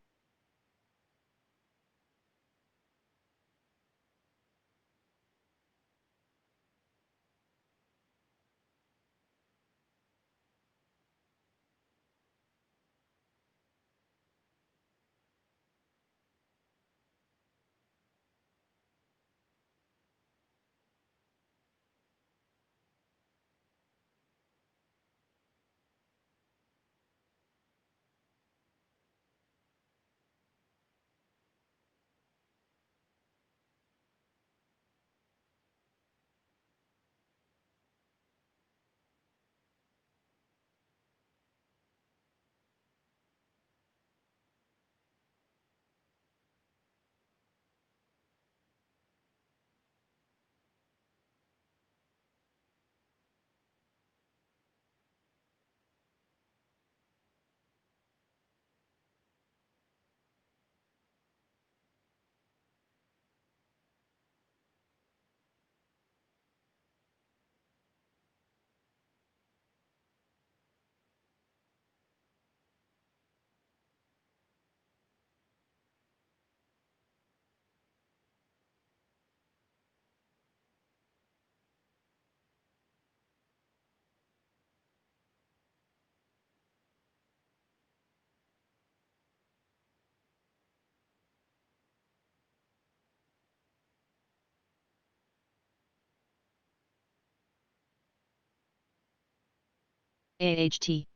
AHT.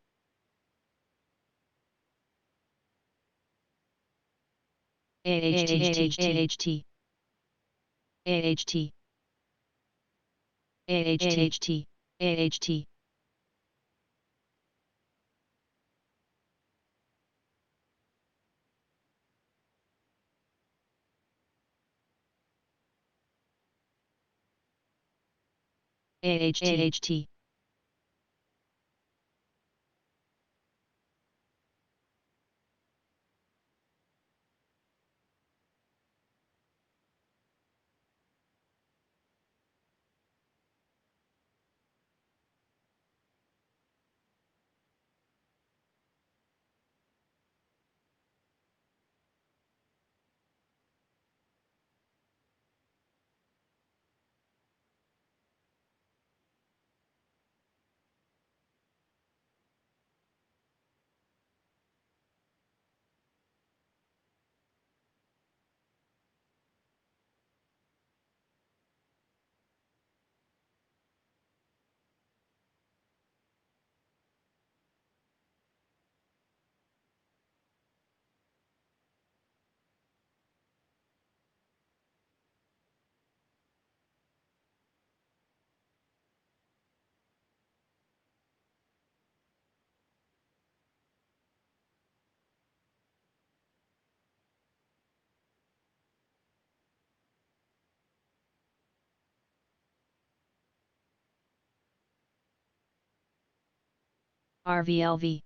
AHT AHT AHT AHT AHT RVLV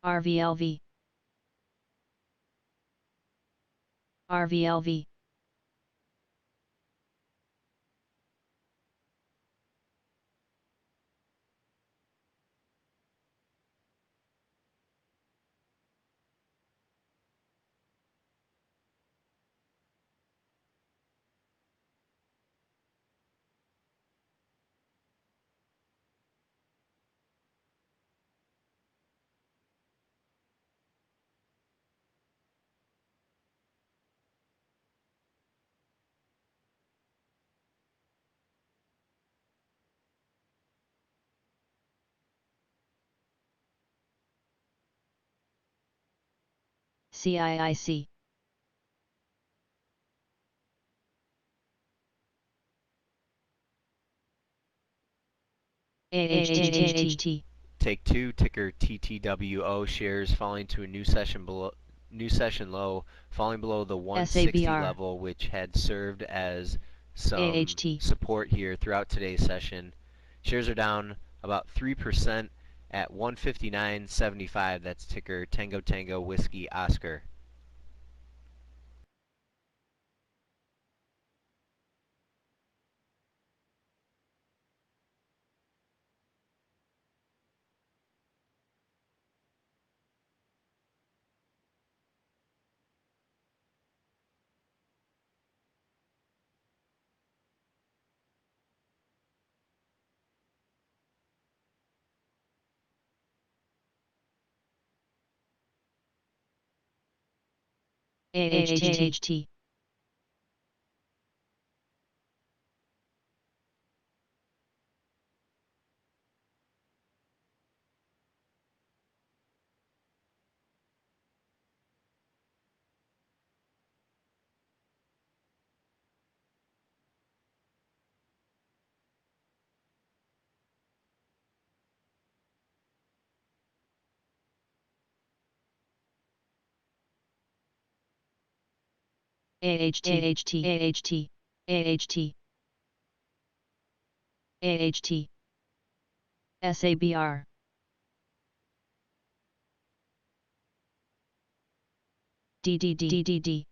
RVLV RVLV CIIC AHT Take two, ticker TTWO, shares falling to a new session low, falling below the 160 SABR level, which had served as some AHT support here throughout today's session. Shares are down about 3% at 159.75. That's ticker Tango Tango Whiskey Oscar. AHT AHT AHT AHT AHT SABR DDDDD.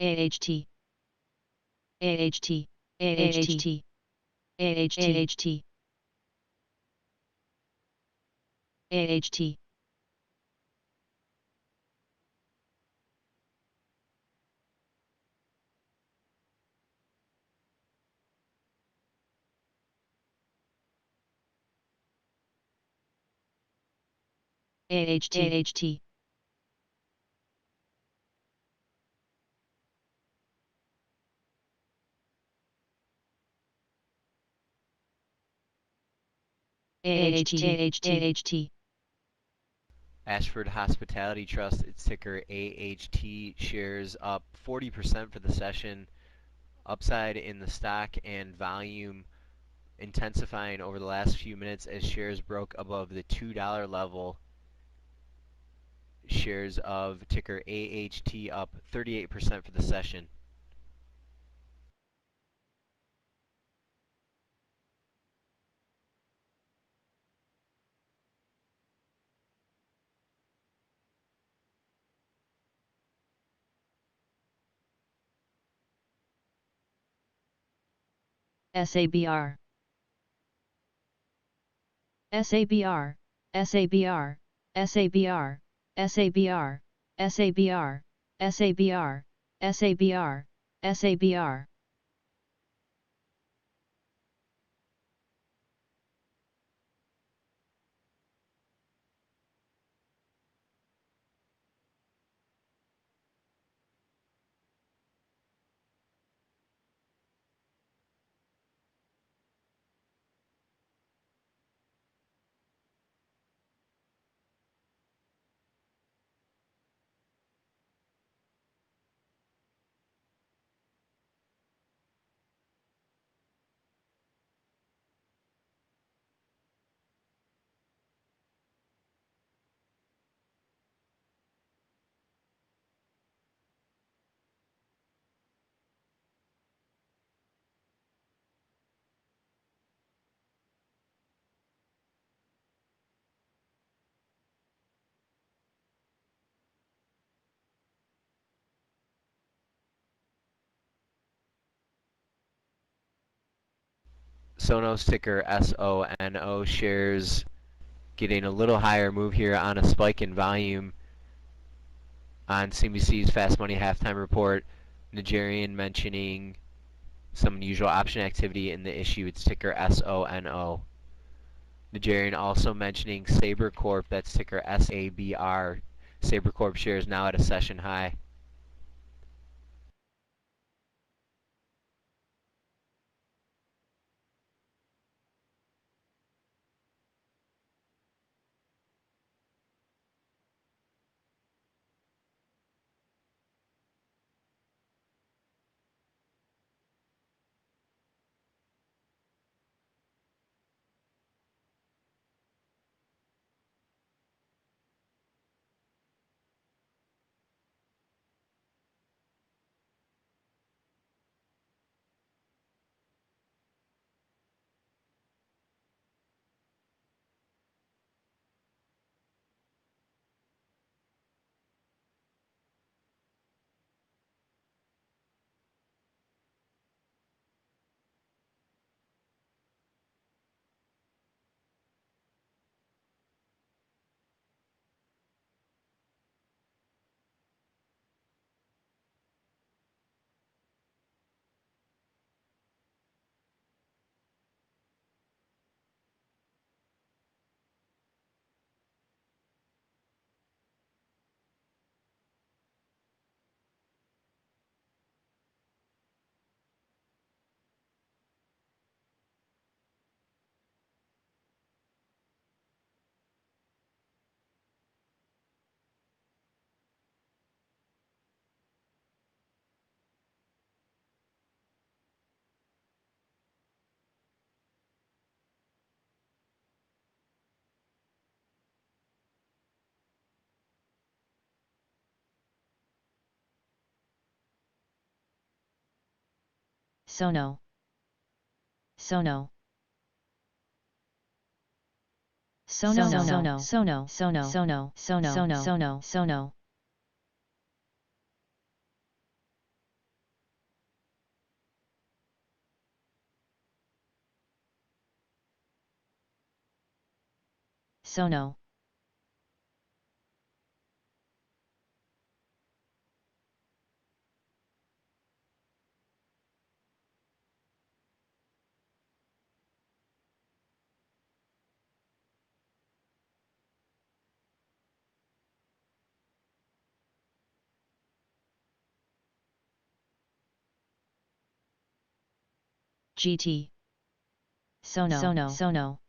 AHT AHT AHT AHT AHT AHT AHT AHT Ashford Hospitality Trust, its ticker AHT, shares up 40% for the session. Upside in the stock and volume intensifying over the last few minutes as shares broke above the $2 level. Shares of ticker AHT up 38% for the session. SABR SABR SABR SABR SABR SABR SABR SABR SABR Sonos, ticker SONO, shares getting a little higher move here on a spike in volume on CNBC's Fast Money halftime report. Nigerian mentioning some unusual option activity in the issue. Its ticker SONO. Nigerian also mentioning Sabre Corp, that's ticker SABR. Sabre Corp shares now at a session high. Sono. Sono. Sono. Sono. Sono. Sono. Sono. Sono. Sono. Sono. Sono. GT. Sono. Sono. Sono.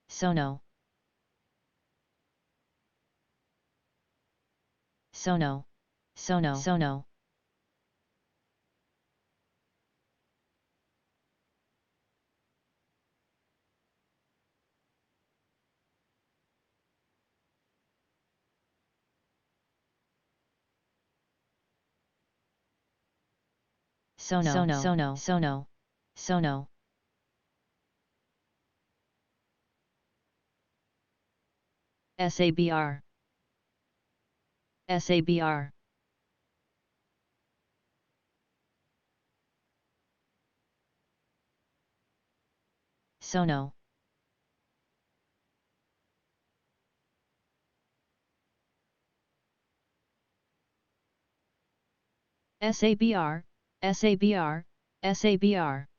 Sono. Sono. Sono. Sono. Sono. Sono. Sono. Sono. Sono. SABR. SABR. Sono. SABR. SABR. SABR.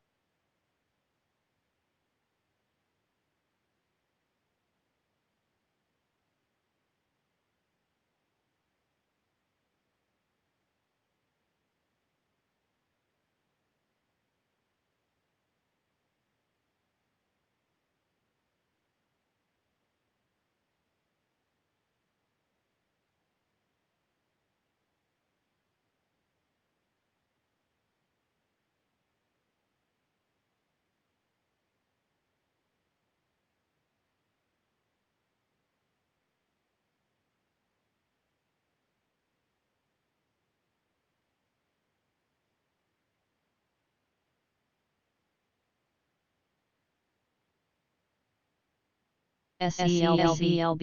SELB.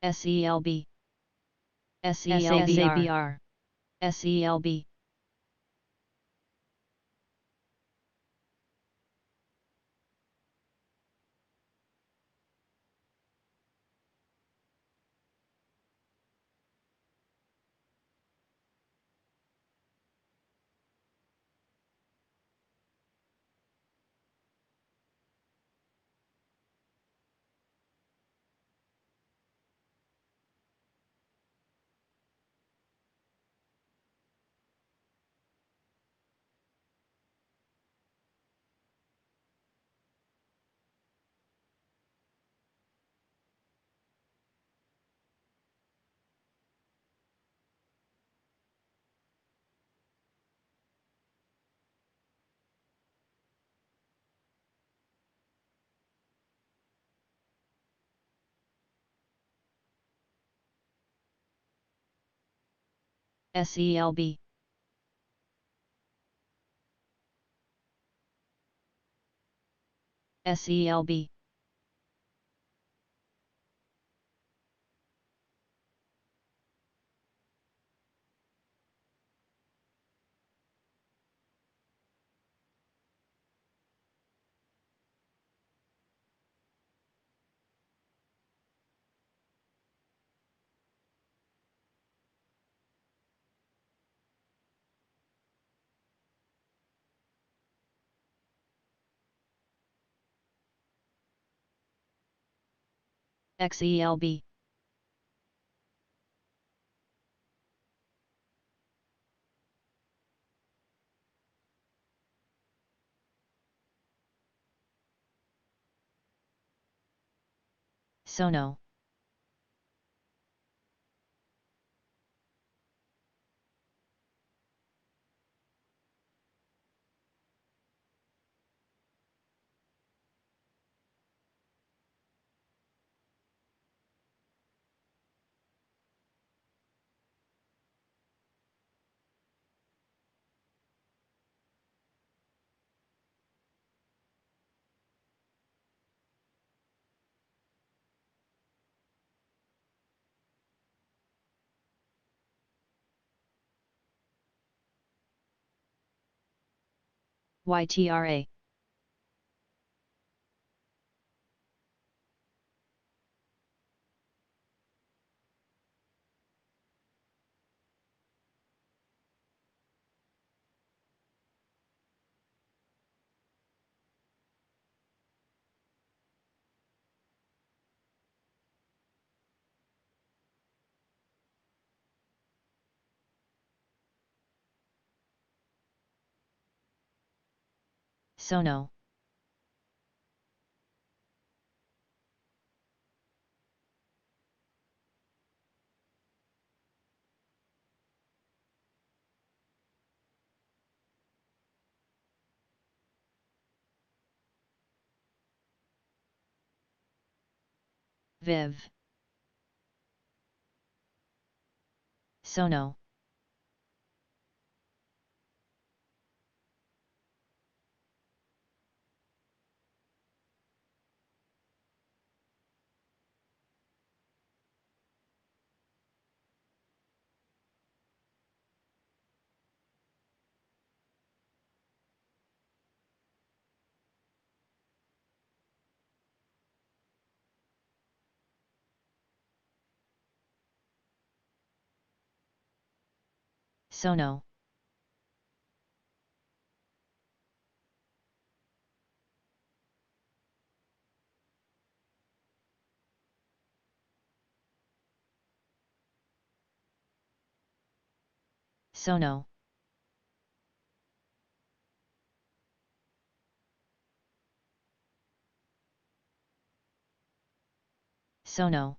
SELB. SELBR. SELB. SELB. SELB. XELB. Sono. YTRA. Sono. Viv. Sono. Sono. Sono. Sono.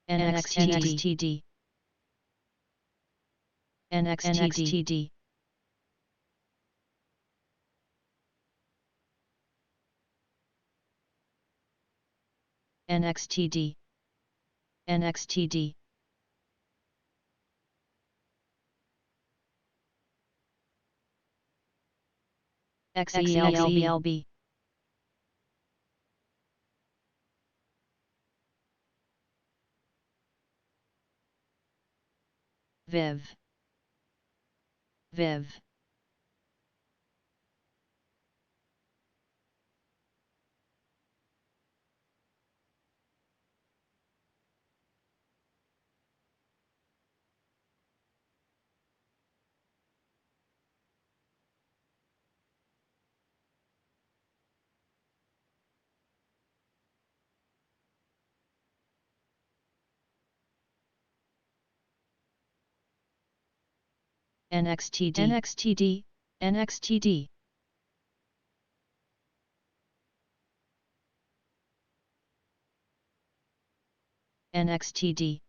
NXTD. NXTD. NXTD. NXTD. XELB. Viv. Viv. NXTD NXTD NXTD NXTD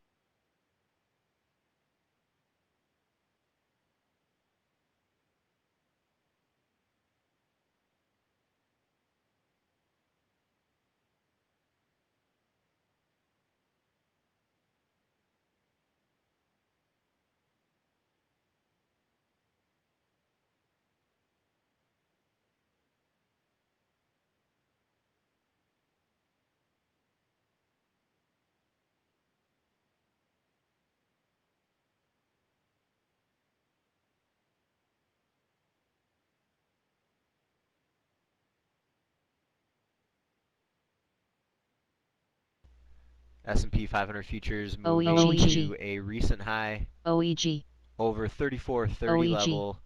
S&P 500 futures moving OEG to a recent high OEG over 3430 OEG level.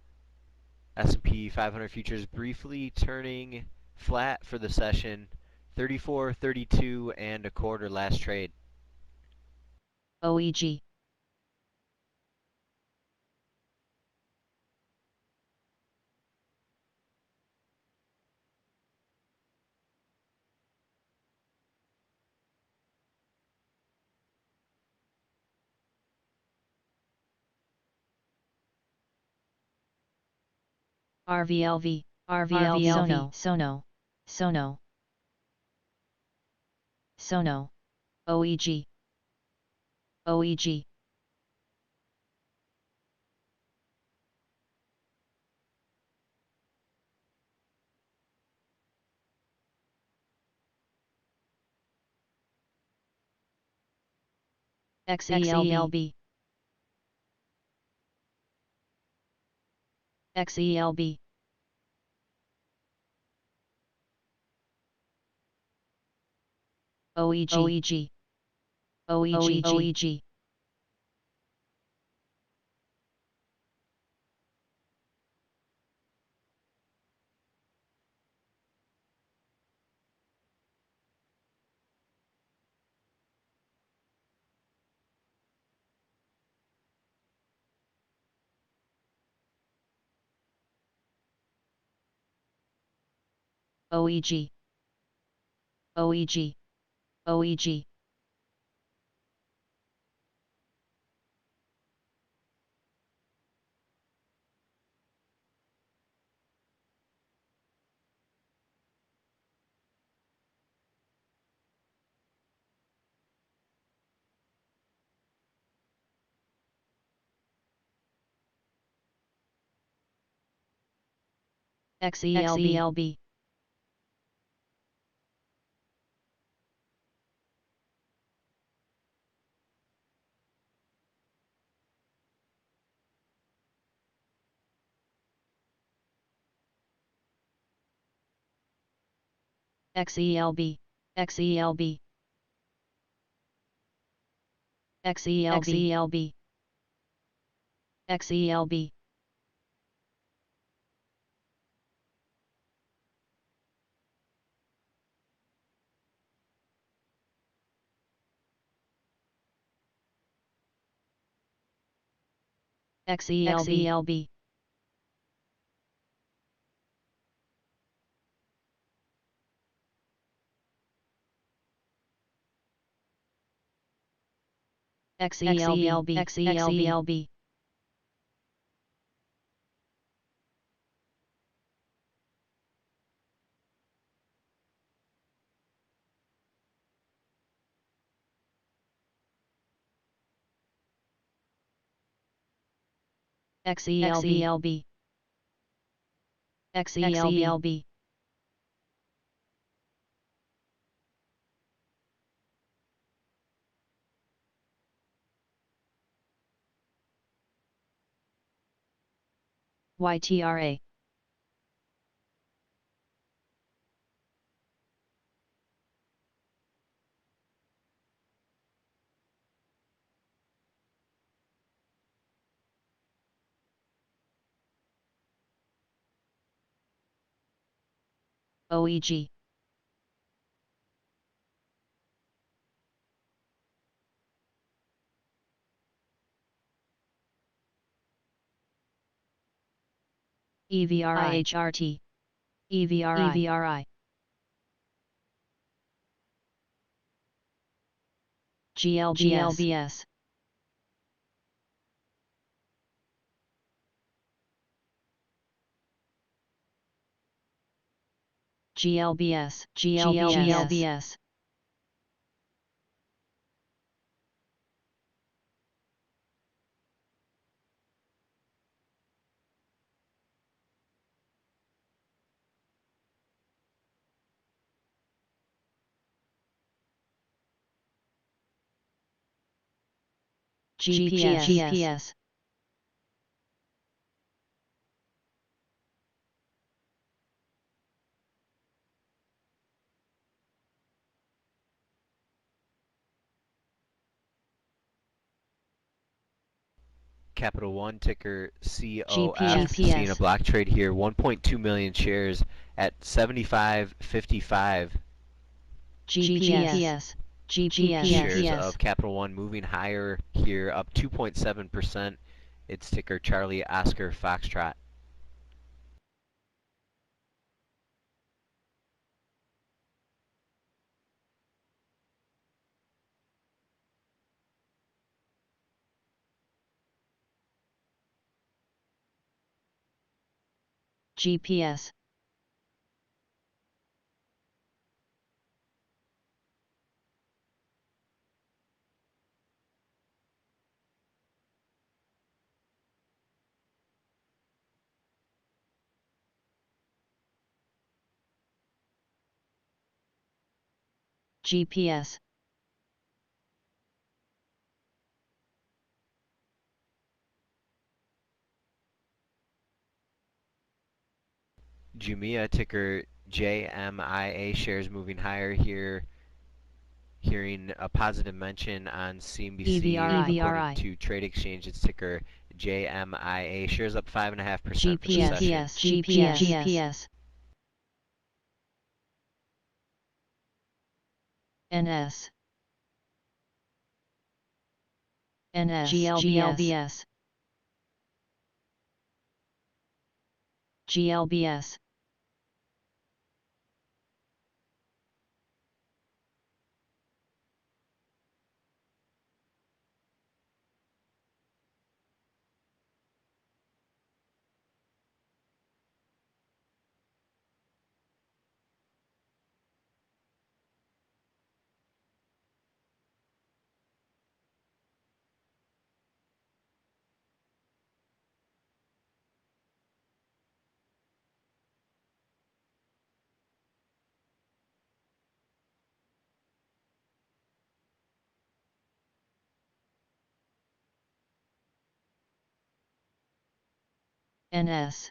S&P 500 futures briefly turning flat for the session. 3432 and a quarter last trade. OEG RVLV RVLV Sono OEG OEG XELB XELB OEG OEG OEG OEG OEG OEG OEG XELB XELB XELB XELB XELB XELB XELB XELB XELB XELB YTRA OEG EVRIHRT, EVRI, GLBS, GLBS, GPS, Capital One, ticker COF, GPS. seeing a block trade here, 1.2 million shares at 75.55. GPS, Shares of Capital One moving higher here, up 2.7%. Its ticker Charlie Oscar Foxtrot. GPS, GPS, Jumia, ticker JMIA, shares moving higher here, hearing a positive mention on CNBC according to Trade Exchange. Its ticker JMIA, shares up 5.5% for the session. GPS, NS, GLBS, GLBS, NS,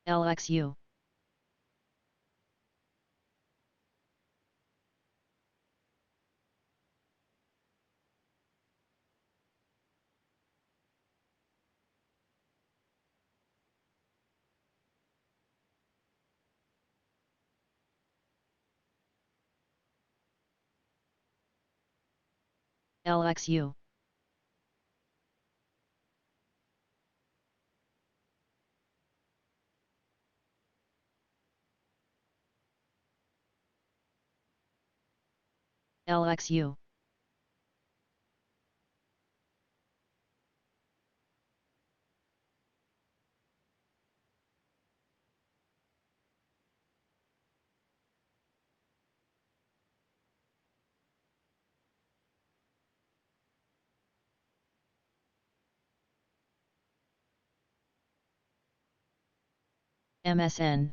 LXU, LXU, LXU, MSN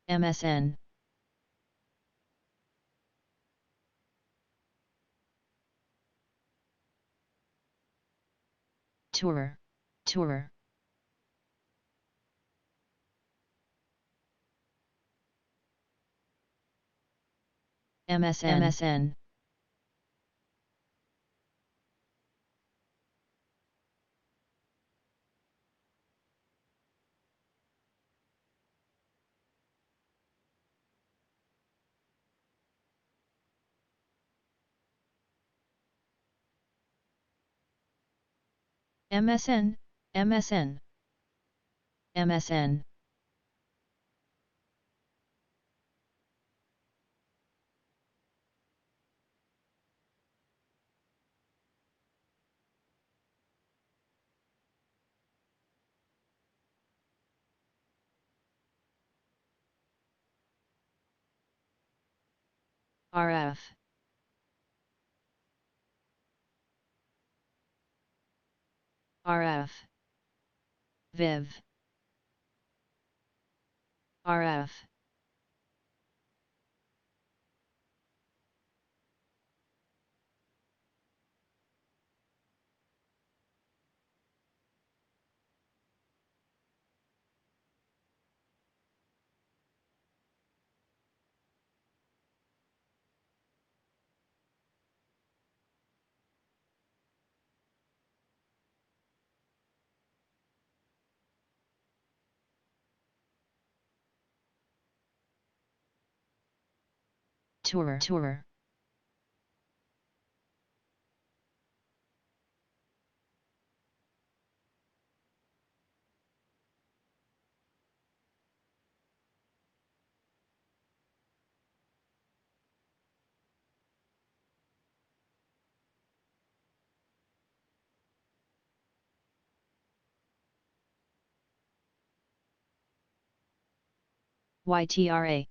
MSN Tourer Tourer MSN MSN MSN MSN RF RF Viv RF Tourer YTRA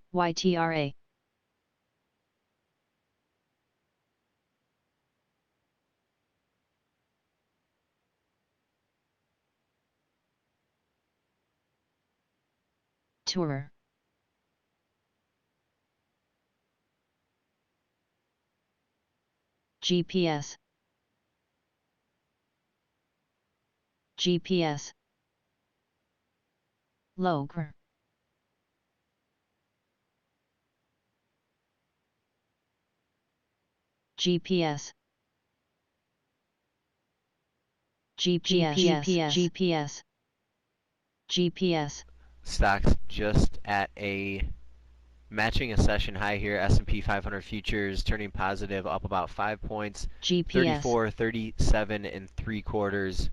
Tourer GPS GPS Logr GPS GPS Stocks just at a matching a session high here. S&P 500 futures turning positive, up about 5 points. GPS 34.37 and 3/4.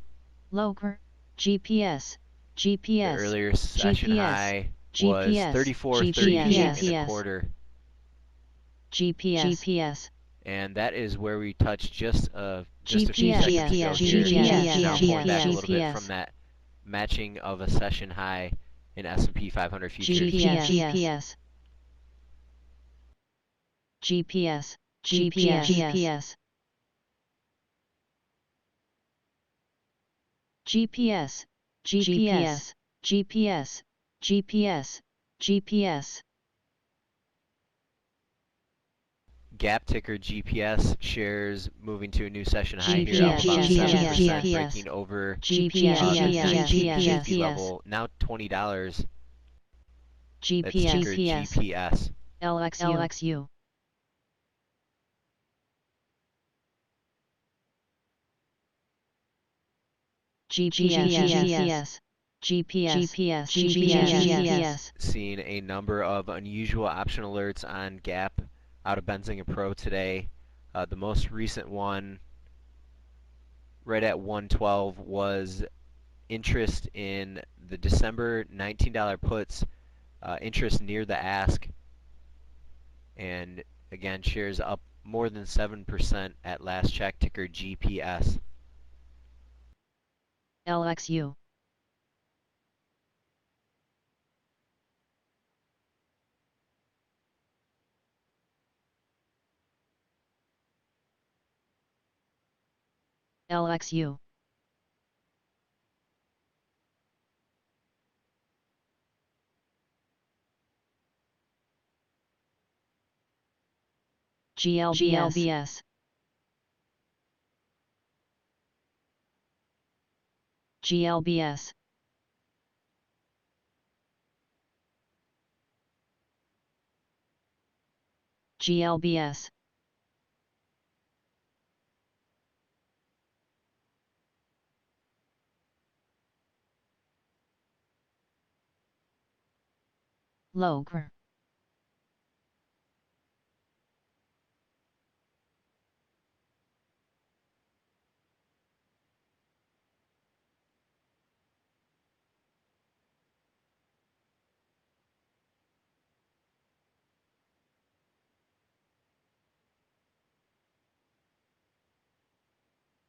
Logr GPS The earlier session high was 34.38 and a quarter. GPS And that is where we touched just a few seconds ago here. Now pulling back a little bit from that matching of a session high in S&P 500 futures. GPS GPS GPS GPS GPS GPS GPS GPS Gap ticker GPS shares moving to a new session high here, up about 7%, breaking over the 19 level, now $20. That's ticker GPS. LXU GPS GPS Seeing a number of unusual option alerts on Gap out of Benzinga Pro today. The most recent one, right at 112, was interest in the December $19 puts, interest near the ask, and again shares up more than 7% at last check, ticker GPS. LXU LXU GLBS GLBS GLBS Logr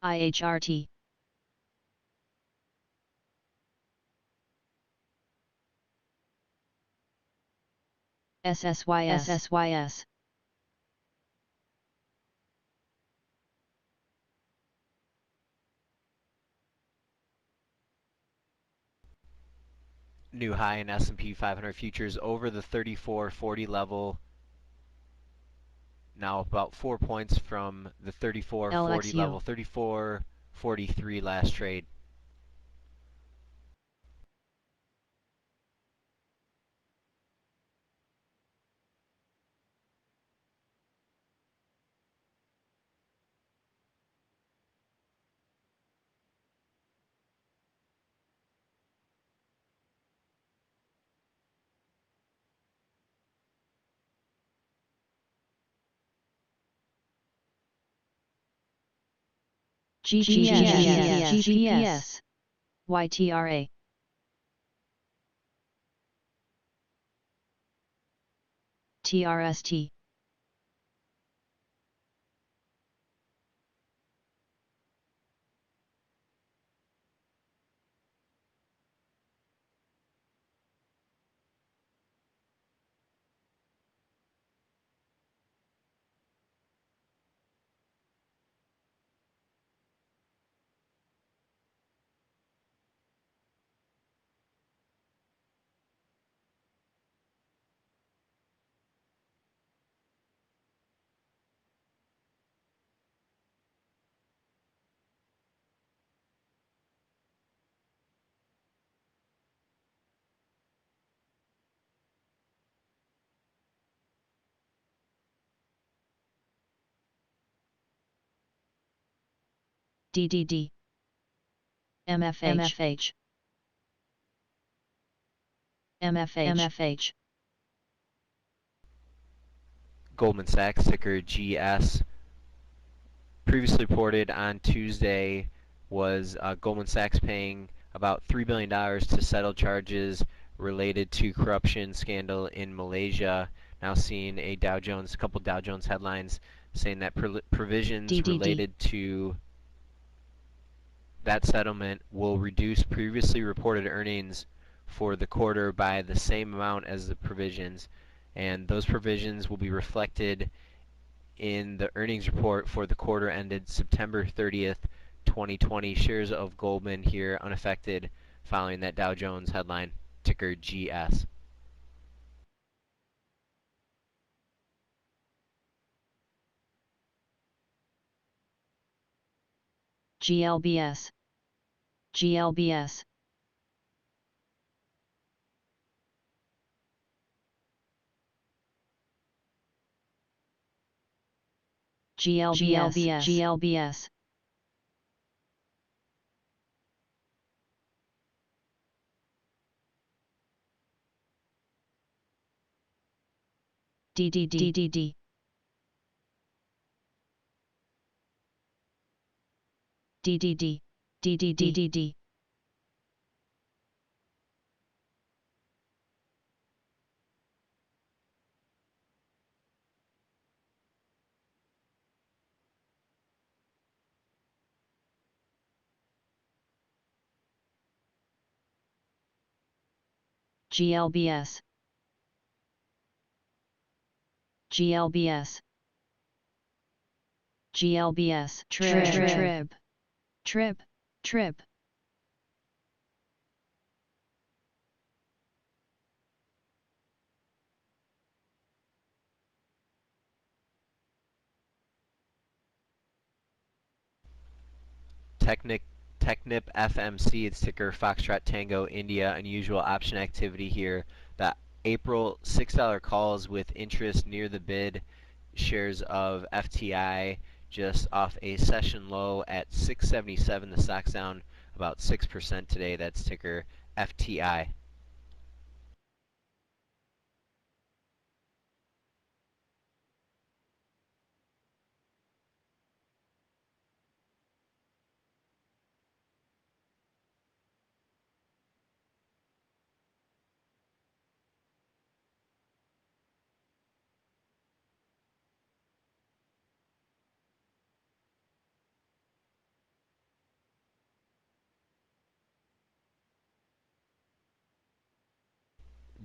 IHRT SSYS New high in S&P 500 futures over the 34.40 level. Now about 4 points from the 34.40 level, 34.43 last trade. GPS YTRA TRST DDD MFH MFH Goldman Sachs, ticker GS. Previously reported on Tuesday was Goldman Sachs paying about $3 billion to settle charges related to corruption scandal in Malaysia. Now seeing a couple Dow Jones headlines saying that provisions DDD. related to that settlement will reduce previously reported earnings for the quarter by the same amount as the provisions, and those provisions will be reflected in the earnings report for the quarter ended September 30th, 2020. Shares of Goldman here unaffected following that Dow Jones headline, ticker GS. GLBS GLBS GLBS DDD DDD GLBS GLBS GLBS Trib Technip FMC, it's ticker Foxtrot Tango India. Unusual option activity here. The April $6 calls with interest near the bid. Shares of FTI just off a session low at 677. The stock's down about 6% today. That's ticker FTI.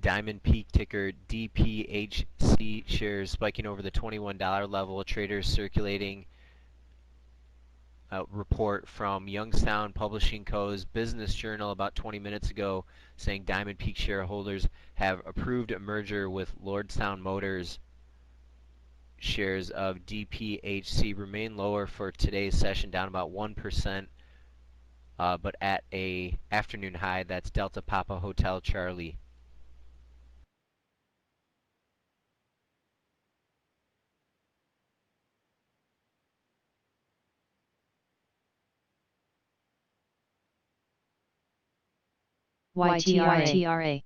Diamond Peak, ticker DPHC, shares spiking over the $21 level. Traders circulating a report from Youngstown Publishing Co.'s Business Journal about 20 minutes ago saying Diamond Peak shareholders have approved a merger with Lordstown Motors. Shares of DPHC remain lower for today's session, down about 1%, but at a afternoon high. That's Delta Papa Hotel Charlie. YTRA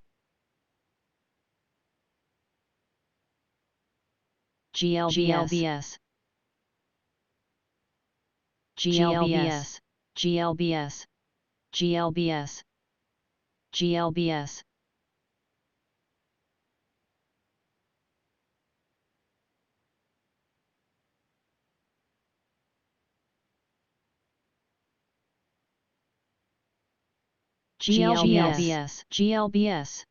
GLBS GLBS GLBS GLBS GLBS GLBS GLBS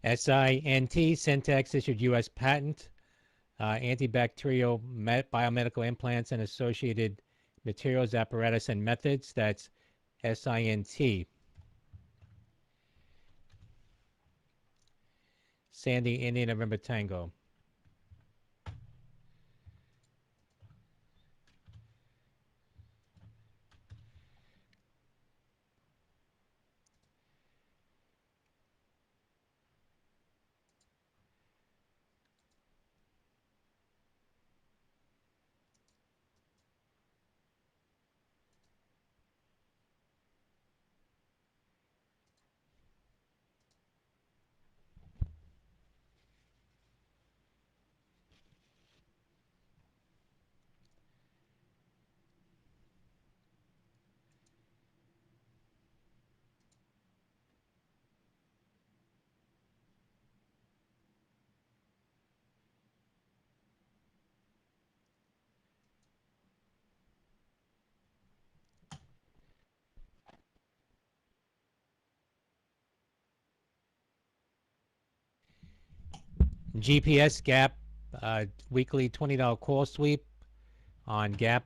SINT, Syntex issued U.S. patent, antibacterial biomedical implants and associated materials, apparatus, and methods. That's SINT. Sandy, India, November Tango. GPS Gap weekly $20 call sweep on Gap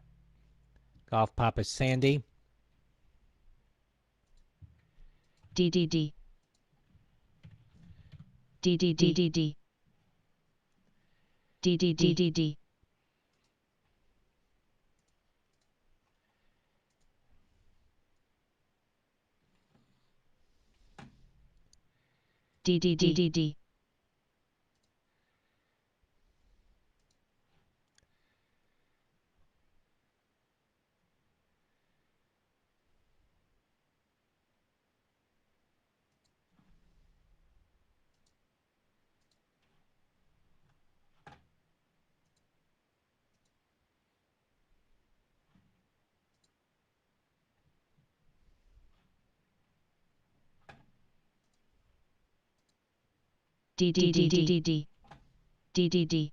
Golf Papa Sandy. DDD DDD DDD DDDDD. DDDDD. DDD.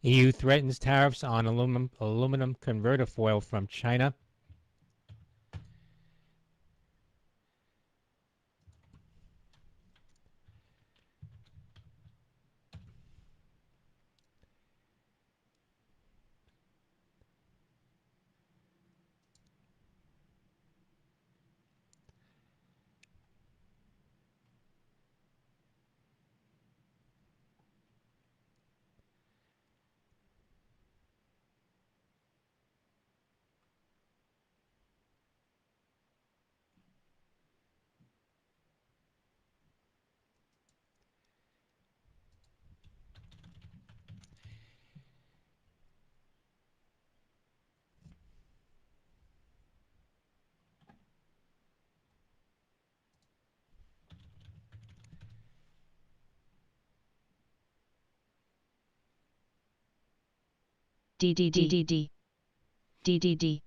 EU threatens tariffs on aluminum converter foil from China. DDDDD. DDD.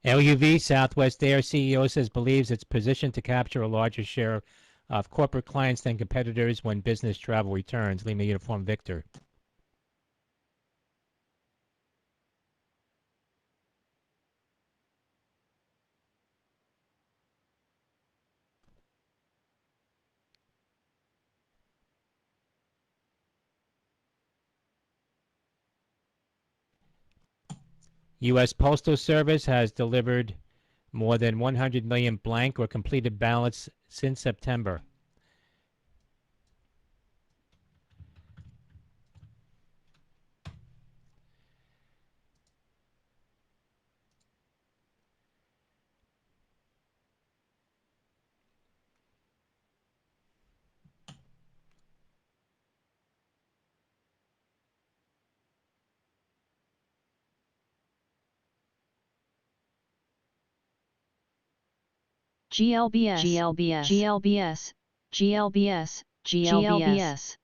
LUV Southwest Air CEO says believes it's positioned to capture a larger share of corporate clients than competitors when business travel returns. Lima Uniform Victor. U.S. Postal Service has delivered more than 100 million blank or completed ballots since September. GLBS. GLBS. GLBS. GLBS. GLBS.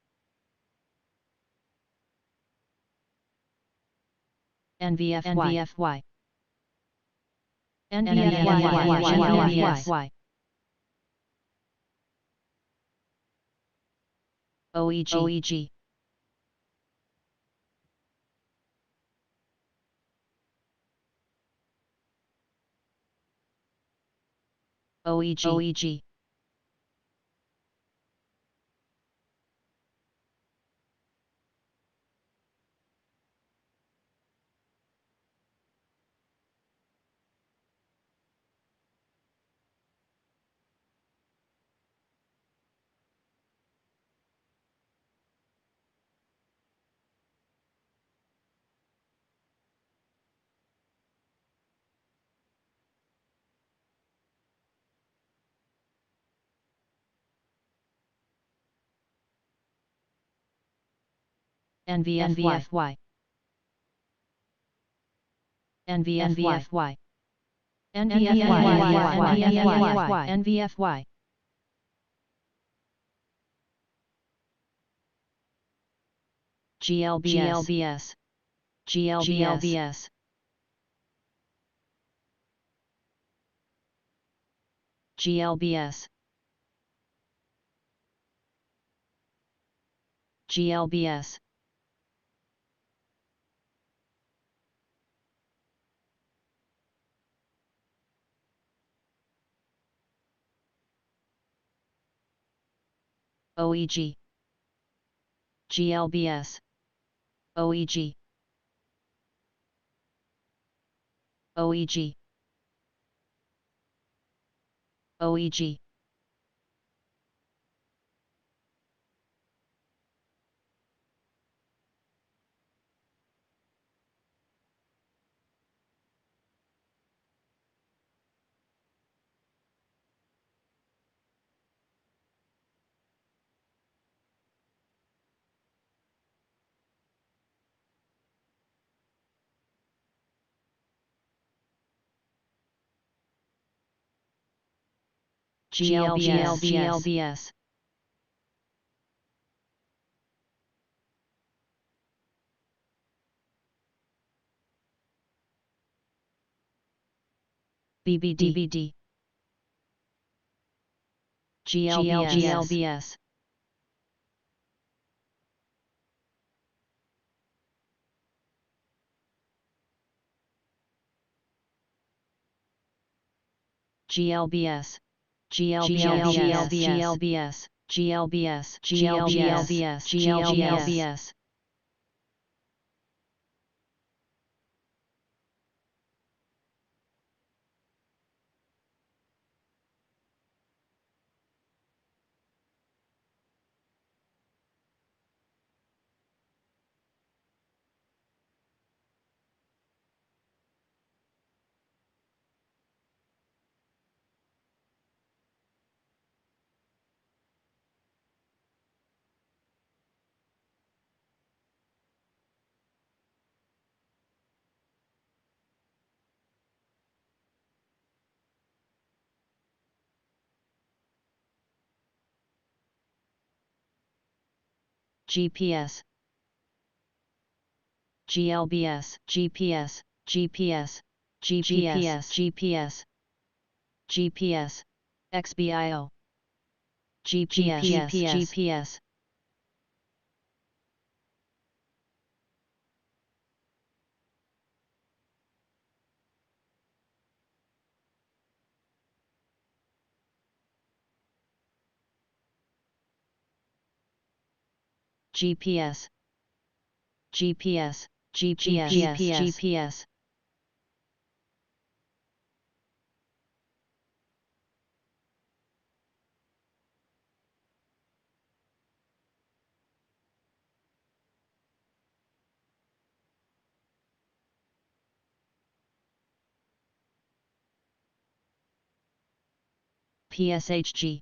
NVFY NVFY OEG OEG NVFY NVFY NVFY GLBS GLBS GLBS GLBS OEG GLBS OEG OEG OEG GLBS BBD GLBS GLBS GLBS GLBS GLBS GPS GLBS GPS GPS GPS XBIO GPS GPS GPS PSHG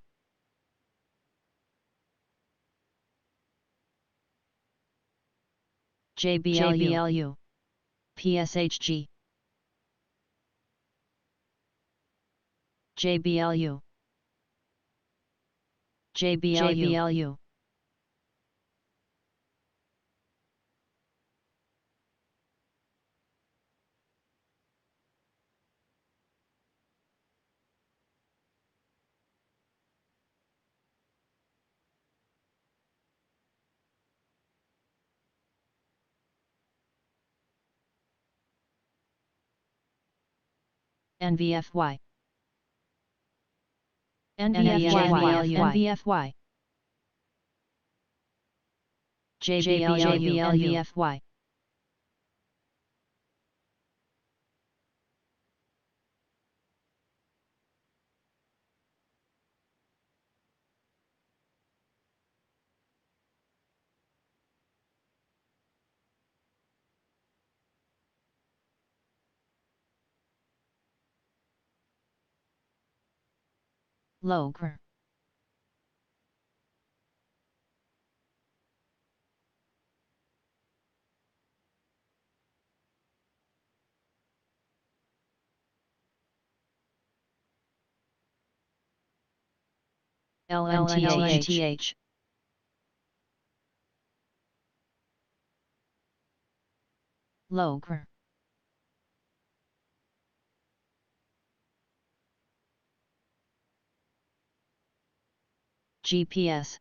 JBLU PSHG JBLU NVFY NVFY JBLU NVFY Logr LNTH Logr GPS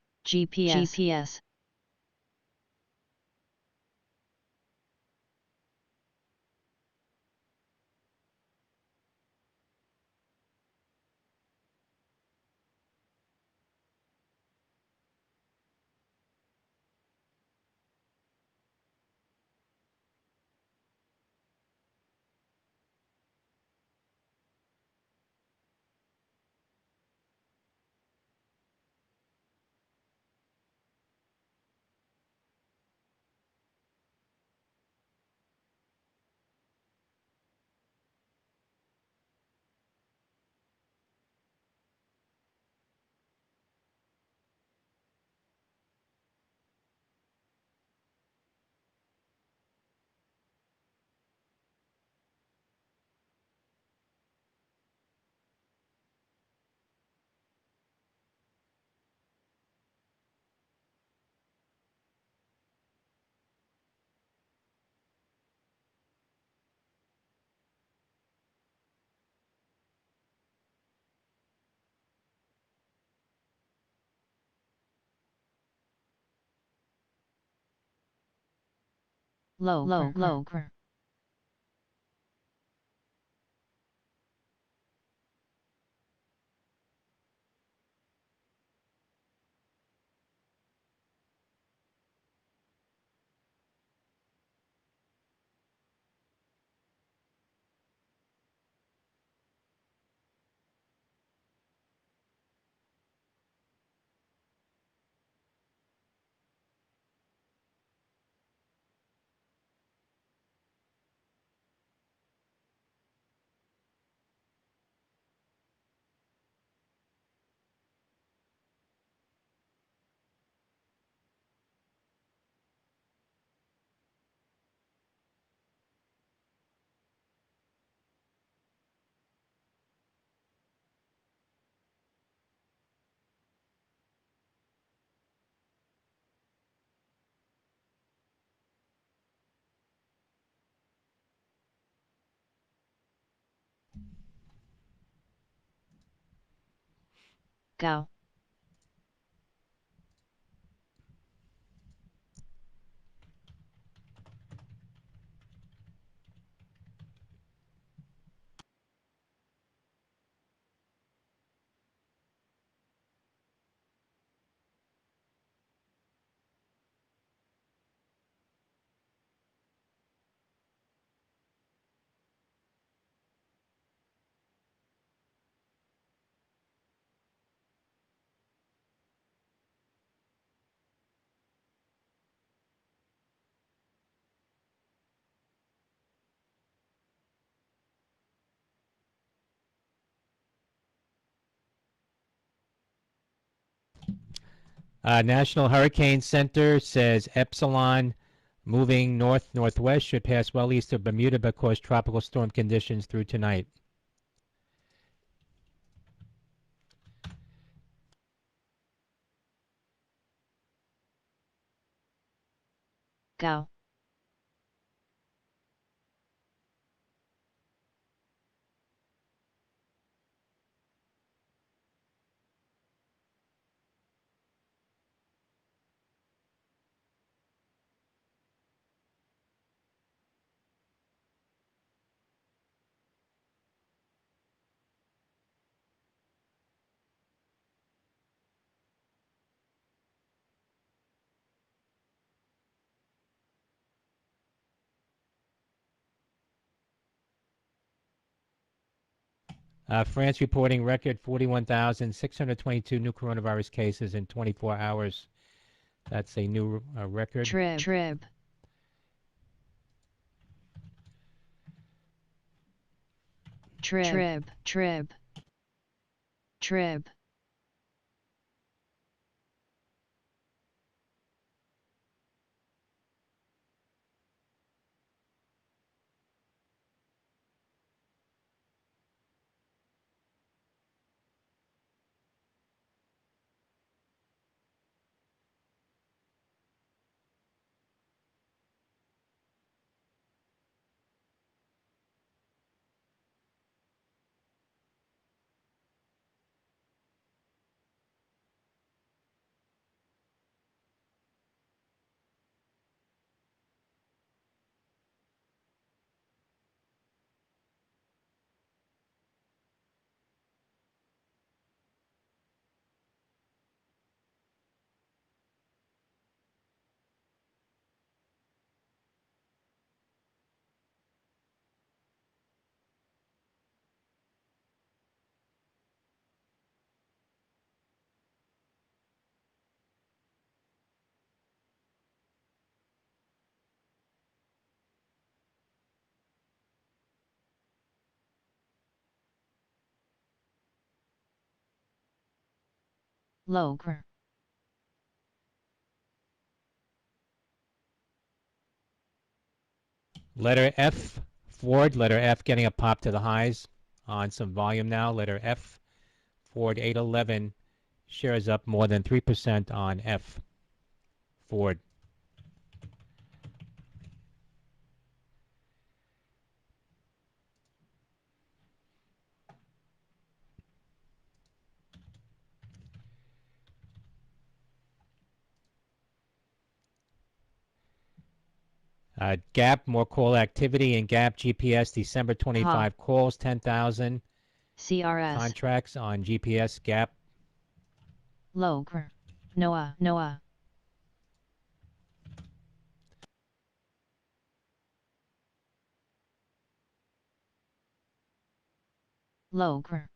Logr Gao National Hurricane Center says Epsilon moving north-northwest should pass well east of Bermuda but cause tropical storm conditions through tonight. Gao France reporting record 41,622 new coronavirus cases in 24 hours. That's a new record. Trib. Trib. Trib. Trib. Trib. Logr. Letter F, Ford. Letter F getting a pop to the highs on some volume now. Letter F, Ford 811 shares up more than 3% on F, Ford. Gap, more call activity in Gap GPS. December 25 calls, 10,000 CRS. contracts on GPS Gap. Logr. Noah. Noah. Logr.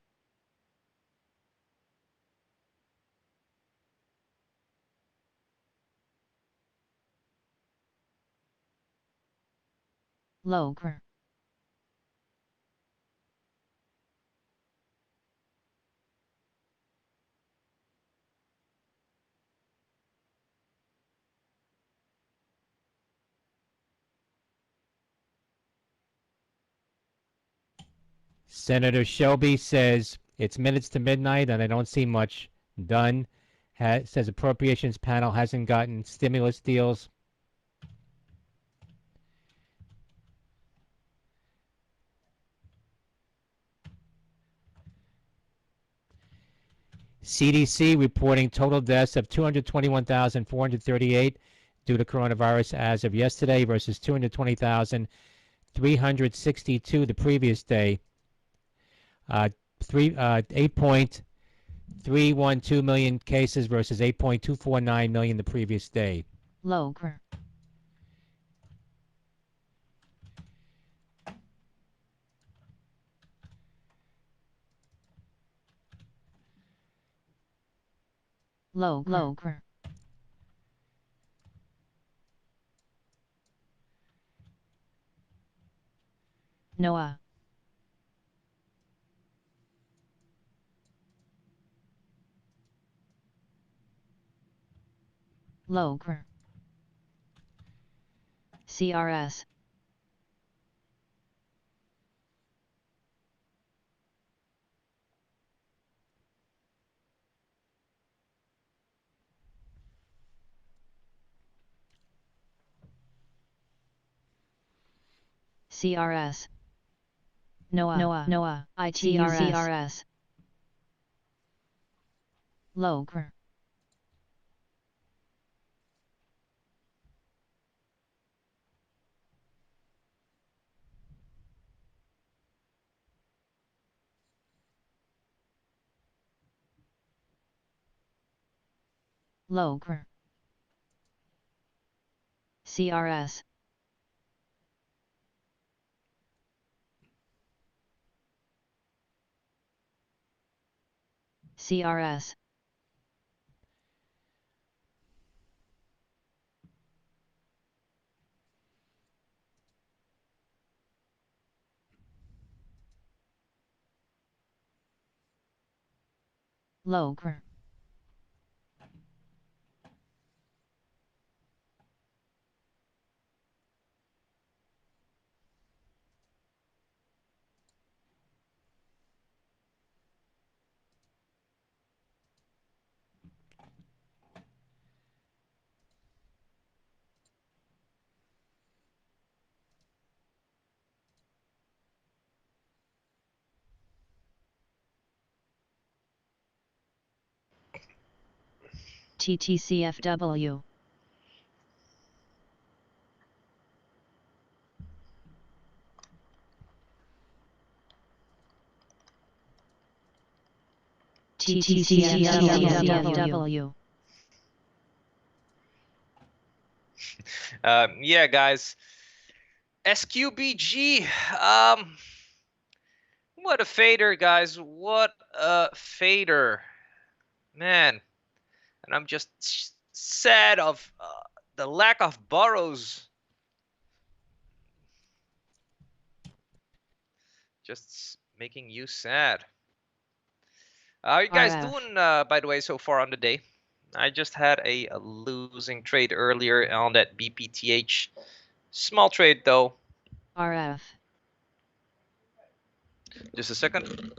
Logr. Senator Shelby says it's minutes to midnight and I don't see much done. Says appropriations panel hasn't gotten stimulus deals. CDC reporting total deaths of 221,438 due to coronavirus as of yesterday versus 220,362 the previous day. 8.312 million cases versus 8.249 million the previous day. Logr. Logr. Noah. Logr. CRS. CRS. Noah. Noah. Noah. ITRS. Logr. Logr. CRS. CRS. Logr. TTCFW. TTCFW. Yeah, guys. SQBG. What a fader, guys. What a fader. Man. And I'm just sad of the lack of borrows. Just making you sad. How are you guys doing, by the way, so far on the day? I just had a losing trade earlier on that BPTH. Small trade, though. RF. Just a second.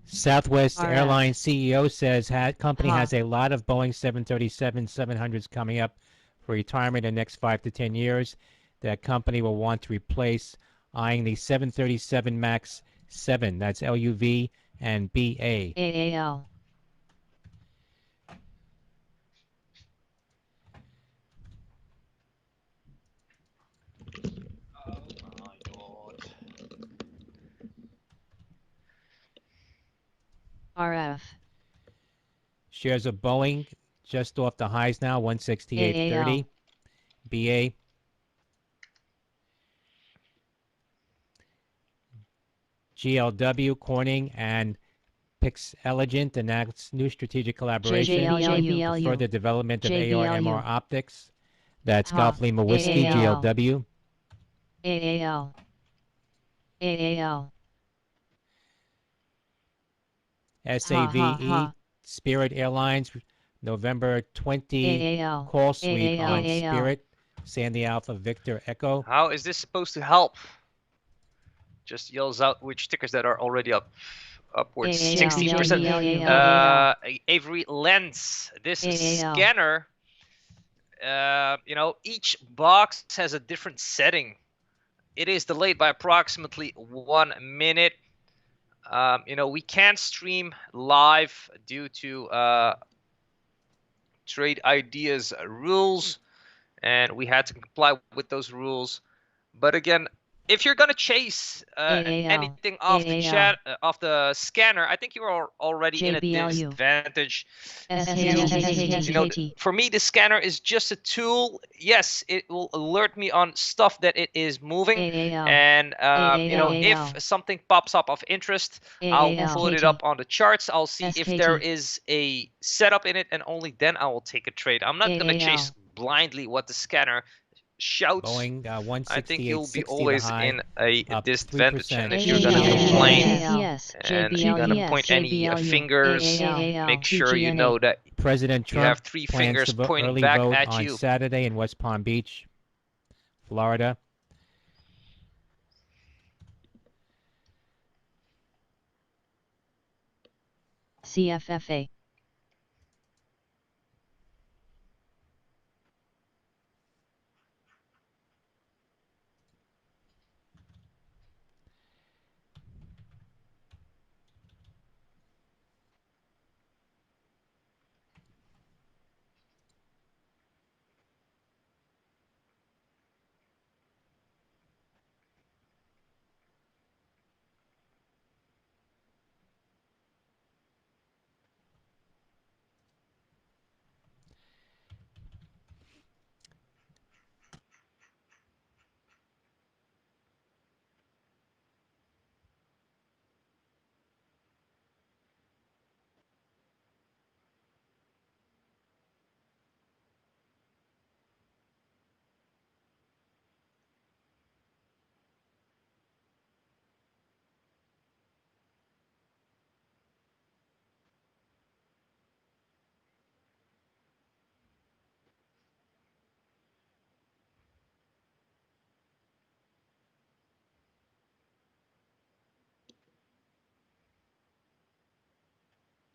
Southwest RF. Airlines CEO says company has a lot of Boeing 737-700s coming up for retirement in the next 5 to 10 years. That company will want to replace, eyeing the 737 MAX 7. That's LUV and BA. AAL. RF. Shares of Boeing just off the highs now, 168.30. BA. GLW, Corning, and Pixelegant announced new strategic collaboration for further development of AR/MR optics. That's Golfly Mawiski, GLW. AAL. AAL. SAVE, Spirit Airlines, November 20 call sweep on Spirit, Sandy Alpha Victor Echo. How is this supposed to help? Just yells out which tickers that are already up. Upwards 16%. Avery Lens, this scanner, you know, each box has a different setting. It is delayed by approximately 1 minute. You know, we can't stream live due to Trade Ideas rules, and we had to comply with those rules. But again, if you're gonna chase anything off the chat off the scanner, I think you are already in a disadvantage. You know, for me, the scanner is just a tool. Yes, it will alert me on stuff that it is moving, and you know, if something pops up of interest, I'll put it up on the charts. I'll see if there is a setup in it, and only then I will take a trade. I'm not gonna chase blindly what the scanner shouts. Boeing, I think you'll be always in a disadvantage, and if you're you're gonna complain and you're gonna gonna point any fingers, make sure you know that President Trump you have 3 fingers plans to pointing early back vote at on you. Saturday in West Palm Beach, Florida. CFFA.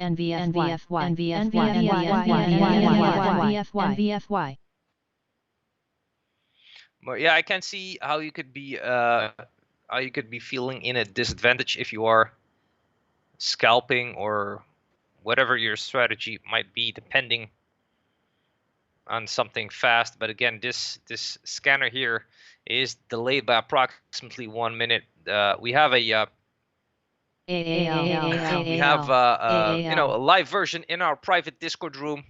NVFY, NVFY. But yeah, I can see how you could be feeling in a disadvantage if you are scalping or whatever your strategy might be, depending on something fast. But again, this scanner here is delayed by approximately 1 minute. We have a a live version in our private Discord room,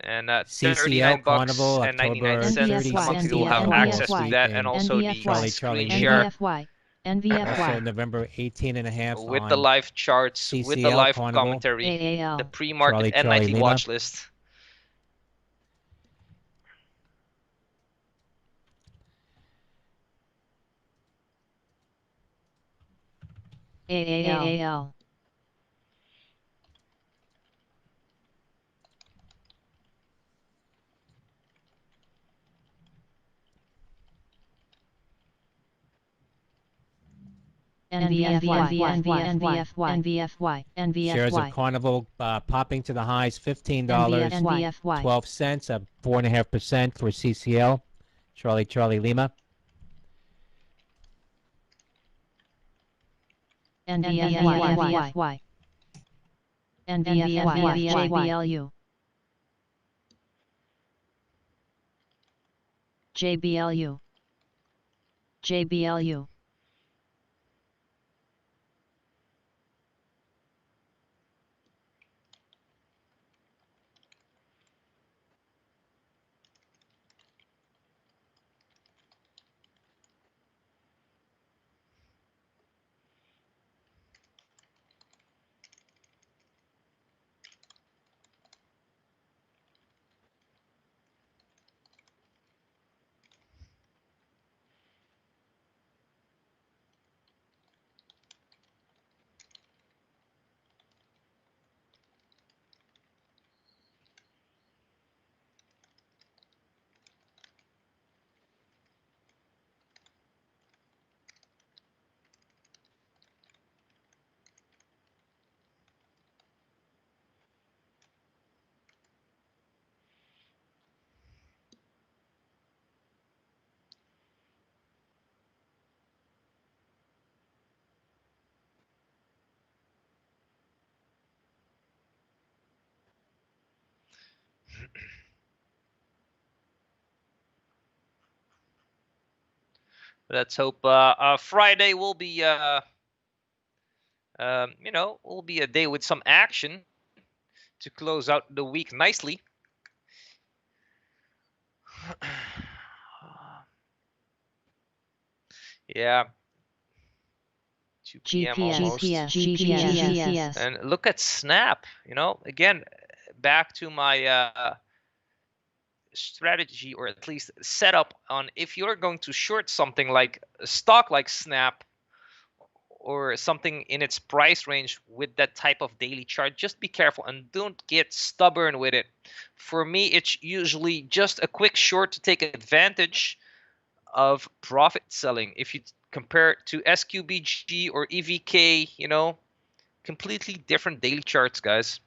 and CCL Carnival, and 99 October cents. Some of you will have access to that, and also the screen share Also November 18.5 with the live charts, with the CCL live Carnival, commentary, the pre-market and Charlie nightly Lima. watch list. AAL. NVFY. Shares of Carnival popping to the highs, $15.12, up 4.5% for CCL. Charlie Lima. NVFY. JBLU. Let's hope Friday will be will be a day with some action to close out the week nicely. Yeah. 2 p.m. almost. GPS. And look at Snap. Again, back to my strategy, or at least setup on if you're going to short something like a stock like Snap or something in its price range with that type of daily chart, just be careful and don't get stubborn with it. For me, it's usually just a quick short to take advantage of profit selling. If you compare it to SQBG or EVK, completely different daily charts, guys.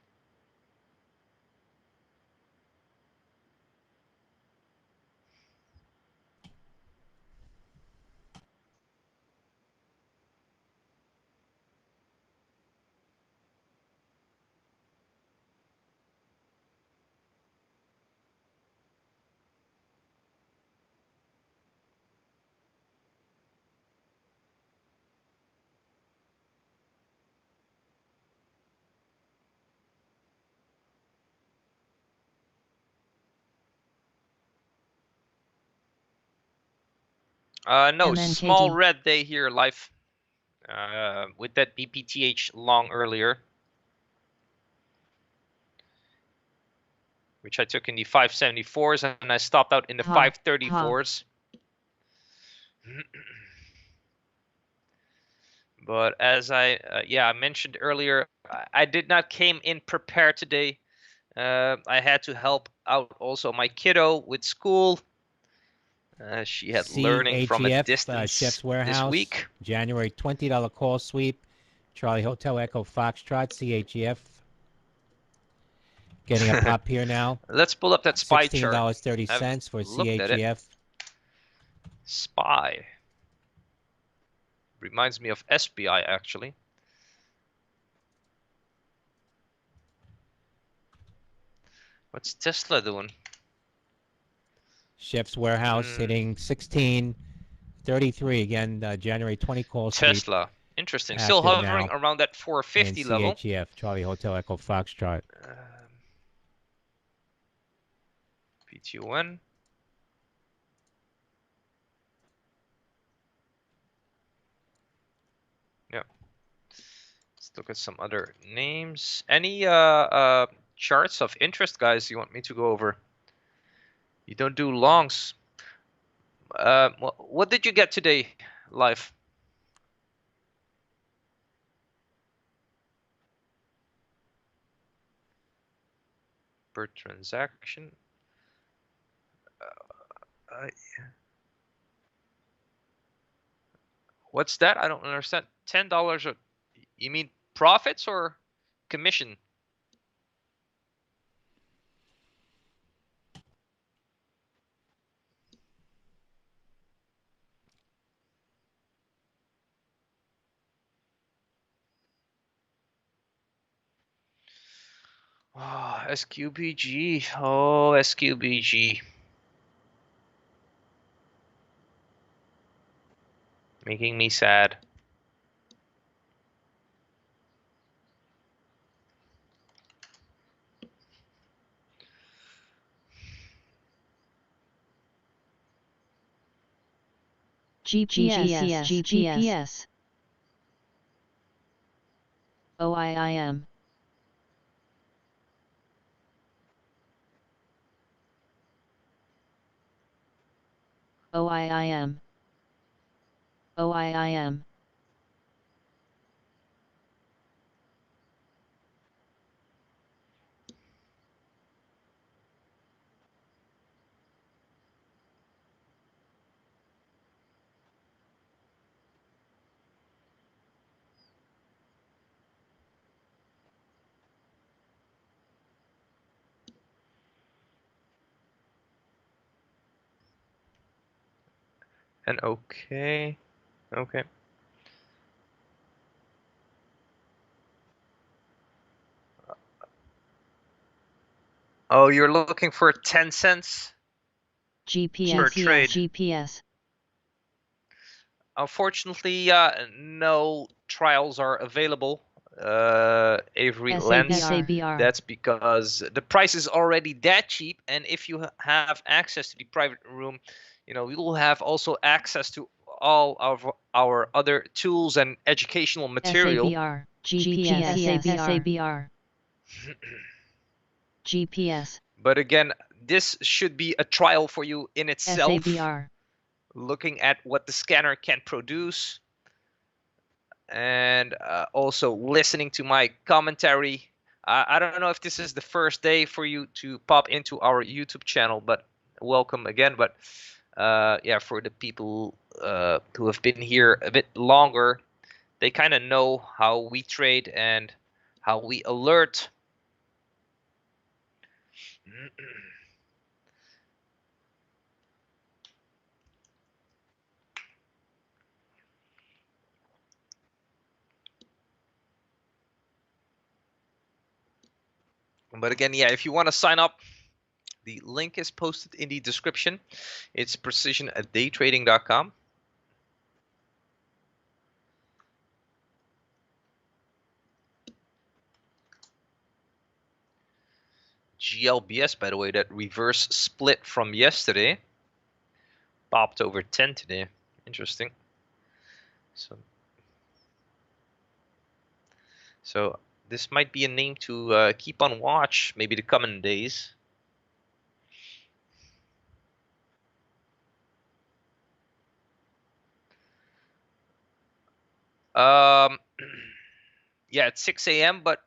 No, MNKD. small red day here live with that BPTH long earlier, which I took in the 574s and I stopped out in the 534s. But as I mentioned earlier, I did not came in prepared today. I had to help out also my kiddo with school. She had learning from a distance Chef's Warehouse, this week. January $20 call sweep, Charlie Hotel Echo Foxtrot, CHEF. Getting a pop here now. Let's pull up that SPY chart. $16.30 for CHEF. SPY. Reminds me of SPI actually. What's Tesla doing? Chef's Warehouse hitting 16.33 again. January 20 call. Tesla, interesting. Still hovering around that 450 level. CHEF, Charlie Hotel Echo Foxtrot. PTON. Yeah. Let's look at some other names. Any charts of interest, guys, you want me to go over? You don't do longs. What did you get today, live? Per transaction. What's that? I don't understand. $10. You mean profits or commission? Oh, SQBG. Oh, SQBG. Making me sad. GPS. OIIM. OIIM. OIIM. And okay. Okay. Oh, you're looking for 10 cents GPS per trade. GPS. Unfortunately, no trials are available. Avery Lens. SABR. That's because the price is already that cheap, and if you have access to the private room, you know, you will have also access to all of our other tools and educational material. SABR. GPS. SABR. GPS. But again, this should be a trial for you in itself. SABR. Looking at what the scanner can produce, and also listening to my commentary. I don't know if this is the first day for you to pop into our YouTube channel, but welcome again. But yeah, for the people who have been here a bit longer, they kind of know how we trade and how we alert. But again, yeah, if you want to sign up, the link is posted in the description. It's precision@daytrading.com. GLBS, by the way, that reverse split from yesterday, popped over 10 today. Interesting. So this might be a name to keep on watch, maybe the coming days. Yeah, it's 6 a.m., but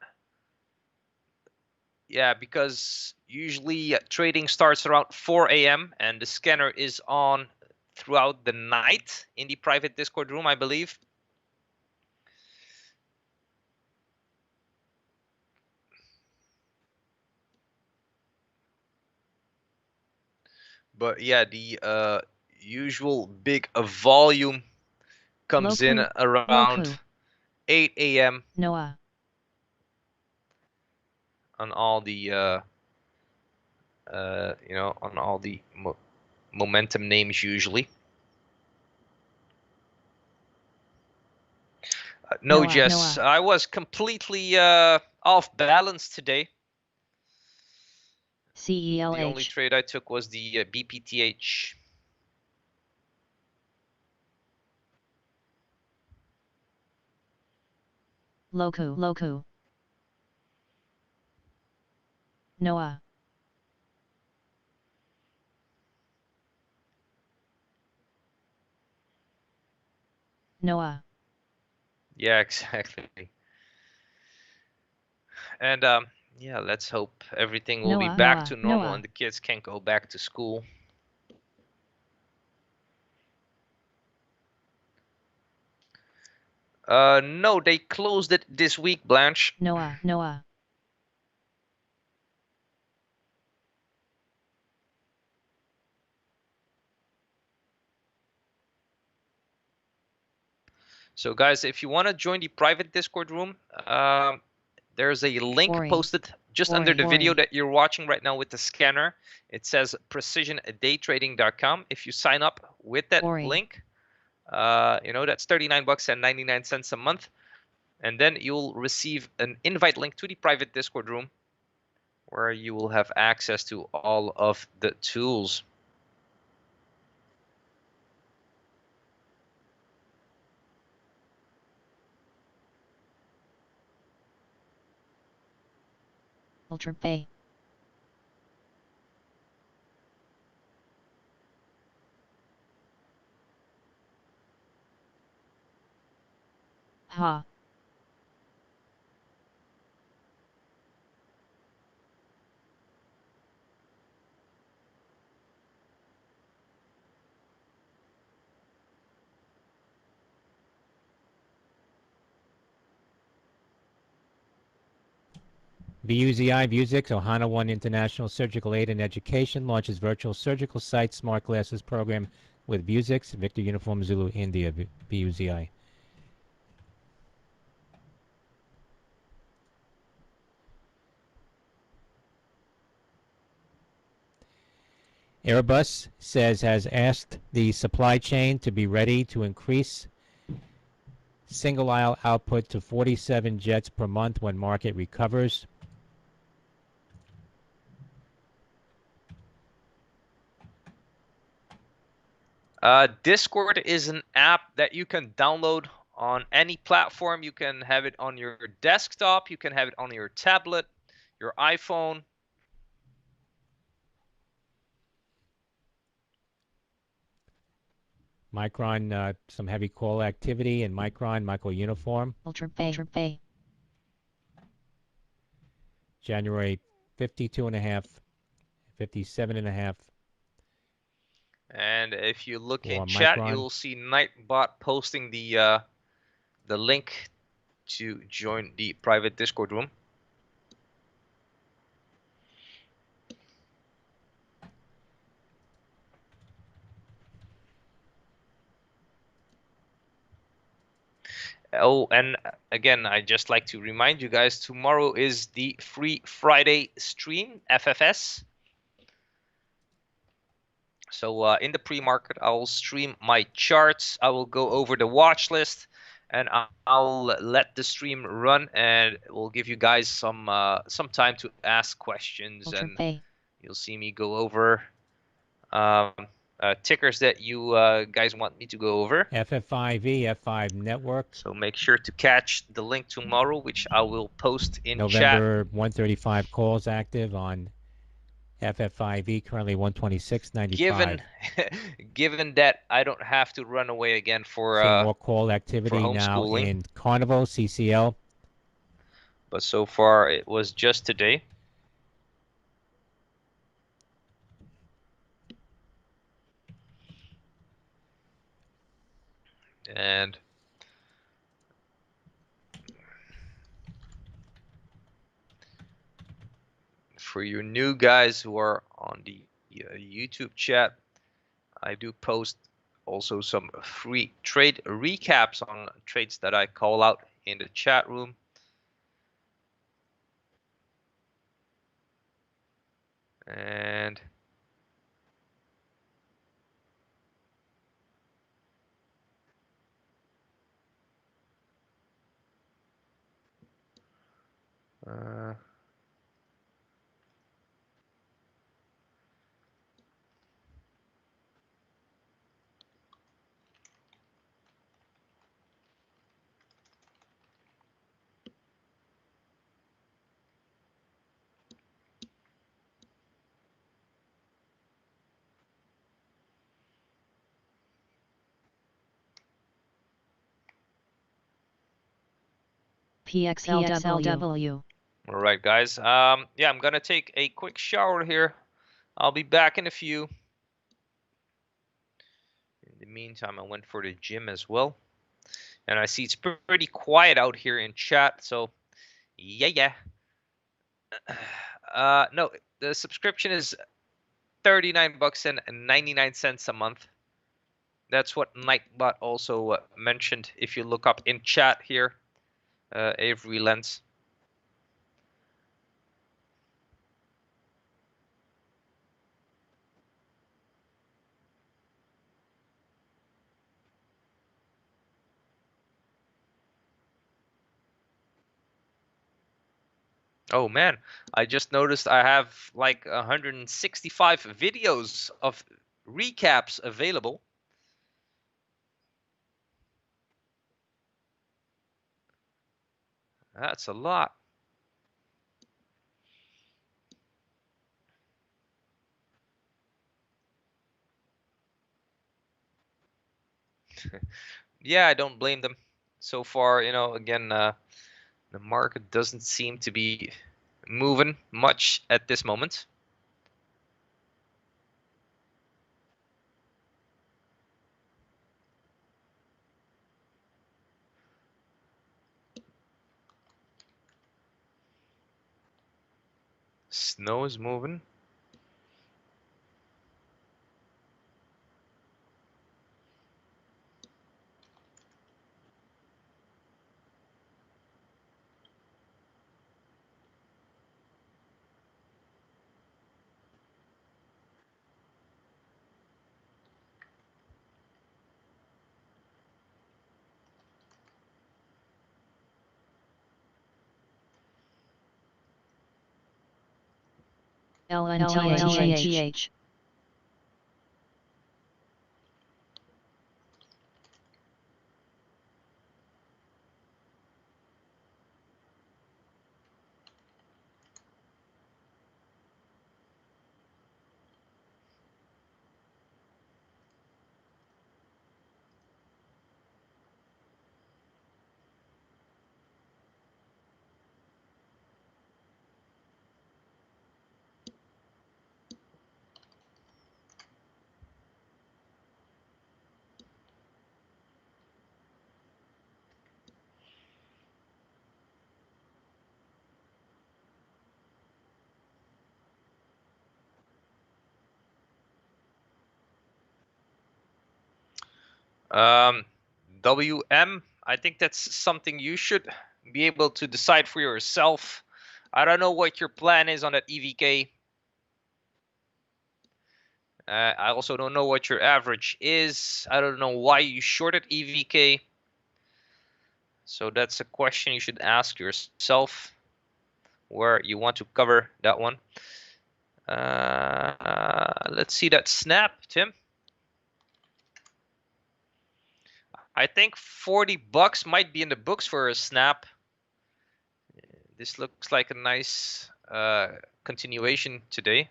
yeah, because usually trading starts around 4 a.m. and the scanner is on throughout the night in the private Discord room, I believe. But yeah, the usual big volume comes in Loku, around Loku. 8 a.m. Noah, on all the you know, on all the momentum names usually. No, Noah, Jess, Noah. I was completely off balance today. The only CELH. trade I took was the BPTH. Loku, Loku. Noah. Noah. Yeah, exactly. And yeah, let's hope everything will be Noah, back Noah, to normal Noah. and the kids can go back to school. No, they closed it this week, Blanche. Noah, Noah. So guys, if you want to join the private Discord room, there's a link Ori. posted just under the video Ori. that you're watching right now with the scanner. It says precisiondaytrading.com. If you sign up with that Ori. link, you know, that's 39 bucks and 99 cents a month. And then you'll receive an invite link to the private Discord room where you will have access to all of the tools. Ultra Pay. Ha. VUZI Vuzix, Ohana One International Surgical Aid and Education launches virtual surgical site smart glasses program with Vuzix, Victor Uniform Zulu India, VUZI. Airbus says has asked the supply chain to be ready to increase single aisle output to 47 jets per month when market recovers. Discord is an app that you can download on any platform. You can have it on your desktop, you can have it on your tablet, your iPhone. Micron, some heavy call activity in Micron, Micro Uniform. Ultra Pay. January 52.5, 57.5. And if you look For in chat, Micron. you'll see Nightbot posting the link to join the private Discord room. Oh, and again, I just like to remind you guys, tomorrow is the Free Friday stream, FFS. So in the pre-market, I will stream my charts. I will go over the watch list, and I'll let the stream run, and we'll give you guys some time to ask questions, Ultra and Pay. you'll see me go over tickers that you guys want me to go over. FF5E, F5 Network. So make sure to catch the link tomorrow, which I will post in November 135 calls active on FF5E, currently 126.95. Given that I don't have to run away again for Seeing more call activity now homeschooling. in Carnival, CCL. But so far it was just today. And for you new guys who are on the the YouTube chat. I do post also some free trade recaps on trades that I call out in the chat room. And PXLW. all right, guys. Yeah, I'm gonna take a quick shower here. I'll be back in a few. In the meantime, I went for the gym as well. And I see it's pretty quiet out here in chat, so yeah. No, the subscription is $39.99 a month. That's what Nightbot also mentioned. If you look up in chat here, Avery Lens. Oh man, I just noticed I have like 165 videos of recaps available. That's a lot. Yeah, I don't blame them. So far, you know, again, the market doesn't seem to be moving much at this moment. Snow is moving. LNTH. WM, I think that's something you should be able to decide for yourself. I don't know what your plan is on that EVK. I also don't know what your average is. I don't know why you shorted EVK. So that's a question you should ask yourself, where you want to cover that one. Let's see that snap, Tim. I think 40 bucks might be in the books for a snap. This looks like a nice continuation today.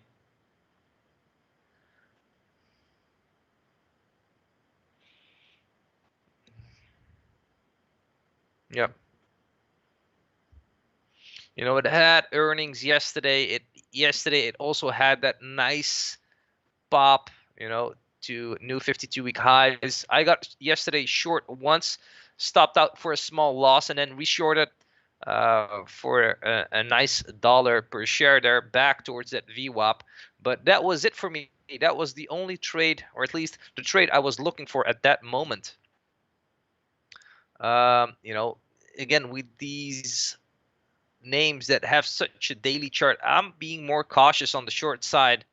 Yep. You know, it had earnings yesterday. Yesterday it also had that nice pop, you know, to new 52-week highs. I got yesterday short once, stopped out for a small loss, and then reshorted for a nice dollar per share there back towards that VWAP. But that was it for me that was the only trade, or at least the trade I was looking for at that moment. You know, again, with these names that have such a daily chart, I'm being more cautious on the short side,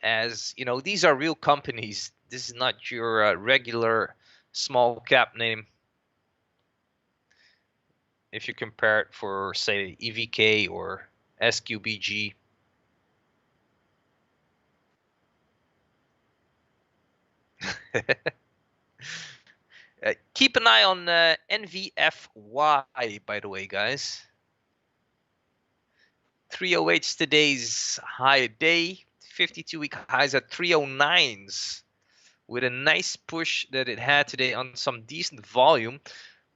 as you know, these are real companies. This is not your regular small cap name. If you compare it for, say, EVK or SQBG. Keep an eye on NVFY, by the way, guys. 308 's today's high day. 52-week highs at 309s, with a nice push that it had today on some decent volume.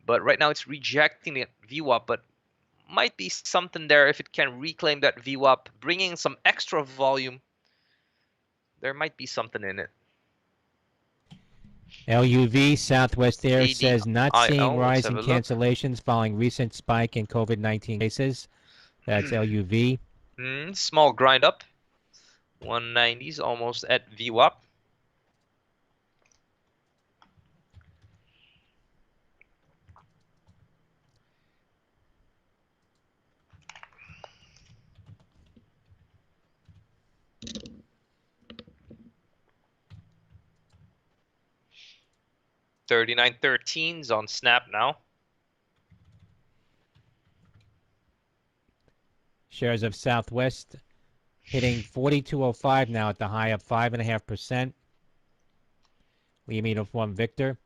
But right now it's rejecting the VWAP, but might be something there if it can reclaim that VWAP, bringing some extra volume. There might be something in it. LUV Southwest Air says not seeing ADIL, let's rise have in a look. cancellations following recent spike in COVID-19 cases. That's LUV. Small grind up. 190s almost at VWAP. $39.13s on Snap now. Shares of Southwest hitting 42.05 now at the high, up 5.5%. Lima Uniform Victor.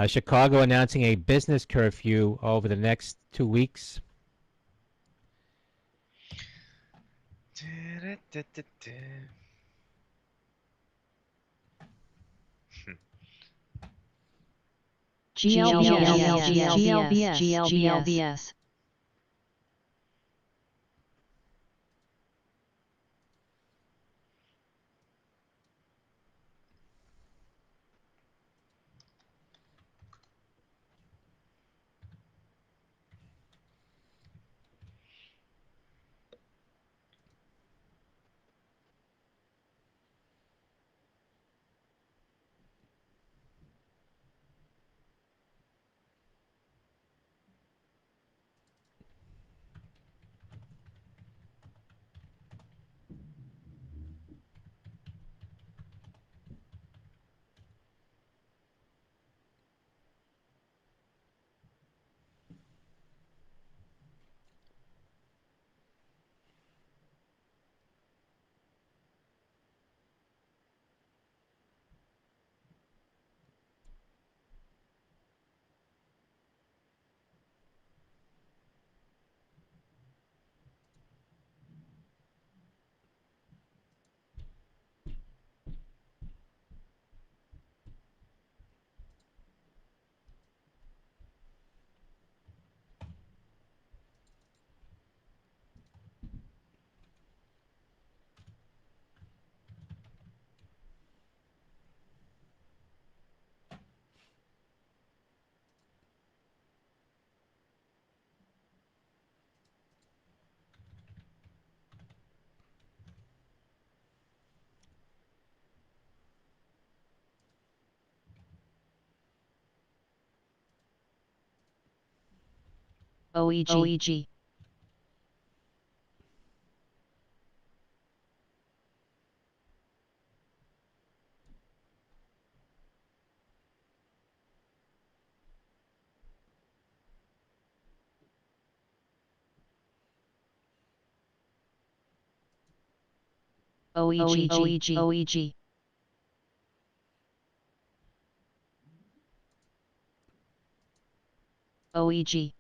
Chicago announcing a business curfew over the next 2 weeks. GLBS. OEG. OEG. OEG,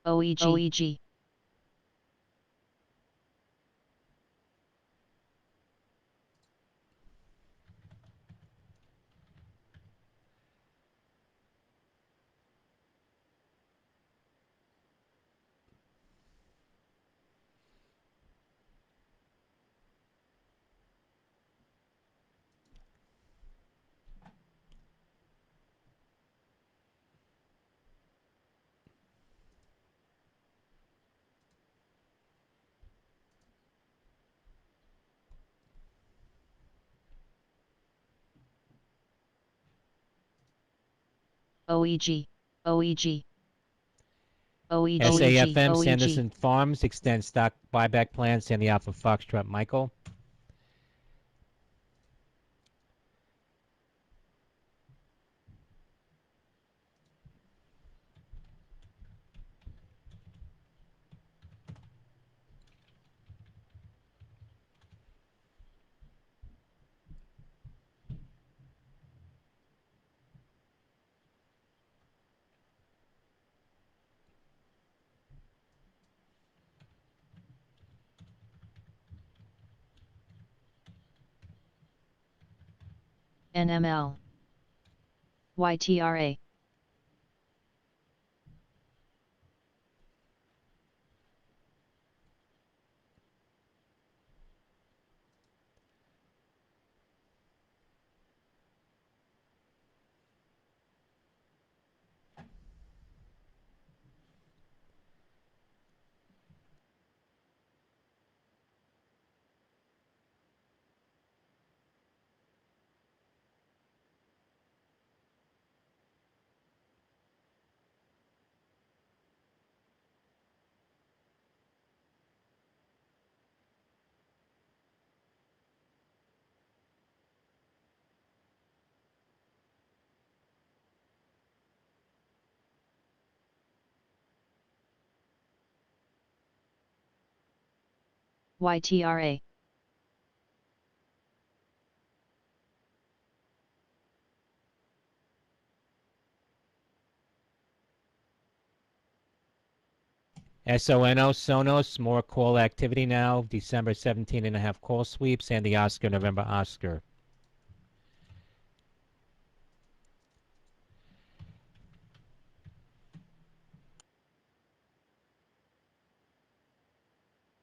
OEG, OEG. OEG, OEG, OEG, SAFM, OEG. Sanderson Farms, extends stock buyback plan, Sandy Alpha Foxtrot Michael. NML, YTRA. YTRA. SONO, Sonos, more call activity now. December 17.5 call sweeps, and the Oscar, November Oscar.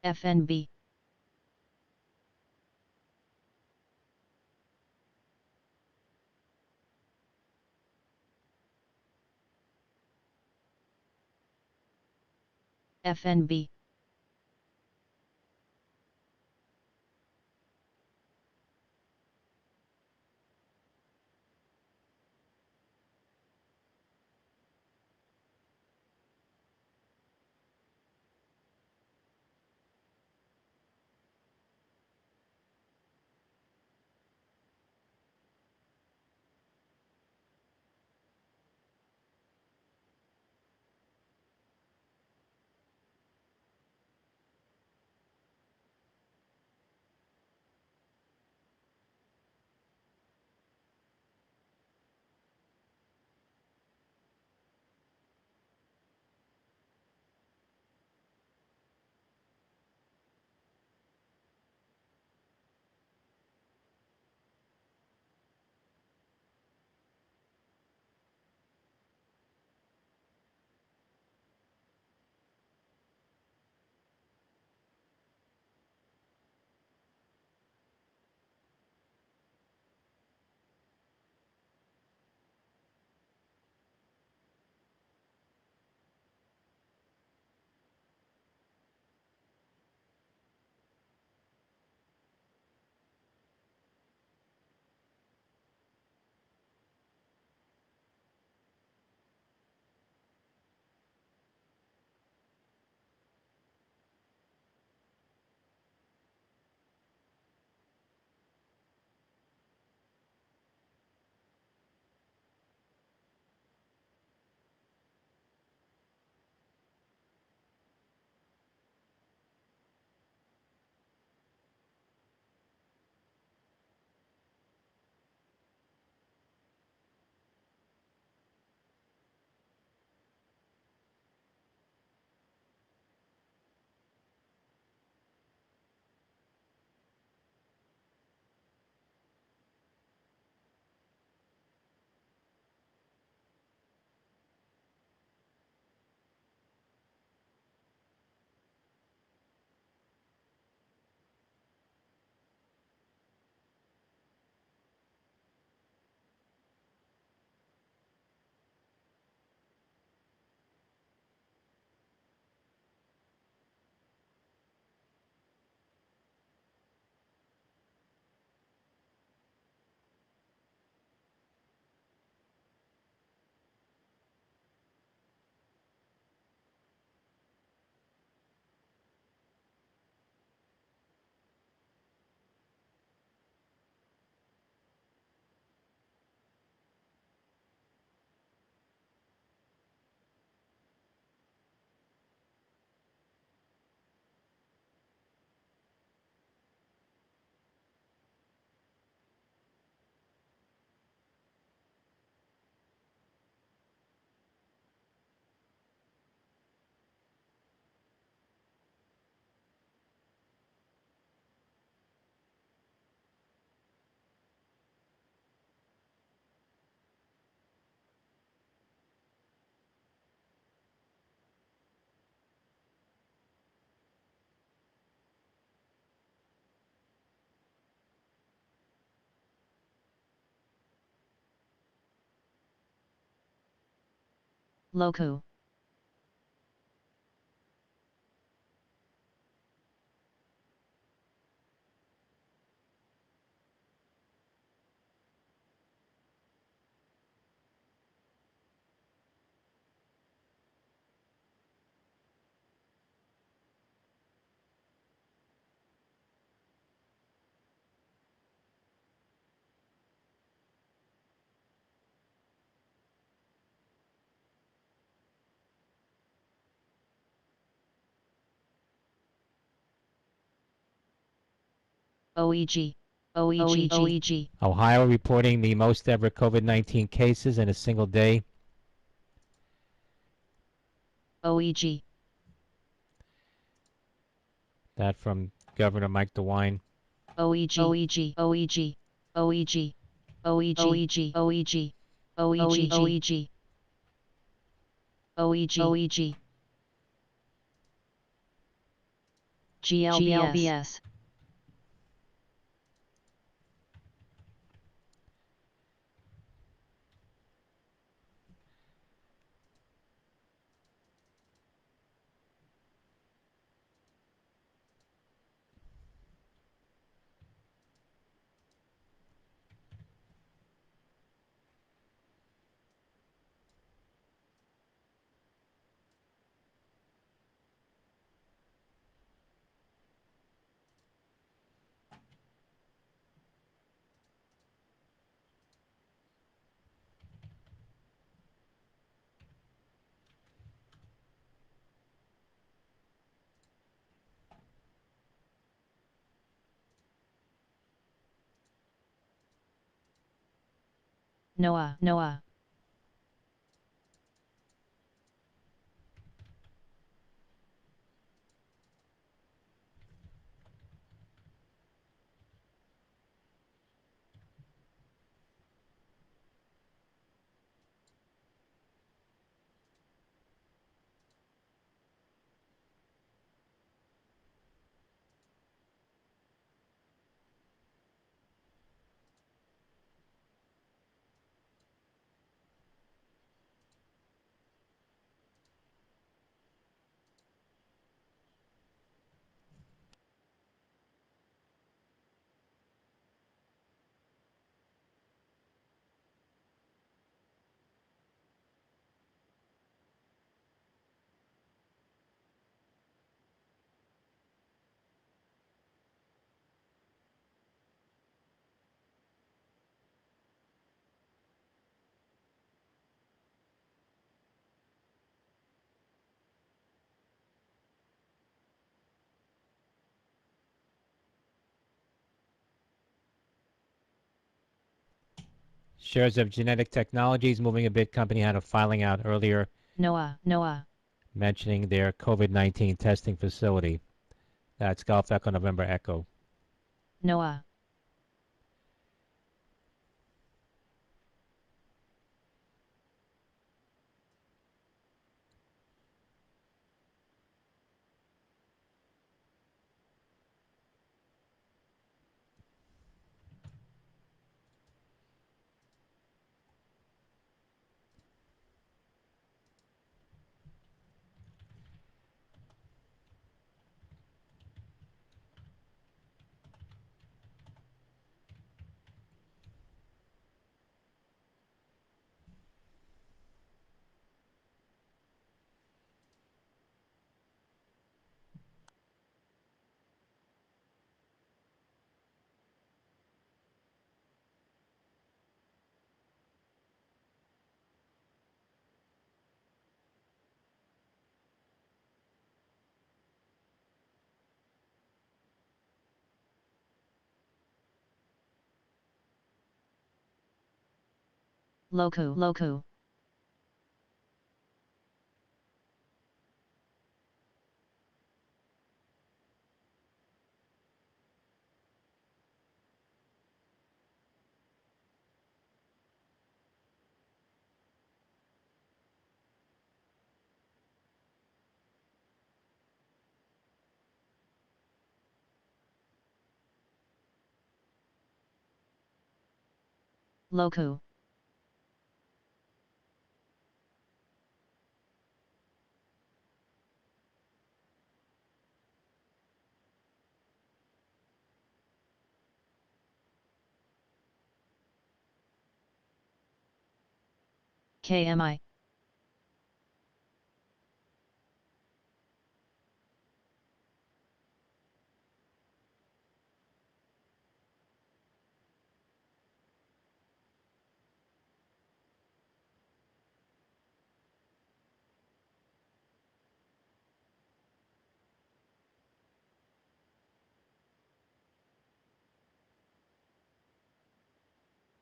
FNB. FNB. Loku. OEG. OEG. OEG. Ohio reporting the most ever COVID-19 cases in a single day. OEG. That from Governor Mike DeWine. OEG. OEG. OEG. OEG. OEG. OEG. OEG. OEG. OEG. OEG. OEG. GLBS. Noah. Noah. Shares of Genetic Technologies moving a bit. Company had a filing out earlier Noah. Noah. mentioning their COVID-19 testing facility. That's Golf Echo November Echo. Noah. Loku. Loku. Loku. KMI.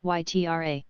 YTRA.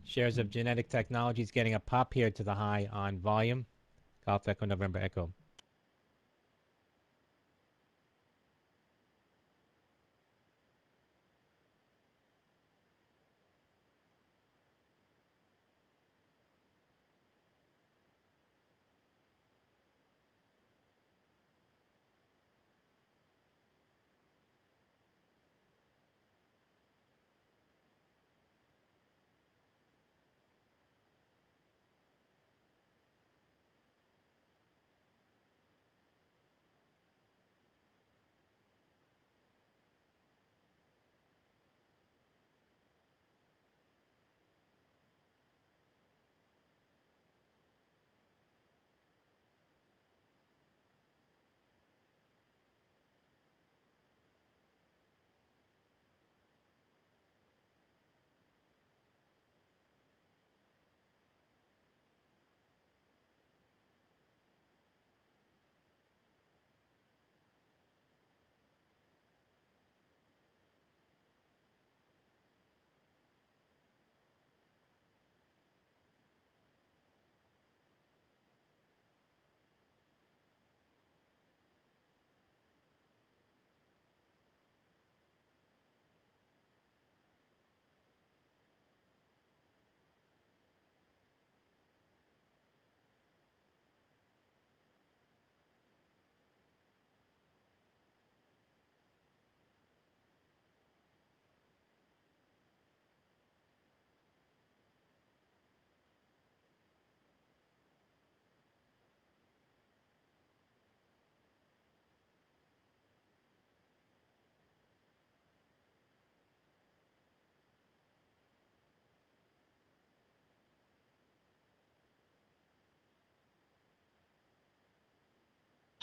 Shares of Genetic Technologies getting a pop here to the high on volume. Golf Echo November Echo.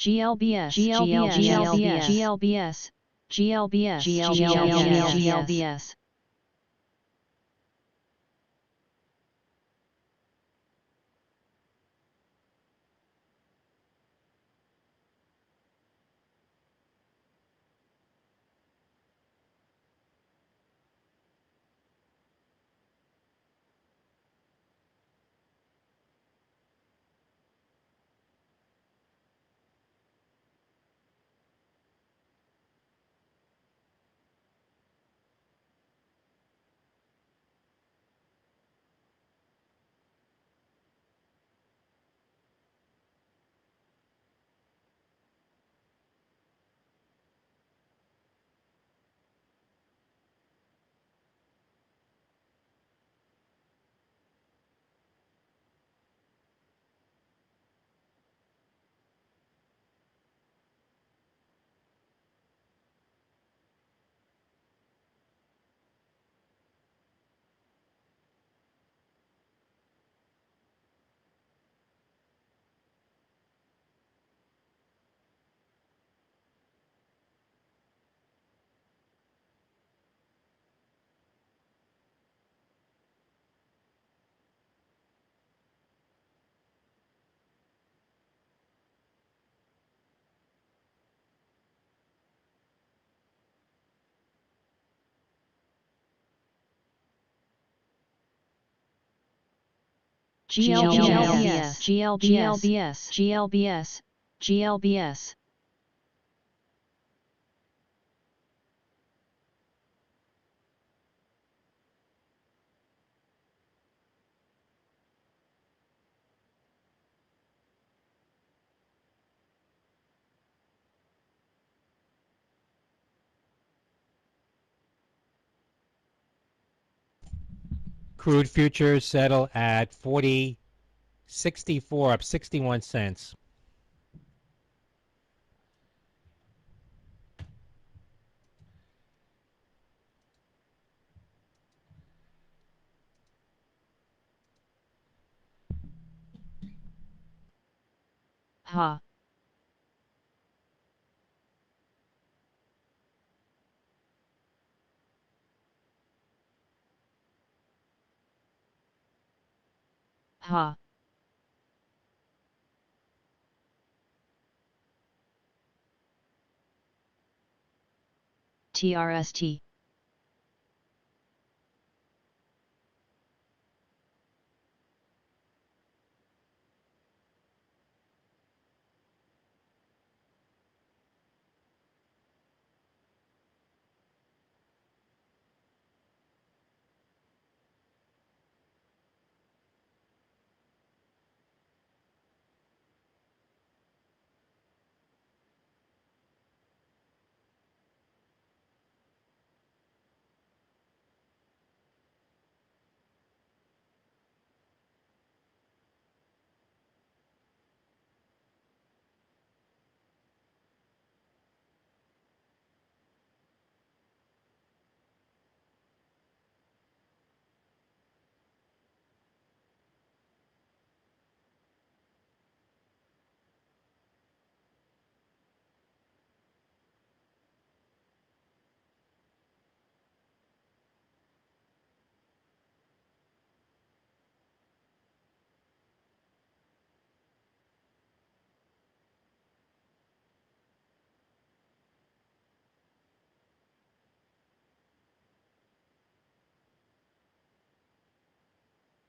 GLBS, GLBS, GLBS, GLBS, GLBS, GLBS. GLBS, GLBS, GLBS, GLBS. Crude futures settle at 40.64, up 61 cents. Ha. Ha. TRST.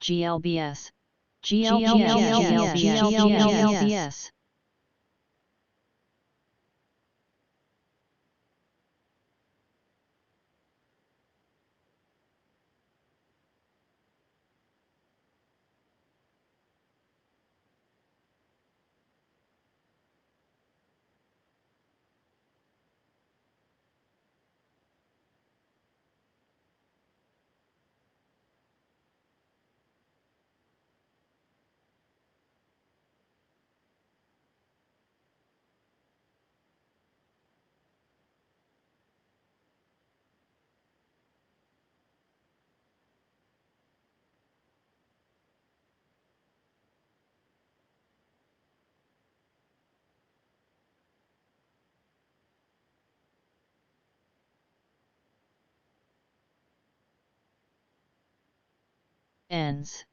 GLBS. GLBS. Ends.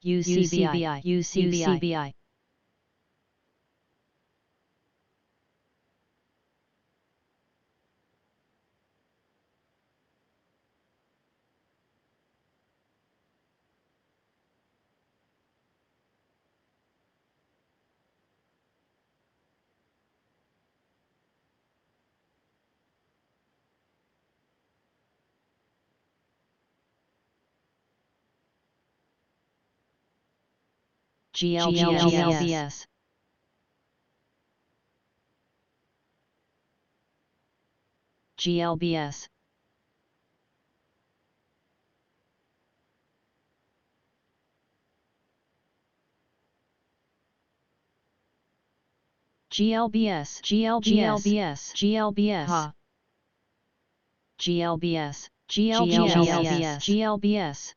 UCBI. GLBS. GLBS. GLBS. GLBS. GLBS.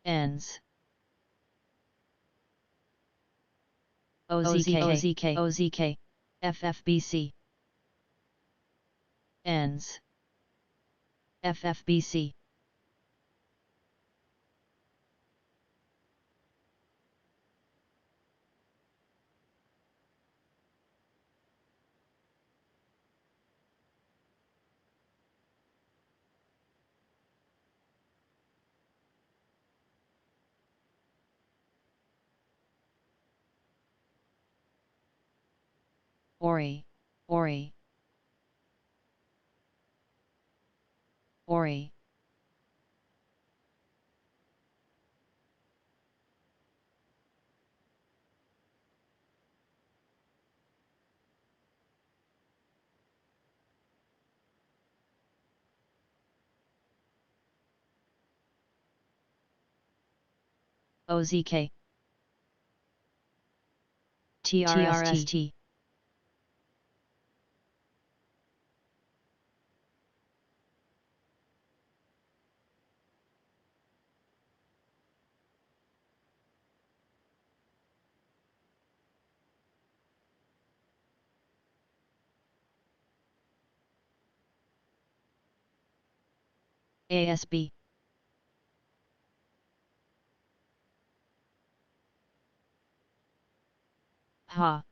Ends. OZK. FFBC. Ends. FFBC. Ori, Ori, Ori. OZK TRST ASB Ha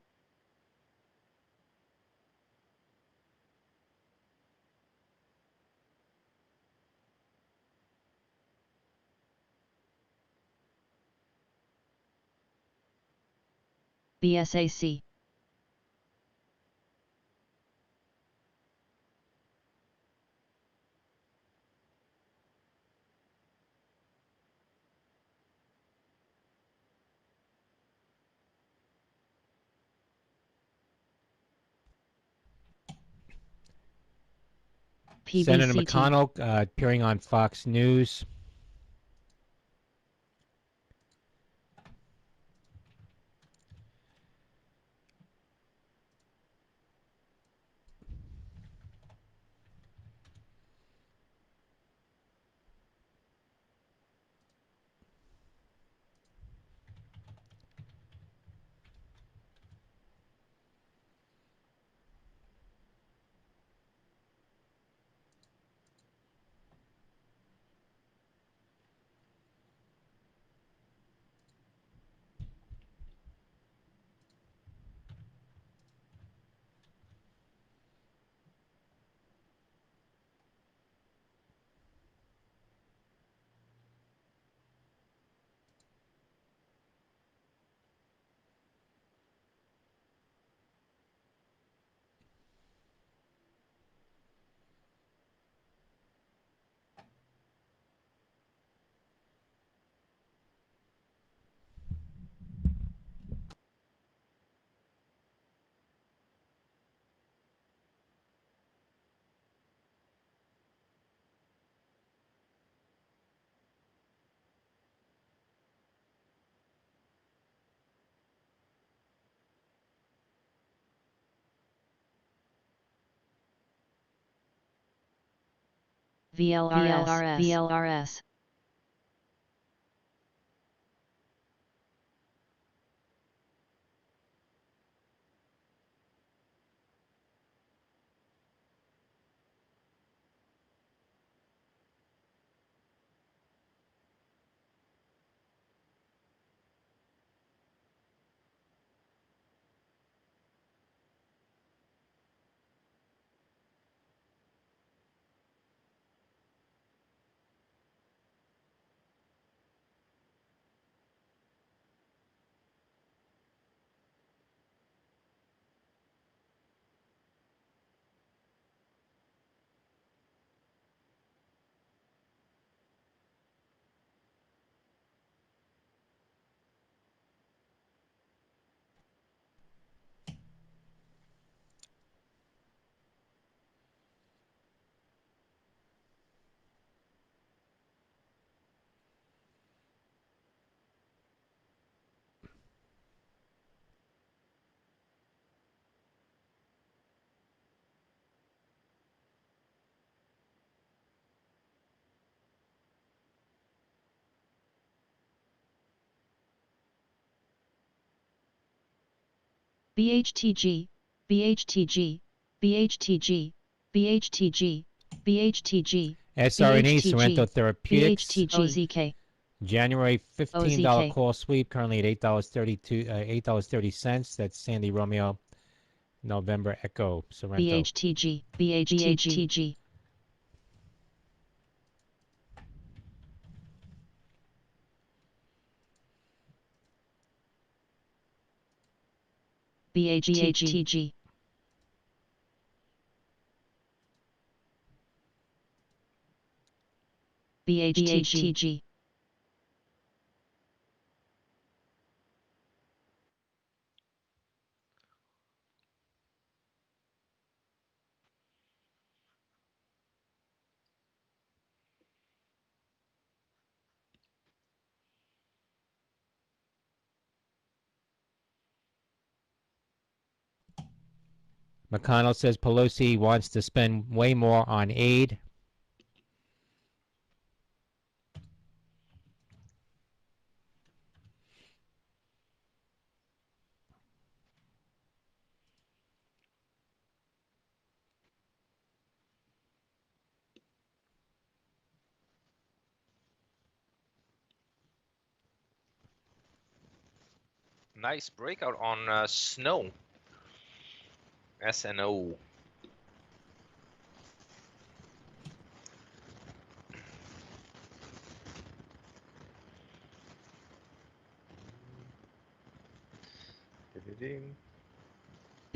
BSAC Senator PBCT McConnell appearing on Fox News. VLRS BHTG BHTG BHTG BHTG BHTG SRNE Sorrento BHTG Therapeutics. BHTG OZK January $15 OZK call sweep, currently at $8.30. That's Sandy Romeo, November Echo, Sorrento. BHTG BHTG BHTG BHTG. McConnell says Pelosi wants to spend way more on aid. Nice breakout on snow. SNO.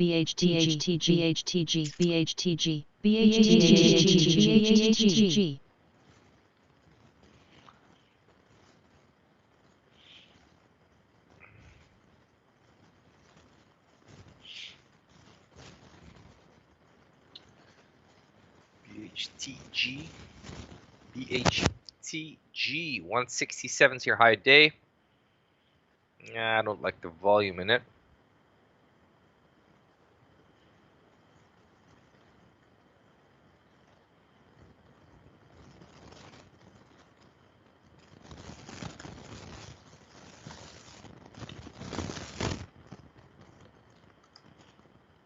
BHTG, BHTG, BHTG, BHTG. BHTG. BHTG. 167 is your high day. Yeah, I don't like the volume in it.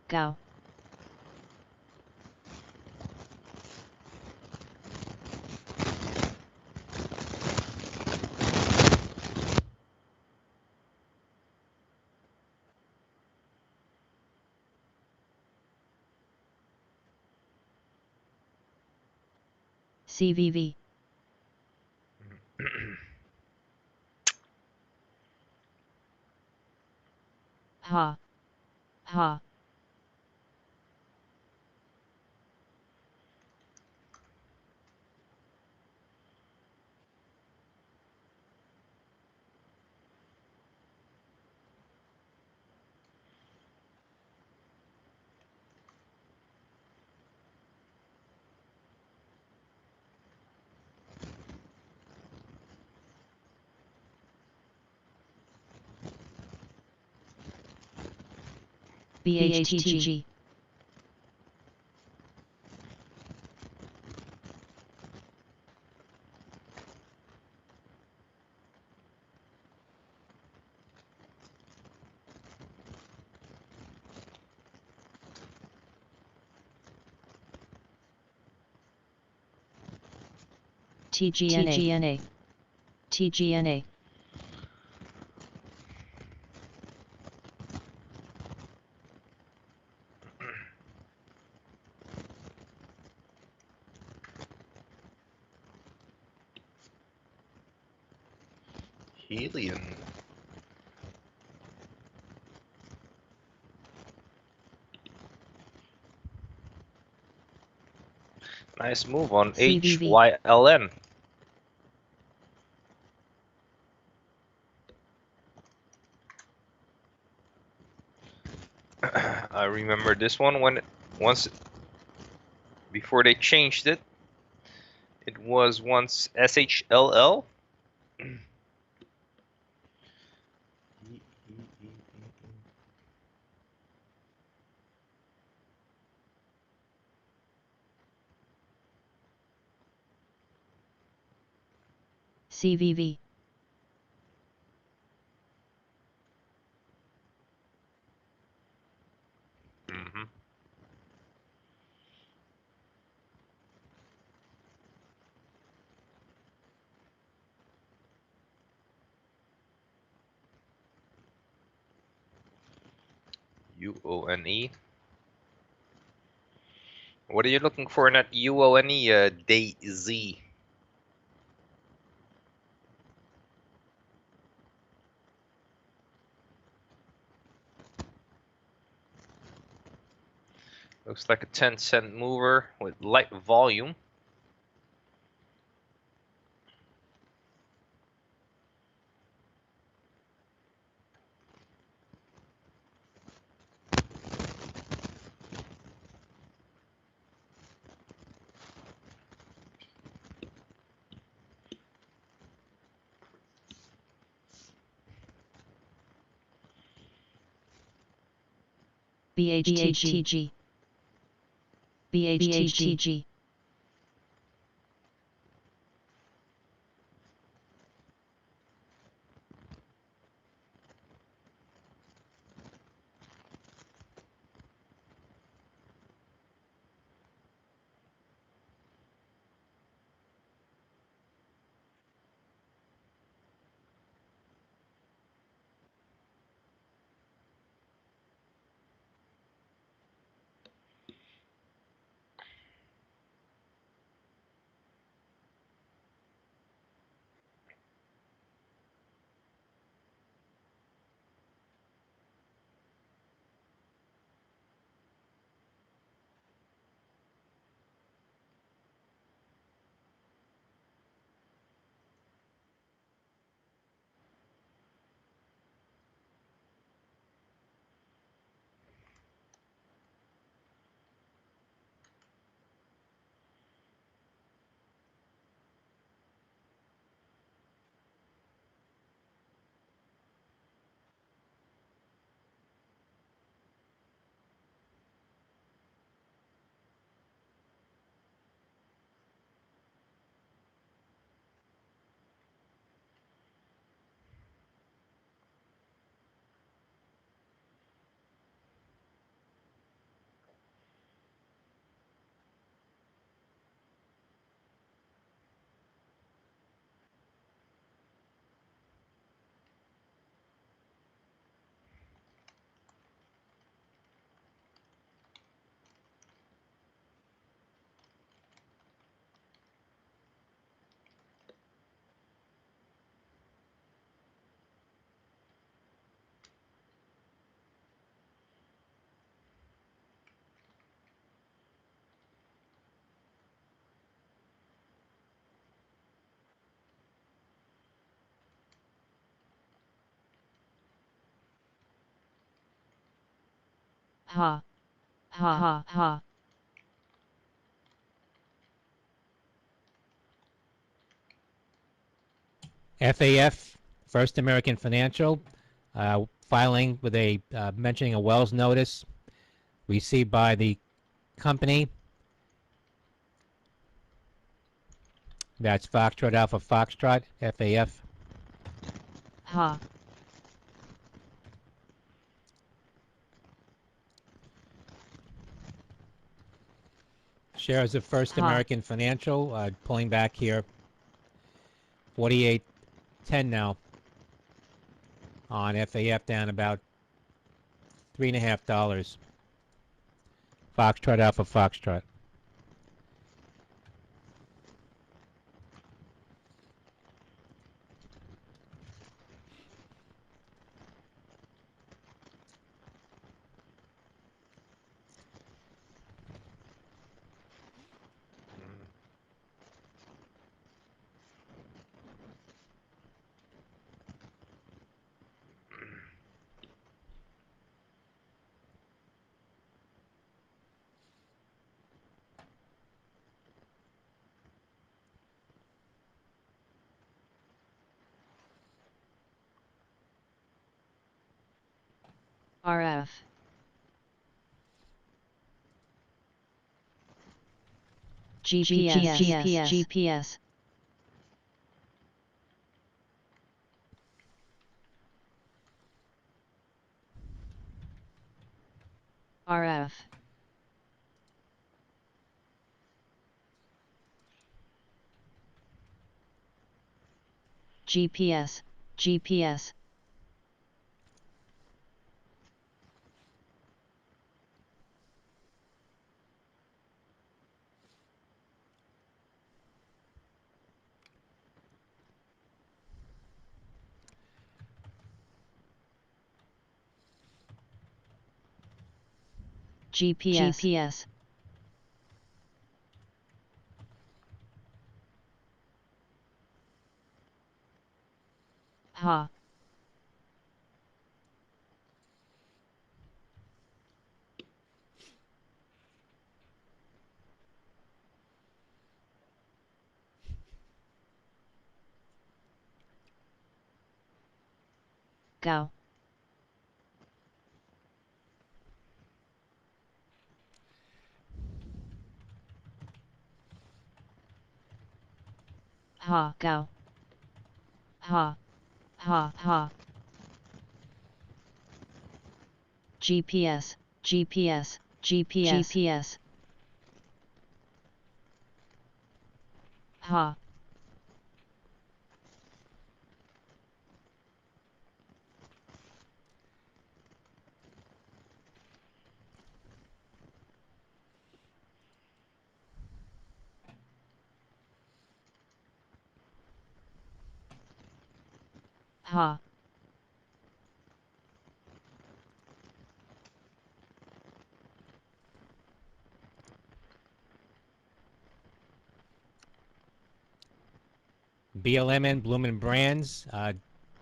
Go. CVV. Ha. Ha. BHTG. TGNA. TGNA. Helium. Nice move on CVV. HYLN. I remember this one when before they changed it. It was once SHLL. CVV. Mm-hmm. UONE. What are you looking for in that UONE, DayZ? Looks like a 10-cent mover with light volume. BHTG BHTG ha ha ha ha FAF, First American Financial, filing with a mentioning a Wells notice received by the company. That's Foxtrot Alpha Foxtrot, FAF. ha Shares of First Huh. American Financial pulling back here. 48.10 now on FAF, down about $3.50. Foxtrot Alpha Foxtrot. RF GPS RF GPS GPS ha Go Ha Gao. Ha. Ha ha. GPS, GPS, GPS, GPS. Ha. Ha. BLMN, Bloomin' Brands,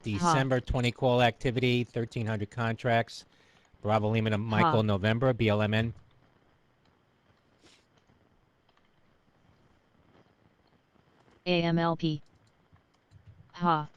December 20 call activity, 1,300 contracts. Bravo Lima and Michael, November, BLMN. AMLP. Ha.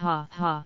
Ha ha.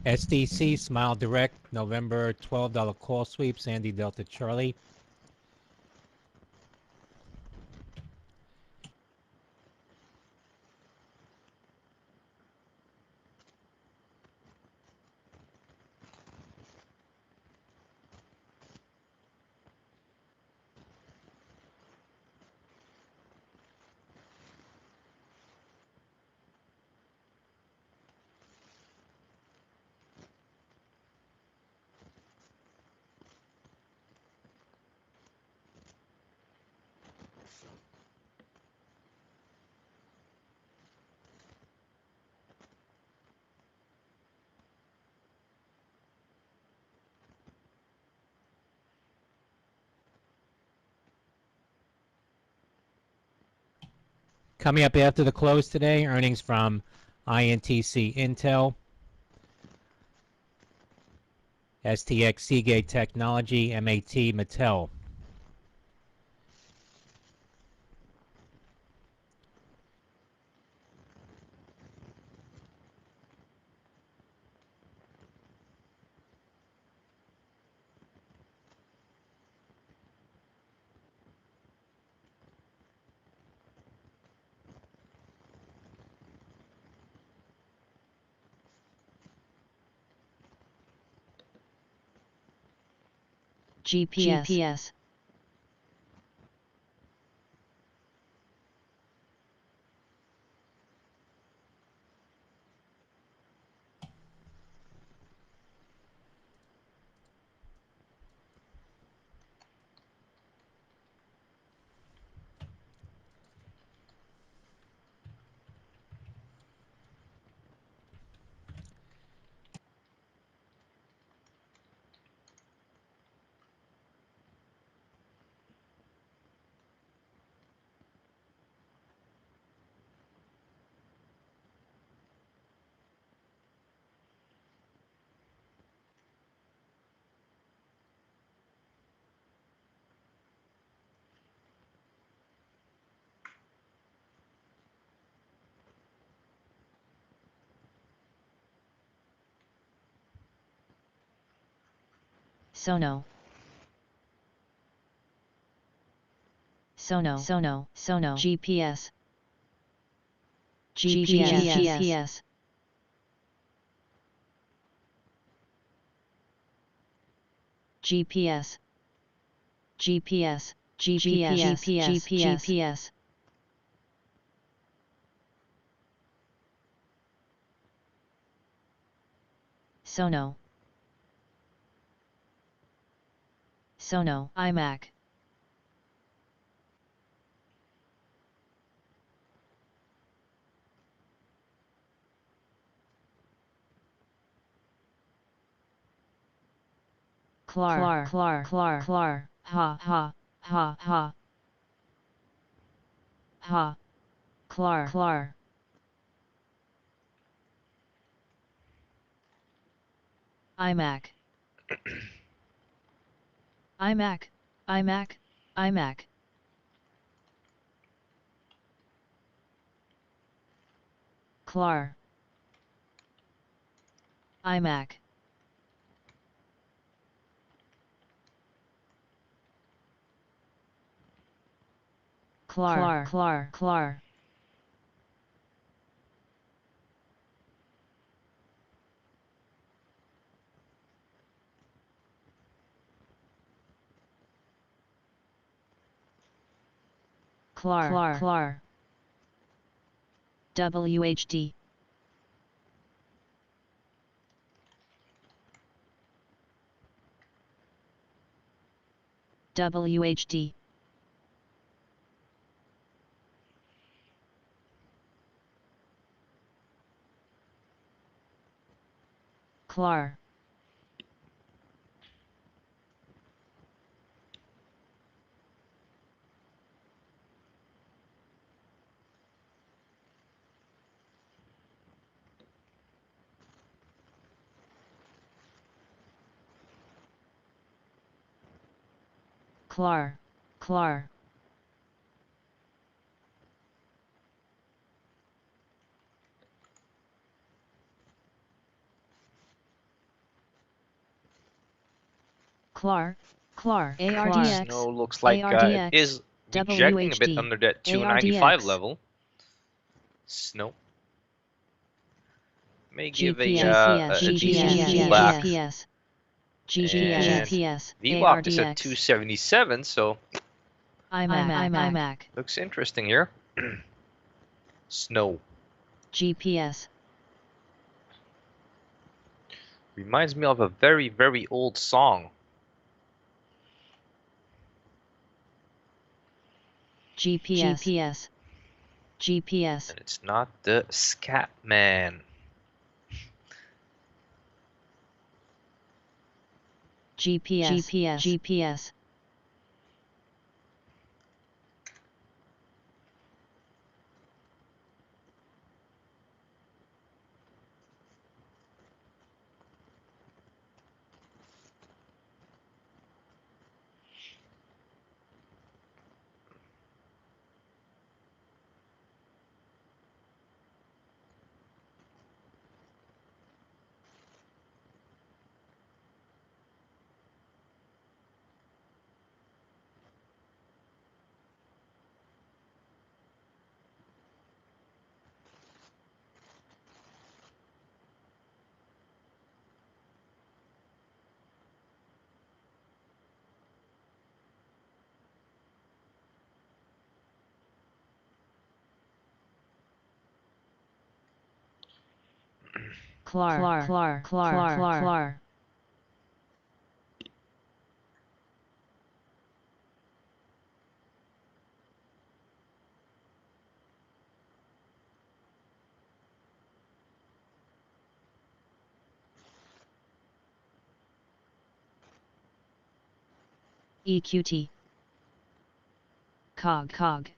SDC, Smile Direct, November, $12 call sweep, Sandy Delta Charlie. Coming up after the close today, earnings from INTC Intel, STX Seagate Technology, MAT Mattel. GPS. Sono. Sono. GPS. GPS. GPS. GPS. GPS. Sono. iMac. Clar. Ha. Clar. iMac. iMac. Clar. iMac. Clar. WHD. WHD. Clar. Clar. ARDX. Snow looks like it is rejecting a bit WHD, under that 295 ARDX. level. Snow may give a decent pullback. VWAP is at 277, so iMac. looks interesting here. Snow GPS. reminds me of a very, very old song. GPS. And it's not the Scat Man. GPS. Clar. EQT. Cog. Cog.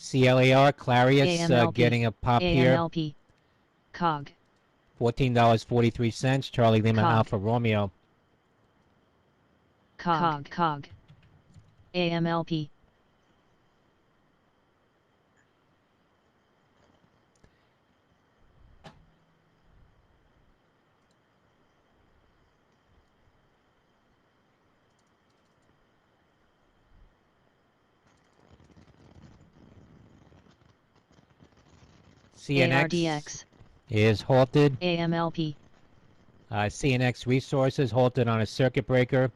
CLAR, Clarius, AMLP. getting a pop here. AMLP. Cog. $14.43. Charlie Lima Cog. Alpha Romeo. Cog. AMLP. CNX ARDX. is halted. AMLP. CNX Resources halted on a circuit breaker.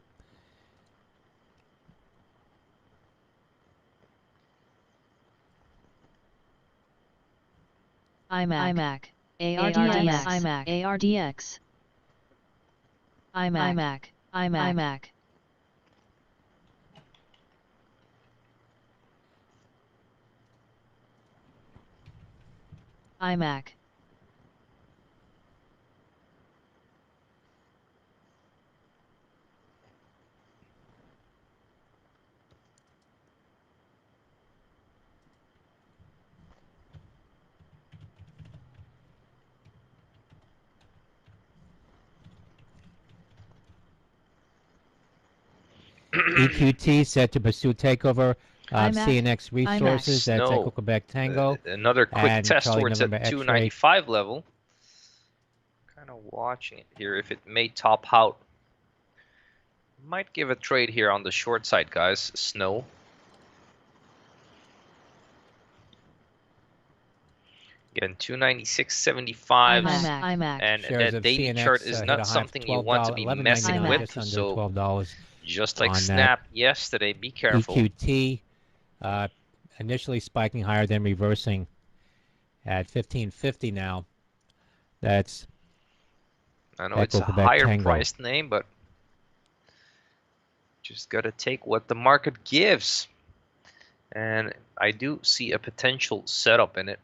IMAC. ARDX. IMAC. EQT set to pursue takeover of IMAC. CNX Resources. That's Snow. Echo Quebec Tango. Another quick and test Charlie towards November that X-ray. 295 level. Kind of watching it here. If it may top out, might give a trade here on the short side, guys. Snow. Again, 296.75, IMAC. and Shares that of daily CNX chart is hit a not high of something you want to be $12, messing $11.99, with. just under So $12 just like on that. Snap yesterday, be careful. EQT initially spiking higher, then reversing at 1550 now. That's I know Echo it's a Quebec higher Tango. priced name, but just got to take what the market gives. And I do see a potential setup in it.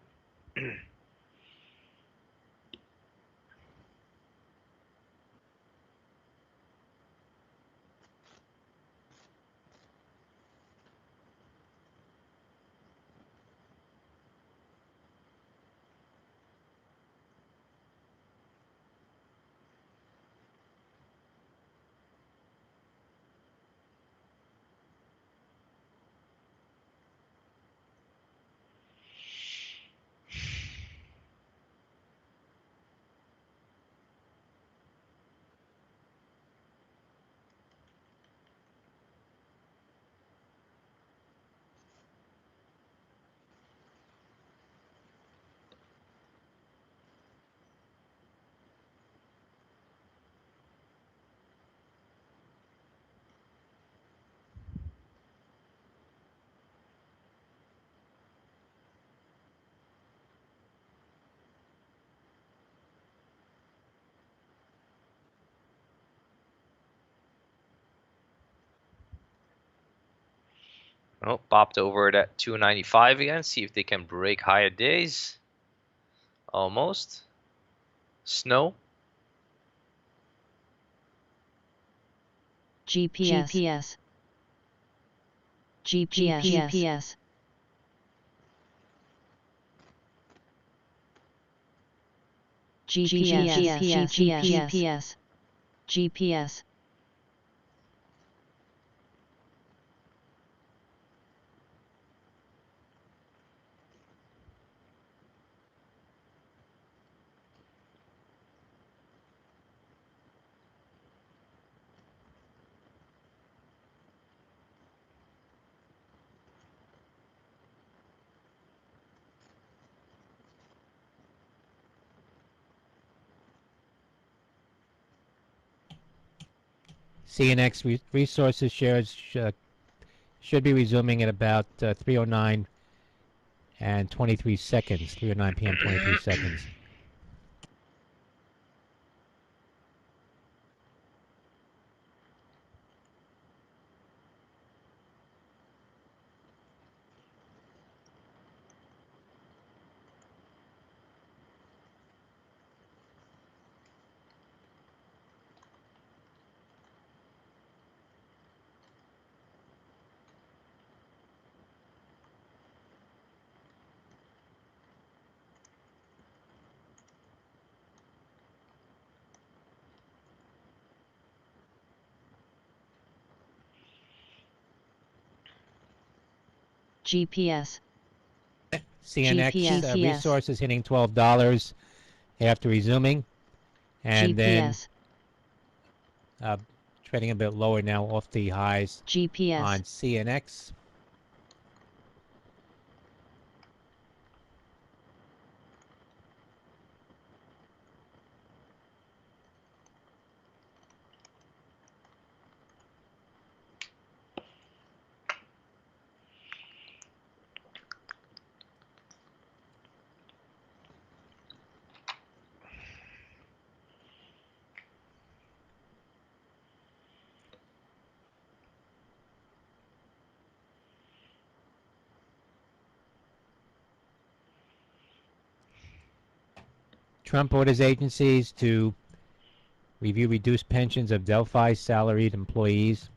Oh, popped over at 295 again. See if they can break higher days. Almost. Snow. GPS. GPS. CNX Resources shares should be resuming at about 3:09 and 23 seconds, 3:09 p.m. 23 seconds. GPS. CNX GPS. Resources hitting $12 after resuming, and GPS. then trading a bit lower now off the highs GPS. on CNX. Trump orders agencies to review reduced pensions of Delphi salaried employees.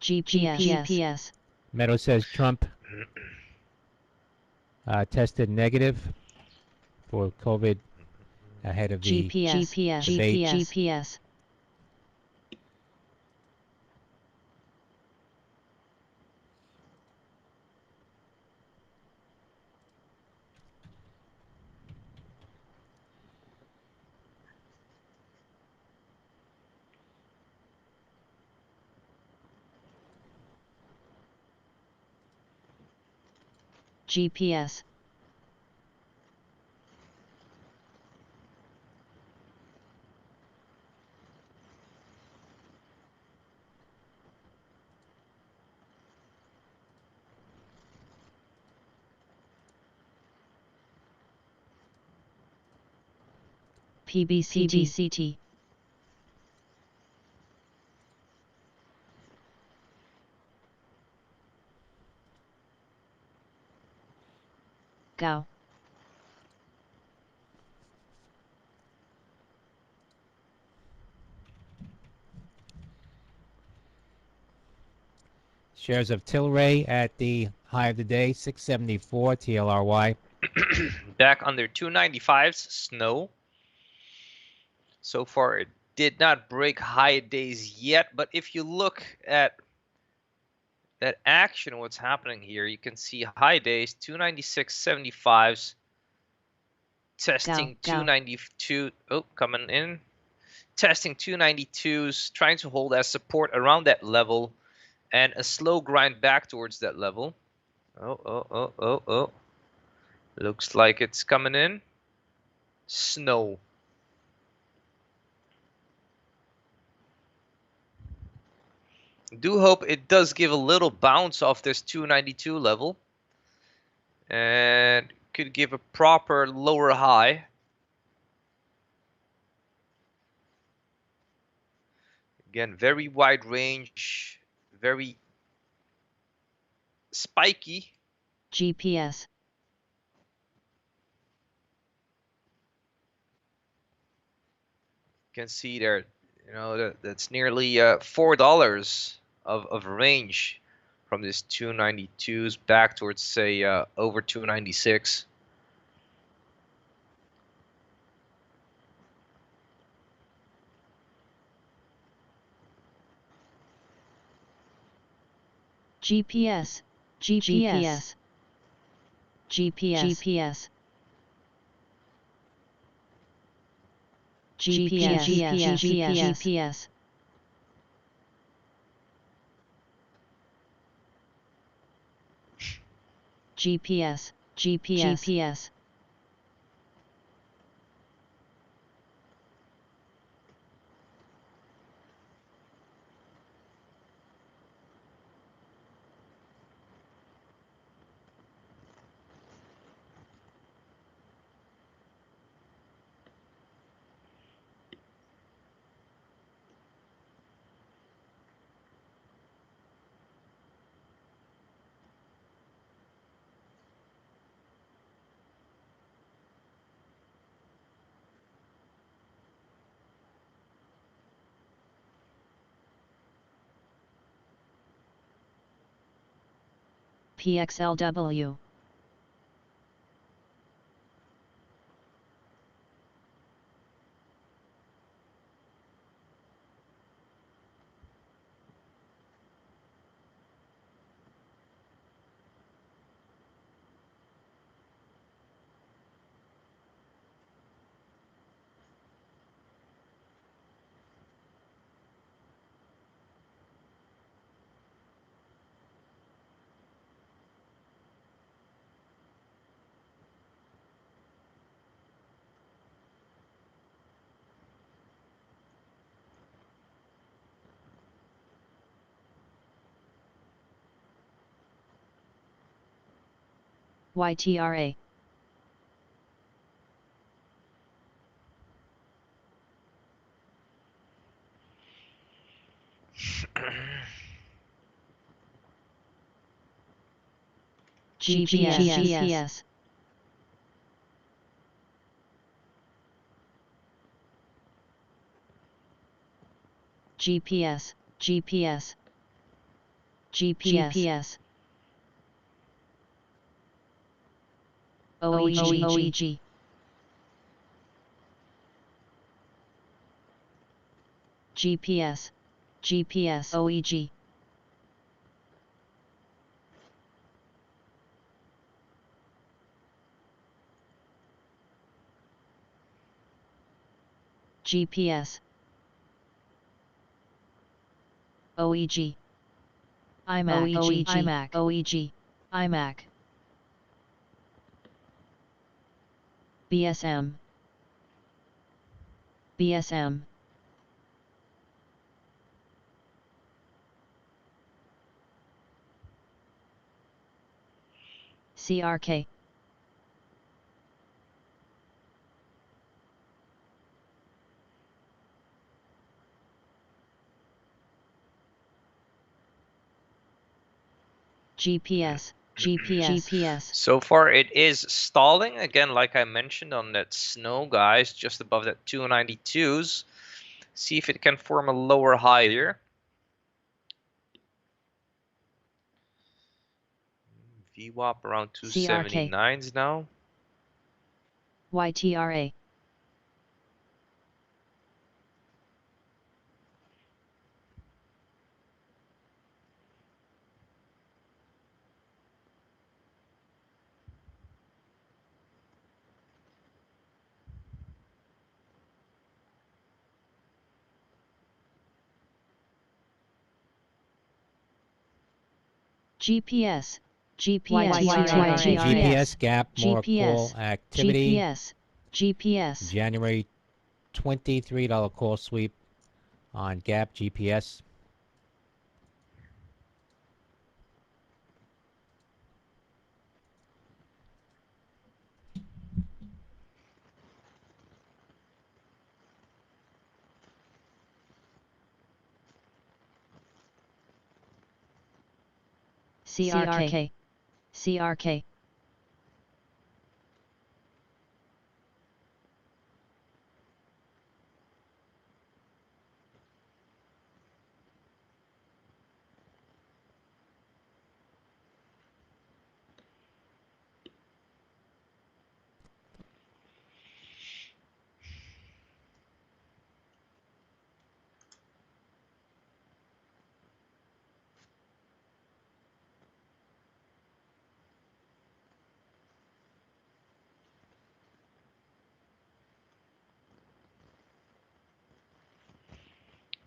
GPS. Meadow says Trump tested negative for COVID ahead of the debate. GPS. GPS. PBCT. Go. Shares of Tilray at the high of the day, 674 TLRY. Back under 295s, snow. So far, it did not break high days yet, but if you look at that action, what's happening here, you can see high days, 296.75s, testing 292, coming in, testing 292s, trying to hold as support around that level, and a slow grind back towards that level. Looks like it's coming in. Snow. Do hope it does give a little bounce off this 292 level and could give a proper lower high. Again, very wide range, very spiky. GPS. You can see there, that's nearly $4 of range from this 292s back towards, say, over 296. GPS. GPS. GPS. GPS. GPS. GPS. GPS. PXLW. YTRA. GPS. GPS. GPS. GPS. OEG. GPS. GPS. OEG. GPS. OEG. IMAC. OEG. IMAC. OEG. IMAC. BSM. BSM. CRK. GPS. GPS. So far it is stalling again, like I mentioned on that snow, guys, just above that 292s. See if it can form a lower high here. VWAP around 279s now. YTRA. GPS. GPS gap, more call activity. GPS. January $23 call sweep on gap GPS. CRK. CRK.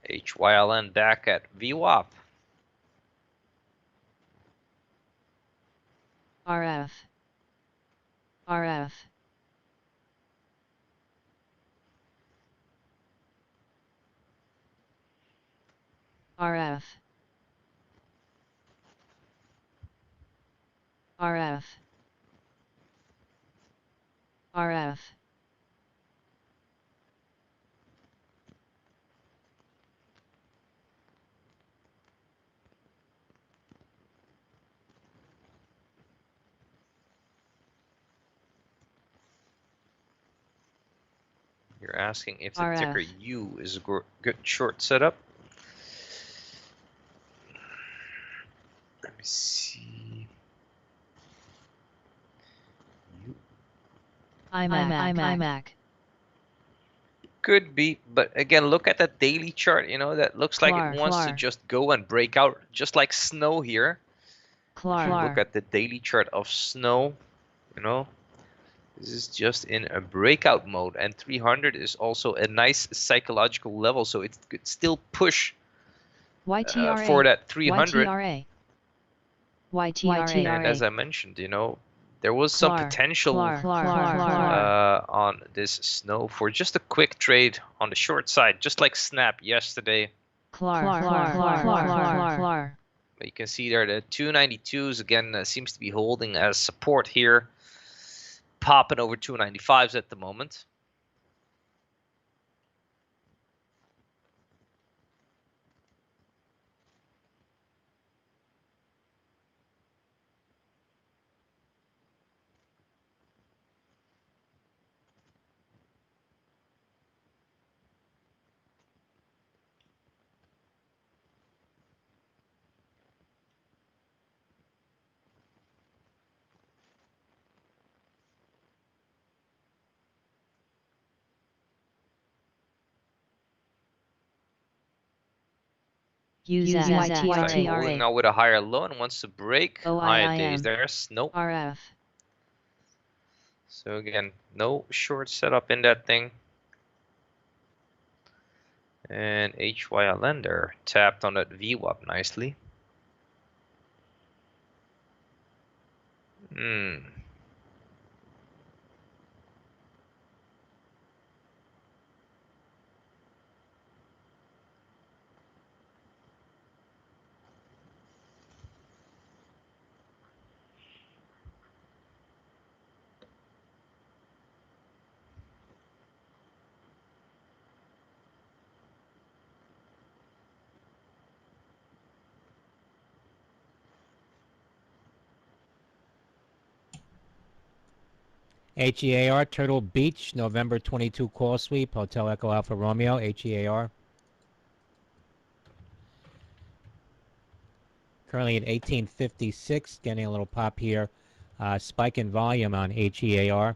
HYLN back at VWAP. RF. RF. RF. RF. RF. You're asking if the RF. ticker U is a good short setup. Let me see. IMAC. Could be, but again, look at that daily chart. You know, that looks like it wants to just go and break out, just like snow here. If you look at the daily chart of snow, you know, this is just in a breakout mode, and 300 is also a nice psychological level, so it could still push for that 300. And as I mentioned, you know, there was some potential on this snow for just a quick trade on the short side, just like Snap yesterday. But you can see there the 292s again seems to be holding as support here, popping over 295s at the moment. Use holding now with a higher low and wants to break higher days. There's nope. So again, no short setup in that thing. And HYL lender tapped on that VWAP nicely. HEAR, Turtle Beach, November 22 call sweep, Hotel Echo Alpha Romeo, HEAR. Currently at 1856, getting a little pop here. Spike in volume on HEAR.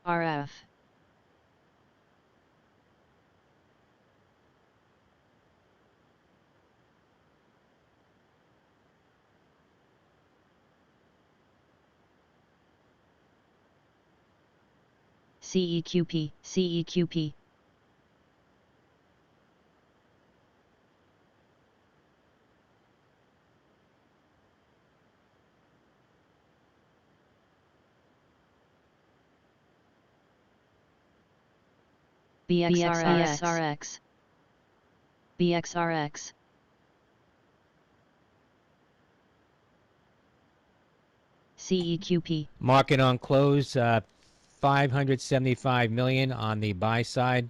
RF. CEQP, CEQP. BXRX. BXRX. CEQP. Market on close, 575 million on the buy side.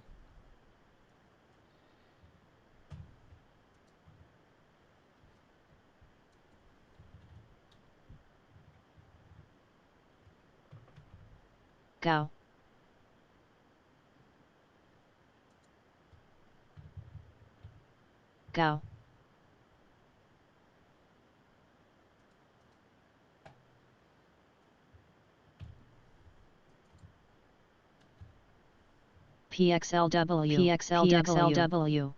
Go. Go. PXLW. PXLW.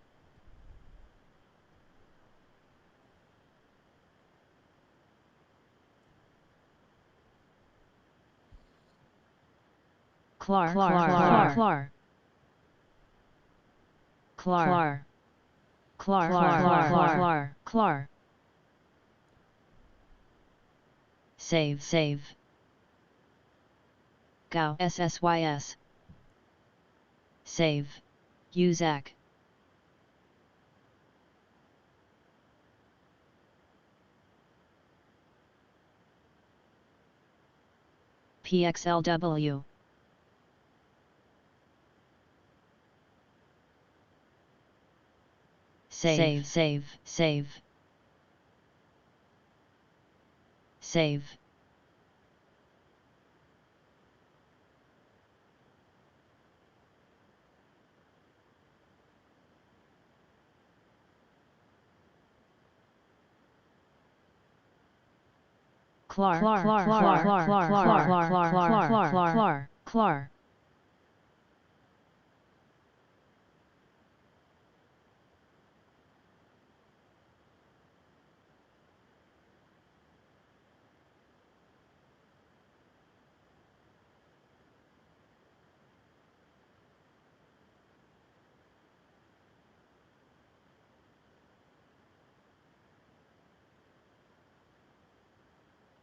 Clar. Save. Go. SSYS. Save. UZAC. PXLW. Save. Clar.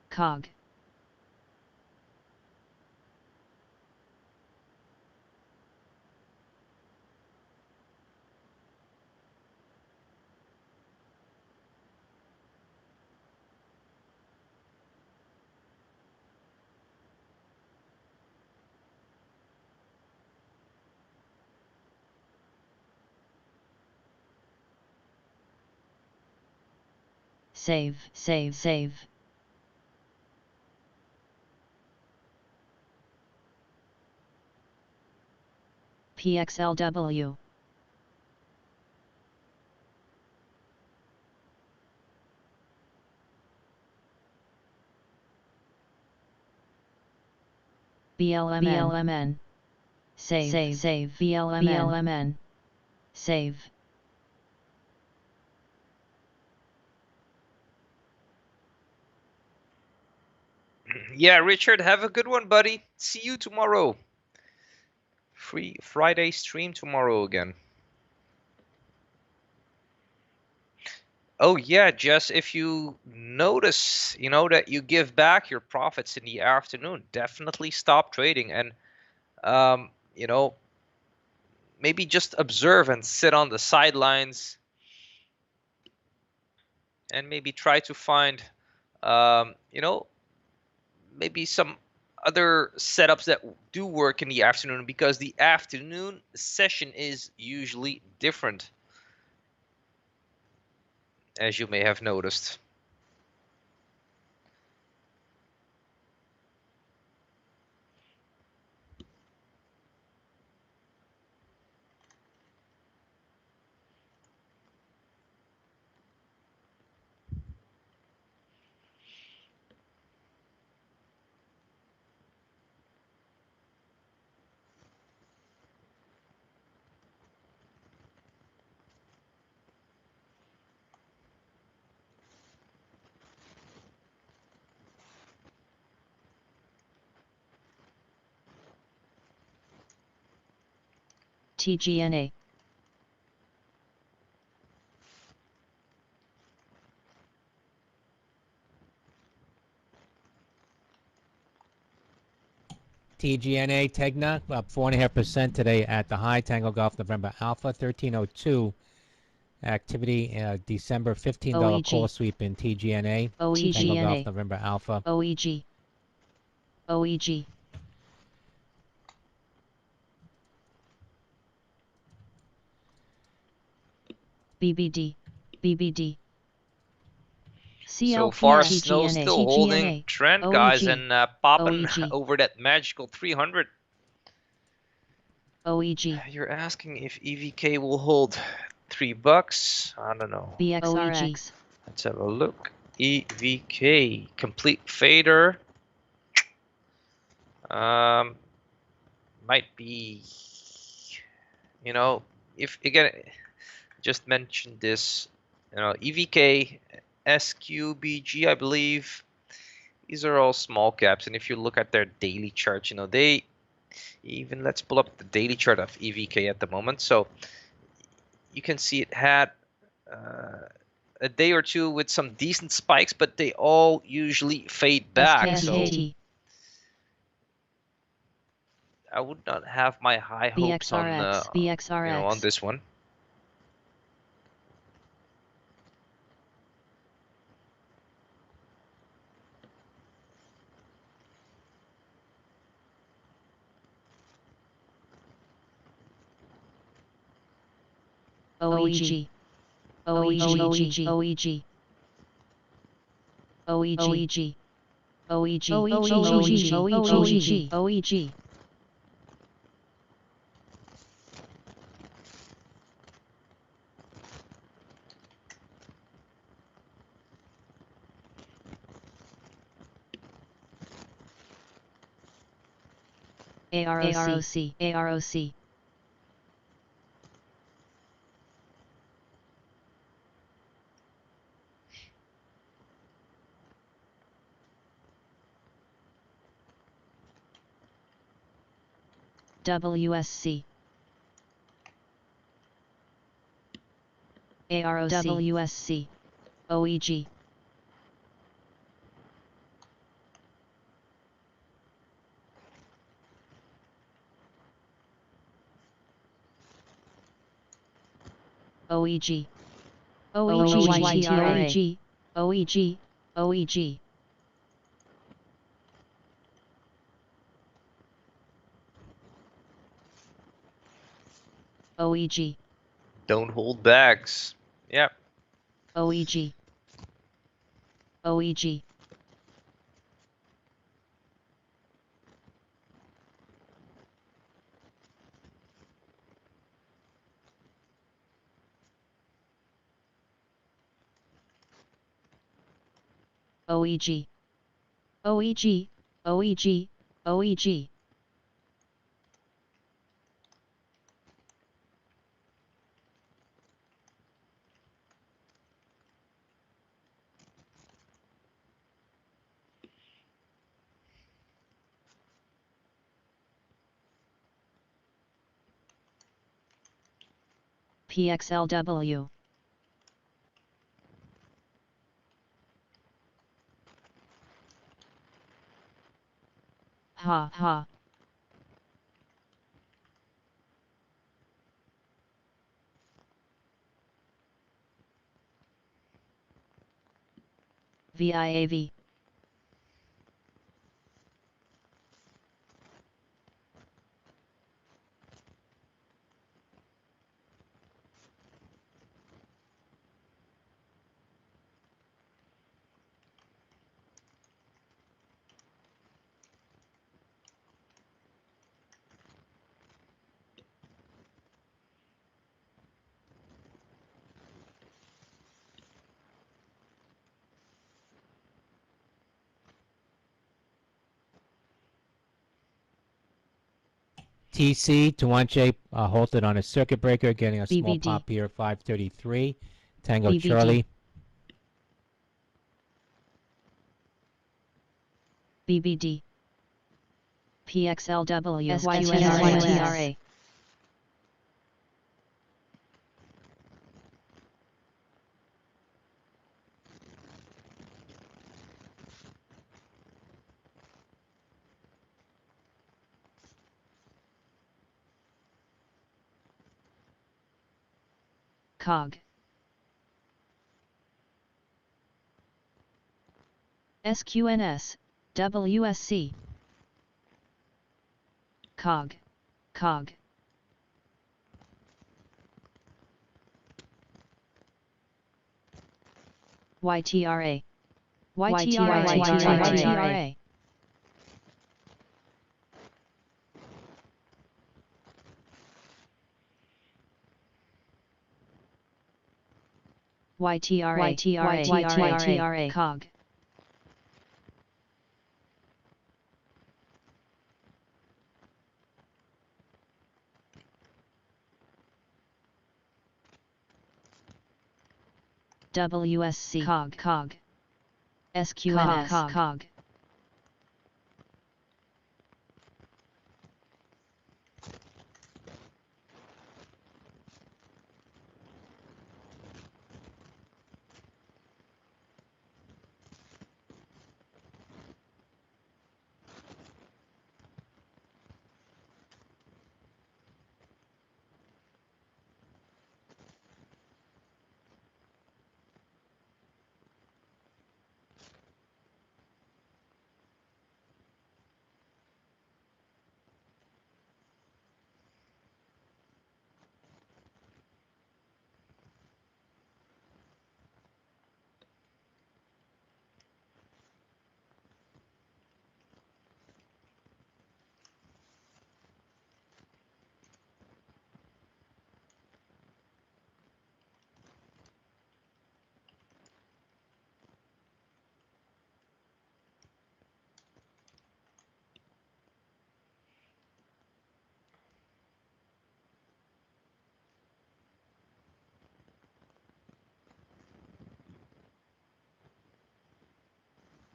Cog. Save. PXLW. BLMN. Save. BLMN. Save. Yeah, Richard, have a good one, buddy. See you tomorrow. Free Friday stream tomorrow again. Oh yeah, Jess, if you notice, that you give back your profits in the afternoon, definitely stop trading and, maybe just observe and sit on the sidelines and maybe try to find, maybe some other setups that do work in the afternoon, because the afternoon session is usually different, as you may have noticed. TGNA. TGNA Tegna up 4.5% today at the high. Tango Golf November Alpha 1302. Activity December $15 call sweep in TGNA. Tango Golf November Alpha. OEG. OEG. BBD. BBD. So far, CLP Snow still holding trend, guys, and popping OEG. over that magical 300. OEG. You're asking if EVK will hold $3? I don't know. BXRX. Let's have a look. EVK complete fader. Might be, you know, if again, just mentioned this, you know, EVK, SQBG, I believe, these are all small caps, and if you look at their daily chart, you know, they even, let's pull up the daily chart of EVK at the moment. So you can see it had a day or two with some decent spikes, but they all usually fade back. So I would not have my high hopes on you know, on this one. OEG. OEG. OEG. OEG. OEG. OEG. OEG. AROC. AROC. WSC. AROC. WSC. OEG. OEG. OEG. OEG. OEG. OEG. Don't hold bags. Yeah. OEG. OEG. OEG. OEG. OEG. OEG. PXLW. Ha ha. VIAV. TC, Tuanche halted on a circuit breaker, getting a small BBD. pop here, 533. Tango BBD. Charlie. BBD. PXLW. SYTRA. COG. SQNS. WSC. cog, cog. YTRA, YTRA. YTRA, cog. WSC, cog, cog. SQNS, cog, cog.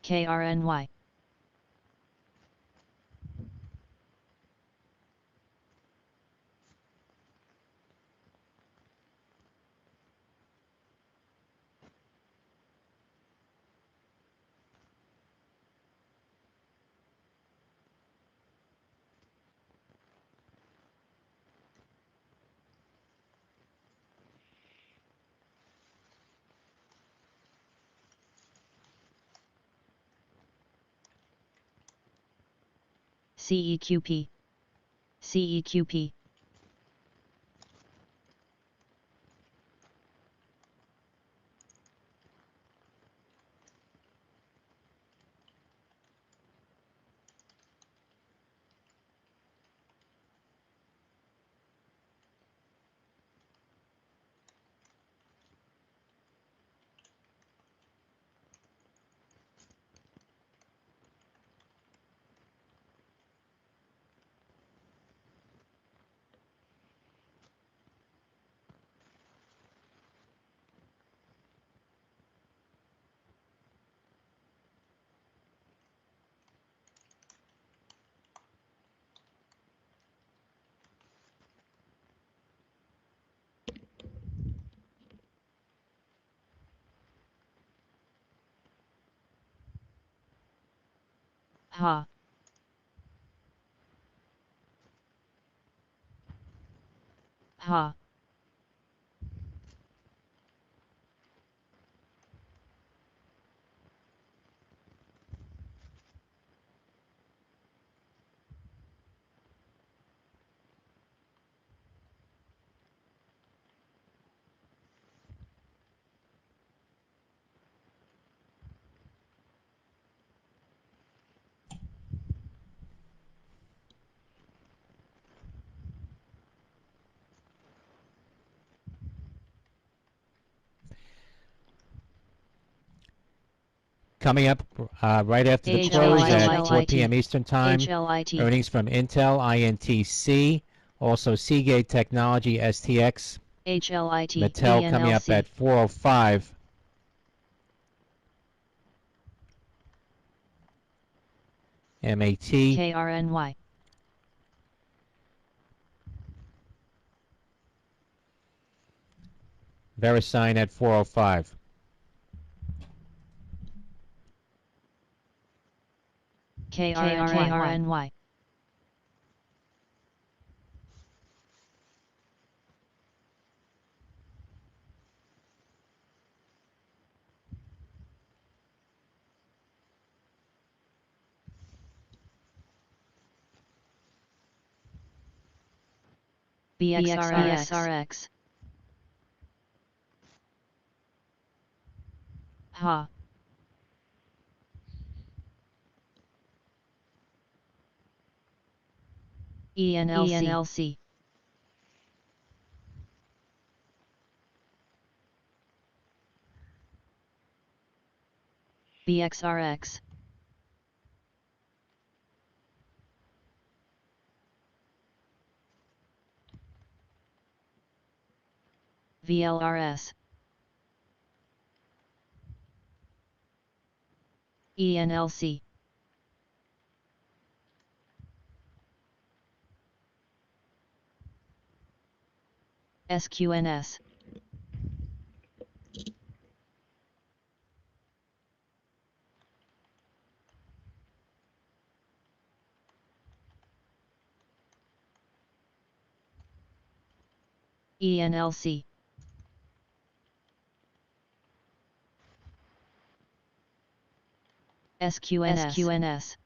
KRNY. CEQP, CEQP. Ha. Ha. Coming up right after the close at 4 p.m. Eastern Time, HLIT. earnings from Intel, INTC, also Seagate Technology, STX, HLIT. Mattel coming up at 4:05. MAT, KRNY. VeriSign at 4:05. KRNY. BXRX. Ha. ENLC. BXRX. VLRS. ENLC. SQNS. ENLC. SQNS.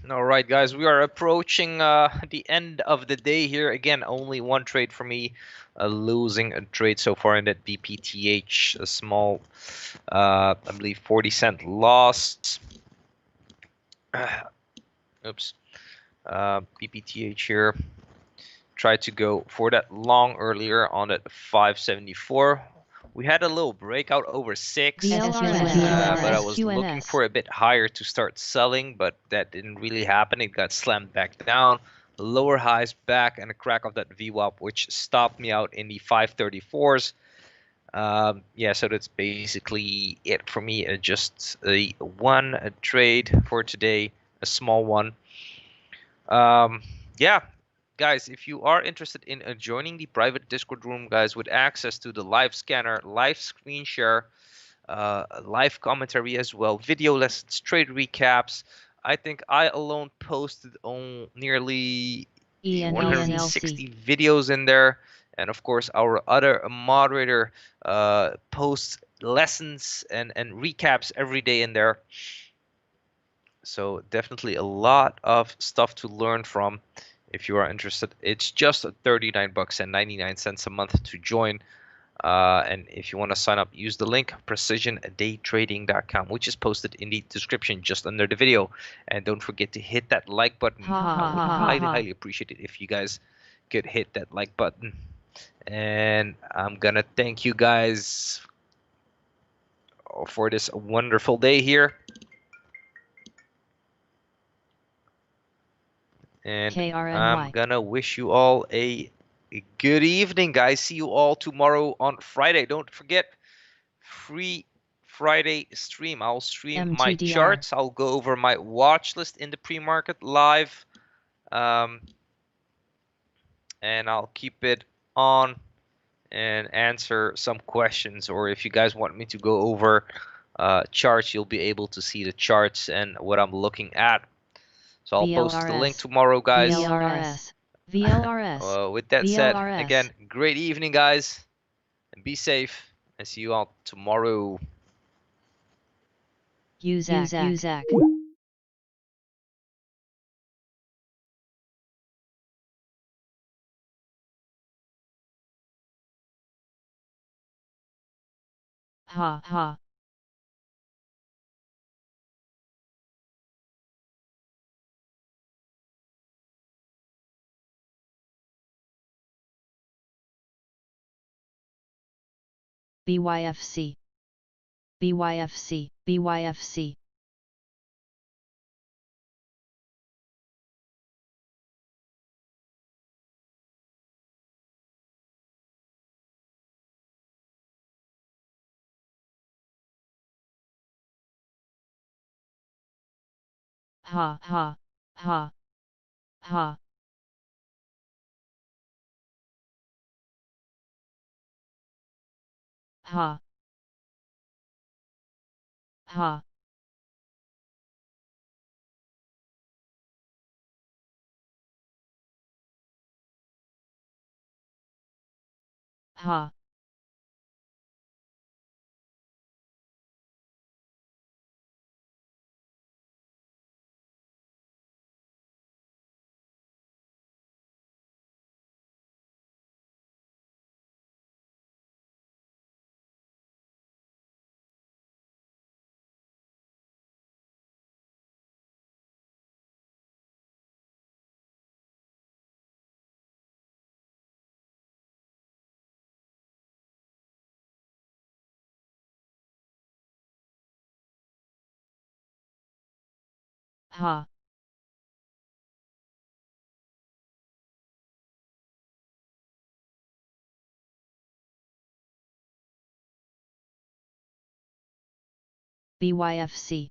All right, guys, we are approaching the end of the day here. Again, only one trade for me, losing a trade so far in that BPTH, a small, I believe 40-cent loss. Oops. BPTH here. Tried to go for that long earlier on at 574. We had a little breakout over 6, but I was looking for a bit higher to start selling, but that didn't really happen. It got slammed back down. Lower highs back and a crack of that VWAP, which stopped me out in the 534s. Yeah, so that's basically it for me. Just a one trade for today, a small one. Yeah, guys, if you are interested in joining the private Discord room, guys, with access to the live scanner, live screen share, live commentary as well, video lessons, trade recaps. I think I alone posted on nearly 160 videos in there. And of course, our other moderator posts lessons and recaps every day in there. So definitely a lot of stuff to learn from if you are interested. It's just 39 bucks and 99 cents a month to join. And if you want to sign up, use the link precisiondaytrading.com, which is posted in the description just under the video. And don't forget to hit that like button. I would highly appreciate it if you guys could hit that like button. And I'm gonna thank you guys for this wonderful day here. And I'm gonna wish you all a good evening, guys. See you all tomorrow on Friday. Don't forget, free Friday stream. I'll stream my charts. I'll go over my watch list in the pre-market live. And I'll keep it on and answer some questions. Or if you guys want me to go over charts, you'll be able to see the charts and what I'm looking at. So I'll post the link tomorrow, guys. VLRS. With that said, again, great evening, guys, and be safe, and see you all tomorrow. Uzak. Ha. BYFC. Ha. ha, ha, ha, ha, BYFC,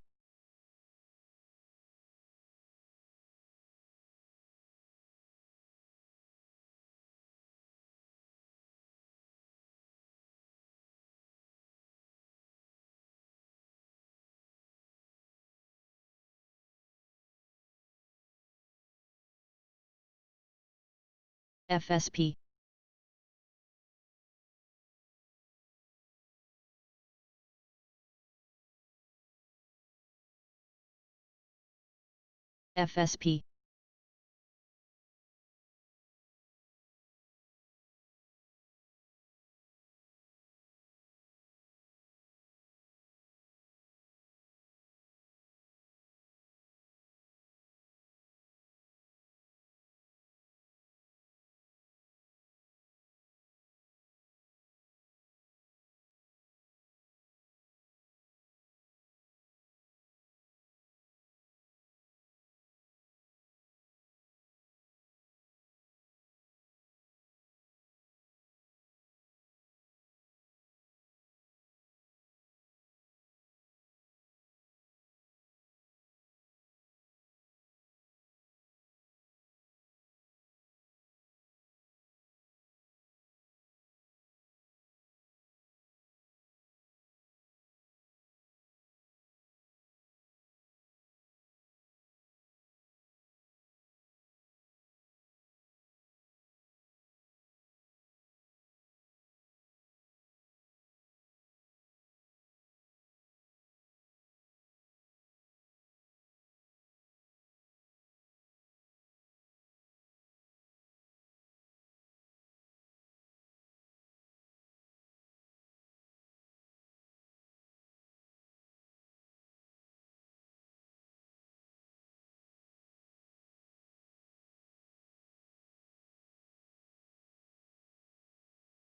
FSP, FSP,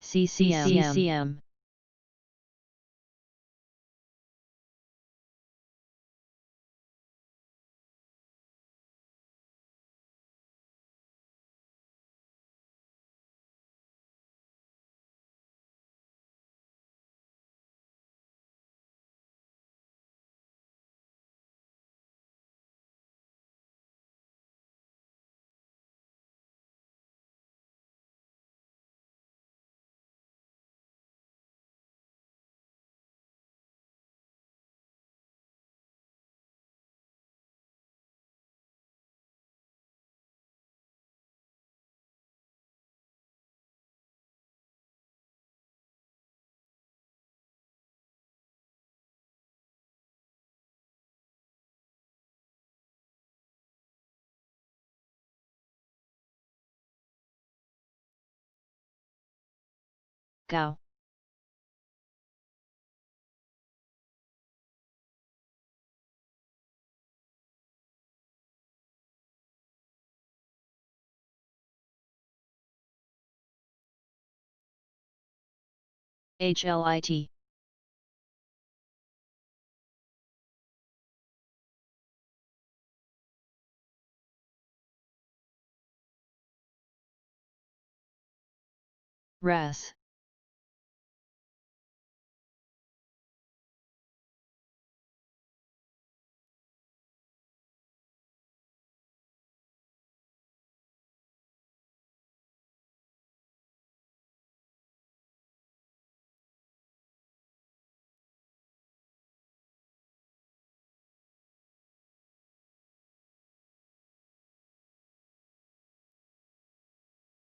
CCM, GAO, HLIT, RAS,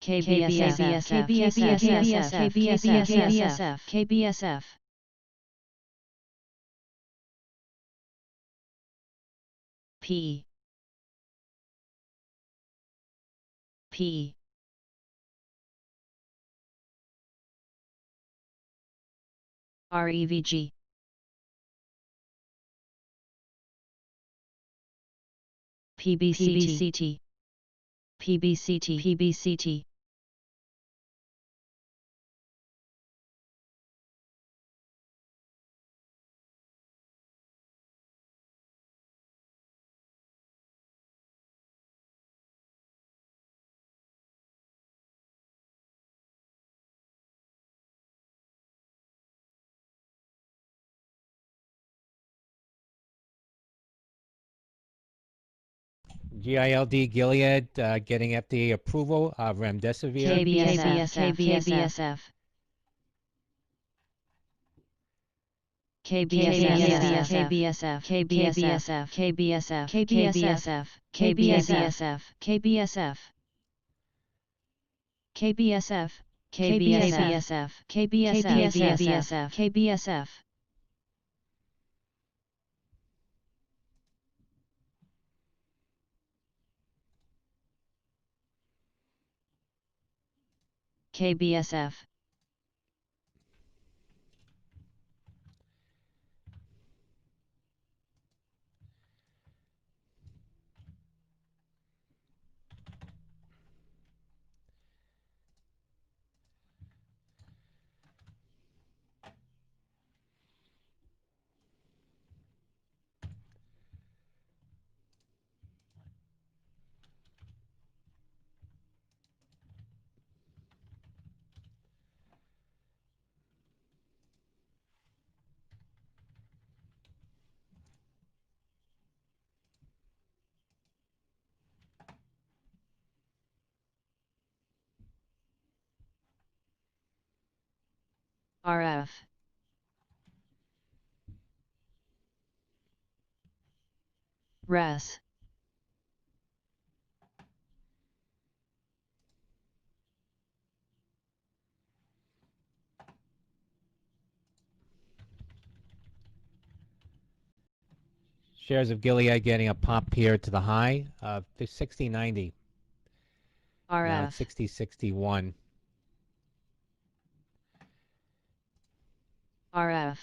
KBSF, KBSF, KBSF, P, P, REVG, PBCT, PBCT, PBCT, GILD Gilead getting FDA approval of remdesivir. KBSF, KBSF, KBSF, KBSF, KBSF, KBSF, KBSF, KBSF, KBSF, KBSF, KBSF, KBSF, KBSF, KBSF, RF, RES, Shares of Gilead getting a pop here to the high of 60.90. Now it's RF, 60.61. RF,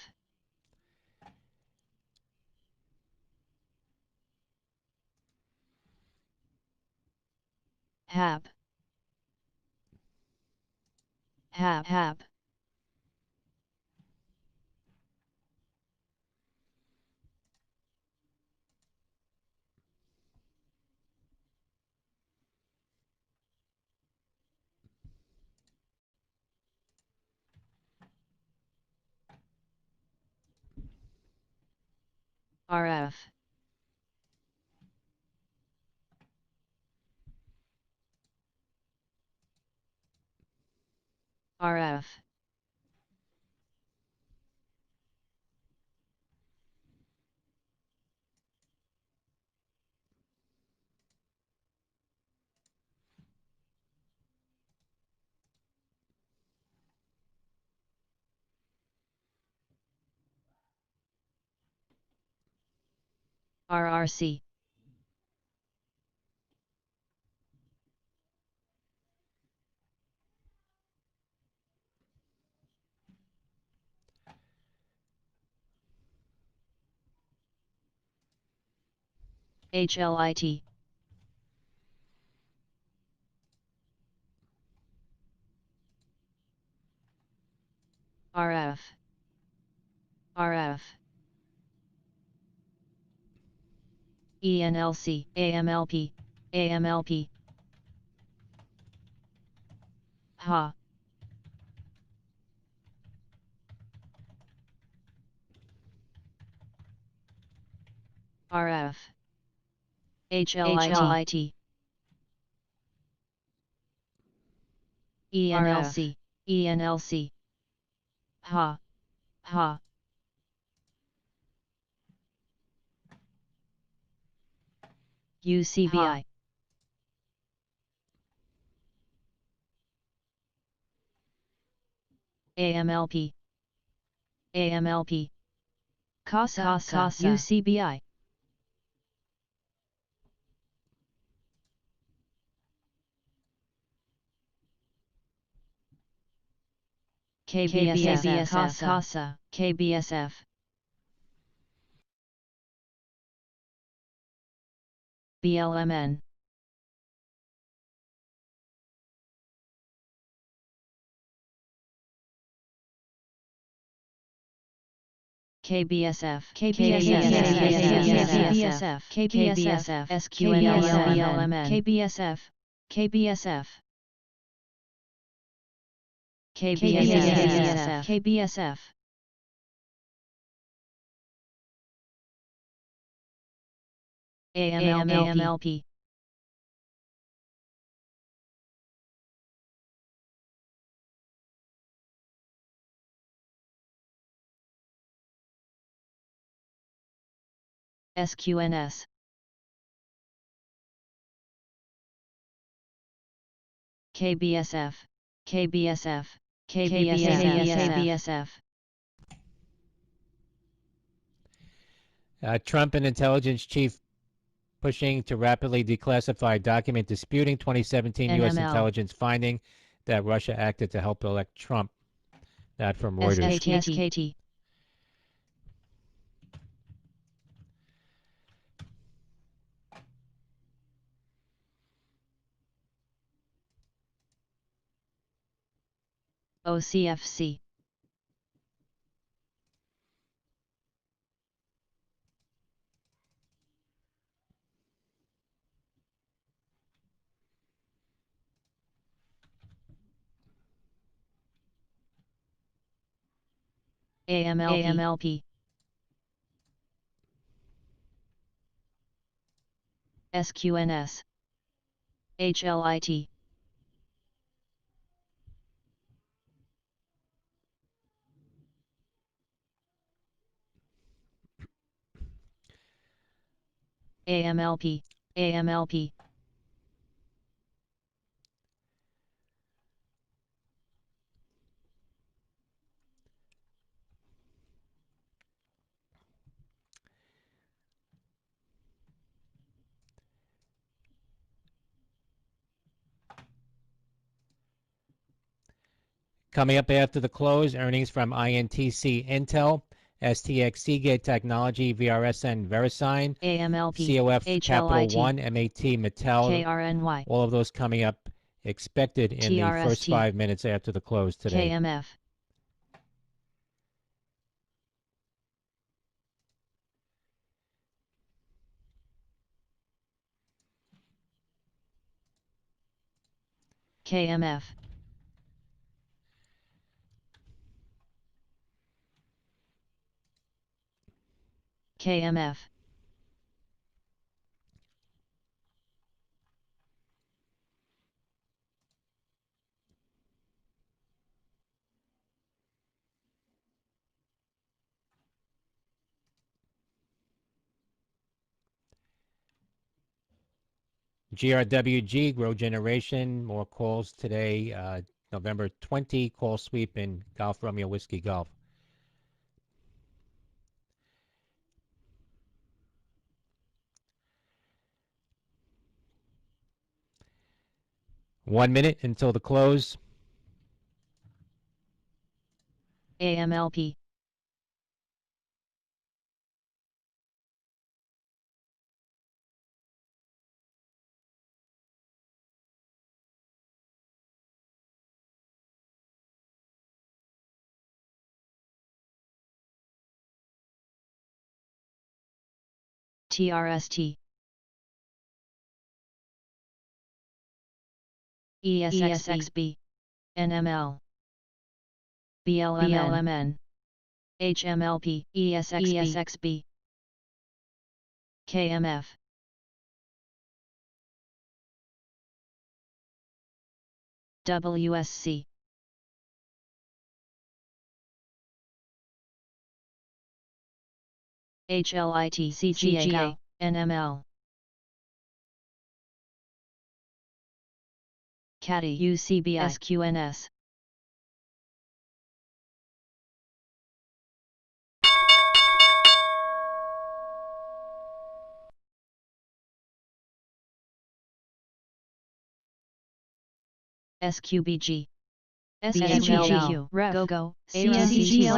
HAP, HAP, HAP, RF, RF, RRC, HLIT, RF, RF, ENLC, AMLP, AMLP, HA, RF, HLIT, ENLC, ENLC, HA, HA, UCBI, AMLP, AMLP, CASA, UCBI, KBSF, CASA, KBSF, BLMN, KBSF, KBSF, KBSF, SQNLMN, KBSF, KBSF, KBSF, KBSF, AMLP, SQNS, KBSF, KBSF, KBSF, Trump and intelligence chief pushing to rapidly declassify document disputing 2017 U.S. NML. intelligence finding that Russia acted to help elect Trump. That from Reuters. SKT, OCFC, AMLP, SQNS, HLIT, AMLP, AMLP, Coming up after the close, earnings from INTC Intel, STX Seagate Technology, VRSN VeriSign, AMLP, COF Capital HLIT, One, MAT Mattel. KRNY, All of those coming up expected in the first TRST, 5 minutes after the close today. KMF, KMF, KMF, GRWG, Grow Generation, more calls today. November 20, call sweep in Golf Romeo Whiskey Golf. One minute until the close. AMLP, TRST, ESXB, NML, BLMN, HMLP, ESXB, KMF, WSC, HLIT, CGA, NML, CATI, UCBI, SQNS, SQBG. SQG, GoGo, CNTX,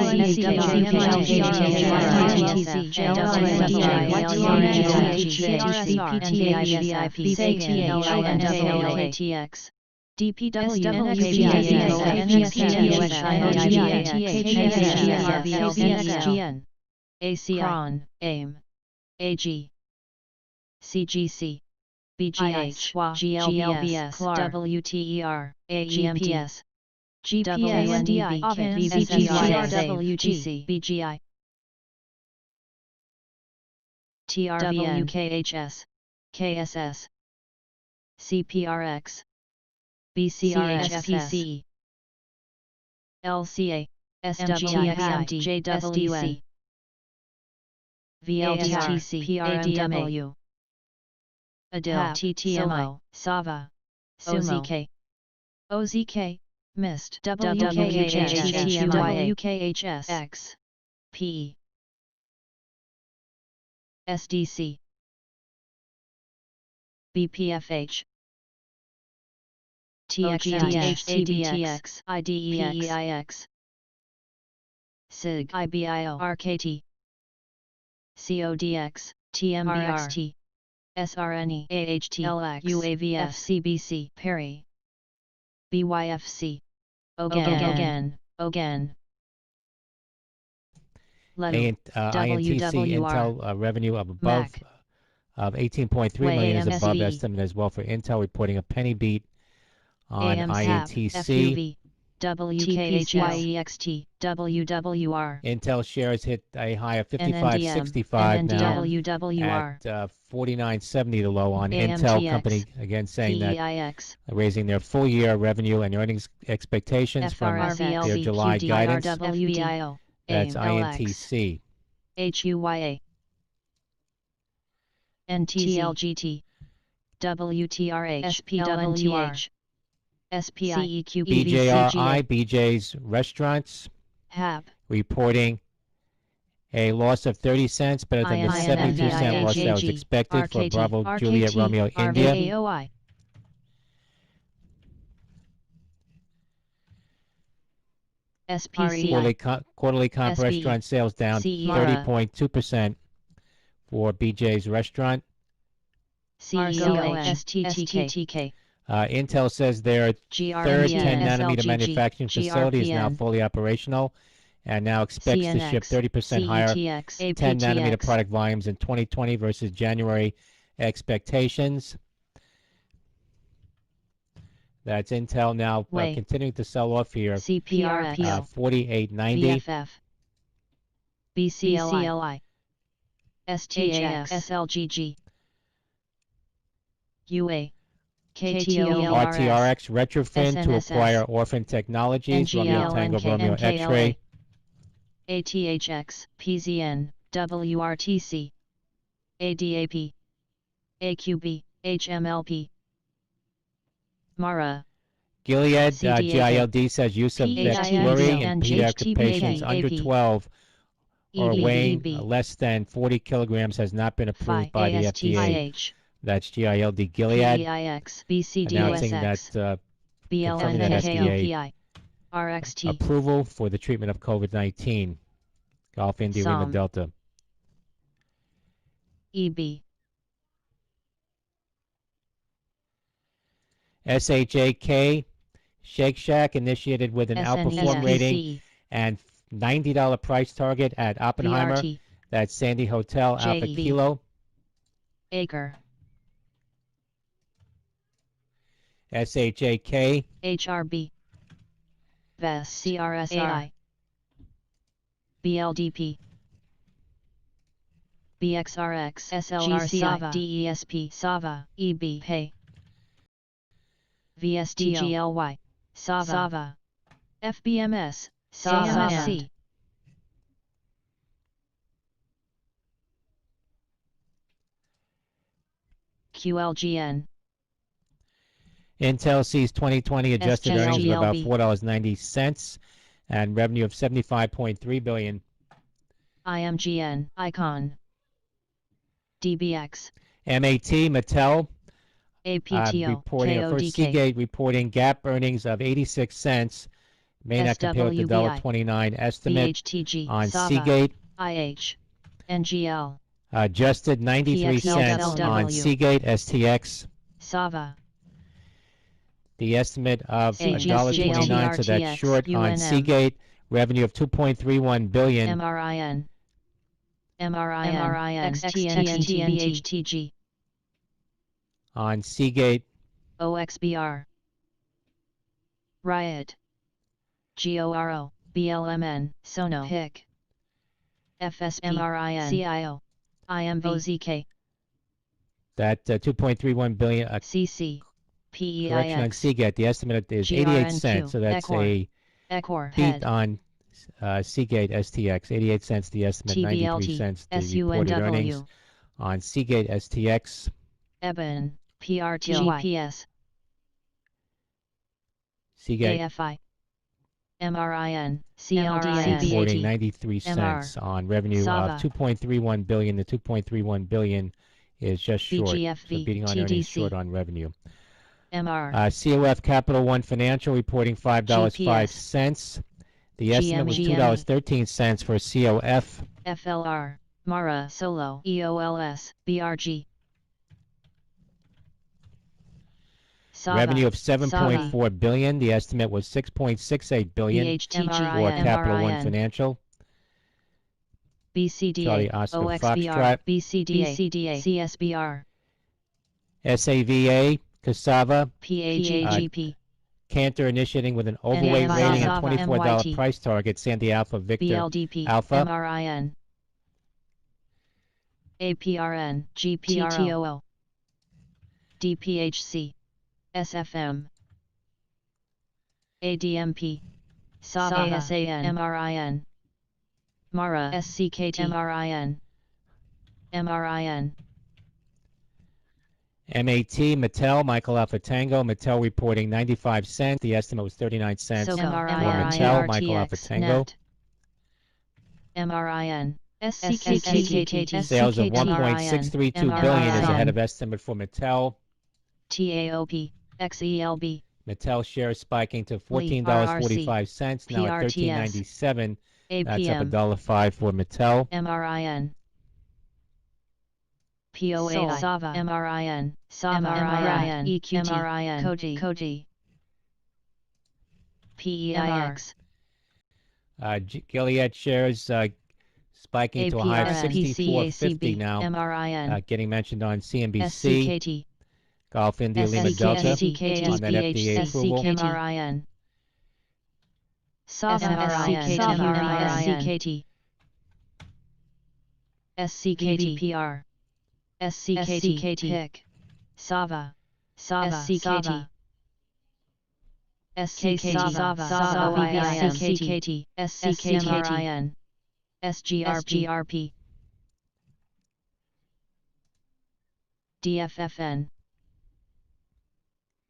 DPWNGN, ACRON, AIM, AG, CGC, BGH, GLBS, WTER, AEMPS, GPANDI, VVGC, BGI, TRVNKHS, KSS, CPRX, BCRHFC, LCA, SWIMD, JWC, VLTC, PRMW, ADIL, TTMO, SAVA, OZK, OZK, MIST, WKHS, X, P, SDC, BPFH, TXDX, ADTX, IDEX, SIG, IBIO, RKT, CODX, TMBRT, SRNE, AHT, LX, UAVF, CBC, Perry, BYFC, OGAN, LENU, INTC Intel revenue of above MAC, of 18.3 million is above AMSB, estimate as well for Intel, reporting a penny beat on INTC. FUV, WKHYEXT, WWR, Intel shares hit a high of NNDM, 55.65 now WWR, at 49.70 the low on AMTX, Intel company, again saying that PEIX, raising their full year revenue and earnings expectations from their July guidance. WDIO, That's AIM, INTC. HUYA, NTLGT, WTRH, SPWH, SPI, BJRI, BJ's Restaurants, HAB, reporting a loss of 30 cents, better than the 72-cent loss that was expected for Bravo Juliet Romeo India. AOI, SPCI, Quarterly comp SB, restaurant sales down CERA, 30.2% for BJ's Restaurant. STTK, Intel says their third 10-nanometer manufacturing facility is now fully operational and now expects to ship 30% higher 10-nanometer product volumes in 2020 versus January expectations. That's Intel now continuing to sell off here. CPRF, 48.90. BFF, BCLI, STAF, SLGG, UA, KTOLRS, RTRX Retrofin to acquire Orphan Technologies, Romeo Tango Romeo X-Ray, ATHX, PZN, WRTC, ADAP, AQB, HMLP, MARA, Gilead, CDAP, GILD says use of PHTB, Veklury in pediatric GHTB, patients under AP, 12 or weighing EBB, less than 40 kilograms has not been approved by the FDA. ASTCH, That's GILD Gilead, PEIX, announcing BCDUSX, that confirming that FDA BLNKOPI, RXT, approval for the treatment of COVID-19. Golf India Lima SOM, Delta. EB, SHAK, Shake Shack initiated with an outperform rating and $90 price target at Oppenheimer. VRT, That's Sandy Hotel, Alpha JEB, Kilo. Acre, SHAK, HRB, VES, CRSI, BLDP, BXRX, SLRCI, DESP, SAVA, EB, Pay, VSTGLY, SAVA, FBMS, CMSC, QLGN, Intel sees 2020 adjusted earnings of about $4.90 and revenue of $75.3 billion. IMGN, Icon, DBX, MAT, Mattel, APTO, reporting first KODK, Seagate reporting GAAP earnings of 86 cents. May not compare with the SWBI, $1.29 estimate BHTG, on SAVA, Seagate. IH, NGL, Adjusted 93 cents on PXLW, Seagate STX. SAVA, The estimate of AGS, $1.29, so that's JLTRTX, short on UNM, Seagate. Revenue of $2.31 billion. MRIN, XTNT, BHTG, On Seagate. OXBR, Riot, GORO, BLMN, Sono, HIC, FSP, MRIN, CIO, IMVOZK, That 2.31 billion. CC, Correction on PEIX, Seagate. The estimate is 88 GRNQ, cents, so that's Ecor, a Ecor, beat Head, on Seagate STX. 88 cents the estimate, 93 TBLT, cents the reported earnings SUNW, on Seagate STX. EBN, PRT, GPS, Seagate AFI, MRIN, reporting CLDN, 93 cents on revenue SAVA, of 2.31 billion. The 2.31 billion is just short, so BGFV, beating on earnings TDC, short on revenue. MR, COF Capital One Financial reporting $5.05. The estimate was $2.13 for COF. FLR, Mara, Solo, EOLS, BRG, SAVA, Revenue of 7.4 billion. The estimate was 6.68 billion BHTG, for Capital One MRIN, Financial. BCDA, Charlie Oscar OXBR, Foxtrot. BCDA, CSBR, SAVA, Cassava, PAGGP, Cantor initiating with an overweight NASA, rating and Sava, $24 MYT, price target. Sandy Alpha Victor BLDP, Alpha. MRIN, APRN, GPRO, DPHC, SFM, ADMP, SAVA, SAN, MRIN, MARA, SCKT, MRIN, MRIN, MAT, Mattel, Michael Alpha Tango. Mattel reporting 95 cents. The estimate was 39 cents SOCO, for MRIN, Mattel, Michael Alpha Tango. NET, MRIN, SCKT, Sales of 1.632 billion is ahead of estimate for Mattel. TAOP, XELB, Mattel shares spiking to RRC, $14.45, now at PRTS, $13.97. That's up APM, $1.05 for Mattel. MRIN, POA, SAVA, MRIN, SAVA, MRIN, EQT, MRIN, Koji, PEIX, Gilead shares spiking to a high of APRN, 64.50 now, MRIN, getting mentioned on CNBC. SCKT, Golf India Lima Delta SCKT, on that FDA approval. MRIN, SAVA, SCKT, SCKT, PR, SCKT, HIC, SAVA, SCKT, SKKT, SCKT, SCKT, SGRP, DFFN,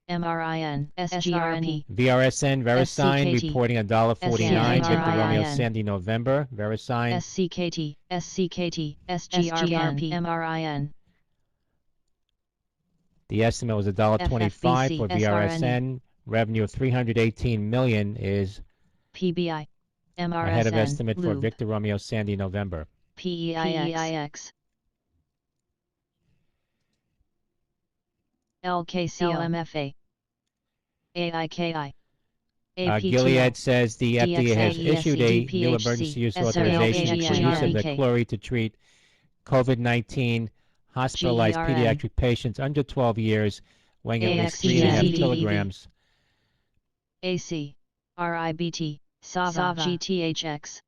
MRIN, SGRP, VRSN, VeriSign SCKT, reporting $1.49. Victor Romeo SCKT, Sandy November, VeriSign. SCKT, SCKT, SGRP, MRIN, The estimate was $1.25 for VRSN. Revenue of $318 million is PBI, MRSN, ahead of estimate for Lube, Victor Romeo Sandy November. PEIX, LKCOMFA, AIKI, Gilead says the FDA has issued a new DPHC, emergency use SRL, authorization for use of the GRBK. chloride to treat COVID-19 hospitalized GERN. pediatric patients under 12 years weighing at least AXGN. 3.5 kilograms AC, RIBT, SAVA, GTHX,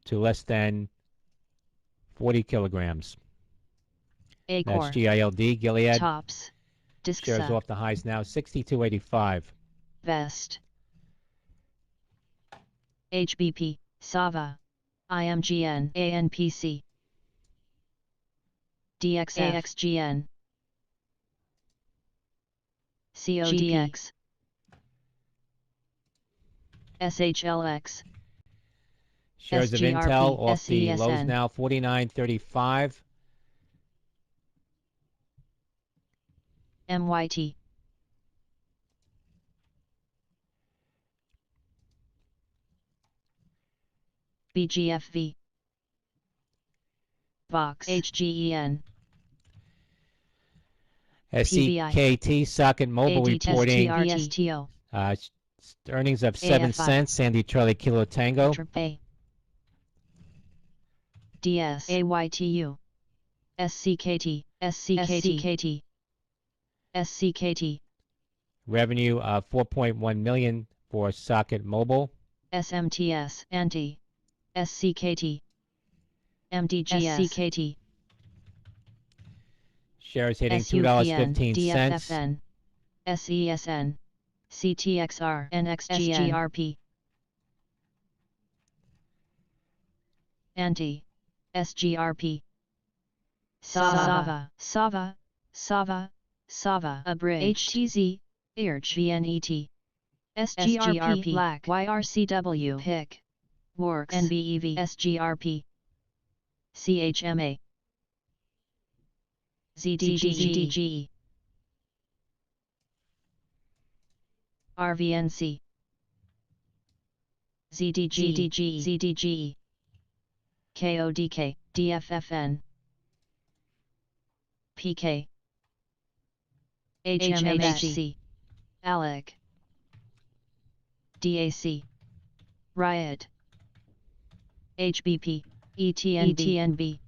to less than 40 kilograms. That's ACOR, GILD. Gilead TOPS, shares DISCSA, off the highs now, 62.85. VEST, HBP, SAVA, IMGN, ANPC, DXF, AXGN, CODX, SHLX, Shares of SGRP, Intel off the lows SESN. now, 49.35. MYT. BGFV. Box HGEN. SCKT Socket Mobile reporting VSTO. earnings of 7 AFI. cents. Sandy Charlie Kilo Tango. A. DS AYTU. SCKT. SCKT. SCKT. Revenue of 4.1 million for Socket Mobile. SMTS Anti. SCKT. MDGS SCKT. Shares hitting SUPN, $2.15. DFFN, SESN, CTXR, NXGN, SGRP, Anti, SGRP, Sava, Sava, Sava, Sava, Abridged, HTZ, IRCH, VNET, SGRP, Black, YRCW, PIC, Works, NBEV, SGRP, CHMA, ZDGE, RVNC, ZDG, KODK, DFFN, PK, HMHC, ALEC, DAC, Riot, HBP, ETNB,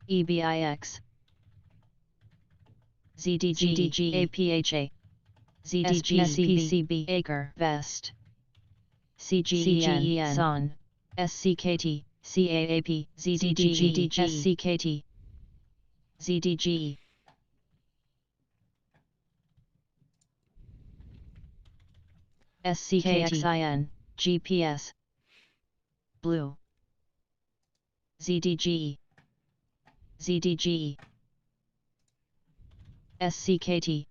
EBIX, ZDG, APHA, ZDG, Acre, Vest, CGEN, SON, SCKT, CAAP, ZDG, SCKT, ZDG, SCKXIN, GPS, Blue, ZDG, ZDG, SCKT,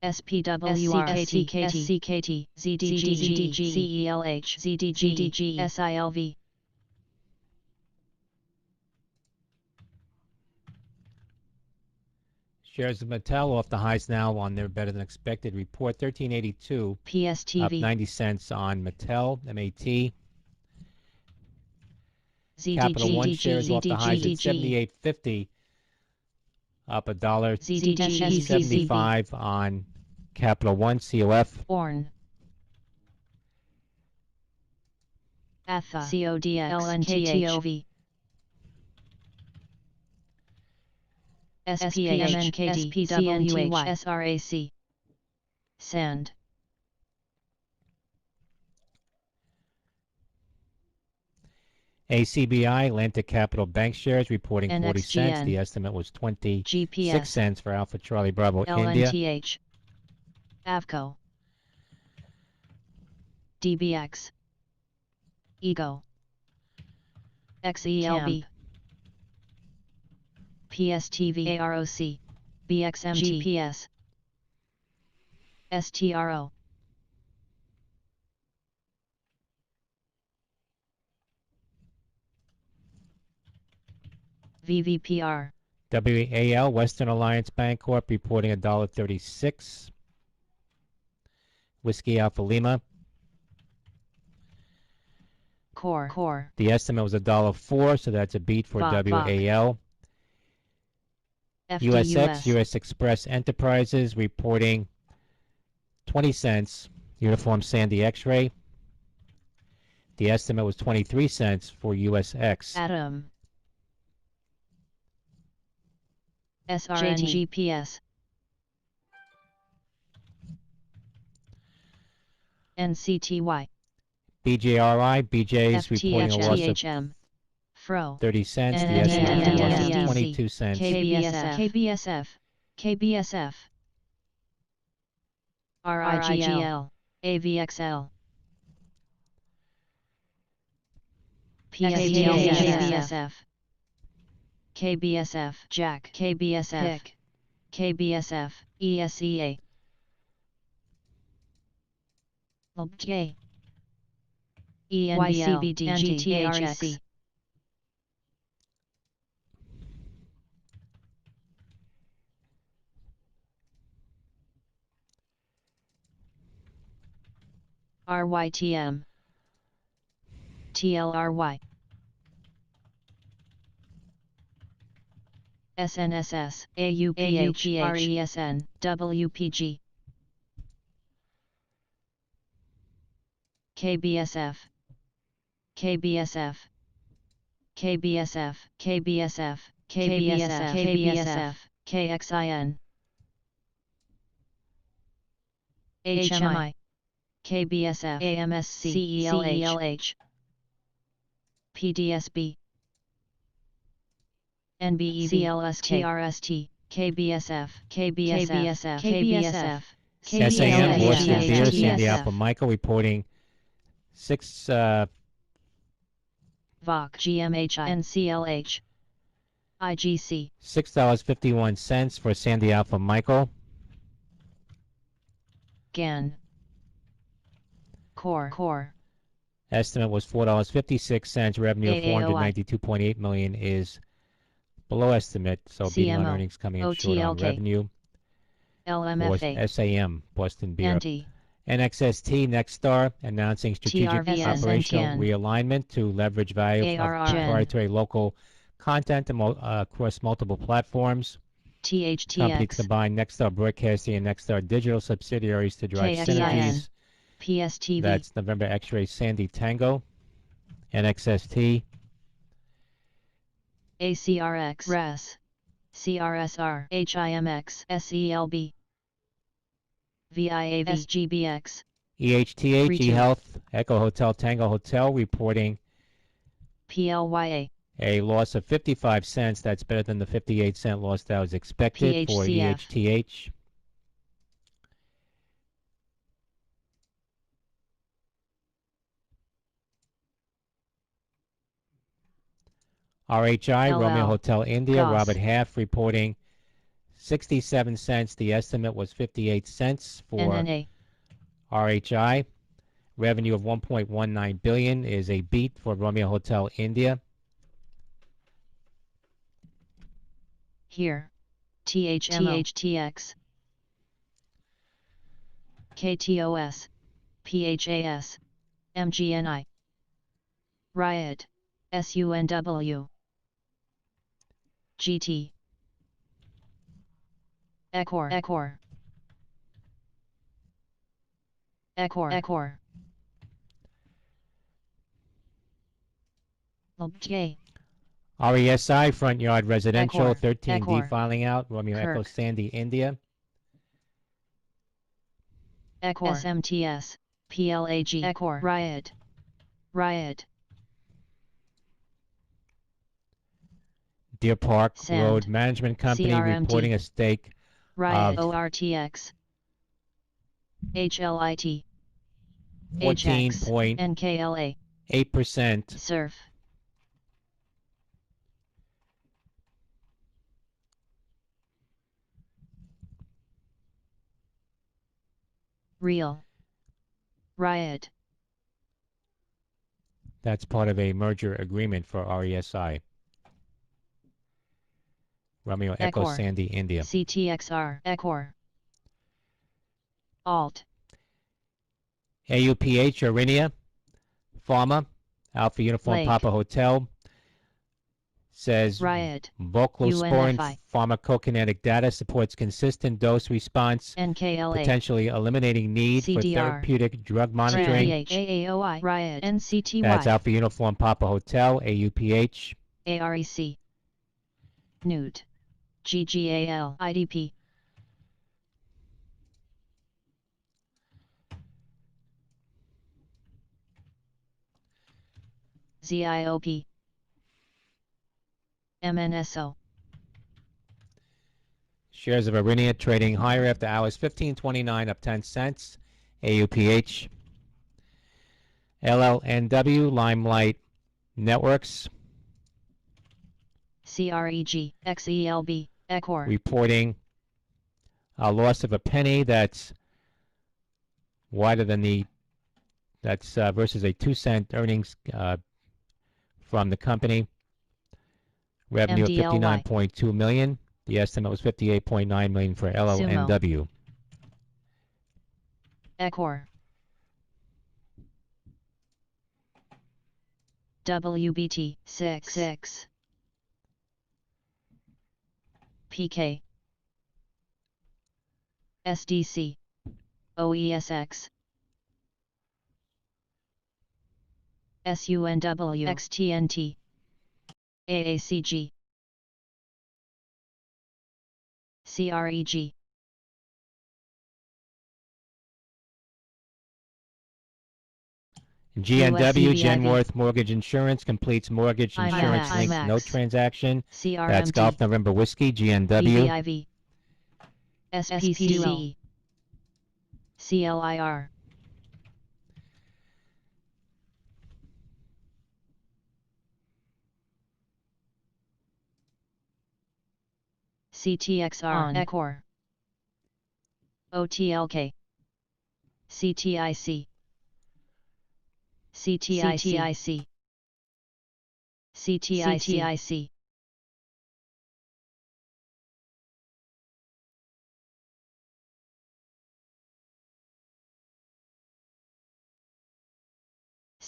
SPWR, SCKT, ZDG, CELH, ZDG, SILV. Shares of Mattel off the highs now on their better than expected report. 1382, PSTV. up 90 cents on Mattel, MAT. ZDG, Capital One shares off the highs at ZDG, 78.50, up $1.75 ZDG, on Capital One, COF. Orn. ATHA, CODX, LNTTOV. SPMNKD, SPWH, SRAC. Sand. ACBI, Atlantic Capital Bank shares reporting 40 cents. NXGN. The estimate was 26 GPS. cents for Alpha Charlie Bravo India. LNTH. Avco. DBX. Ego. XELB. PSTV AROC. BXMT GPS. STRO. VVPR. WAL, Western Alliance Bancorp reporting $1.36. Whiskey Alpha Lima. Core. The estimate was $1.04, so that's a beat for WAL. USX, US Express Enterprises reporting 20 cents. Uniform Sandy X-ray. The estimate was 23 cents for USX. Atom. SRN GPS. NCTY. BJRI, BJ's reporting a loss of FTHM. Fro. 30 cents. The estimate was a loss of 22 cents. KBSF. RIGL. AVXL. PSTL. KBSF. Jack. KBSF. PIC. KBSF. ESEA. LBJ. ENBL. NGTHX. RYTM, TLRY, SNSS, AUPH, RESN, WPG, KBSF, KBSF, KBSF, KBSF, KBSF, KBSF, KXIN, HMI, KBSF, AMSC, CELH, PDSB, NBEV, CLST, TRST, KBSF, KBSF, KBSF, SAM, Boston Beer, KBSF, Sandy Alpha Michael reporting VOC, GMHI, NCLH, IGC, $6.51 for Sandy Alpha Michael. GAN, Core, Estimate was $4.56. Revenue of AAOI. $492.8 million is below estimate, so beating on CMO, earnings, coming in short on OTLK, revenue. LMFA, SAM, Boston Beer. Anti, NXST, Nexstar, announcing strategic TRVS, operational NTN, realignment to leverage value of ARR, proprietary local content across multiple platforms. Company to THTX, combine Nexstar Broadcasting and Nexstar Digital subsidiaries to drive KXIN, synergies. PSTV, That's November X-Ray Sandy Tango. NXST, ACRX, RES, CRSR, HIMX, SELB, VIAV, SGBX, EHTH, Retail. eHealth, Echo Hotel Tango Hotel reporting PLYA, a loss of 55 cents. That's better than the 58-cent loss that was expected for PHCF. EHTH. RHI, Romeo LL. Hotel India, Goss. Robert Half reporting 67 cents. The estimate was 58 cents for NNA, RHI. Revenue of 1.19 billion is a beat for Romeo Hotel India. here, THMO, KTOS, PHAS, MGNI, Riot, SUNW, GT, Ecor, J, RESI, Front Yard Residential, Ecor, 13D Ecor. filing out, Romeo Echo Kirk. Sandy India. Ecor, SMTS, PLAG, Ecor, Riot, Deer Park Sand. Road Management Company CRMD. reporting a stake Riot, of ORTX, HLIT, HX, 14.8%. NKLA, Surf, Real, Riot, That's part of a merger agreement for RESI. Romeo Echo Ecor. Sandy India. CTXR, Ecor, Alt, AUPH, Arinia, Pharma, Alpha Uniform Lake. Papa Hotel, says Riot, voclosporin UNFI. pharmacokinetic data supports consistent dose response, NKLA, potentially eliminating need for CDR. therapeutic drug monitoring. TPH, AAOI, Riot, NCTY, That's Alpha Uniform Papa Hotel, AUPH. AREC, Newt, GGAL, IDP, ZIOP, MNSO, Shares of Arinia trading higher after hours, 15.29 up 10 cents. AUPH. LLNW, Limelight Networks, CREG, XELB, Ecor, reporting a loss of a penny. That's wider than that's versus a 2-cent earnings from the company. Revenue of MDLY. 59.2 million. The estimate was 58.9 million for LLNW. Ecor, WBT 6 PK SDC OESX SUNW XTNT AACG CREG GNW, USCVIV. Genworth Mortgage Insurance, completes mortgage insurance linked note IMAX. transaction. That's CRMT Golf November Whiskey, GNW. BVIV SPCE CLIR CTXR Ecor OTLK CTIC CTIC CTIC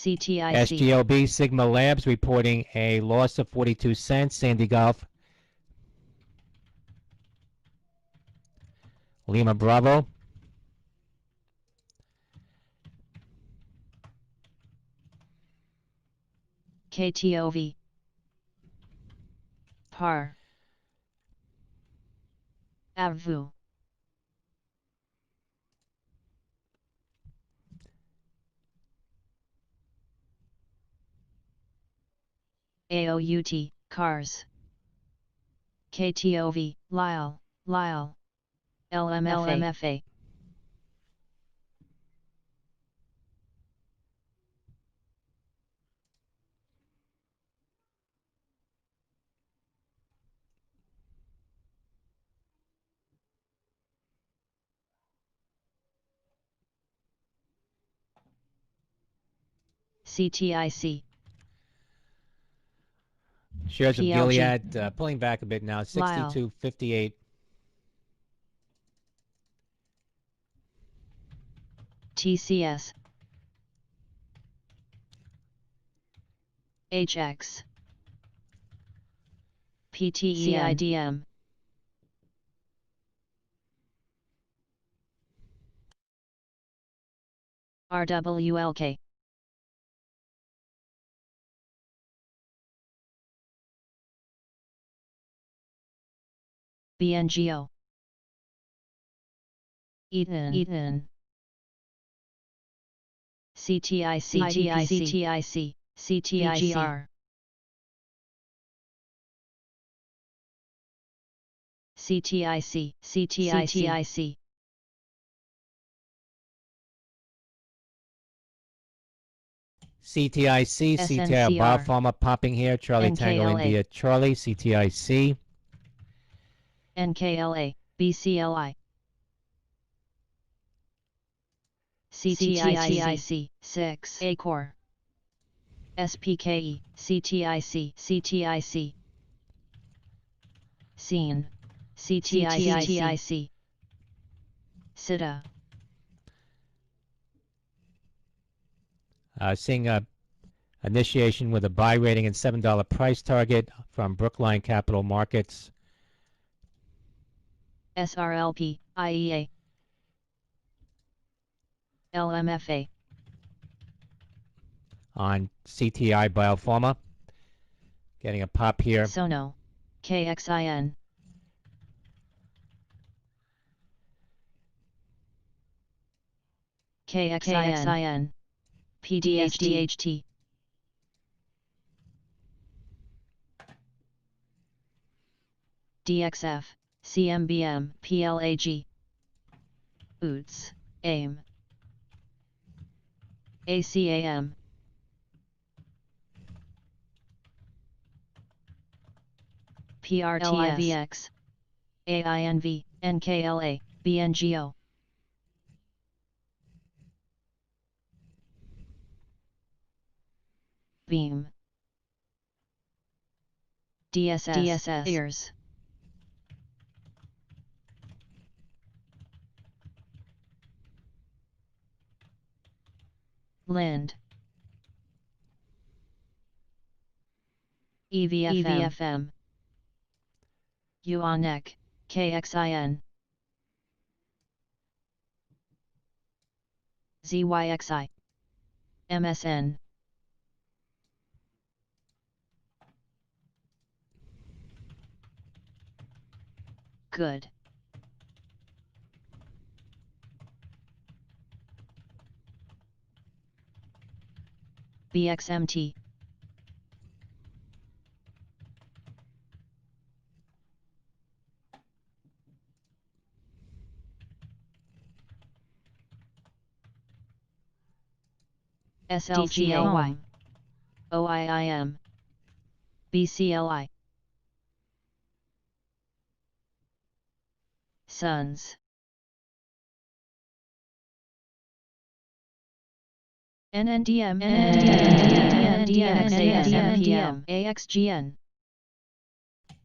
CTIC SGLB, Sigma Labs, reporting a loss of 42 cents. Sandy Golf, Lima Bravo. KTOV PAR AVU AOUT Cars KTOV Lyle LMFA CTIC Shares of PLG. Gilead pulling back a bit now, 62.58. TCS HX PTEIDM RWLK BNGO Eaton CTIC CTIGR CTIC CTIC, CTI SNCR. Biopharma popping here. Charlie Tango NKLA. India Charlie, CTIC. NKLA BCLI CTIC 6 Acor SPKE CTIC Scene CTIC SITA Seeing initiation with a buy rating and $7 price target from Brookline Capital Markets. SRLP IEA LMFA On CTI Biopharma. Getting a pop here. Sono KXIN KXIN PDHDHT DXF CMBM PLAG UTS AIM ACAM PRTSVX AINV NKLA BNGO Beam DSS Ears Lind EVFM, UONEC, KXIN, ZYXI, MSN. Good. BXMT. SLCLY, OIIM, BCLI, Sons, NNDM, NNDM, AXGN,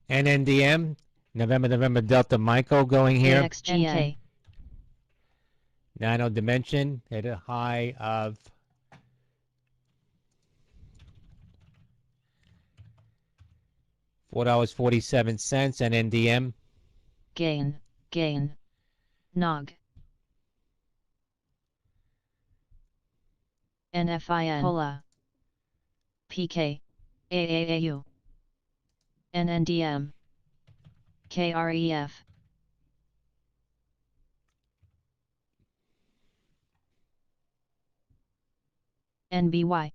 NNDM, November Delta Michael going here. AXGN, Nano Dimension at a high of $4.47. NNDM. Gain, NOG, NFIN, HOLA, PK, AAAU, NNDM, KREF, NBY,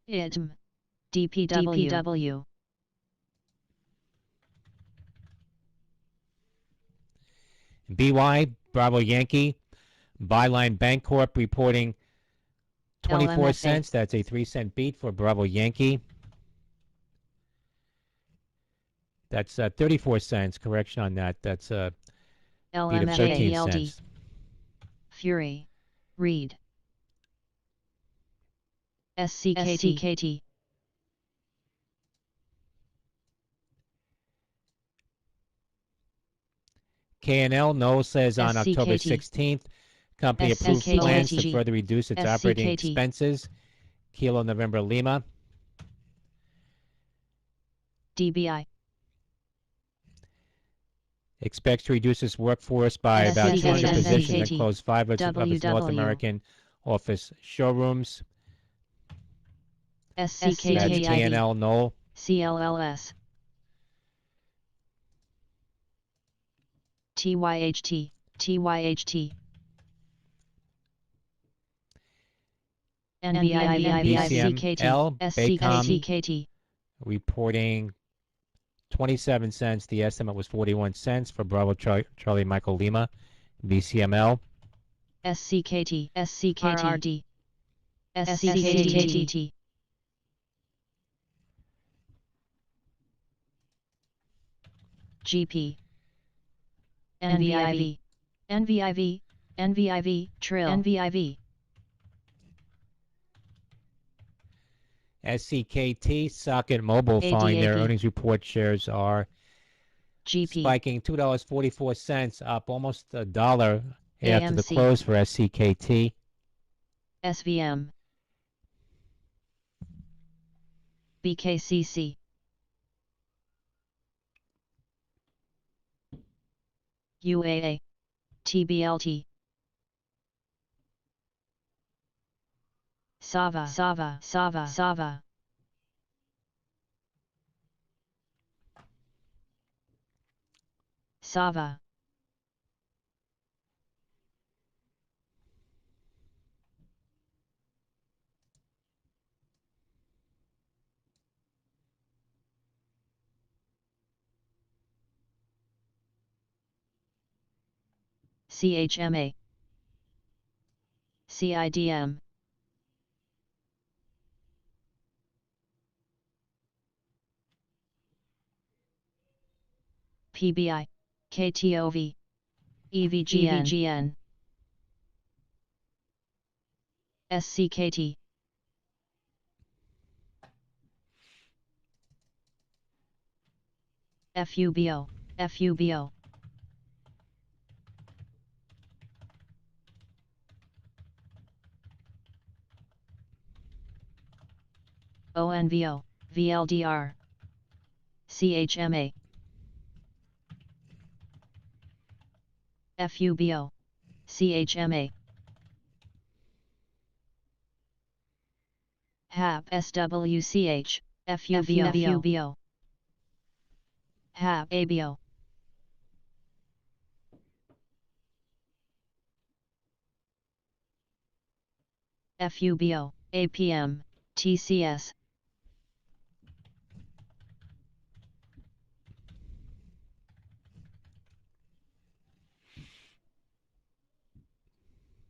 IDM, DPW, BY, Bravo Yankee. Byline Bancorp reporting 24 LMFA. cents. That's a 3-cent beat for Bravo Yankee. That's 34 cents. Correction on that. That's a beat of 13 LMFA, cents. Fury, Reed, SCKT, KNL, Noel says on October SCKT. 16th, company approved SCKT. plans to further reduce its operating SCKT. expenses. Kilo November Lima. DBI, Expects to reduce its workforce by about 200 SCKT. positions and close 5 of its North WW. American office showrooms. That's SCKT, KNL, Noel. CLLS, TYHT, BCML, Baycom. SCKT, Reporting 27 cents. The estimate was 41 cents for Bravo Charlie Michael Lima. BCML. SCKT, RRD, SCKT, GP, NVIV, Trill, NVIV, SCKT, Socket Mobile, following their ADAB. earnings report, shares are GP, spiking $2.44, up almost $1 after the AMC. close for SCKT. SVM, BKCC, UAA, TBLT, Sava, Sava, CHMA, CIDM, PBI, KTOV, EVGN, SCKT, FUBO, ONVO, VLDR, CHMA, FUBO, CHMA, HAP SWCH, FUBO, HAP ABO, FUBO, APM, TCS,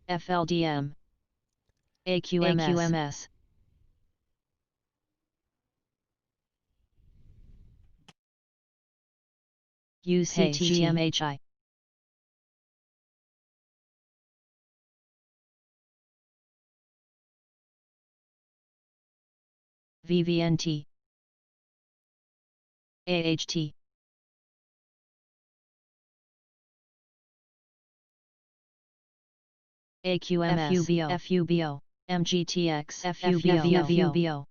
FLDM, AQMS, UCTGMHI, VVNT, AHT, AQMS, FUBO, MGTX, FUBO,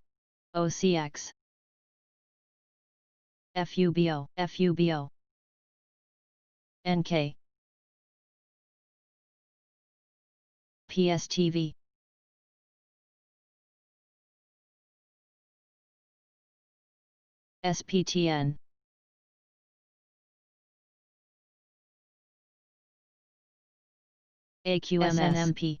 OCX, FUBO, NK, PSTV, SPTN, AQMS,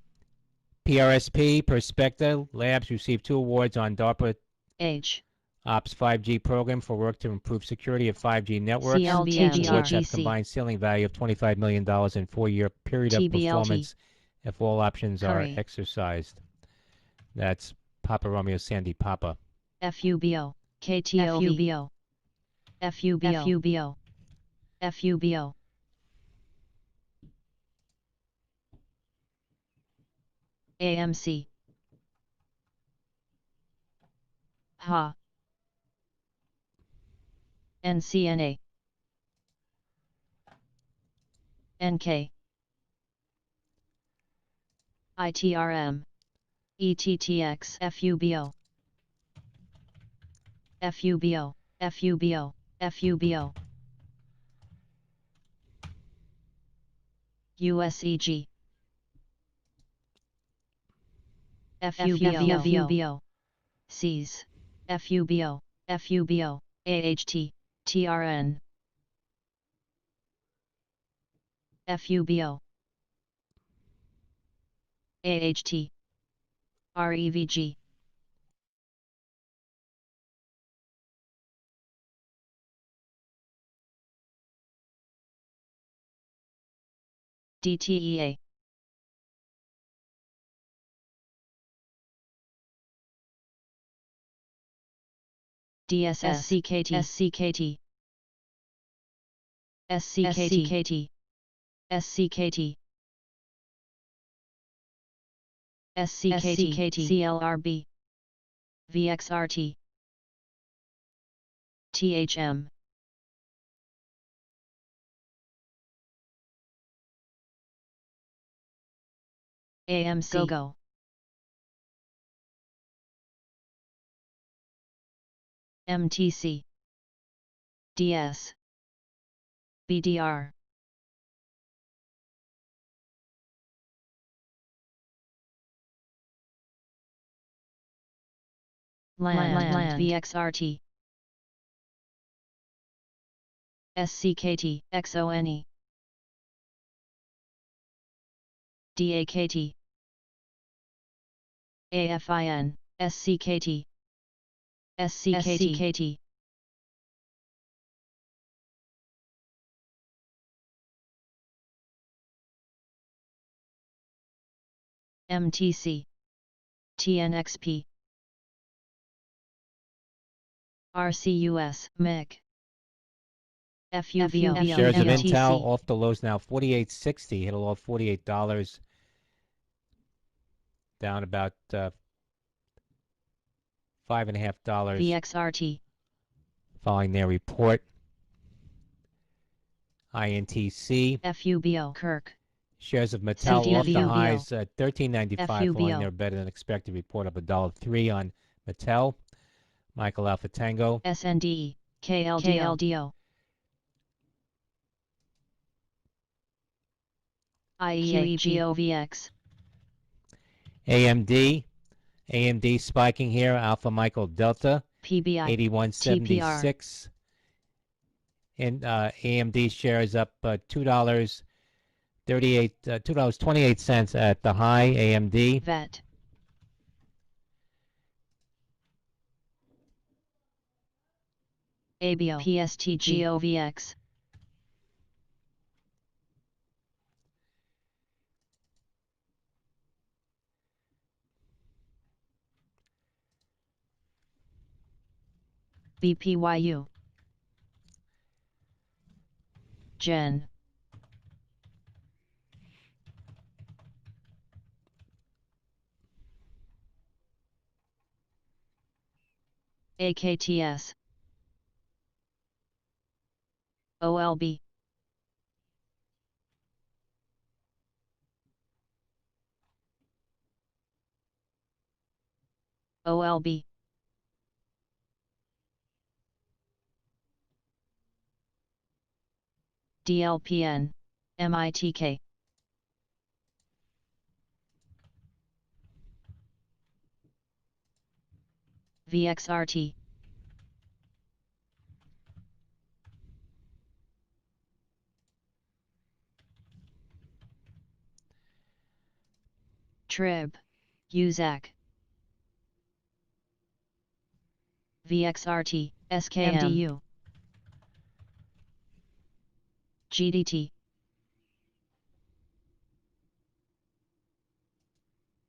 PRSP, Perspecta Labs received 2 awards on DARPA H, Ops 5G program for work to improve security of 5G networks. CLTGR, Awards have combined ceiling value of $25 million in 4-year period of TBLT, performance if all options are Curry, exercised. That's Papa Romeo Sandy Papa. FUBO, KTOV, FUBO, FUBO, AMC, HA, NCNA, NK, ITRM, ETTX, FUBO, FUBO, FUBO, FUBO, USEG, FUBO, Cs, FUBO, FUBO, AHT, TRN, FUBO, AHT, REVG, DTEA, DSS, SCKT, SCKT, SCKT, SCKT, CLRB, VXRT, THM, AMC, GO, MTC, DS, BDR, LAND, VXRT, SCKT, XONE, DAKT, AFIN, SCKT, SCKT, MTC, TNXP, RCUS, MIC, FUVO, Shares of MTC, Intel off the lows now, $48.60, hit a low of $48, down about $5.50 VXRT, following their report. INTC, FUBO, Kirk, shares of Mattel off the CTVO, highs at $13.95 following FUBO, their better than expected report of $1.03 on Mattel. Michael Alpha Tango, SNDE, KLDO, IEA, GOVX, AMD. AMD spiking here, Alpha Michael Delta, PBI, 81.76. And AMD shares up $2.28 at the high. AMD. VET, ABO, PSTG, GOVX, BPYU, Gen, AKTS, OLB, OLB, DLPN, MITK, VXRT, Trib, UZAC, VXRT, SKMDU, GDT,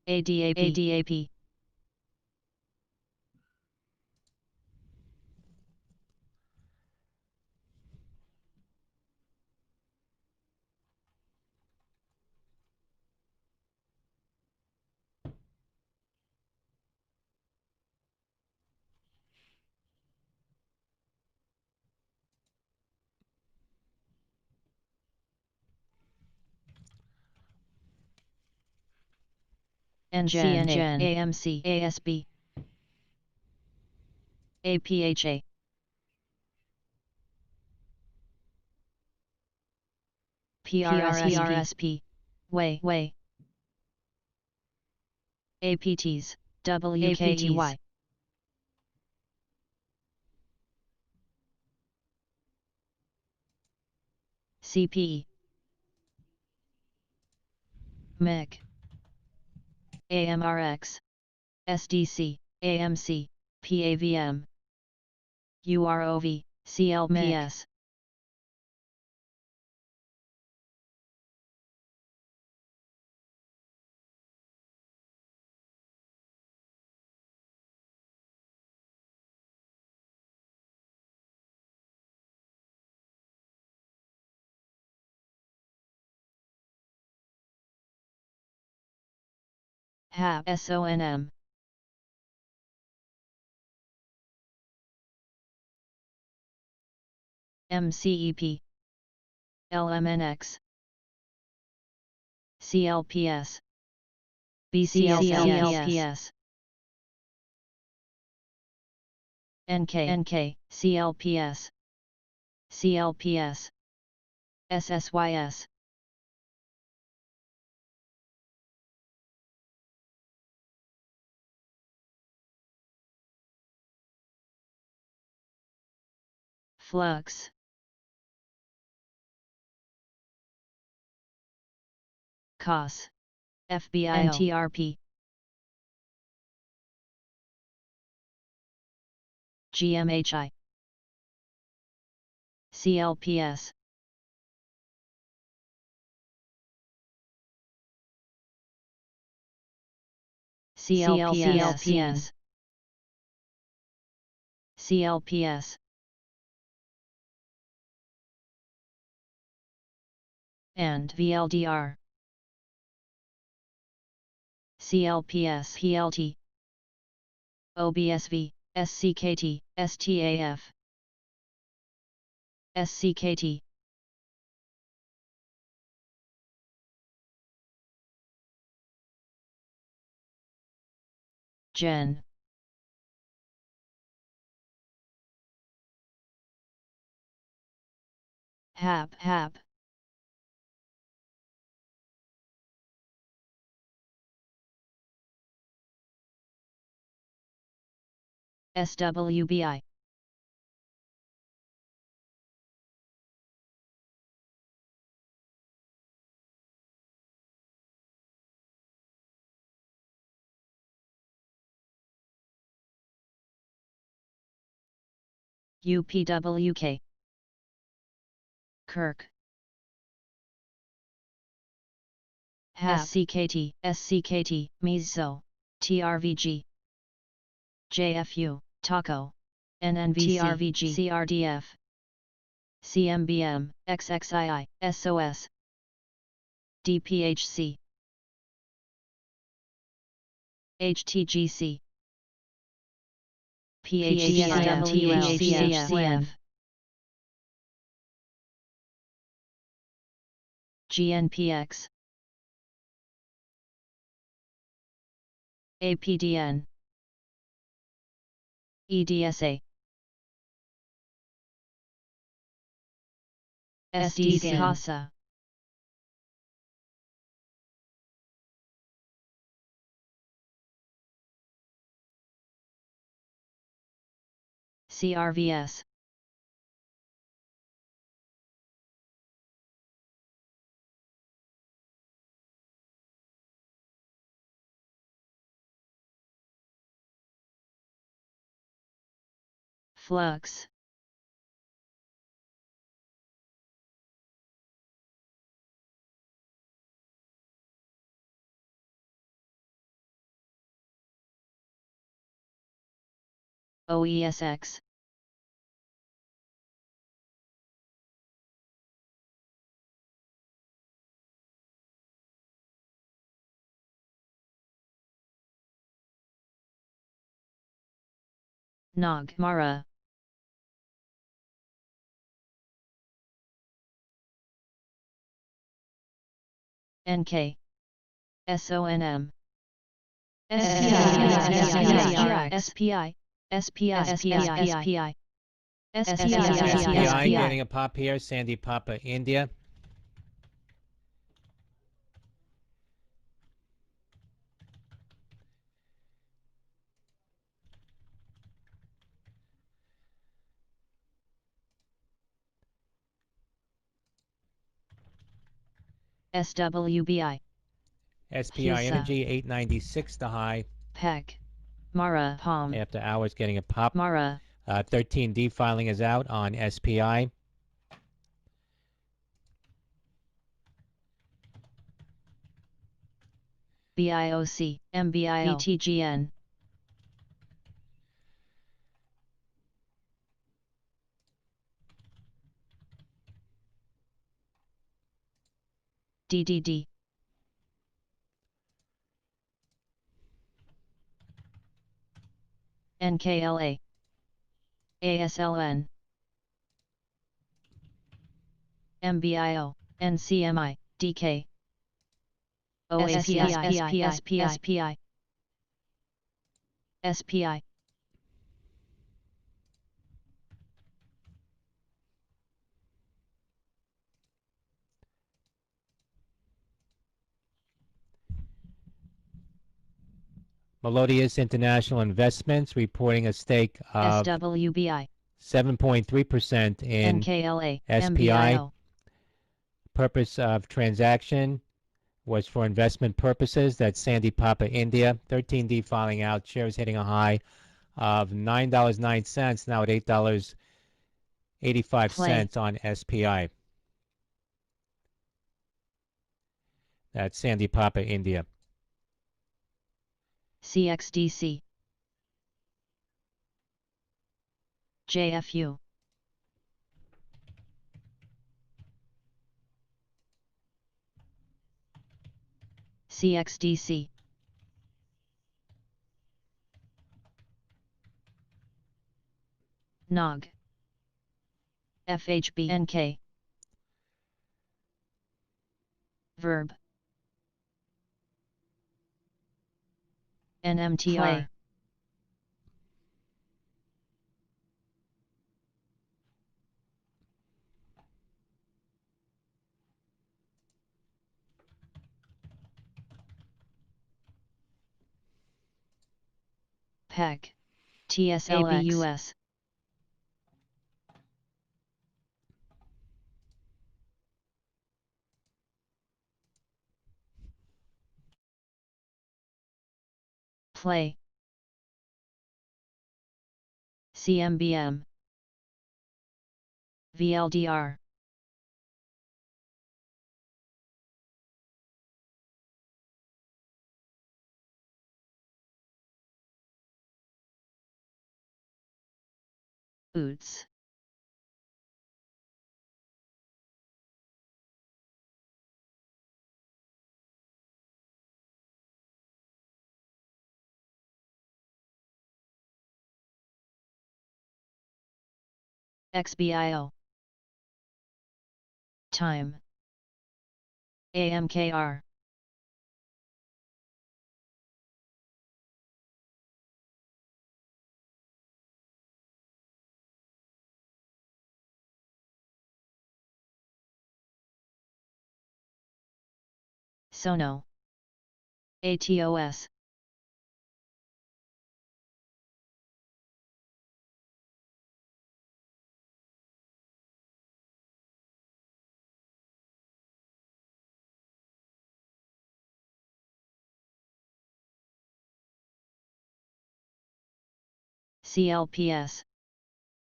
ADAP, NCNA, AMC, ASB, APHA, PRSP, Way, APTs, WKTY, CPE, MEC, AMRX, SDC, AMC, PAVM, UROV, CLPS, HAP, SONM, MCEP, LMNX, CLPS, BCLPS, NK, CLPS, CLPS, SSYS, Flux, COS, FBI, TRP, GMHI, CLPS, CLPS, CLPS, and VLDR, CLPS, PLT, OBSV, SCKT, STAF, SCKT, Gen, Hap. SWBI. UPWK. Kirk. SCKT, Mizo, TRVG. JFU, Taco. NNVC, TRVG, CRDF. CMBM, XXII, SOS. DPHC. HTGC. PHCF. GNPX. APDN. EDSA. SDC. CASA. CRVS. Flux. OESX. Nog Mara. NK. SONM. SPI. SPI getting a pop here. Sandy Papa, India. SWBI. SPI Energy 896 the high. PEC. Mara Palm. After hours getting a pop. Mara. 13D filing is out on SPI. BIOC, MBIO, BTGN. DDD. NKLA. ASLN. MBIO, NCMI, DK. OAPI, SPI. Melodius International Investments reporting a stake of SWBI. 7.3% in NKLA, SPI. MBIO. Purpose of transaction was for investment purposes. That's Sandy Papa, India. 13D filing out. Shares hitting a high of $9.09, now at $8.85 on SPI. That's Sandy Papa, India. CXDC. JFU. CXDC. NOG. FHBNK. Verb. NMTR. PEG, TSLX. Play. CMBM. VLDR. Oots. XBIO. Time. AMKR. Sono. ATOS. CLPS.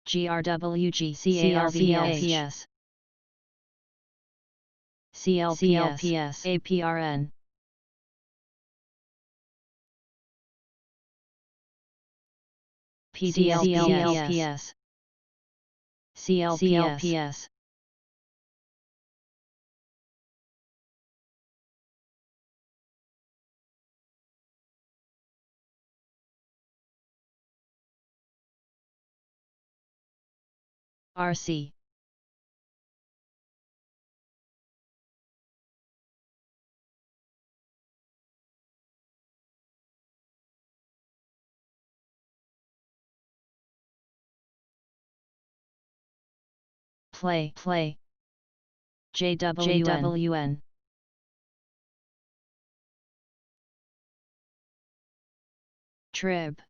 GRWG. CLPS. CLPS. APRN. PDLPS. CLPS. RC. Play. JWN. Trib.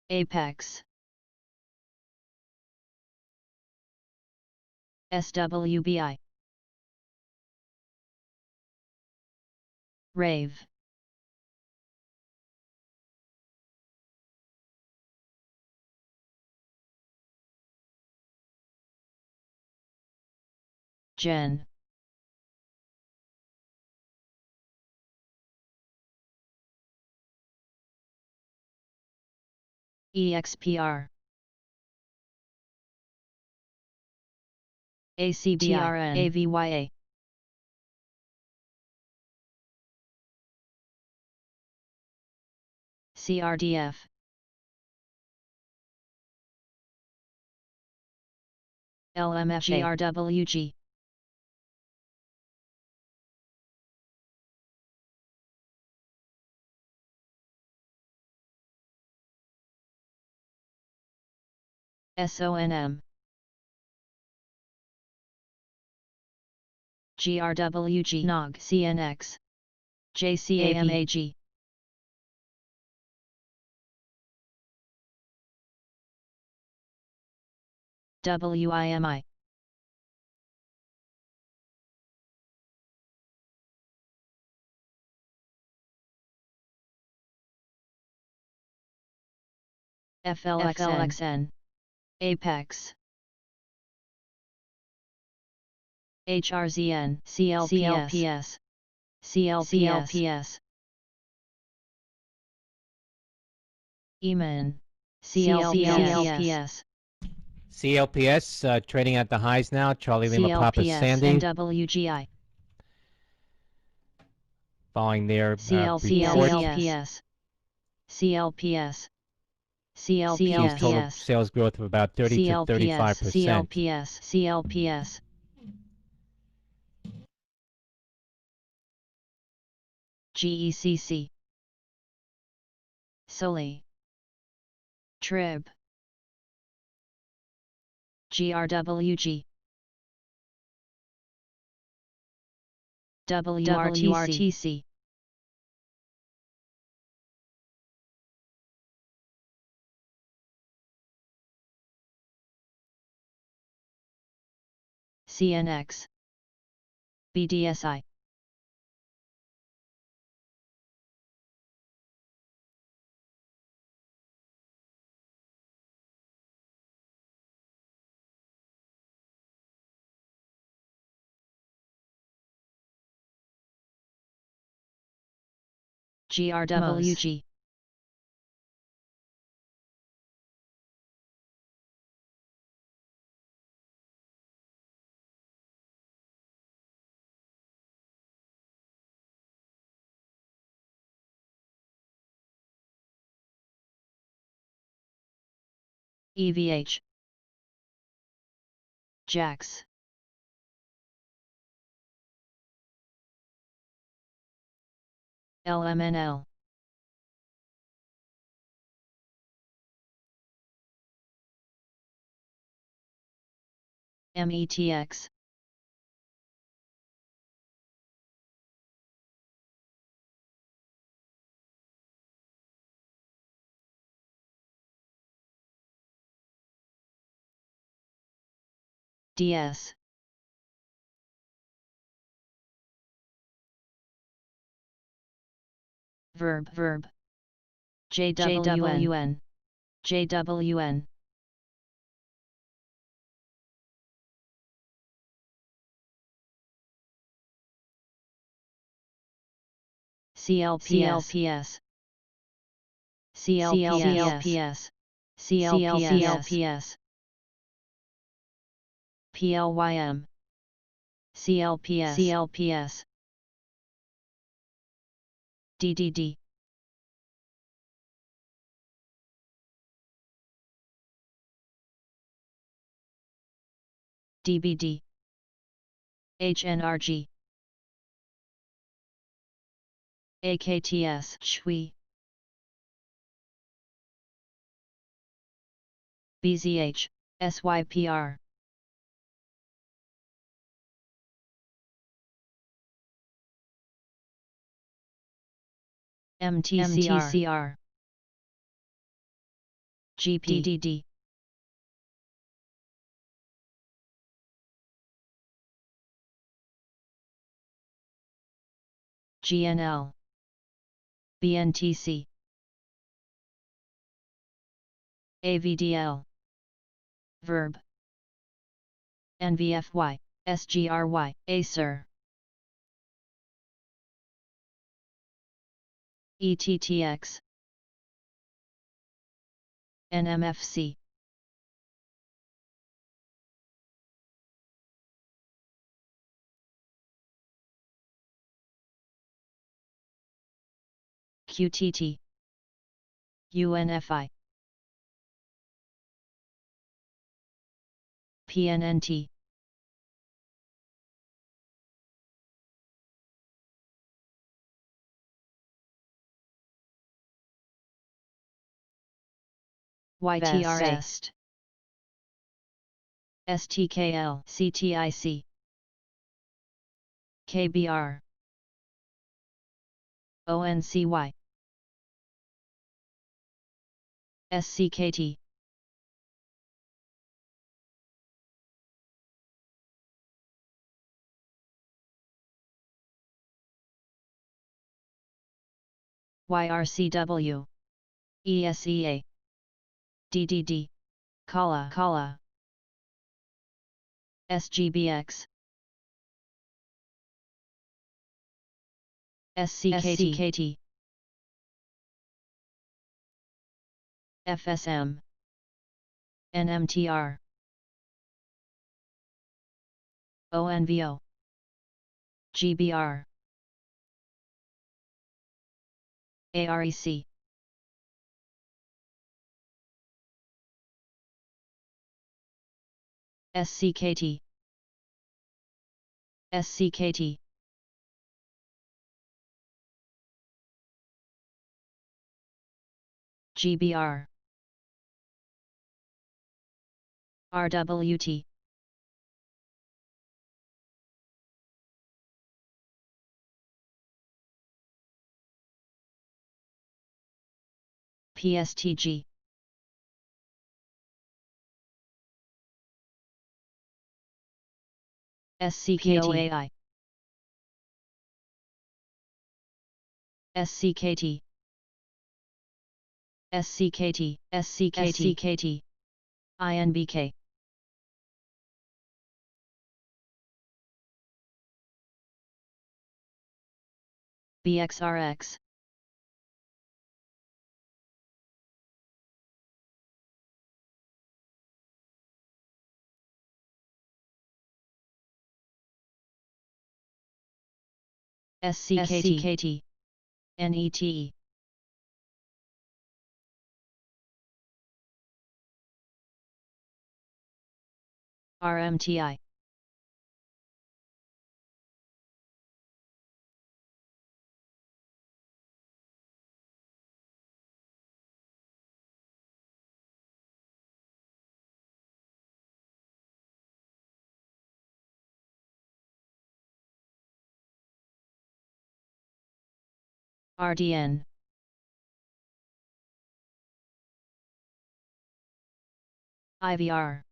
Apex. SWBI. Rave. Gen. EXPR. ACBRN. AVYA. CRDF. LMFA. GRWG. SONM. GRWG. NOG. CNX. JCAMAG. WIMI. FLXN. Apex. HRZN. CLPS. CLPS. EMAN. CLPS. CLPS trading at the highs now. Charlie Lima Papa Sandy. NWGI. Following their report. CLPS. Sees total sales growth of about 30 to 35%. CLPS. GECC. Soli. Trib. GRWG, WRTC, CNX, BDSI, GRWG, EVH, JAX, LMNL, METX, DS, verb, JWN, JWN, CLPS, CLPS, CLPS, PLYM, CLPS, DDD, DBD, HNRG, AKTS, SHWI, BZH, SYPR, MTCR, GPDD, GNL, BNTC, AVDL, verb, NVFY, SGRY, Acer, ETTX, NMFC, QTT, UNFI, PNNT, YTRS, STKL, CTIC, KBR, ONCY, SCKT, YRCW, ESEA, DDD, Kala, SGBX, SCKT, FSM, NMTR, ONVO, GBR, AREC, SCKT, SCKT, GBR, RWT. PSTG. SCKTAI. SCKT. SCKT. SCKT. INBK. BXRX. SCKT. NETE. RMTI. RDN. IVR.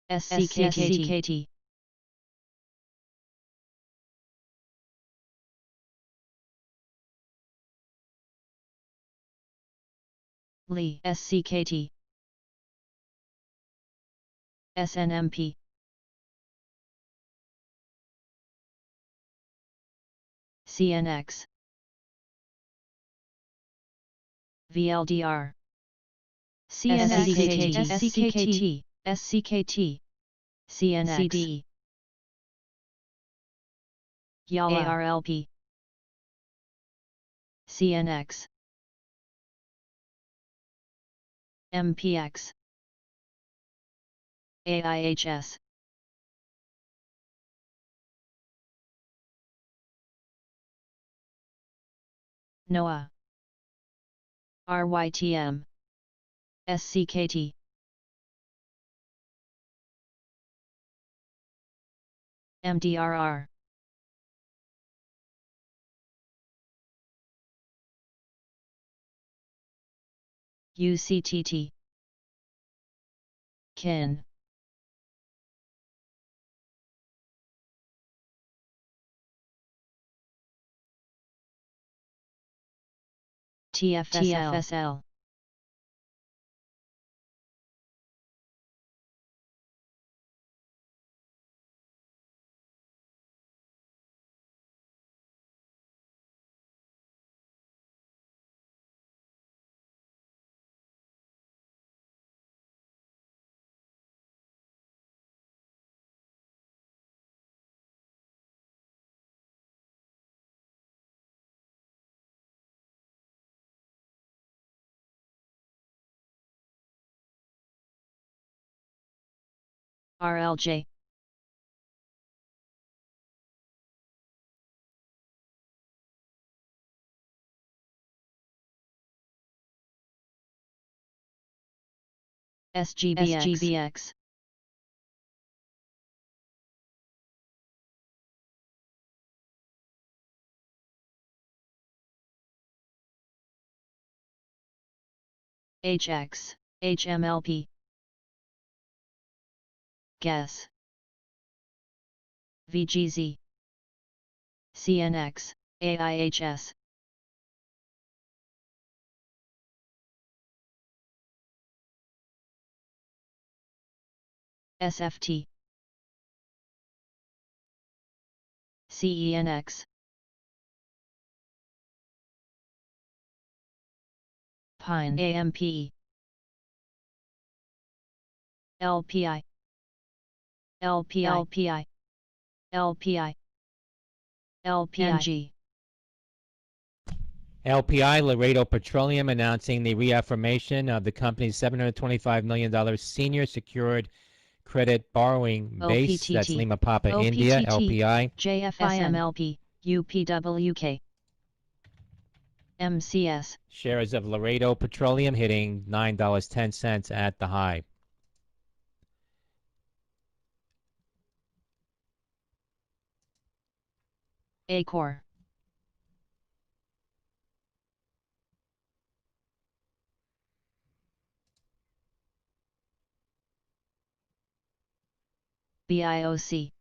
SCKT. Lee. SCKT. SNMP. CNX. VLDR. SCKT. SCKT. SCKT. CNX. CDE. YALA. ARLP. CNX. MPX. AIHS. NOAA. RYTM. SCKT. MDRR. UCTT. KIN. TFSL. RLJ. SGBX. HX. HMLP. GUESS. VGZ. CNX. AIHS. SFT. CENX. Pine. AMPE. LPI. LPI. LPI. LPI. LPI, Laredo Petroleum, announcing the reaffirmation of the company's $725 million senior secured credit borrowing base. That's OPTT. Lima Papa OPTT. India, LPI. JFIMLP. UPWK. MCS. Shares of Laredo Petroleum hitting $9.10 at the high. Acor. BIOC.